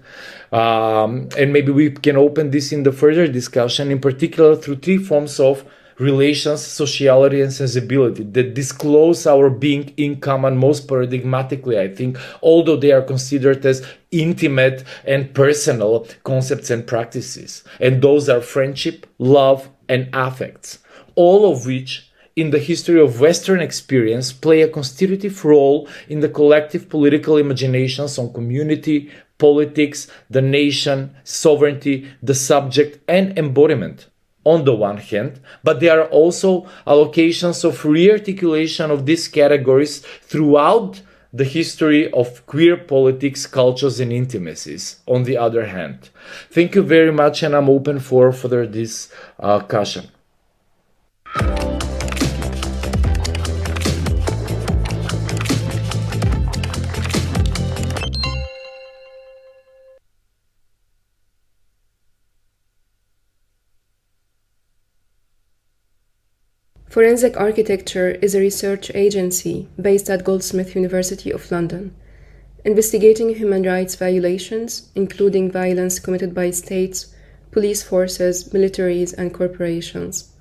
and maybe we can open this in the further discussion, in particular through three forms of relations, sociality and sensibility that disclose our being in common most paradigmatically, I think, although they are considered as intimate and personal concepts and practices. And those are friendship, love and affects, all of which in the history of Western experience play a constitutive role in the collective political imaginations on community, politics, the nation, sovereignty, the subject and embodiment on the one hand, but there are also allocations of re-articulation of these categories throughout the history of queer politics, cultures and intimacies on the other hand. Thank you very much, and I'm open for further discussion. Forensic Architecture is a research agency based at Goldsmith University of London, investigating human rights violations, including violence committed by states, police forces, militaries, and corporations.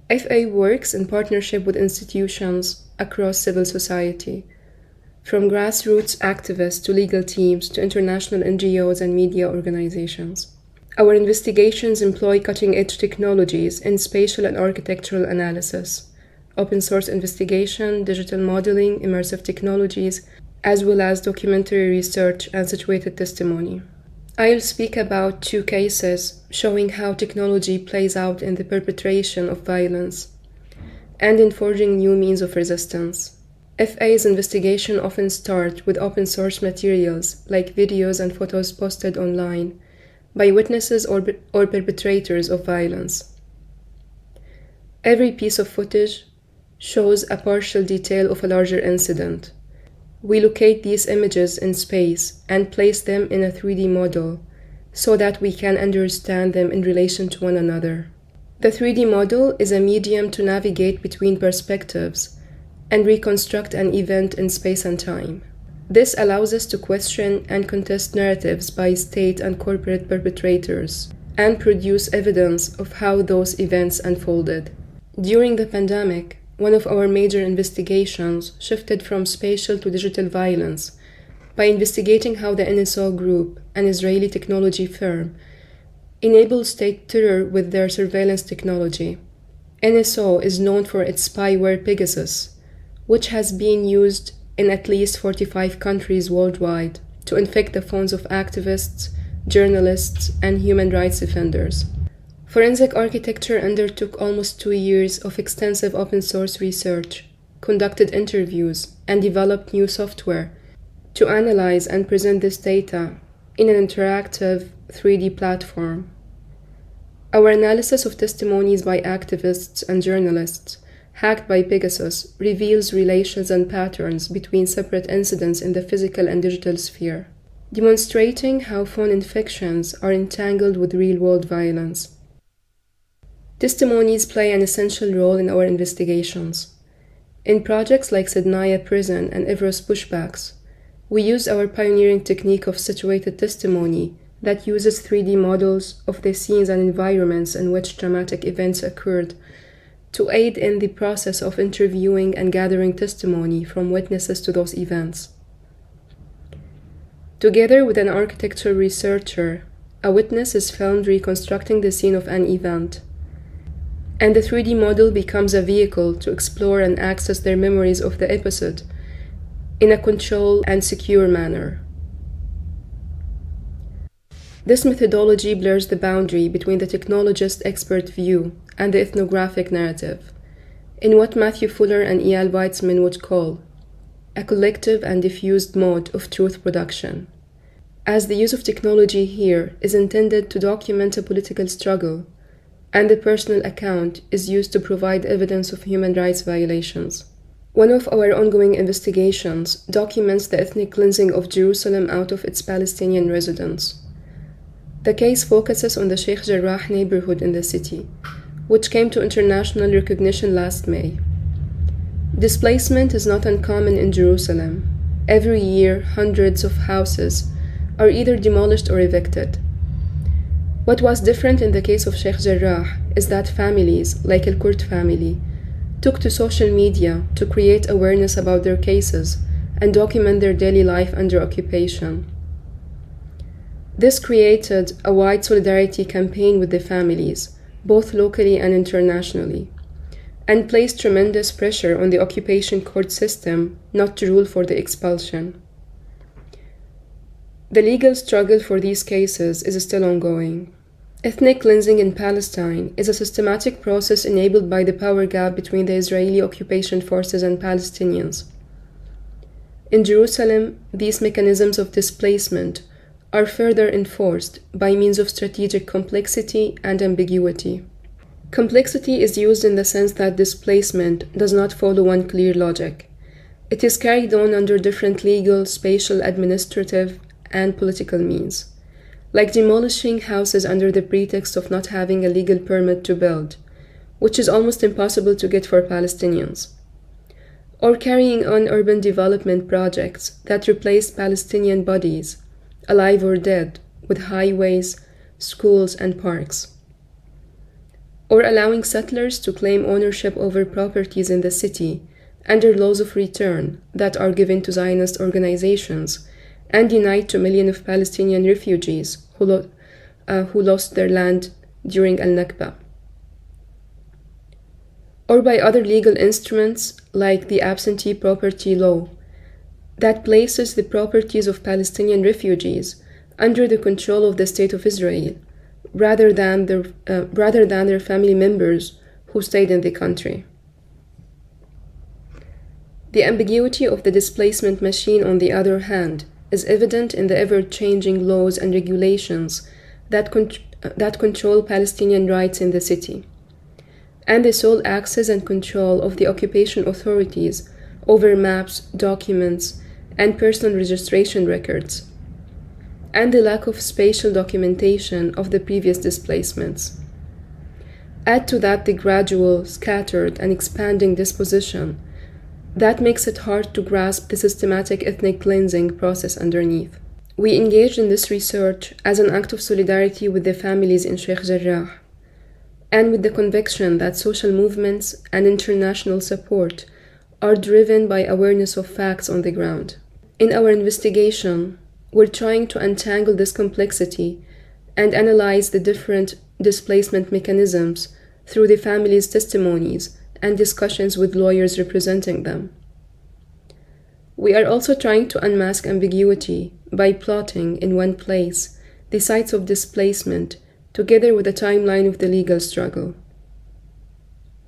FA works in partnership with institutions across civil society, from grassroots activists to legal teams to international NGOs and media organizations. Our investigations employ cutting-edge technologies in spatial and architectural analysis, open-source investigation, digital modeling, immersive technologies, as well as documentary research and situated testimony. I'll speak about 2 cases showing how technology plays out in the perpetration of violence and in forging new means of resistance. FA's investigation often start with open-source materials like videos and photos posted online, by witnesses or perpetrators of violence. Every piece of footage shows a partial detail of a larger incident. We locate these images in space and place them in a 3D model so that we can understand them in relation to one another. The 3D model is a medium to navigate between perspectives and reconstruct an event in space and time. This allows us to question and contest narratives by state and corporate perpetrators and produce evidence of how those events unfolded. During the pandemic, one of our major investigations shifted from spatial to digital violence by investigating how the NSO Group, an Israeli technology firm, enabled state terror with their surveillance technology. NSO is known for its spyware Pegasus, which has been used in at least 45 countries worldwide to infect the phones of activists, journalists, and human rights defenders. Forensic Architecture undertook almost 2 years of extensive open source research, conducted interviews, and developed new software to analyze and present this data in an interactive 3D platform. Our analysis of testimonies by activists and journalists hacked by Pegasus reveals relations and patterns between separate incidents in the physical and digital sphere, demonstrating how phone infections are entangled with real-world violence. Testimonies play an essential role in our investigations. In projects like Sednaya Prison and Evros Pushbacks, we use our pioneering technique of situated testimony that uses 3D models of the scenes and environments in which traumatic events occurred to aid in the process of interviewing and gathering testimony from witnesses to those events. Together with an architectural researcher, a witness is filmed reconstructing the scene of an event, and the 3D model becomes a vehicle to explore and access their memories of the episode in a controlled and secure manner. This methodology blurs the boundary between the technologist expert view and the ethnographic narrative, in what Matthew Fuller and Eyal Weizman would call a collective and diffused mode of truth production, as the use of technology here is intended to document a political struggle, and the personal account is used to provide evidence of human rights violations. One of our ongoing investigations documents the ethnic cleansing of Jerusalem out of its Palestinian residents. The case focuses on the Sheikh Jarrah neighborhood in the city, which came to international recognition last May. Displacement is not uncommon in Jerusalem. Every year, hundreds of houses are either demolished or evicted. What was different in the case of Sheikh Jarrah is that families, like Al Kurt family, took to social media to create awareness about their cases and document their daily life under occupation. This created a wide solidarity campaign with the families, both locally and internationally, and placed tremendous pressure on the occupation court system not to rule for the expulsion. The legal struggle for these cases is still ongoing. Ethnic cleansing in Palestine is a systematic process enabled by the power gap between the Israeli occupation forces and Palestinians. In Jerusalem, these mechanisms of displacement are further enforced by means of strategic complexity and ambiguity. Complexity is used in the sense that displacement does not follow one clear logic. It is carried on under different legal, spatial, administrative, and political means, like demolishing houses under the pretext of not having a legal permit to build, which is almost impossible to get for Palestinians, or carrying on urban development projects that replace Palestinian bodies, alive or dead, with highways, schools, and parks, or allowing settlers to claim ownership over properties in the city under laws of return that are given to Zionist organizations and denied to millions of Palestinian refugees who lost their land during Al-Nakba. Or by other legal instruments like the absentee property law that places the properties of Palestinian refugees under the control of the State of Israel rather than their family members who stayed in the country. The ambiguity of the displacement machine, on the other hand, is evident in the ever-changing laws and regulations that control Palestinian rights in the city, and the sole access and control of the occupation authorities over maps, documents, and personal registration records, and the lack of spatial documentation of the previous displacements. Add to that the gradual, scattered, and expanding disposition that makes it hard to grasp the systematic ethnic cleansing process underneath. We engaged in this research as an act of solidarity with the families in Sheikh Jarrah, and with the conviction that social movements and international support are driven by awareness of facts on the ground. In our investigation, we're trying to untangle this complexity and analyze the different displacement mechanisms through the families' testimonies and discussions with lawyers representing them. We are also trying to unmask ambiguity by plotting in one place the sites of displacement together with a timeline of the legal struggle.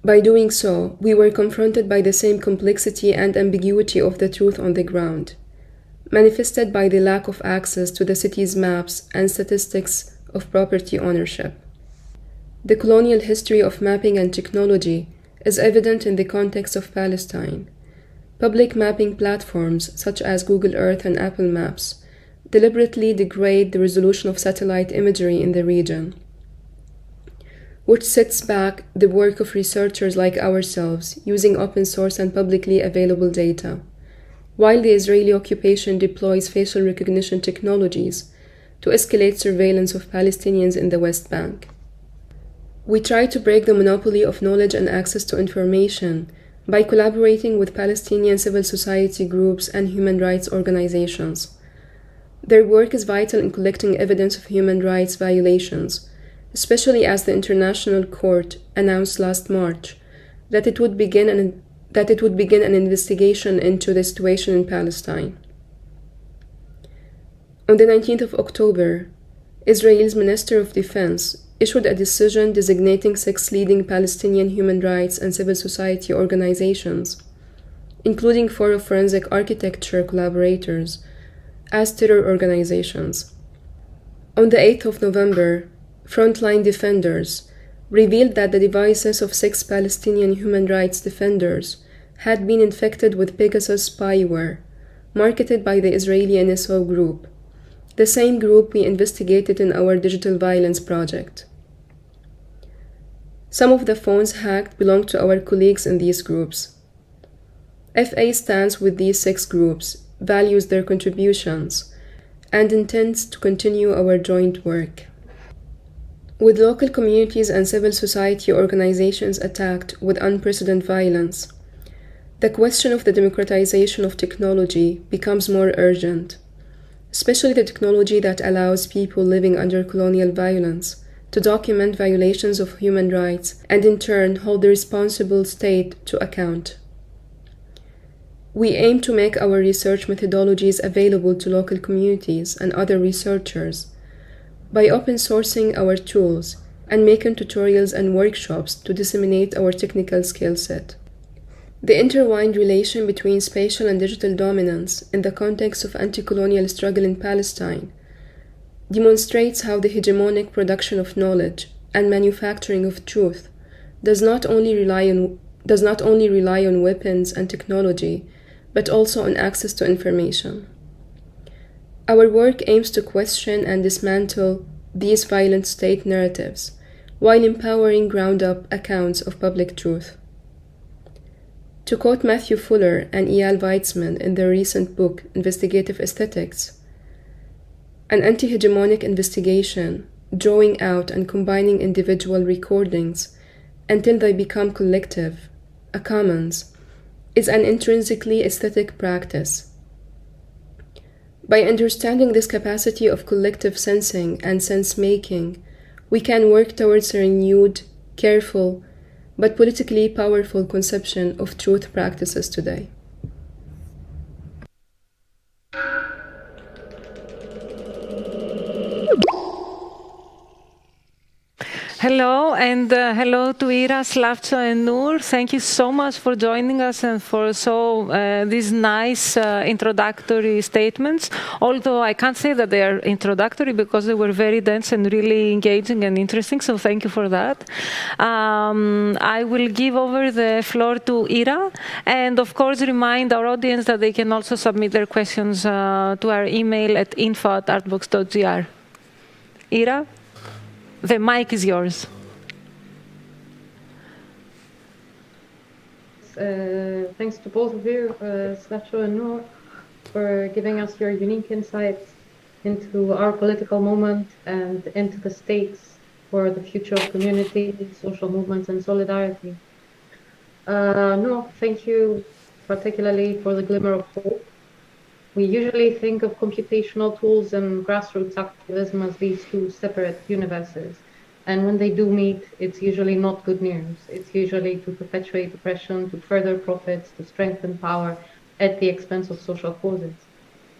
By doing so, we were confronted by the same complexity and ambiguity of the truth on the ground, manifested by the lack of access to the city's maps and statistics of property ownership. The colonial history of mapping and technology is evident in the context of Palestine. Public mapping platforms such as Google Earth and Apple Maps deliberately degrade the resolution of satellite imagery in the region, which sets back the work of researchers like ourselves using open source and publicly available data, while the Israeli occupation deploys facial recognition technologies to escalate surveillance of Palestinians in the West Bank. We try to break the monopoly of knowledge and access to information by collaborating with Palestinian civil society groups and human rights organizations. Their work is vital in collecting evidence of human rights violations, especially as the International Court announced last March that it would begin an investigation into the situation in Palestine. On the 19th of October, Israel's Minister of Defense issued a decision designating 6 leading Palestinian human rights and civil society organizations, including 4 of forensic architecture collaborators, as terror organizations. On the 8th of November, Frontline Defenders revealed that the devices of 6 Palestinian human rights defenders had been infected with Pegasus spyware, marketed by the Israeli NSO group, the same group we investigated in our digital violence project. Some of the phones hacked belong to our colleagues in these groups. FA stands with these 6 groups, values their contributions, and intends to continue our joint work. With local communities and civil society organizations attacked with unprecedented violence, the question of the democratization of technology becomes more urgent, especially the technology that allows people living under colonial violence to document violations of human rights and in turn hold the responsible state to account. We aim to make our research methodologies available to local communities and other researchers by open sourcing our tools and making tutorials and workshops to disseminate our technical skill set. The intertwined relation between spatial and digital dominance in the context of anti-colonial struggle in Palestine demonstrates how the hegemonic production of knowledge and manufacturing of truth does not only rely on weapons and technology, but also on access to information. Our work aims to question and dismantle these violent state narratives while empowering ground-up accounts of public truth. To quote Matthew Fuller and Eyal Weizman in their recent book, Investigative Aesthetics, an anti-hegemonic investigation, drawing out and combining individual recordings until they become collective, a commons, is an intrinsically aesthetic practice. By understanding this capacity of collective sensing and sense-making, we can work towards a renewed, careful, but politically powerful conception of truth practices today. Hello, and hello to Ira, Slavcho, and Nur. Thank you so much for joining us and for these nice introductory statements. Although I can't say that they are introductory because they were very dense and really engaging and interesting, so thank you for that. I will give over the floor to Ira, and of course remind our audience that they can also submit their questions to our email at info@artbox.gr. Ira? The mic is yours. Thanks to both of you, Slavcho and Noor, for giving us your unique insights into our political moment and into the stakes for the future of community, social movements, and solidarity. Noor, thank you particularly for the glimmer of hope. We usually think of computational tools and grassroots activism as these two separate universes. And when they do meet, it's usually not good news. It's usually to perpetuate oppression, to further profits, to strengthen power at the expense of social causes.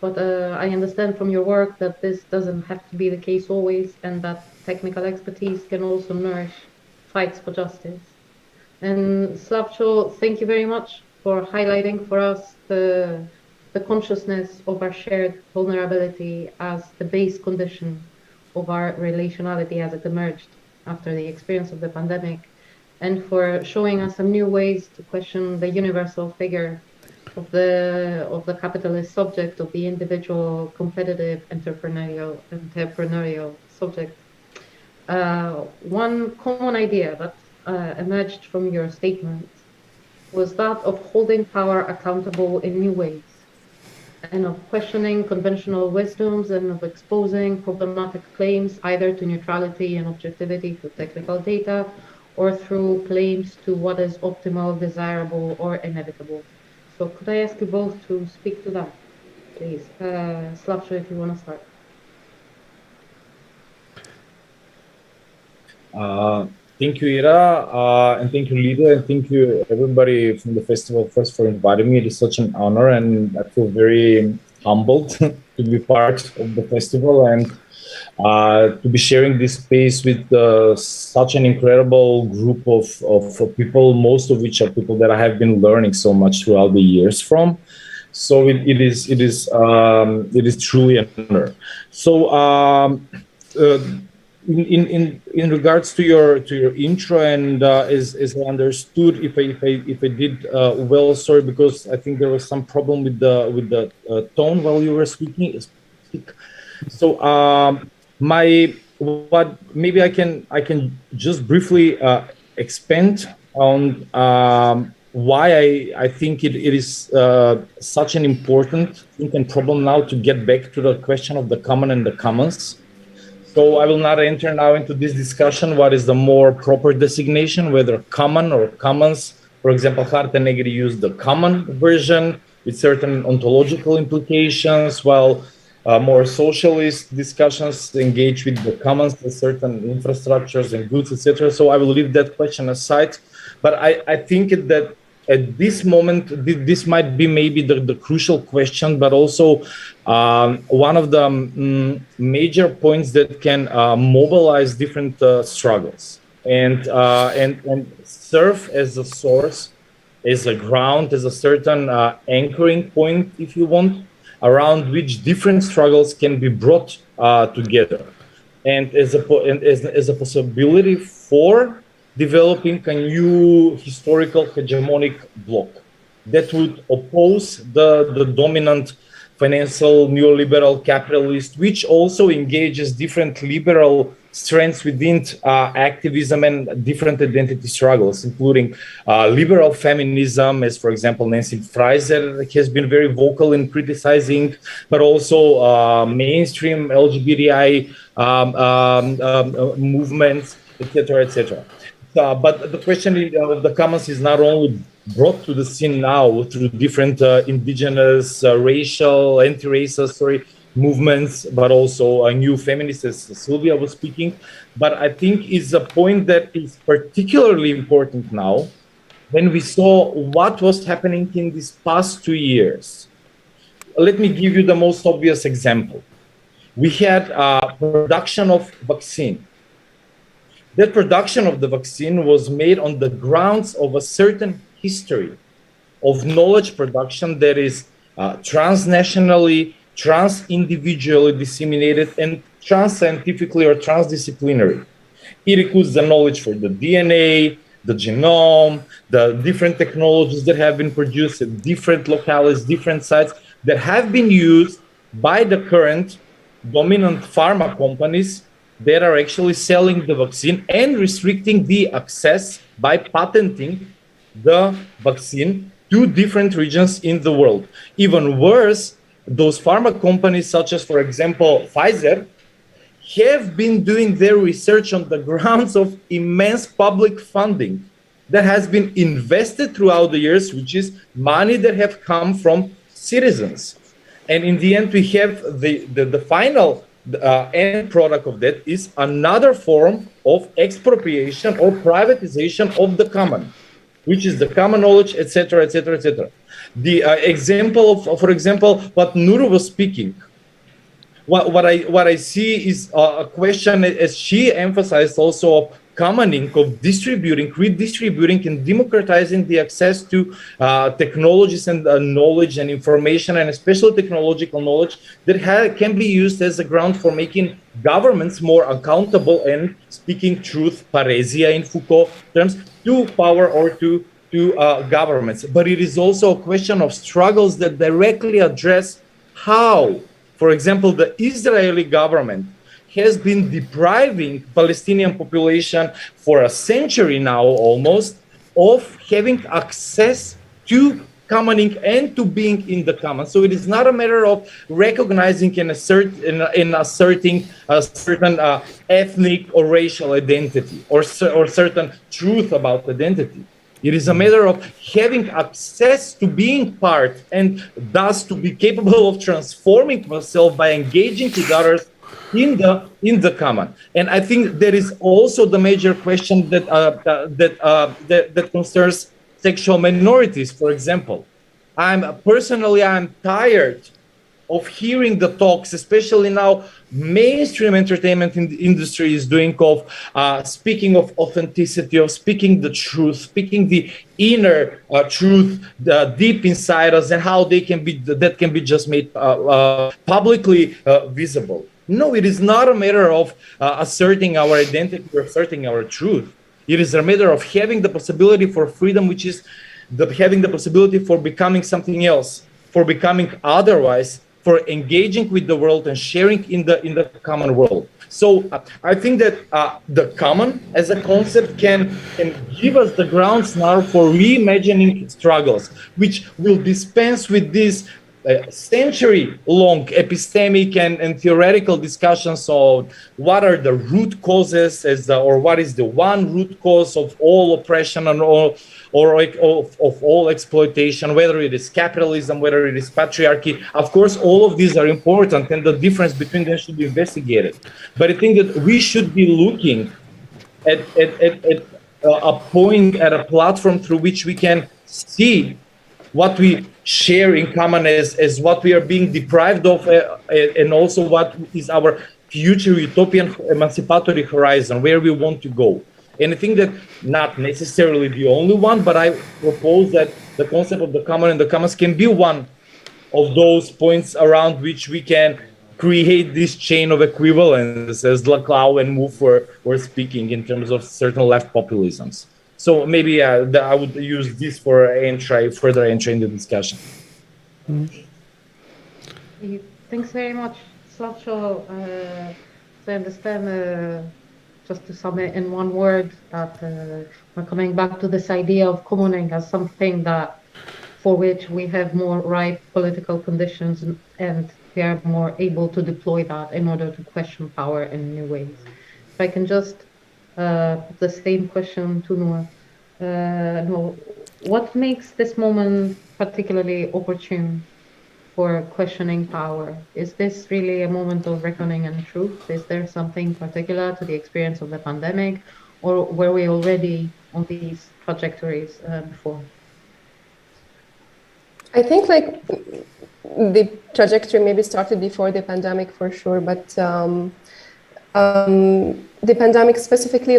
But I understand from your work that this doesn't have to be the case always, and that technical expertise can also nourish fights for justice. And Slavcho, thank you very much for highlighting for us the consciousness of our shared vulnerability as the base condition of our relationality as it emerged after the experience of the pandemic, and for showing us some new ways to question the universal figure of the capitalist subject, of the individual, competitive, entrepreneurial subject. One common idea that emerged from your statement was that of holding power accountable in new ways, and of questioning conventional wisdoms, and of exposing problematic claims either to neutrality and objectivity through technical data, or through claims to what is optimal, desirable, or inevitable. So could I ask you both to speak to that, please? Slavcho, if you want to start. Thank you, Ira, and thank you, Lydia, and thank you, everybody from the festival first for inviting me. It is such an honor, and I feel very humbled to be part of the festival and to be sharing this space with such an incredible group of people, most of which are people that I have been learning so much throughout the years from. So it is truly an honor. So. In regards to your intro, and as I understood, if I did well, sorry, because I think there was some problem with the tone while you were speaking. So maybe I can just briefly expand on why I think it is such an important thing and problem now to get back to the question of the common and the commons. So I will not enter now into this discussion what is the more proper designation, whether common or commons. For example, Harta Negri used the common version with certain ontological implications, while more socialist discussions engage with the commons, with certain infrastructures and goods, etc. So I will leave that question aside. But I think that at this moment, this might be maybe the crucial question, but also one of the major points that can mobilize different struggles and serve as a source, as a ground, as a certain anchoring point, if you want, around which different struggles can be brought together, and as a possibility for developing a new historical hegemonic bloc that would oppose the dominant financial neoliberal capitalist, which also engages different liberal strands within activism and different identity struggles, including liberal feminism, as for example Nancy Fraser has been very vocal in criticizing, but also mainstream LGBTI movements, etc., etc. But the question of the commons is not only brought to the scene now through different indigenous, racial, anti-racist, movements, but also new feminists, as Sylvia was speaking. But I think it's a point that is particularly important now when we saw what was happening in these past 2 years. Let me give you the most obvious example. We had production of vaccine. that production of the vaccine was made on the grounds of a certain history of knowledge production that is transnationally, trans-individually disseminated, and trans-scientifically or transdisciplinary. It includes the knowledge for the DNA, the genome, the different technologies that have been produced at different locales, different sites that have been used by the current dominant pharma companies that are actually selling the vaccine and restricting the access by patenting the vaccine to different regions in the world. Even worse, those pharma companies, such as, for example, Pfizer, have been doing their research on the grounds of immense public funding that has been invested throughout the years, which is money that have come from citizens. And in the end, we have the final end product of that is another form of expropriation or privatization of the common, which is the common knowledge, etc., etc., etc. The example of, for example, what Nuru was speaking, what I see is a question, as she emphasized, also of commoning, of distributing, redistributing, and democratizing the access to technologies and knowledge and information, and especially technological knowledge that can be used as a ground for making governments more accountable and speaking truth, paresia in Foucault terms, to power or to governments. But it is also a question of struggles that directly address how, for example, the Israeli government has been depriving Palestinian population for a century now almost of having access to commoning and to being in the common. So it is not a matter of recognizing and asserting a certain ethnic or racial identity or certain truth about identity. It is a matter of having access to being part and thus to be capable of transforming myself by engaging with others in the common. And I think there is also the major question that concerns sexual minorities, for example. I'm tired of hearing the talks, especially now mainstream entertainment industry is doing of speaking of authenticity, of speaking the truth, speaking the inner truth deep inside us, and how that can be just made publicly visible. No, it is not a matter of asserting our identity or asserting our truth. It is a matter of having the possibility for freedom, which is having the possibility for becoming something else, for becoming otherwise, for engaging with the world and sharing in the common world. So I think that the common as a concept can give us the grounds now for reimagining struggles, which will dispense with this century-long epistemic and theoretical discussions on what are the root causes or what is the one root cause of all oppression and all of all exploitation, whether it is capitalism, whether it is patriarchy. Of course, all of these are important and the difference between them should be investigated. But I think that we should be looking at a point, at a platform through which we can see what we share in common as what we are being deprived of, and also what is our future utopian emancipatory horizon, where we want to go. And I think that not necessarily the only one, but I propose that the concept of the common and the commons can be one of those points around which we can create this chain of equivalence, as Laclau and Mouffe were speaking in terms of certain left populisms. So maybe I would use this for further entry in the discussion. Thanks very much, Slavcho. I understand, just to sum it in one word, that we're coming back to this idea of commoning as something for which we have more ripe political conditions and we are more able to deploy that in order to question power in new ways. If I can just put the same question to Noah. Noah, what makes this moment particularly opportune for questioning power? Is this really a moment of reckoning and truth? Is there something particular to the experience of the pandemic, or were we already on these trajectories before? I think like the trajectory maybe started before the pandemic for sure, but The pandemic specifically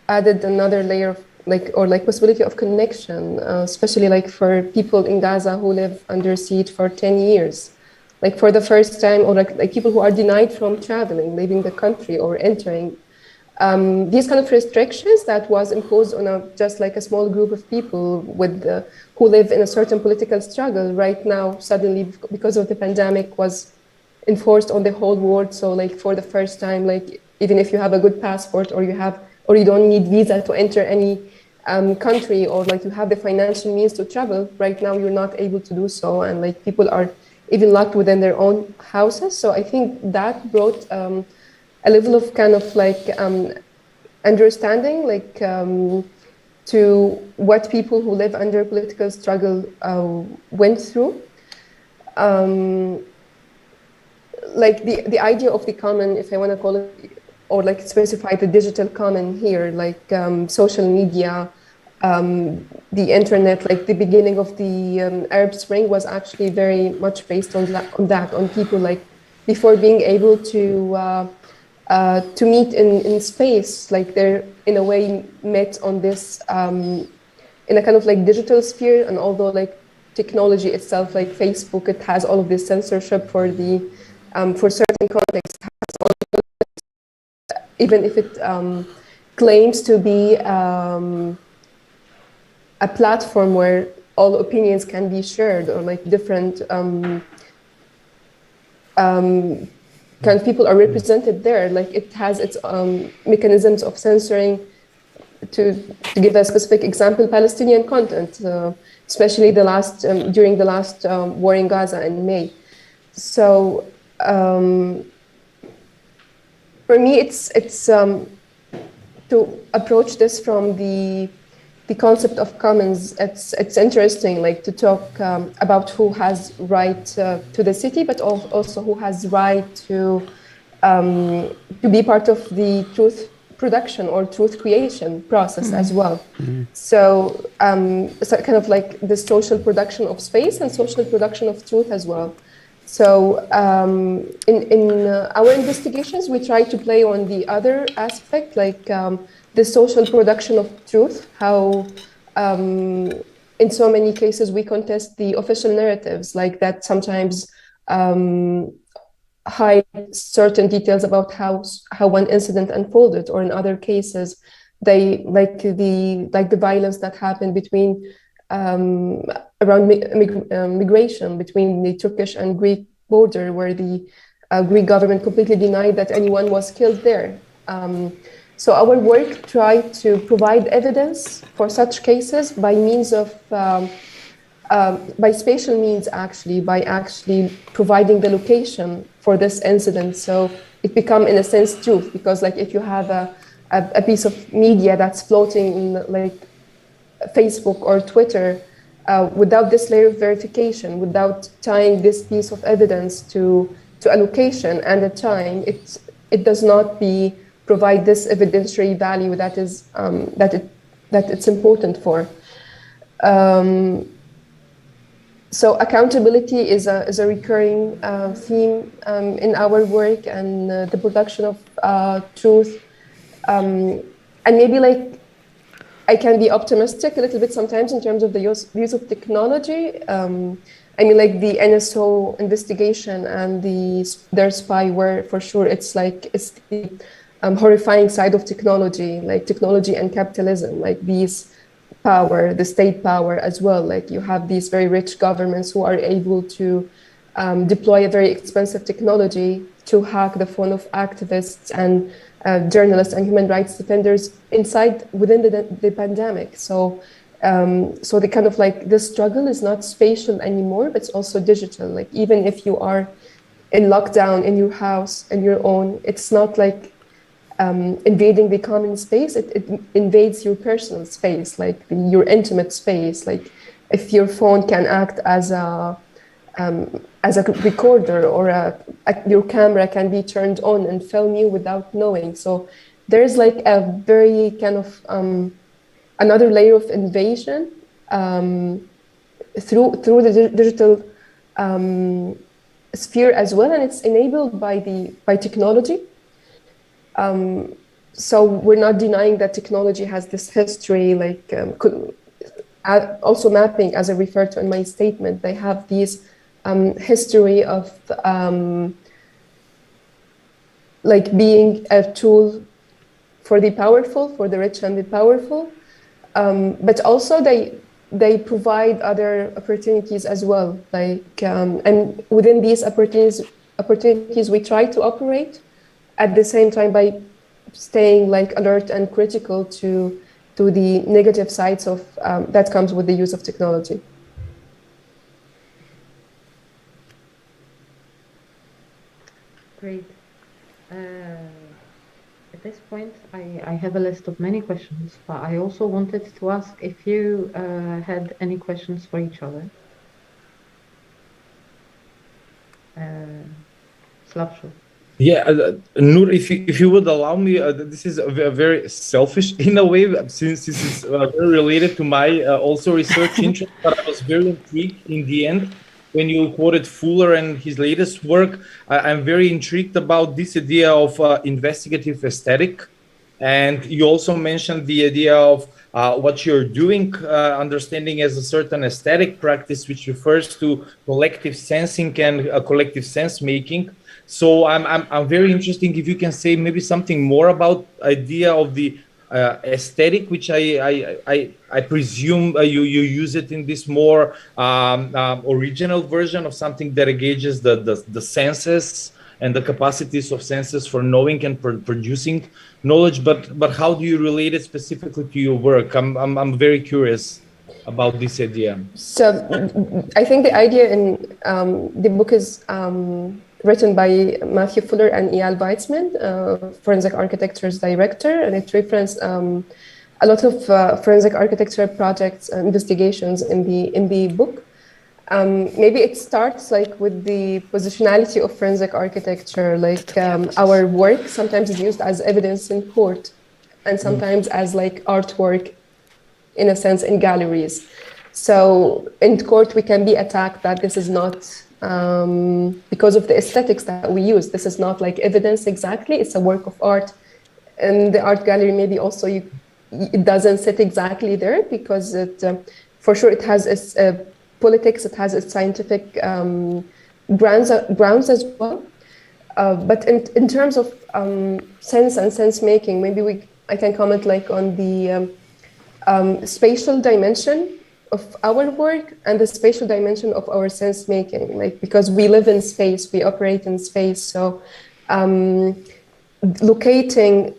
added another layer of possibility of connection, especially for people in Gaza who live under siege for 10 years. For the first time, or people who are denied from traveling, leaving the country or entering. These kind of restrictions that was imposed on just a small group of people who live in a certain political struggle right now, suddenly because of the pandemic, was enforced on the whole world. So for the first time, even if you have a good passport or you don't need visa to enter any country, or you have the financial means to travel, right now you're not able to do so, and people are even locked within their own houses. So I think that brought a level of understanding to what people who live under political struggle went through. The idea of the common, if I want to call it, or specify the digital common here, social media, the internet, the beginning of the Arab Spring was actually very much based on that, on people before being able to meet in space, they're in a way met on this in a kind of digital sphere. And although technology itself, Facebook, it has all of this censorship for certain contexts, even if it claims to be a platform where all opinions can be shared, or different kind of people are represented there. It has its mechanisms of censoring. To give a specific example, Palestinian content, especially during the last war in Gaza in May. So for me, it's to approach this from the concept of commons. It's interesting, to talk about who has right to the city, but also who has right to be part of the truth production or truth creation process as well. So kind of the social production of space and social production of truth as well. So in our investigations, we try to play on the other aspect, the social production of truth, how in so many cases we contest the official narratives, that sometimes hide certain details about how one incident unfolded, or in other cases they the violence that happened between around migration between the Turkish and Greek border, where the Greek government completely denied that anyone was killed there. So our work tried to provide evidence for such cases by means of by spatial means, by actually providing the location for this incident. So it become, in a sense, truth, because if you have a piece of media that's floating in Facebook or Twitter, without this layer of verification, without tying this piece of evidence to a location and a time, it does not provide this evidentiary value that is that it's important for. So accountability is a recurring theme in our work, and the production of truth, and maybe I can be optimistic a little bit sometimes in terms of the use of technology. I mean, the NSO investigation and their spyware, for sure, it's the horrifying side of technology, technology and capitalism, these power, the state power as well. You have these very rich governments who are able to deploy a very expensive technology to hack the phone of activists and journalists and human rights defenders within the pandemic. So the kind of this struggle is not spatial anymore, but it's also digital. Even if you are in lockdown in your house, in your own, it's not invading the common space. It invades your personal space, your intimate space. If your phone can act as a recorder, or your camera can be turned on and film you without knowing. So there's a very kind of another layer of invasion through the digital sphere as well, and it's enabled by technology. So we're not denying that technology has this history, like also mapping, as I referred to in my statement, they have these history of like being a tool for the powerful, for the rich and the powerful, but also they provide other opportunities as well. Like and within these opportunities, we try to operate at the same time by staying like alert and critical to the negative sides of that comes with the use of technology. Great. At this point, I have a list of many questions, but I also wanted to ask if you had any questions for each other. Slavko. Yeah, Nur, if you would allow me, this is very selfish in a way, since this is very related to my also research interest, but I was very intrigued in the end when you quoted Fuller and his latest work. I'm very intrigued about this idea of investigative aesthetic. And you also mentioned the idea of what you're doing, understanding as a certain aesthetic practice, which refers to collective sensing and collective sense making. So I'm very interested if you can say maybe something more about idea of the aesthetic, which I presume you use it in this more original version of something that engages the senses and the capacities of senses for knowing and producing knowledge. But how do you relate it specifically to your work? I'm very curious about this idea. So I think the idea in the book is written by Matthew Fuller and Eyal Weizman, forensic architecture's director, and it referenced a lot of forensic architecture projects and investigations in the book. Maybe it starts like with the positionality of forensic architecture, like our work sometimes is used as evidence in court and sometimes as like artwork in a sense in galleries. So in court we can be attacked that this is not because of the aesthetics that we use. This is not like evidence exactly, it's a work of art. And the art gallery maybe also it doesn't sit exactly there because it for sure it has its politics, it has its scientific grounds as well. But in terms of sense and sense making, maybe I can comment like on the spatial dimension of our work and the spatial dimension of our sense making, like because we live in space, we operate in space. So locating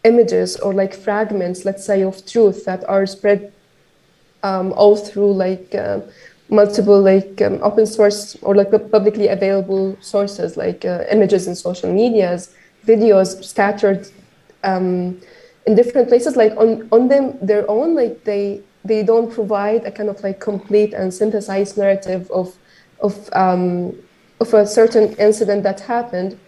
images or like fragments, let's say, of truth that are spread all through like multiple like open source or like publicly available sources, like images in social medias, videos scattered in different places, like on them their own, like they don't provide a kind of like complete and synthesized narrative of a certain incident that happened.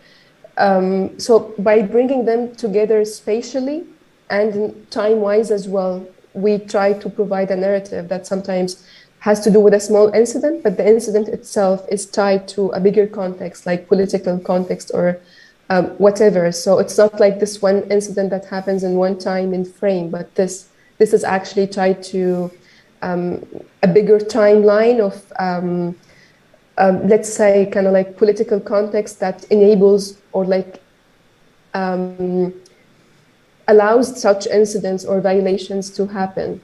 So by bringing them together spatially and time-wise as well, we try to provide a narrative that sometimes has to do with a small incident, but the incident itself is tied to a bigger context, like political context or whatever. So it's not like this one incident that happens in one time in frame, but this is actually tied to a bigger timeline of, let's say, kind of like political context that enables or like allows such incidents or violations to happen.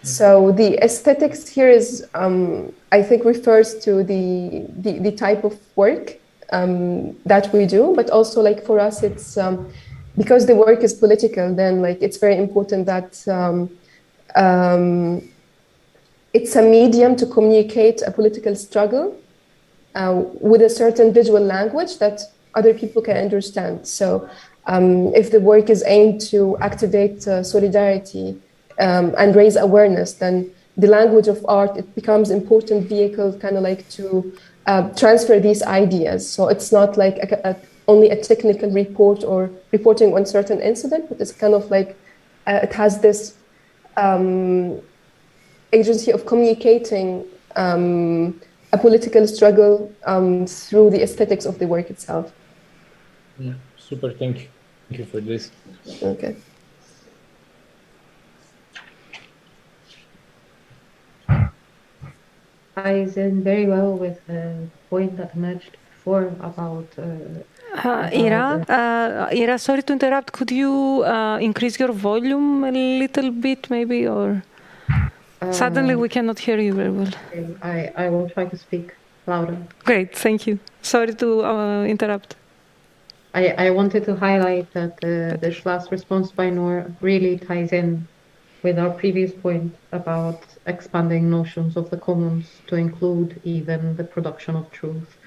So the aesthetics here is, I think, refers to the type of work that we do, but also like for us, it's because the work is political. Then like it's very important that it's a medium to communicate a political struggle with a certain visual language that other people can understand. So if the work is aimed to activate solidarity and raise awareness, then the language of art, it becomes important vehicle kind of like to transfer these ideas. So it's not like only a technical report or reporting on certain incident, but it's kind of like it has this agency of communicating a political struggle through the aesthetics of the work itself. Yeah, super, thank you. Thank you for this. Okay. Ties in very well with the point that emerged before about Ira, sorry to interrupt. Could you increase your volume a little bit, maybe, or suddenly we cannot hear you very well. I will try to speak louder. Great, thank you. Sorry to interrupt. I wanted to highlight that this last response by Noor really ties in with our previous point about expanding notions of the commons to include even the production of truth,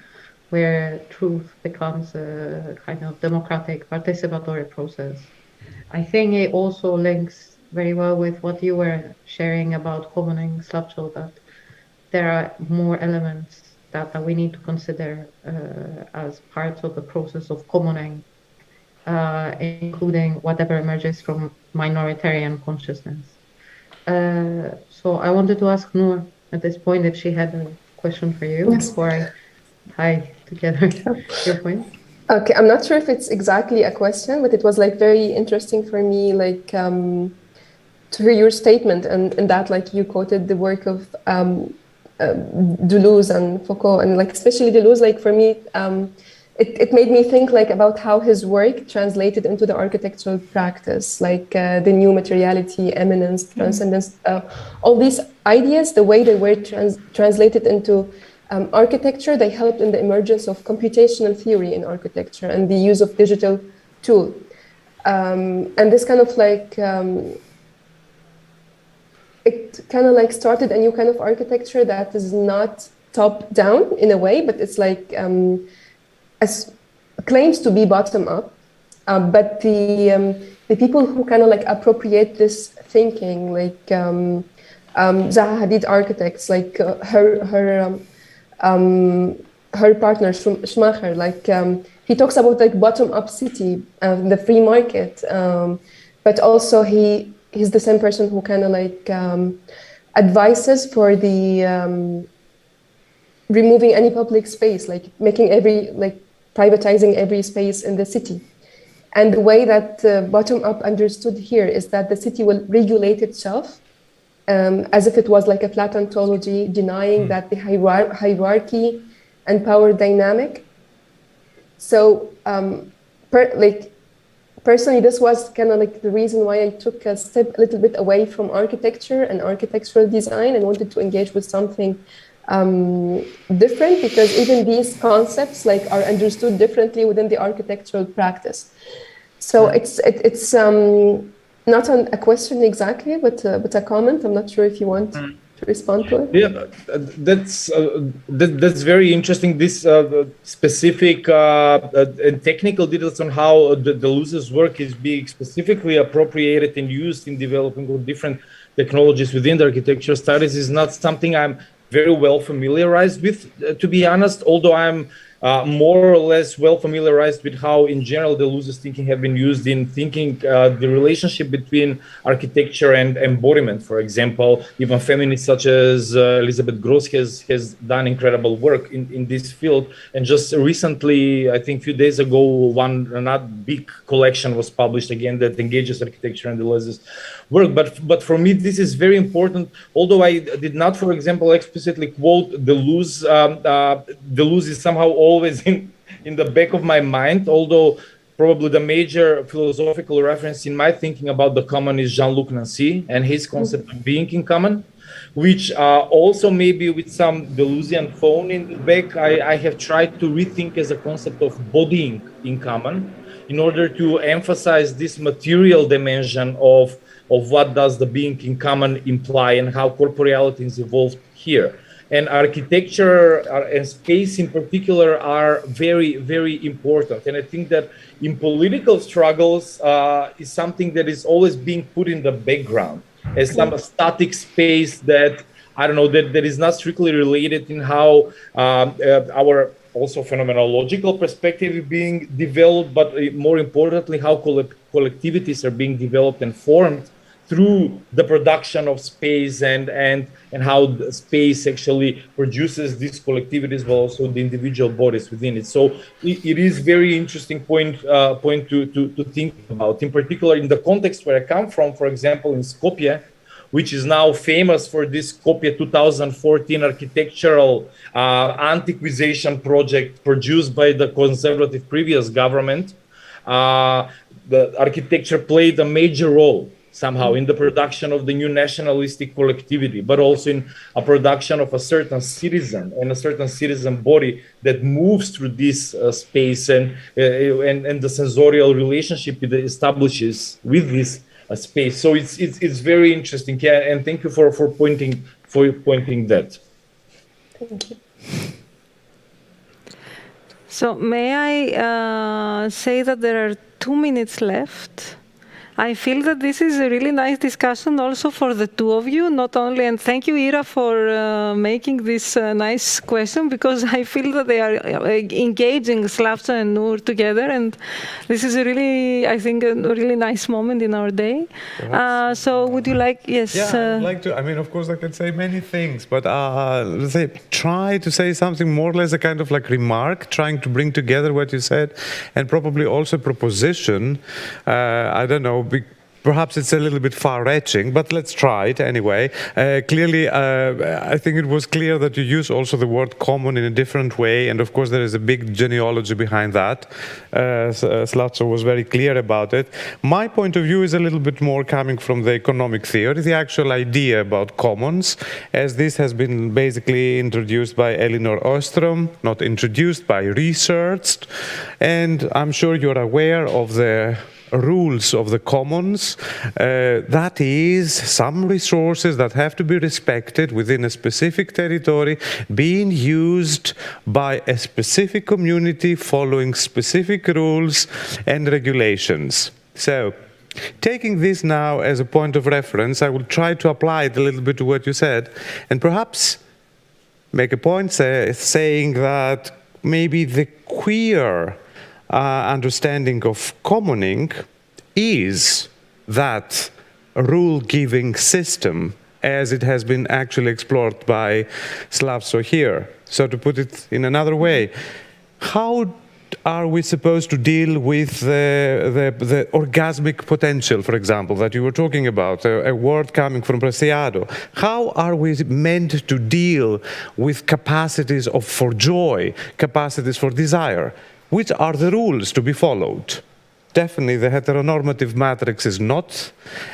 where truth becomes a kind of democratic participatory process. I think it also links very well with what you were sharing about commoning, Slavcho, that there are more elements that we need to consider as parts of the process of commoning, including whatever emerges from minoritarian consciousness. So I wanted to ask Noor at this point if she had a question for you before I tie together your point. Okay, I'm not sure if it's exactly a question, but it was like very interesting for me, like to hear your statement and that like you quoted the work of Deleuze and Foucault, and like especially Deleuze, like for me, it made me think like about how his work translated into the architectural practice, like the new materiality, eminence, transcendence, all these ideas, the way they were translated into architecture, they helped in the emergence of computational theory in architecture and the use of digital tool. And this kind of like, it kind of like started a new kind of architecture that is not top down in a way, but it's like, claims to be bottom up, but the people who kind of like appropriate this thinking, like Zaha Hadid architects, like her partner Schumacher, like he talks about like bottom up city, the free market, but also he's the same person who kind of like advises for the removing any public space, like making privatizing every space in the city. And the way that bottom up understood here is that the city will regulate itself as if it was like a flat ontology, denying that the hierarchy and power dynamic. So personally, this was kind of like the reason why I took a step a little bit away from architecture and architectural design and wanted to engage with something different, because even these concepts like are understood differently within the architectural practice. So it's not a question exactly, but a comment. I'm not sure if you want to respond to it. Yeah, that's very interesting. This specific and technical details on how the Deleuze's work is being specifically appropriated and used in developing different technologies within the architecture studies is not something I'm very well familiarized with, to be honest, although I'm more or less well familiarized with how in general Deleuze's thinking have been used in thinking the relationship between architecture and embodiment. For example, even feminists such as Elisabeth Gross has done incredible work in this field. And just recently, I think a few days ago, another big collection was published again that engages architecture and Deleuze's work. But for me, this is very important. Although I did not, for example, explicitly quote Deleuze, Deleuze is somehow always in the back of my mind, although probably the major philosophical reference in my thinking about the common is Jean-Luc Nancy and his concept of being in common, which also maybe with some Deleuzian phone in the back, I have tried to rethink as a concept of bodying in common in order to emphasize this material dimension of what does the being in common imply and how corporeality is evolved here. And architecture and space in particular are very, very important. And I think that in political struggles is something that is always being put in the background as some static space that, I don't know, that is not strictly related in how our also phenomenological perspective is being developed, but more importantly, how collectivities are being developed and formed through the production of space and how the space actually produces these collectivities, but also the individual bodies within it. So it is very interesting point to think about, in particular in the context where I come from, for example, in Skopje, which is now famous for this Skopje 2014 architectural antiquization project produced by the conservative previous government. The architecture played a major role somehow in the production of the new nationalistic collectivity, but also in a production of a certain citizen and a certain citizen body that moves through this space and the sensorial relationship it establishes with this space. So it's very interesting, and thank you for pointing that. Thank you. So may I say that there are 2 minutes left? I feel that this is a really nice discussion also for the two of you, not only, and thank you, Ira, for making this nice question, because I feel that they are engaging Slavko and Nur together, and this is a really, I think, a really nice moment in our day. So would you like, yes? Yeah, I'd like to, I mean, of course, I can say many things, but let's say, try to say something more or less a kind of like remark, trying to bring together what you said, and probably also proposition, I don't know, perhaps it's a little bit far-reaching, but let's try it anyway. Clearly, I think it was clear that you use also the word common in a different way, and of course there is a big genealogy behind that. Slavko was very clear about it. My point of view is a little bit more coming from the economic theory, the actual idea about commons, as this has been basically introduced by Elinor Ostrom, not introduced, by researched, and I'm sure you're aware of the rules of the commons, that is some resources that have to be respected within a specific territory being used by a specific community following specific rules and regulations. So taking this now as a point of reference, I will try to apply it a little bit to what you said, and perhaps make a point saying that maybe the queer understanding of commoning is that rule-giving system as it has been actually explored by Slavko here. So to put it in another way, how are we supposed to deal with the orgasmic potential, for example, that you were talking about, a word coming from Preciado? How are we meant to deal with capacities for joy, capacities for desire? Which are the rules to be followed? Definitely the heteronormative matrix is not.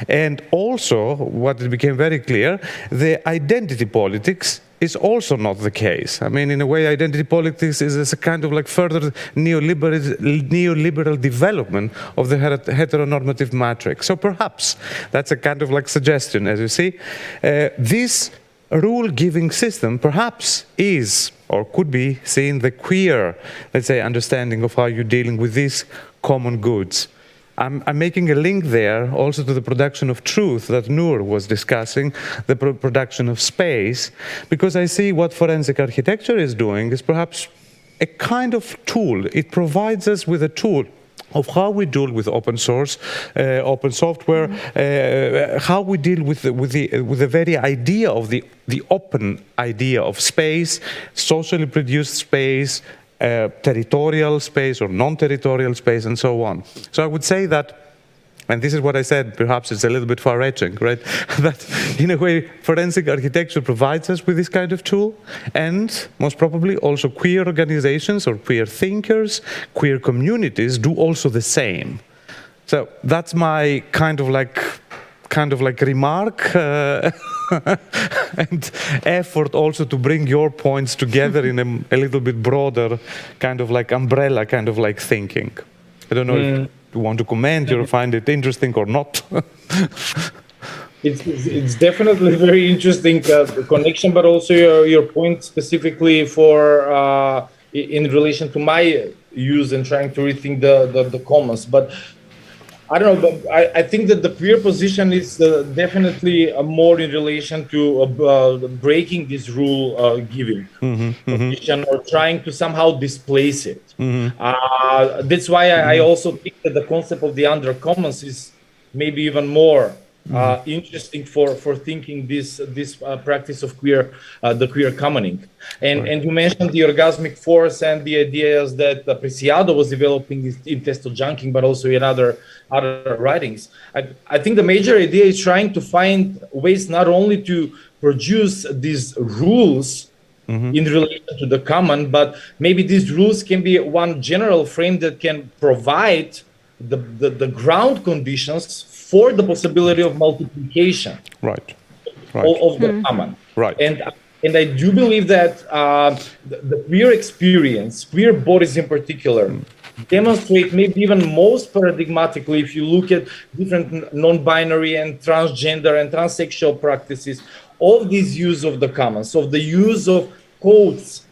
And also, what it became very clear, the identity politics is also not the case. I mean, in a way, identity politics is a kind of like further neoliberal development of the heteronormative matrix. So perhaps that's a kind of like suggestion, as you see. This rule-giving system perhaps is or could be seen the queer, let's say, understanding of how you're dealing with these common goods. I'm making a link there also to the production of truth that Nur was discussing, the production of space, because I see what forensic architecture is doing is perhaps a kind of tool. It provides us with a tool of how we deal with open source, open software, how we deal with the very idea of the open idea of space, socially produced space, territorial space or non-territorial space, and so on. So I would say that, and this is what I said, perhaps it's a little bit far-reaching, right? That in a way, forensic architecture provides us with this kind of tool, and most probably also queer organizations or queer thinkers, queer communities do also the same. So that's my kind of like remark and effort also to bring your points together in a little bit broader kind of like umbrella, kind of like thinking. I don't know if you want to comment, you find it interesting or not. It's definitely very interesting connection, but also your point specifically for in relation to my use and trying to rethink the commons. But I don't know, but I think that the queer position is definitely more in relation to breaking this rule giving position or trying to somehow displace it. That's why I also think that the concept of the undercommons is maybe even more interesting for thinking this practice of the queer commoning. And you mentioned the orgasmic force and the ideas that Preciado was developing in Testo Junking, but also in other writings. I think the major idea is trying to find ways not only to produce these rules in relation to the common, but maybe these rules can be one general frame that can provide the ground conditions for the possibility of multiplication of the common. And I do believe that the queer experience, queer bodies in particular, demonstrate maybe even most paradigmatically, if you look at different non-binary and transgender and transsexual practices, of this use of the commons, of the use of codes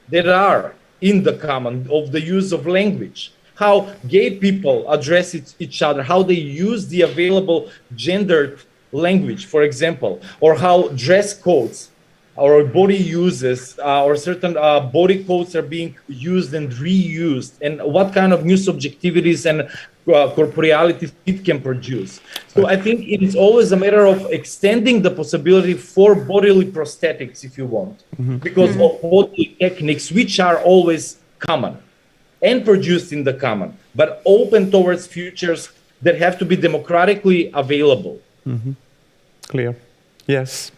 that are in the common, of the use of language, how gay people address each other, how they use the available gendered language, for example, or how dress codes or body uses or certain body codes are being used and reused, and what kind of new subjectivities and corporealities it can produce. So I think it is always a matter of extending the possibility for bodily prosthetics, if you want, because of bodily techniques which are always common and produced in the common, but open towards futures that have to be democratically available. Clear. Yes.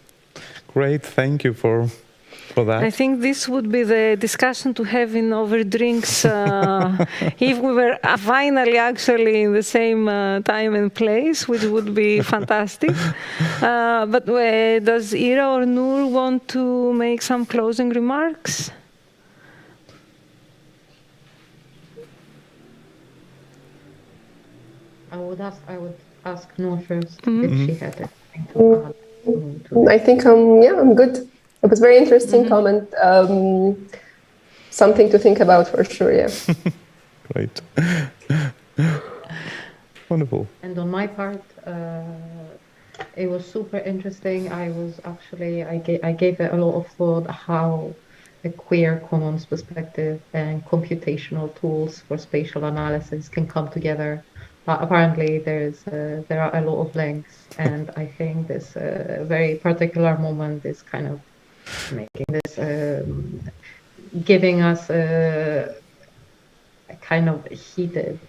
Great. Thank you for that. I think this would be the discussion to have in over drinks if we were finally actually in the same time and place, which would be fantastic. But does Ira or Noor want to make some closing remarks? I would ask Noor first if she had anything to add. I think I'm good. It was a very interesting comment. Something to think about for sure. Yeah. Great. Wonderful. And on my part, it was super interesting. I gave it a lot of thought how a queer commons perspective and computational tools for spatial analysis can come together. Apparently, there are a lot of links, and I think this very particular moment is kind of making this, giving us a kind of heated,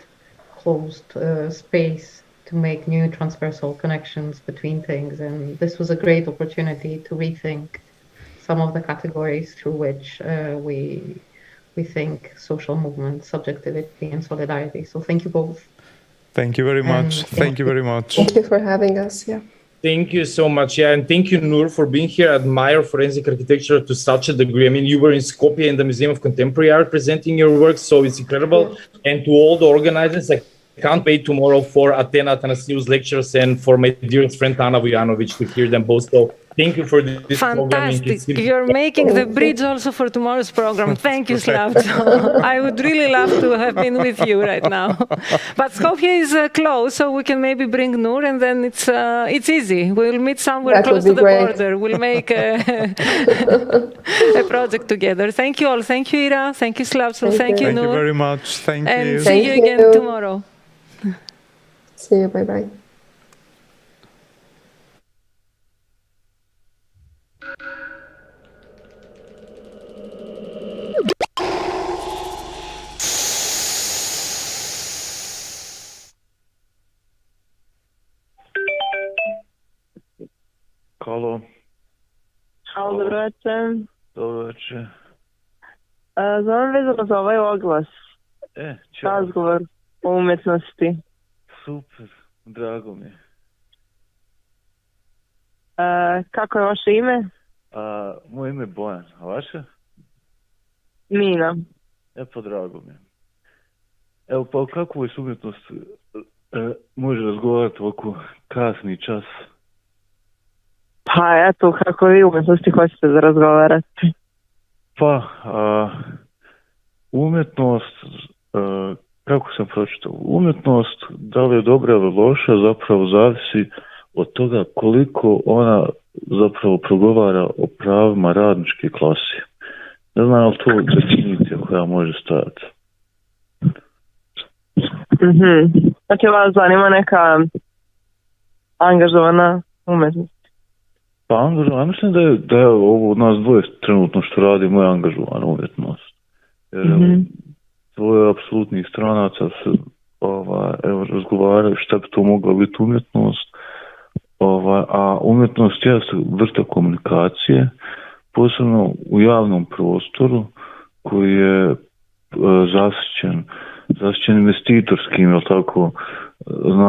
closed space to make new transversal connections between things. And this was a great opportunity to rethink some of the categories through which we think social movement, subjectivity, and solidarity. So thank you both. Thank you very much. Thank you very much. Thank you for having us. Yeah. Thank you so much. Yeah, and thank you, Noor, for being here. I admire forensic architecture to such a degree. I mean, you were in Skopje in the Museum of Contemporary Art presenting your work, so it's incredible. Yeah. And to all the organizers, I can't wait tomorrow for Athena Athanasiou's lectures and for my dearest friend Ana Vujanovic to hear them both. So thank you for this fantastic. You're making the bridge also for tomorrow's program. Thank you, Slavko. I would really love to have been with you right now. But Skopje is close, so we can maybe bring Noor, and then it's easy. We'll meet somewhere close to the border. We'll make a project together. Thank you all. Thank you, Ira. Thank you, Slavko. Thank you, Noor. Thank you very much. Thank you. And see you again tomorrow. See you. Bye-bye. Halo. Halo, dobro večer. Dobro večer. Zovem vezano za ovaj oglas. Čao. Razgovor o umjetnosti. Super, drago mi je. Kako je vaše ime? Moje ime je Bojan, a vaše? Mina. Pa drago mi je. Evo, pa o kakvoj se umjetnost može razgovarati ovako kasni čas? Pa eto, kako vi umjetnosti hoćete da razgovarate? Pa, umjetnost, kako sam pročitao, umjetnost, da li je dobra ili loša, zapravo zavisi od toga koliko ona zapravo progovara o pravima radničke klase. Ne znam li to definicija koja može stajati. Znači vas zanima neka angažovana umetnost? Pa angažovana, mislim da je ovo od nas dvoje trenutno što radimo je angažovana umjetnost. Jer dvoje apsolutnih stranaca se razgovaraju šta bi to mogla biti umjetnost. A umjetnost je vrsta komunikacije, posebno u javnom prostoru koji je zasićen investitorskim, jel tako,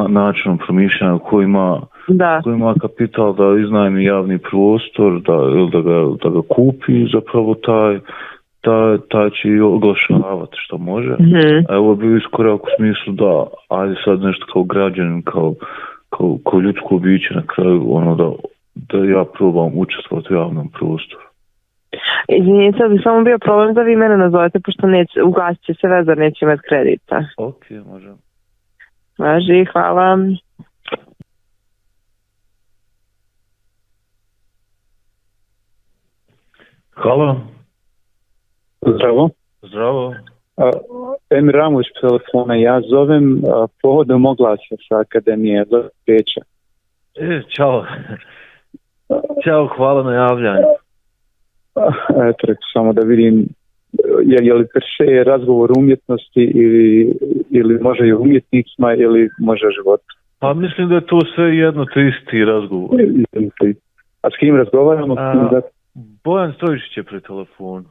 načinom promišljanja koji ima kapital da iznajmi javni prostor, da ga kupi, zapravo taj će i oglašavati što može. A evo bi iskorak u smislu da, ajde sad nešto kao građanin, kao ljudsko biće na kraju, da ja probam učestvovati u javnom prostoru. Izvinite, sad bi samo bio problem da vi mene nazovete, pošto ugasit će se veza, neće imati kredita. Ok, možem. Važi, hvala. Halo. Zdravo. Zdravo. Emir Ramović telefona, ja zovem povodom oglasja sa Akademije za Beča. Ćao. Ćao, hvala na javljanju. Eto, rekao samo da vidim, je li per se razgovor o umjetnosti ili može i o umjetnicima ili može o životu? Pa mislim da je to sve jedno te isti razgovor. A s kim razgovaramo? Bojan Stojičić je pri telefonu.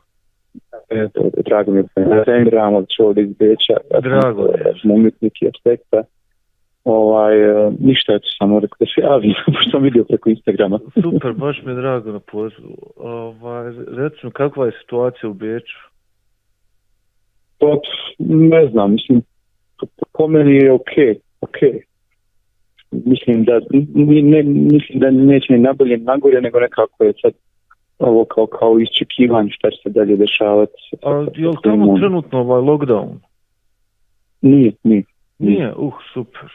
Eto, drago mi je. Emir Ramović ovdje iz Beča. Drago je. Ja sam umjetnik i arhitekta. Ništa, samo rekao da se javim, pošto sam vidio preko Instagrama. Super, baš mi je drago na pozivu. Recimo, kakva je situacija u Beču? Pa, ne znam, mislim, po meni je okej. Mislim da neće ni nabolje nagore, nego nekako je sad ovo kao iščekivanje šta će se dalje dešavati. A je li tamo trenutno ovaj lockdown? Nije. Nije? Super.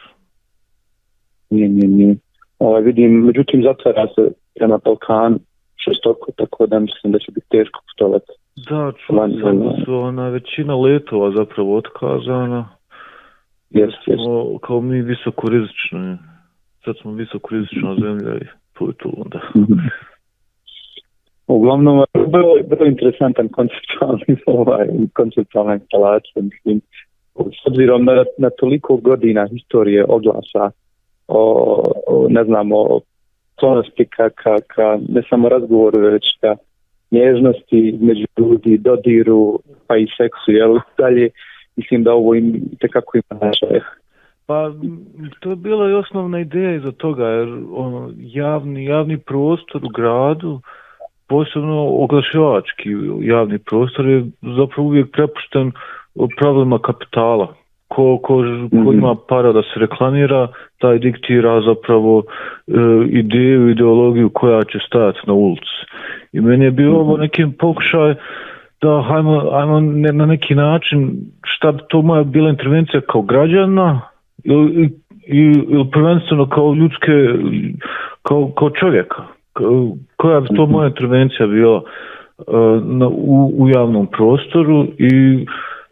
Nije. Vidim, međutim zatvara se prema Balkanu šestoko, tako da mislim da će biti teško putovati. Da, čuo sam da su većina letova zapravo otkazana. Kao mi visokorizični. Sad smo visokorizična zemlja i to je to onda. Uglavnom, vrlo interesantan konceptualna instalacija, mislim. S obzirom na toliko godina historije oglasa, o sklonosti ka ne samo razgovoru, već ka nježnosti među ljudi, dodiru, pa i seksu, dalje, mislim da ovo itekako ima značaj. Pa to je bila i osnovna ideja iza toga, jer javni prostor u gradu, posebno oglašivački javni prostor, je zapravo uvijek prepušten pravilima kapitala. Ko ima para da se reklamira, taj diktira zapravo ideologiju koja će stajati na ulici. I meni je bio ovo neki pokušaj da hajmo na neki način, šta bi to moja bila intervencija kao građana ili prvenstveno kao kao čovjeka. Koja bi to moja intervencija bila u javnom prostoru i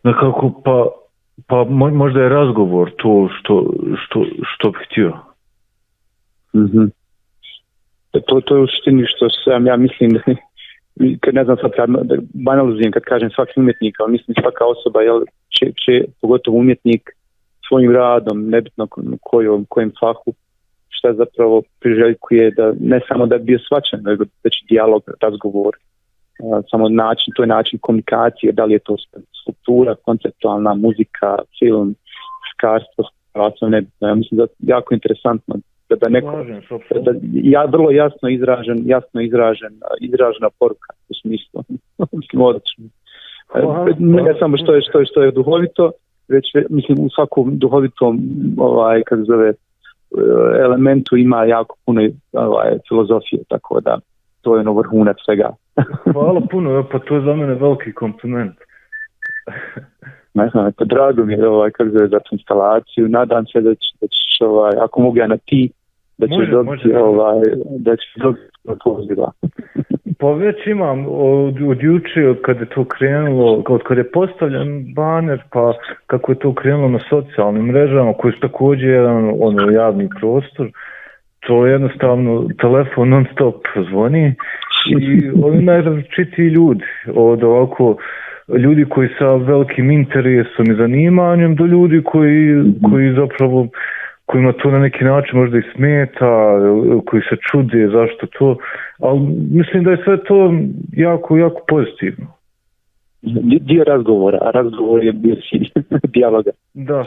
nekako pa možda je razgovor to što bih htio. To je u suštini što sam, ja mislim da kad ne znam sad da banalizujem kad kažem svaki umjetnik, ali mislim svaka osoba će pogotovo umjetnik svojim radom, nebitno kojem fahu, šta zapravo priželjkuje da ne samo da bi bio shvaćen, nego da će dijalog, razgovor, samo način, to je način komunikacije, da li je to skulptura, konceptualna muzika, film, skarstvo, nebitno. Ja mislim da je jako interesantno da neko, vrlo jasno izražena poruka u smislu. Mislim, odlično. Ne samo što je duhovito, već mislim u svakom duhovitom elementu ima jako puno filozofije, tako da to je vrhunac svega. Hvala puno, pa to je za mene veliki kompliment. Ne znam, drago mi je za tu instalaciju, nadam se da ćeš, ako mogu ja na ti, da ćeš dobiti poziva. Pa već imam od juče, kad je to krenulo, kad je postavljen baner, pa kako je to krenulo na socijalnim mrežama, koji su također jedan javni prostor, to jednostavno telefon non stop zvoni i ovi najrazličitiji ljudi, od ovako ljudi koji sa velikim interesom i zanimanjem do ljudi koji zapravo kojima to na neki način možda i smeta, koji se čude zašto to, ali mislim da je sve to jako, jako pozitivno. Dio razgovora, a razgovor je bio dijaloga. Da.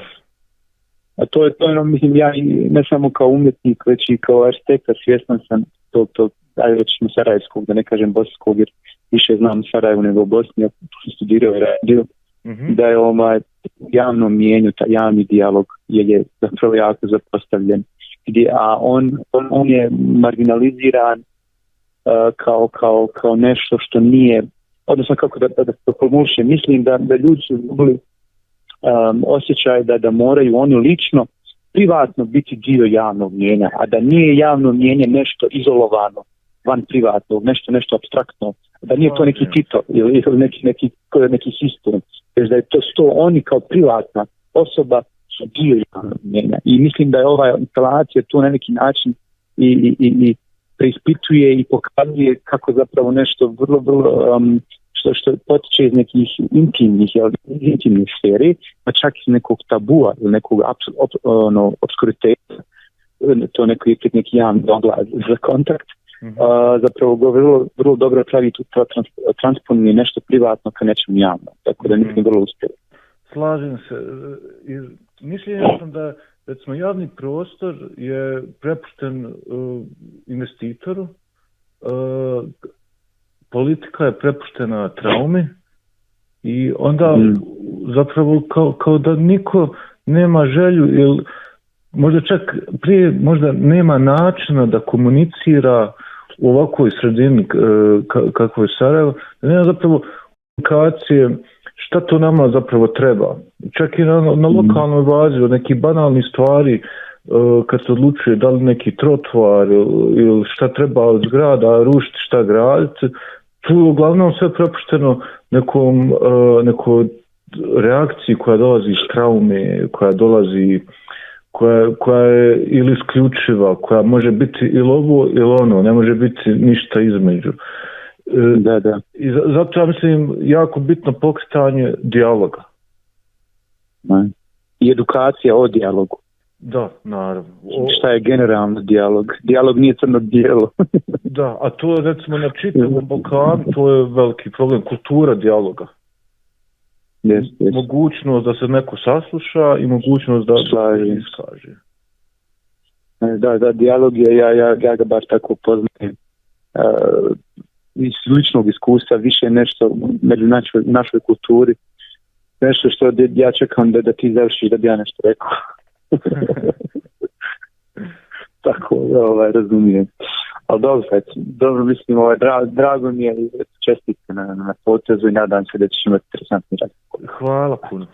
A to je ono, mislim, ja ne samo kao umjetnik, već i kao arhitekta svjestan sam tog ajde recimo sarajevskog, da ne kažem bosanskog, jer više znam Sarajevu nego Bosni, ja sam studirao i radio, da je javno mijenju, taj javni dijalog je zapravo jako zapostavljen, a on je marginaliziran kao nešto što nije, odnosno kako da to formulišem, mislim da ljudi su dobili osjećaj da moraju oni lično, privatno biti dio javnog mnijenja, a da nije javno mnijenje nešto izolovano van privatnog, nešto apstraktno, da nije to neki Tito ili neki sistem, već da je to oni kao privatna osoba su dio javnog mnijenja. I mislim da je ova instalacija tu na neki način i preispituje i pokazuje kako zapravo nešto vrlo što potiče iz nekih intimnih sferi, pa čak iz nekog tabua ili nekog obskuriteta, to neki javni oglas za kontakt, zapravo go vrlo dobro pravi tu transponuje nešto privatno ka nečem javno, tako da mislim vrlo uspjelo. Slažem se. Mišljenja sam da recimo javni prostor je prepušten investitoru, politika je prepuštena traumi i onda zapravo kao da niko nema želju ili možda čak prije možda nema načina da komunicira u ovakvoj sredini kako je Sarajevo, da nema zapravo komunikacije šta to nama zapravo treba. Čak i na lokalnoj bazi od nekih banalnih stvari kad se odlučuje da li neki trotoar ili šta treba od zgrada rušiti, šta graditi, tu je uglavnom sve prepušteno nekoj reakciji koja dolazi iz traume, koja dolazi, koja je ili isključiva, koja može biti ili ovo ili ono, ne može biti ništa između. Da. I zato ja mislim jako bitno pokretanje dijaloga. I edukacija o dijalogu. Da, naravno. Šta je generalno dijalog? Dijalog nije crno bijelo. Da, a to je recimo na čitavom Balkanu, to je veliki problem, kultura dijaloga. Yes. Mogućnost da se neko sasluša i mogućnost da se iskaže. Da, dijalog je, ja ga baš tako poznajem. Iz ličnog iskustva više nešto među našoj kulturi. Nešto što ja čekam da ti završiš da bi ja nešto rekao. Tako, razumijem. Ali dobro mislim, drago mi je i čestitke na potezu i nadam se da ćeš imati interesantni razgovor. Hvala puno.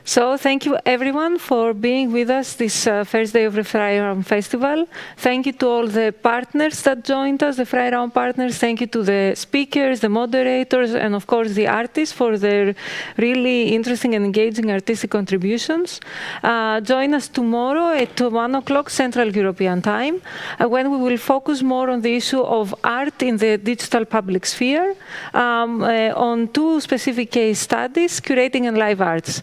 So thank you everyone for being with us this first day of the Freiraum Festival. Thank you to all the partners that joined us, the Freiraum partners. Thank you to the speakers, the moderators, and of course the artists for their really interesting and engaging artistic contributions. Join us tomorrow at 1 o'clock Central European Time, when we will focus more on the issue of art in the digital public sphere, on two specific case studies, curating and live arts.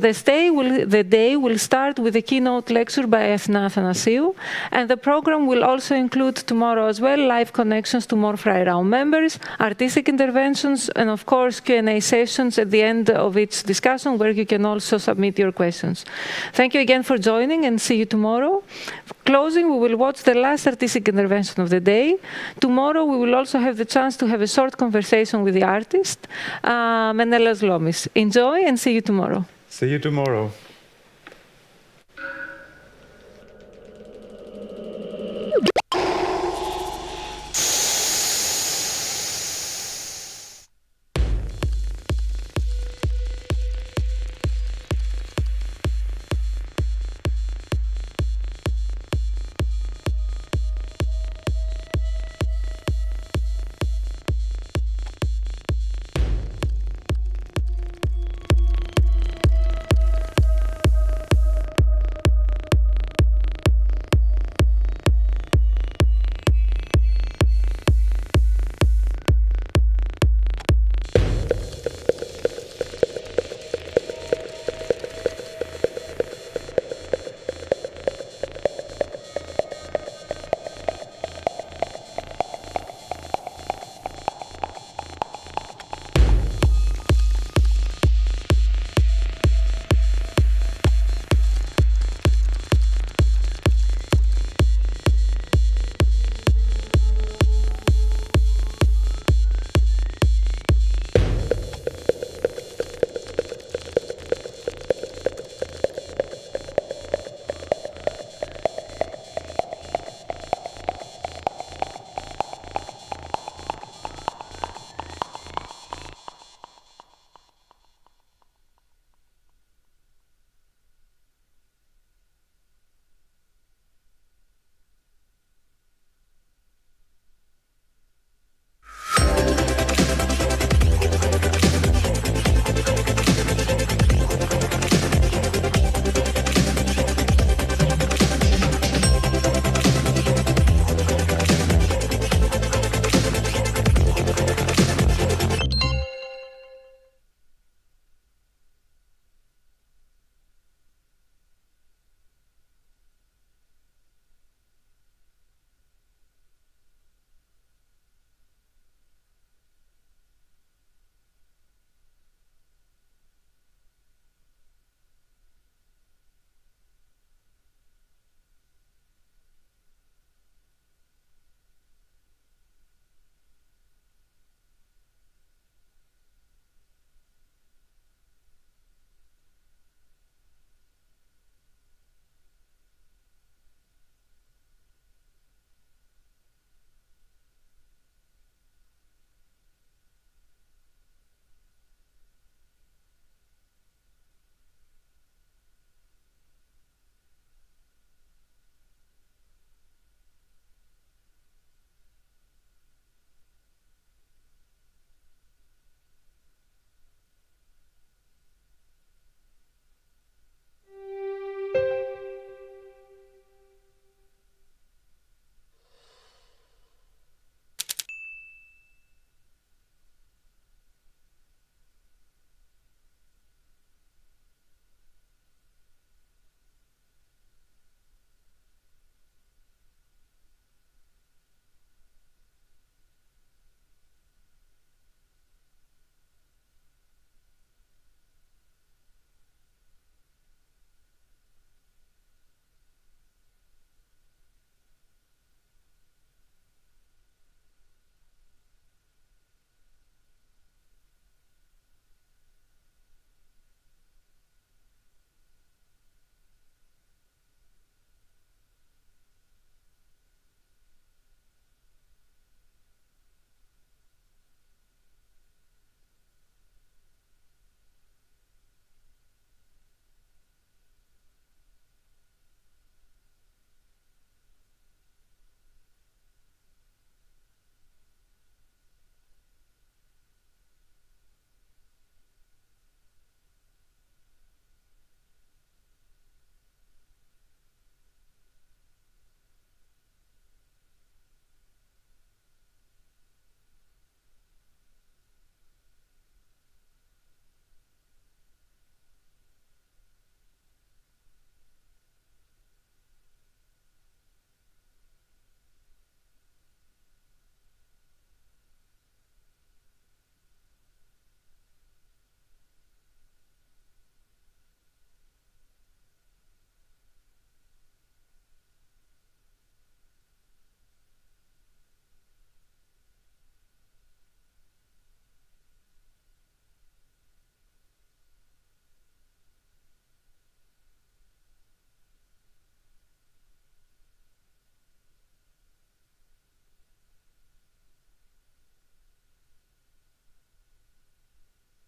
The day will start with a keynote lecture by Ethna Athanasiou, and the program will also include tomorrow as well live connections to more Freiraum members, artistic interventions, and of course Q&A sessions at the end of each discussion where you can also submit your questions. Thank you again for joining, and see you tomorrow. Closing, we will watch the last artistic intervention of the day. Tomorrow we will also have the chance to have a short conversation with the artist, Menelas Lomis. Enjoy and see you tomorrow. See you tomorrow.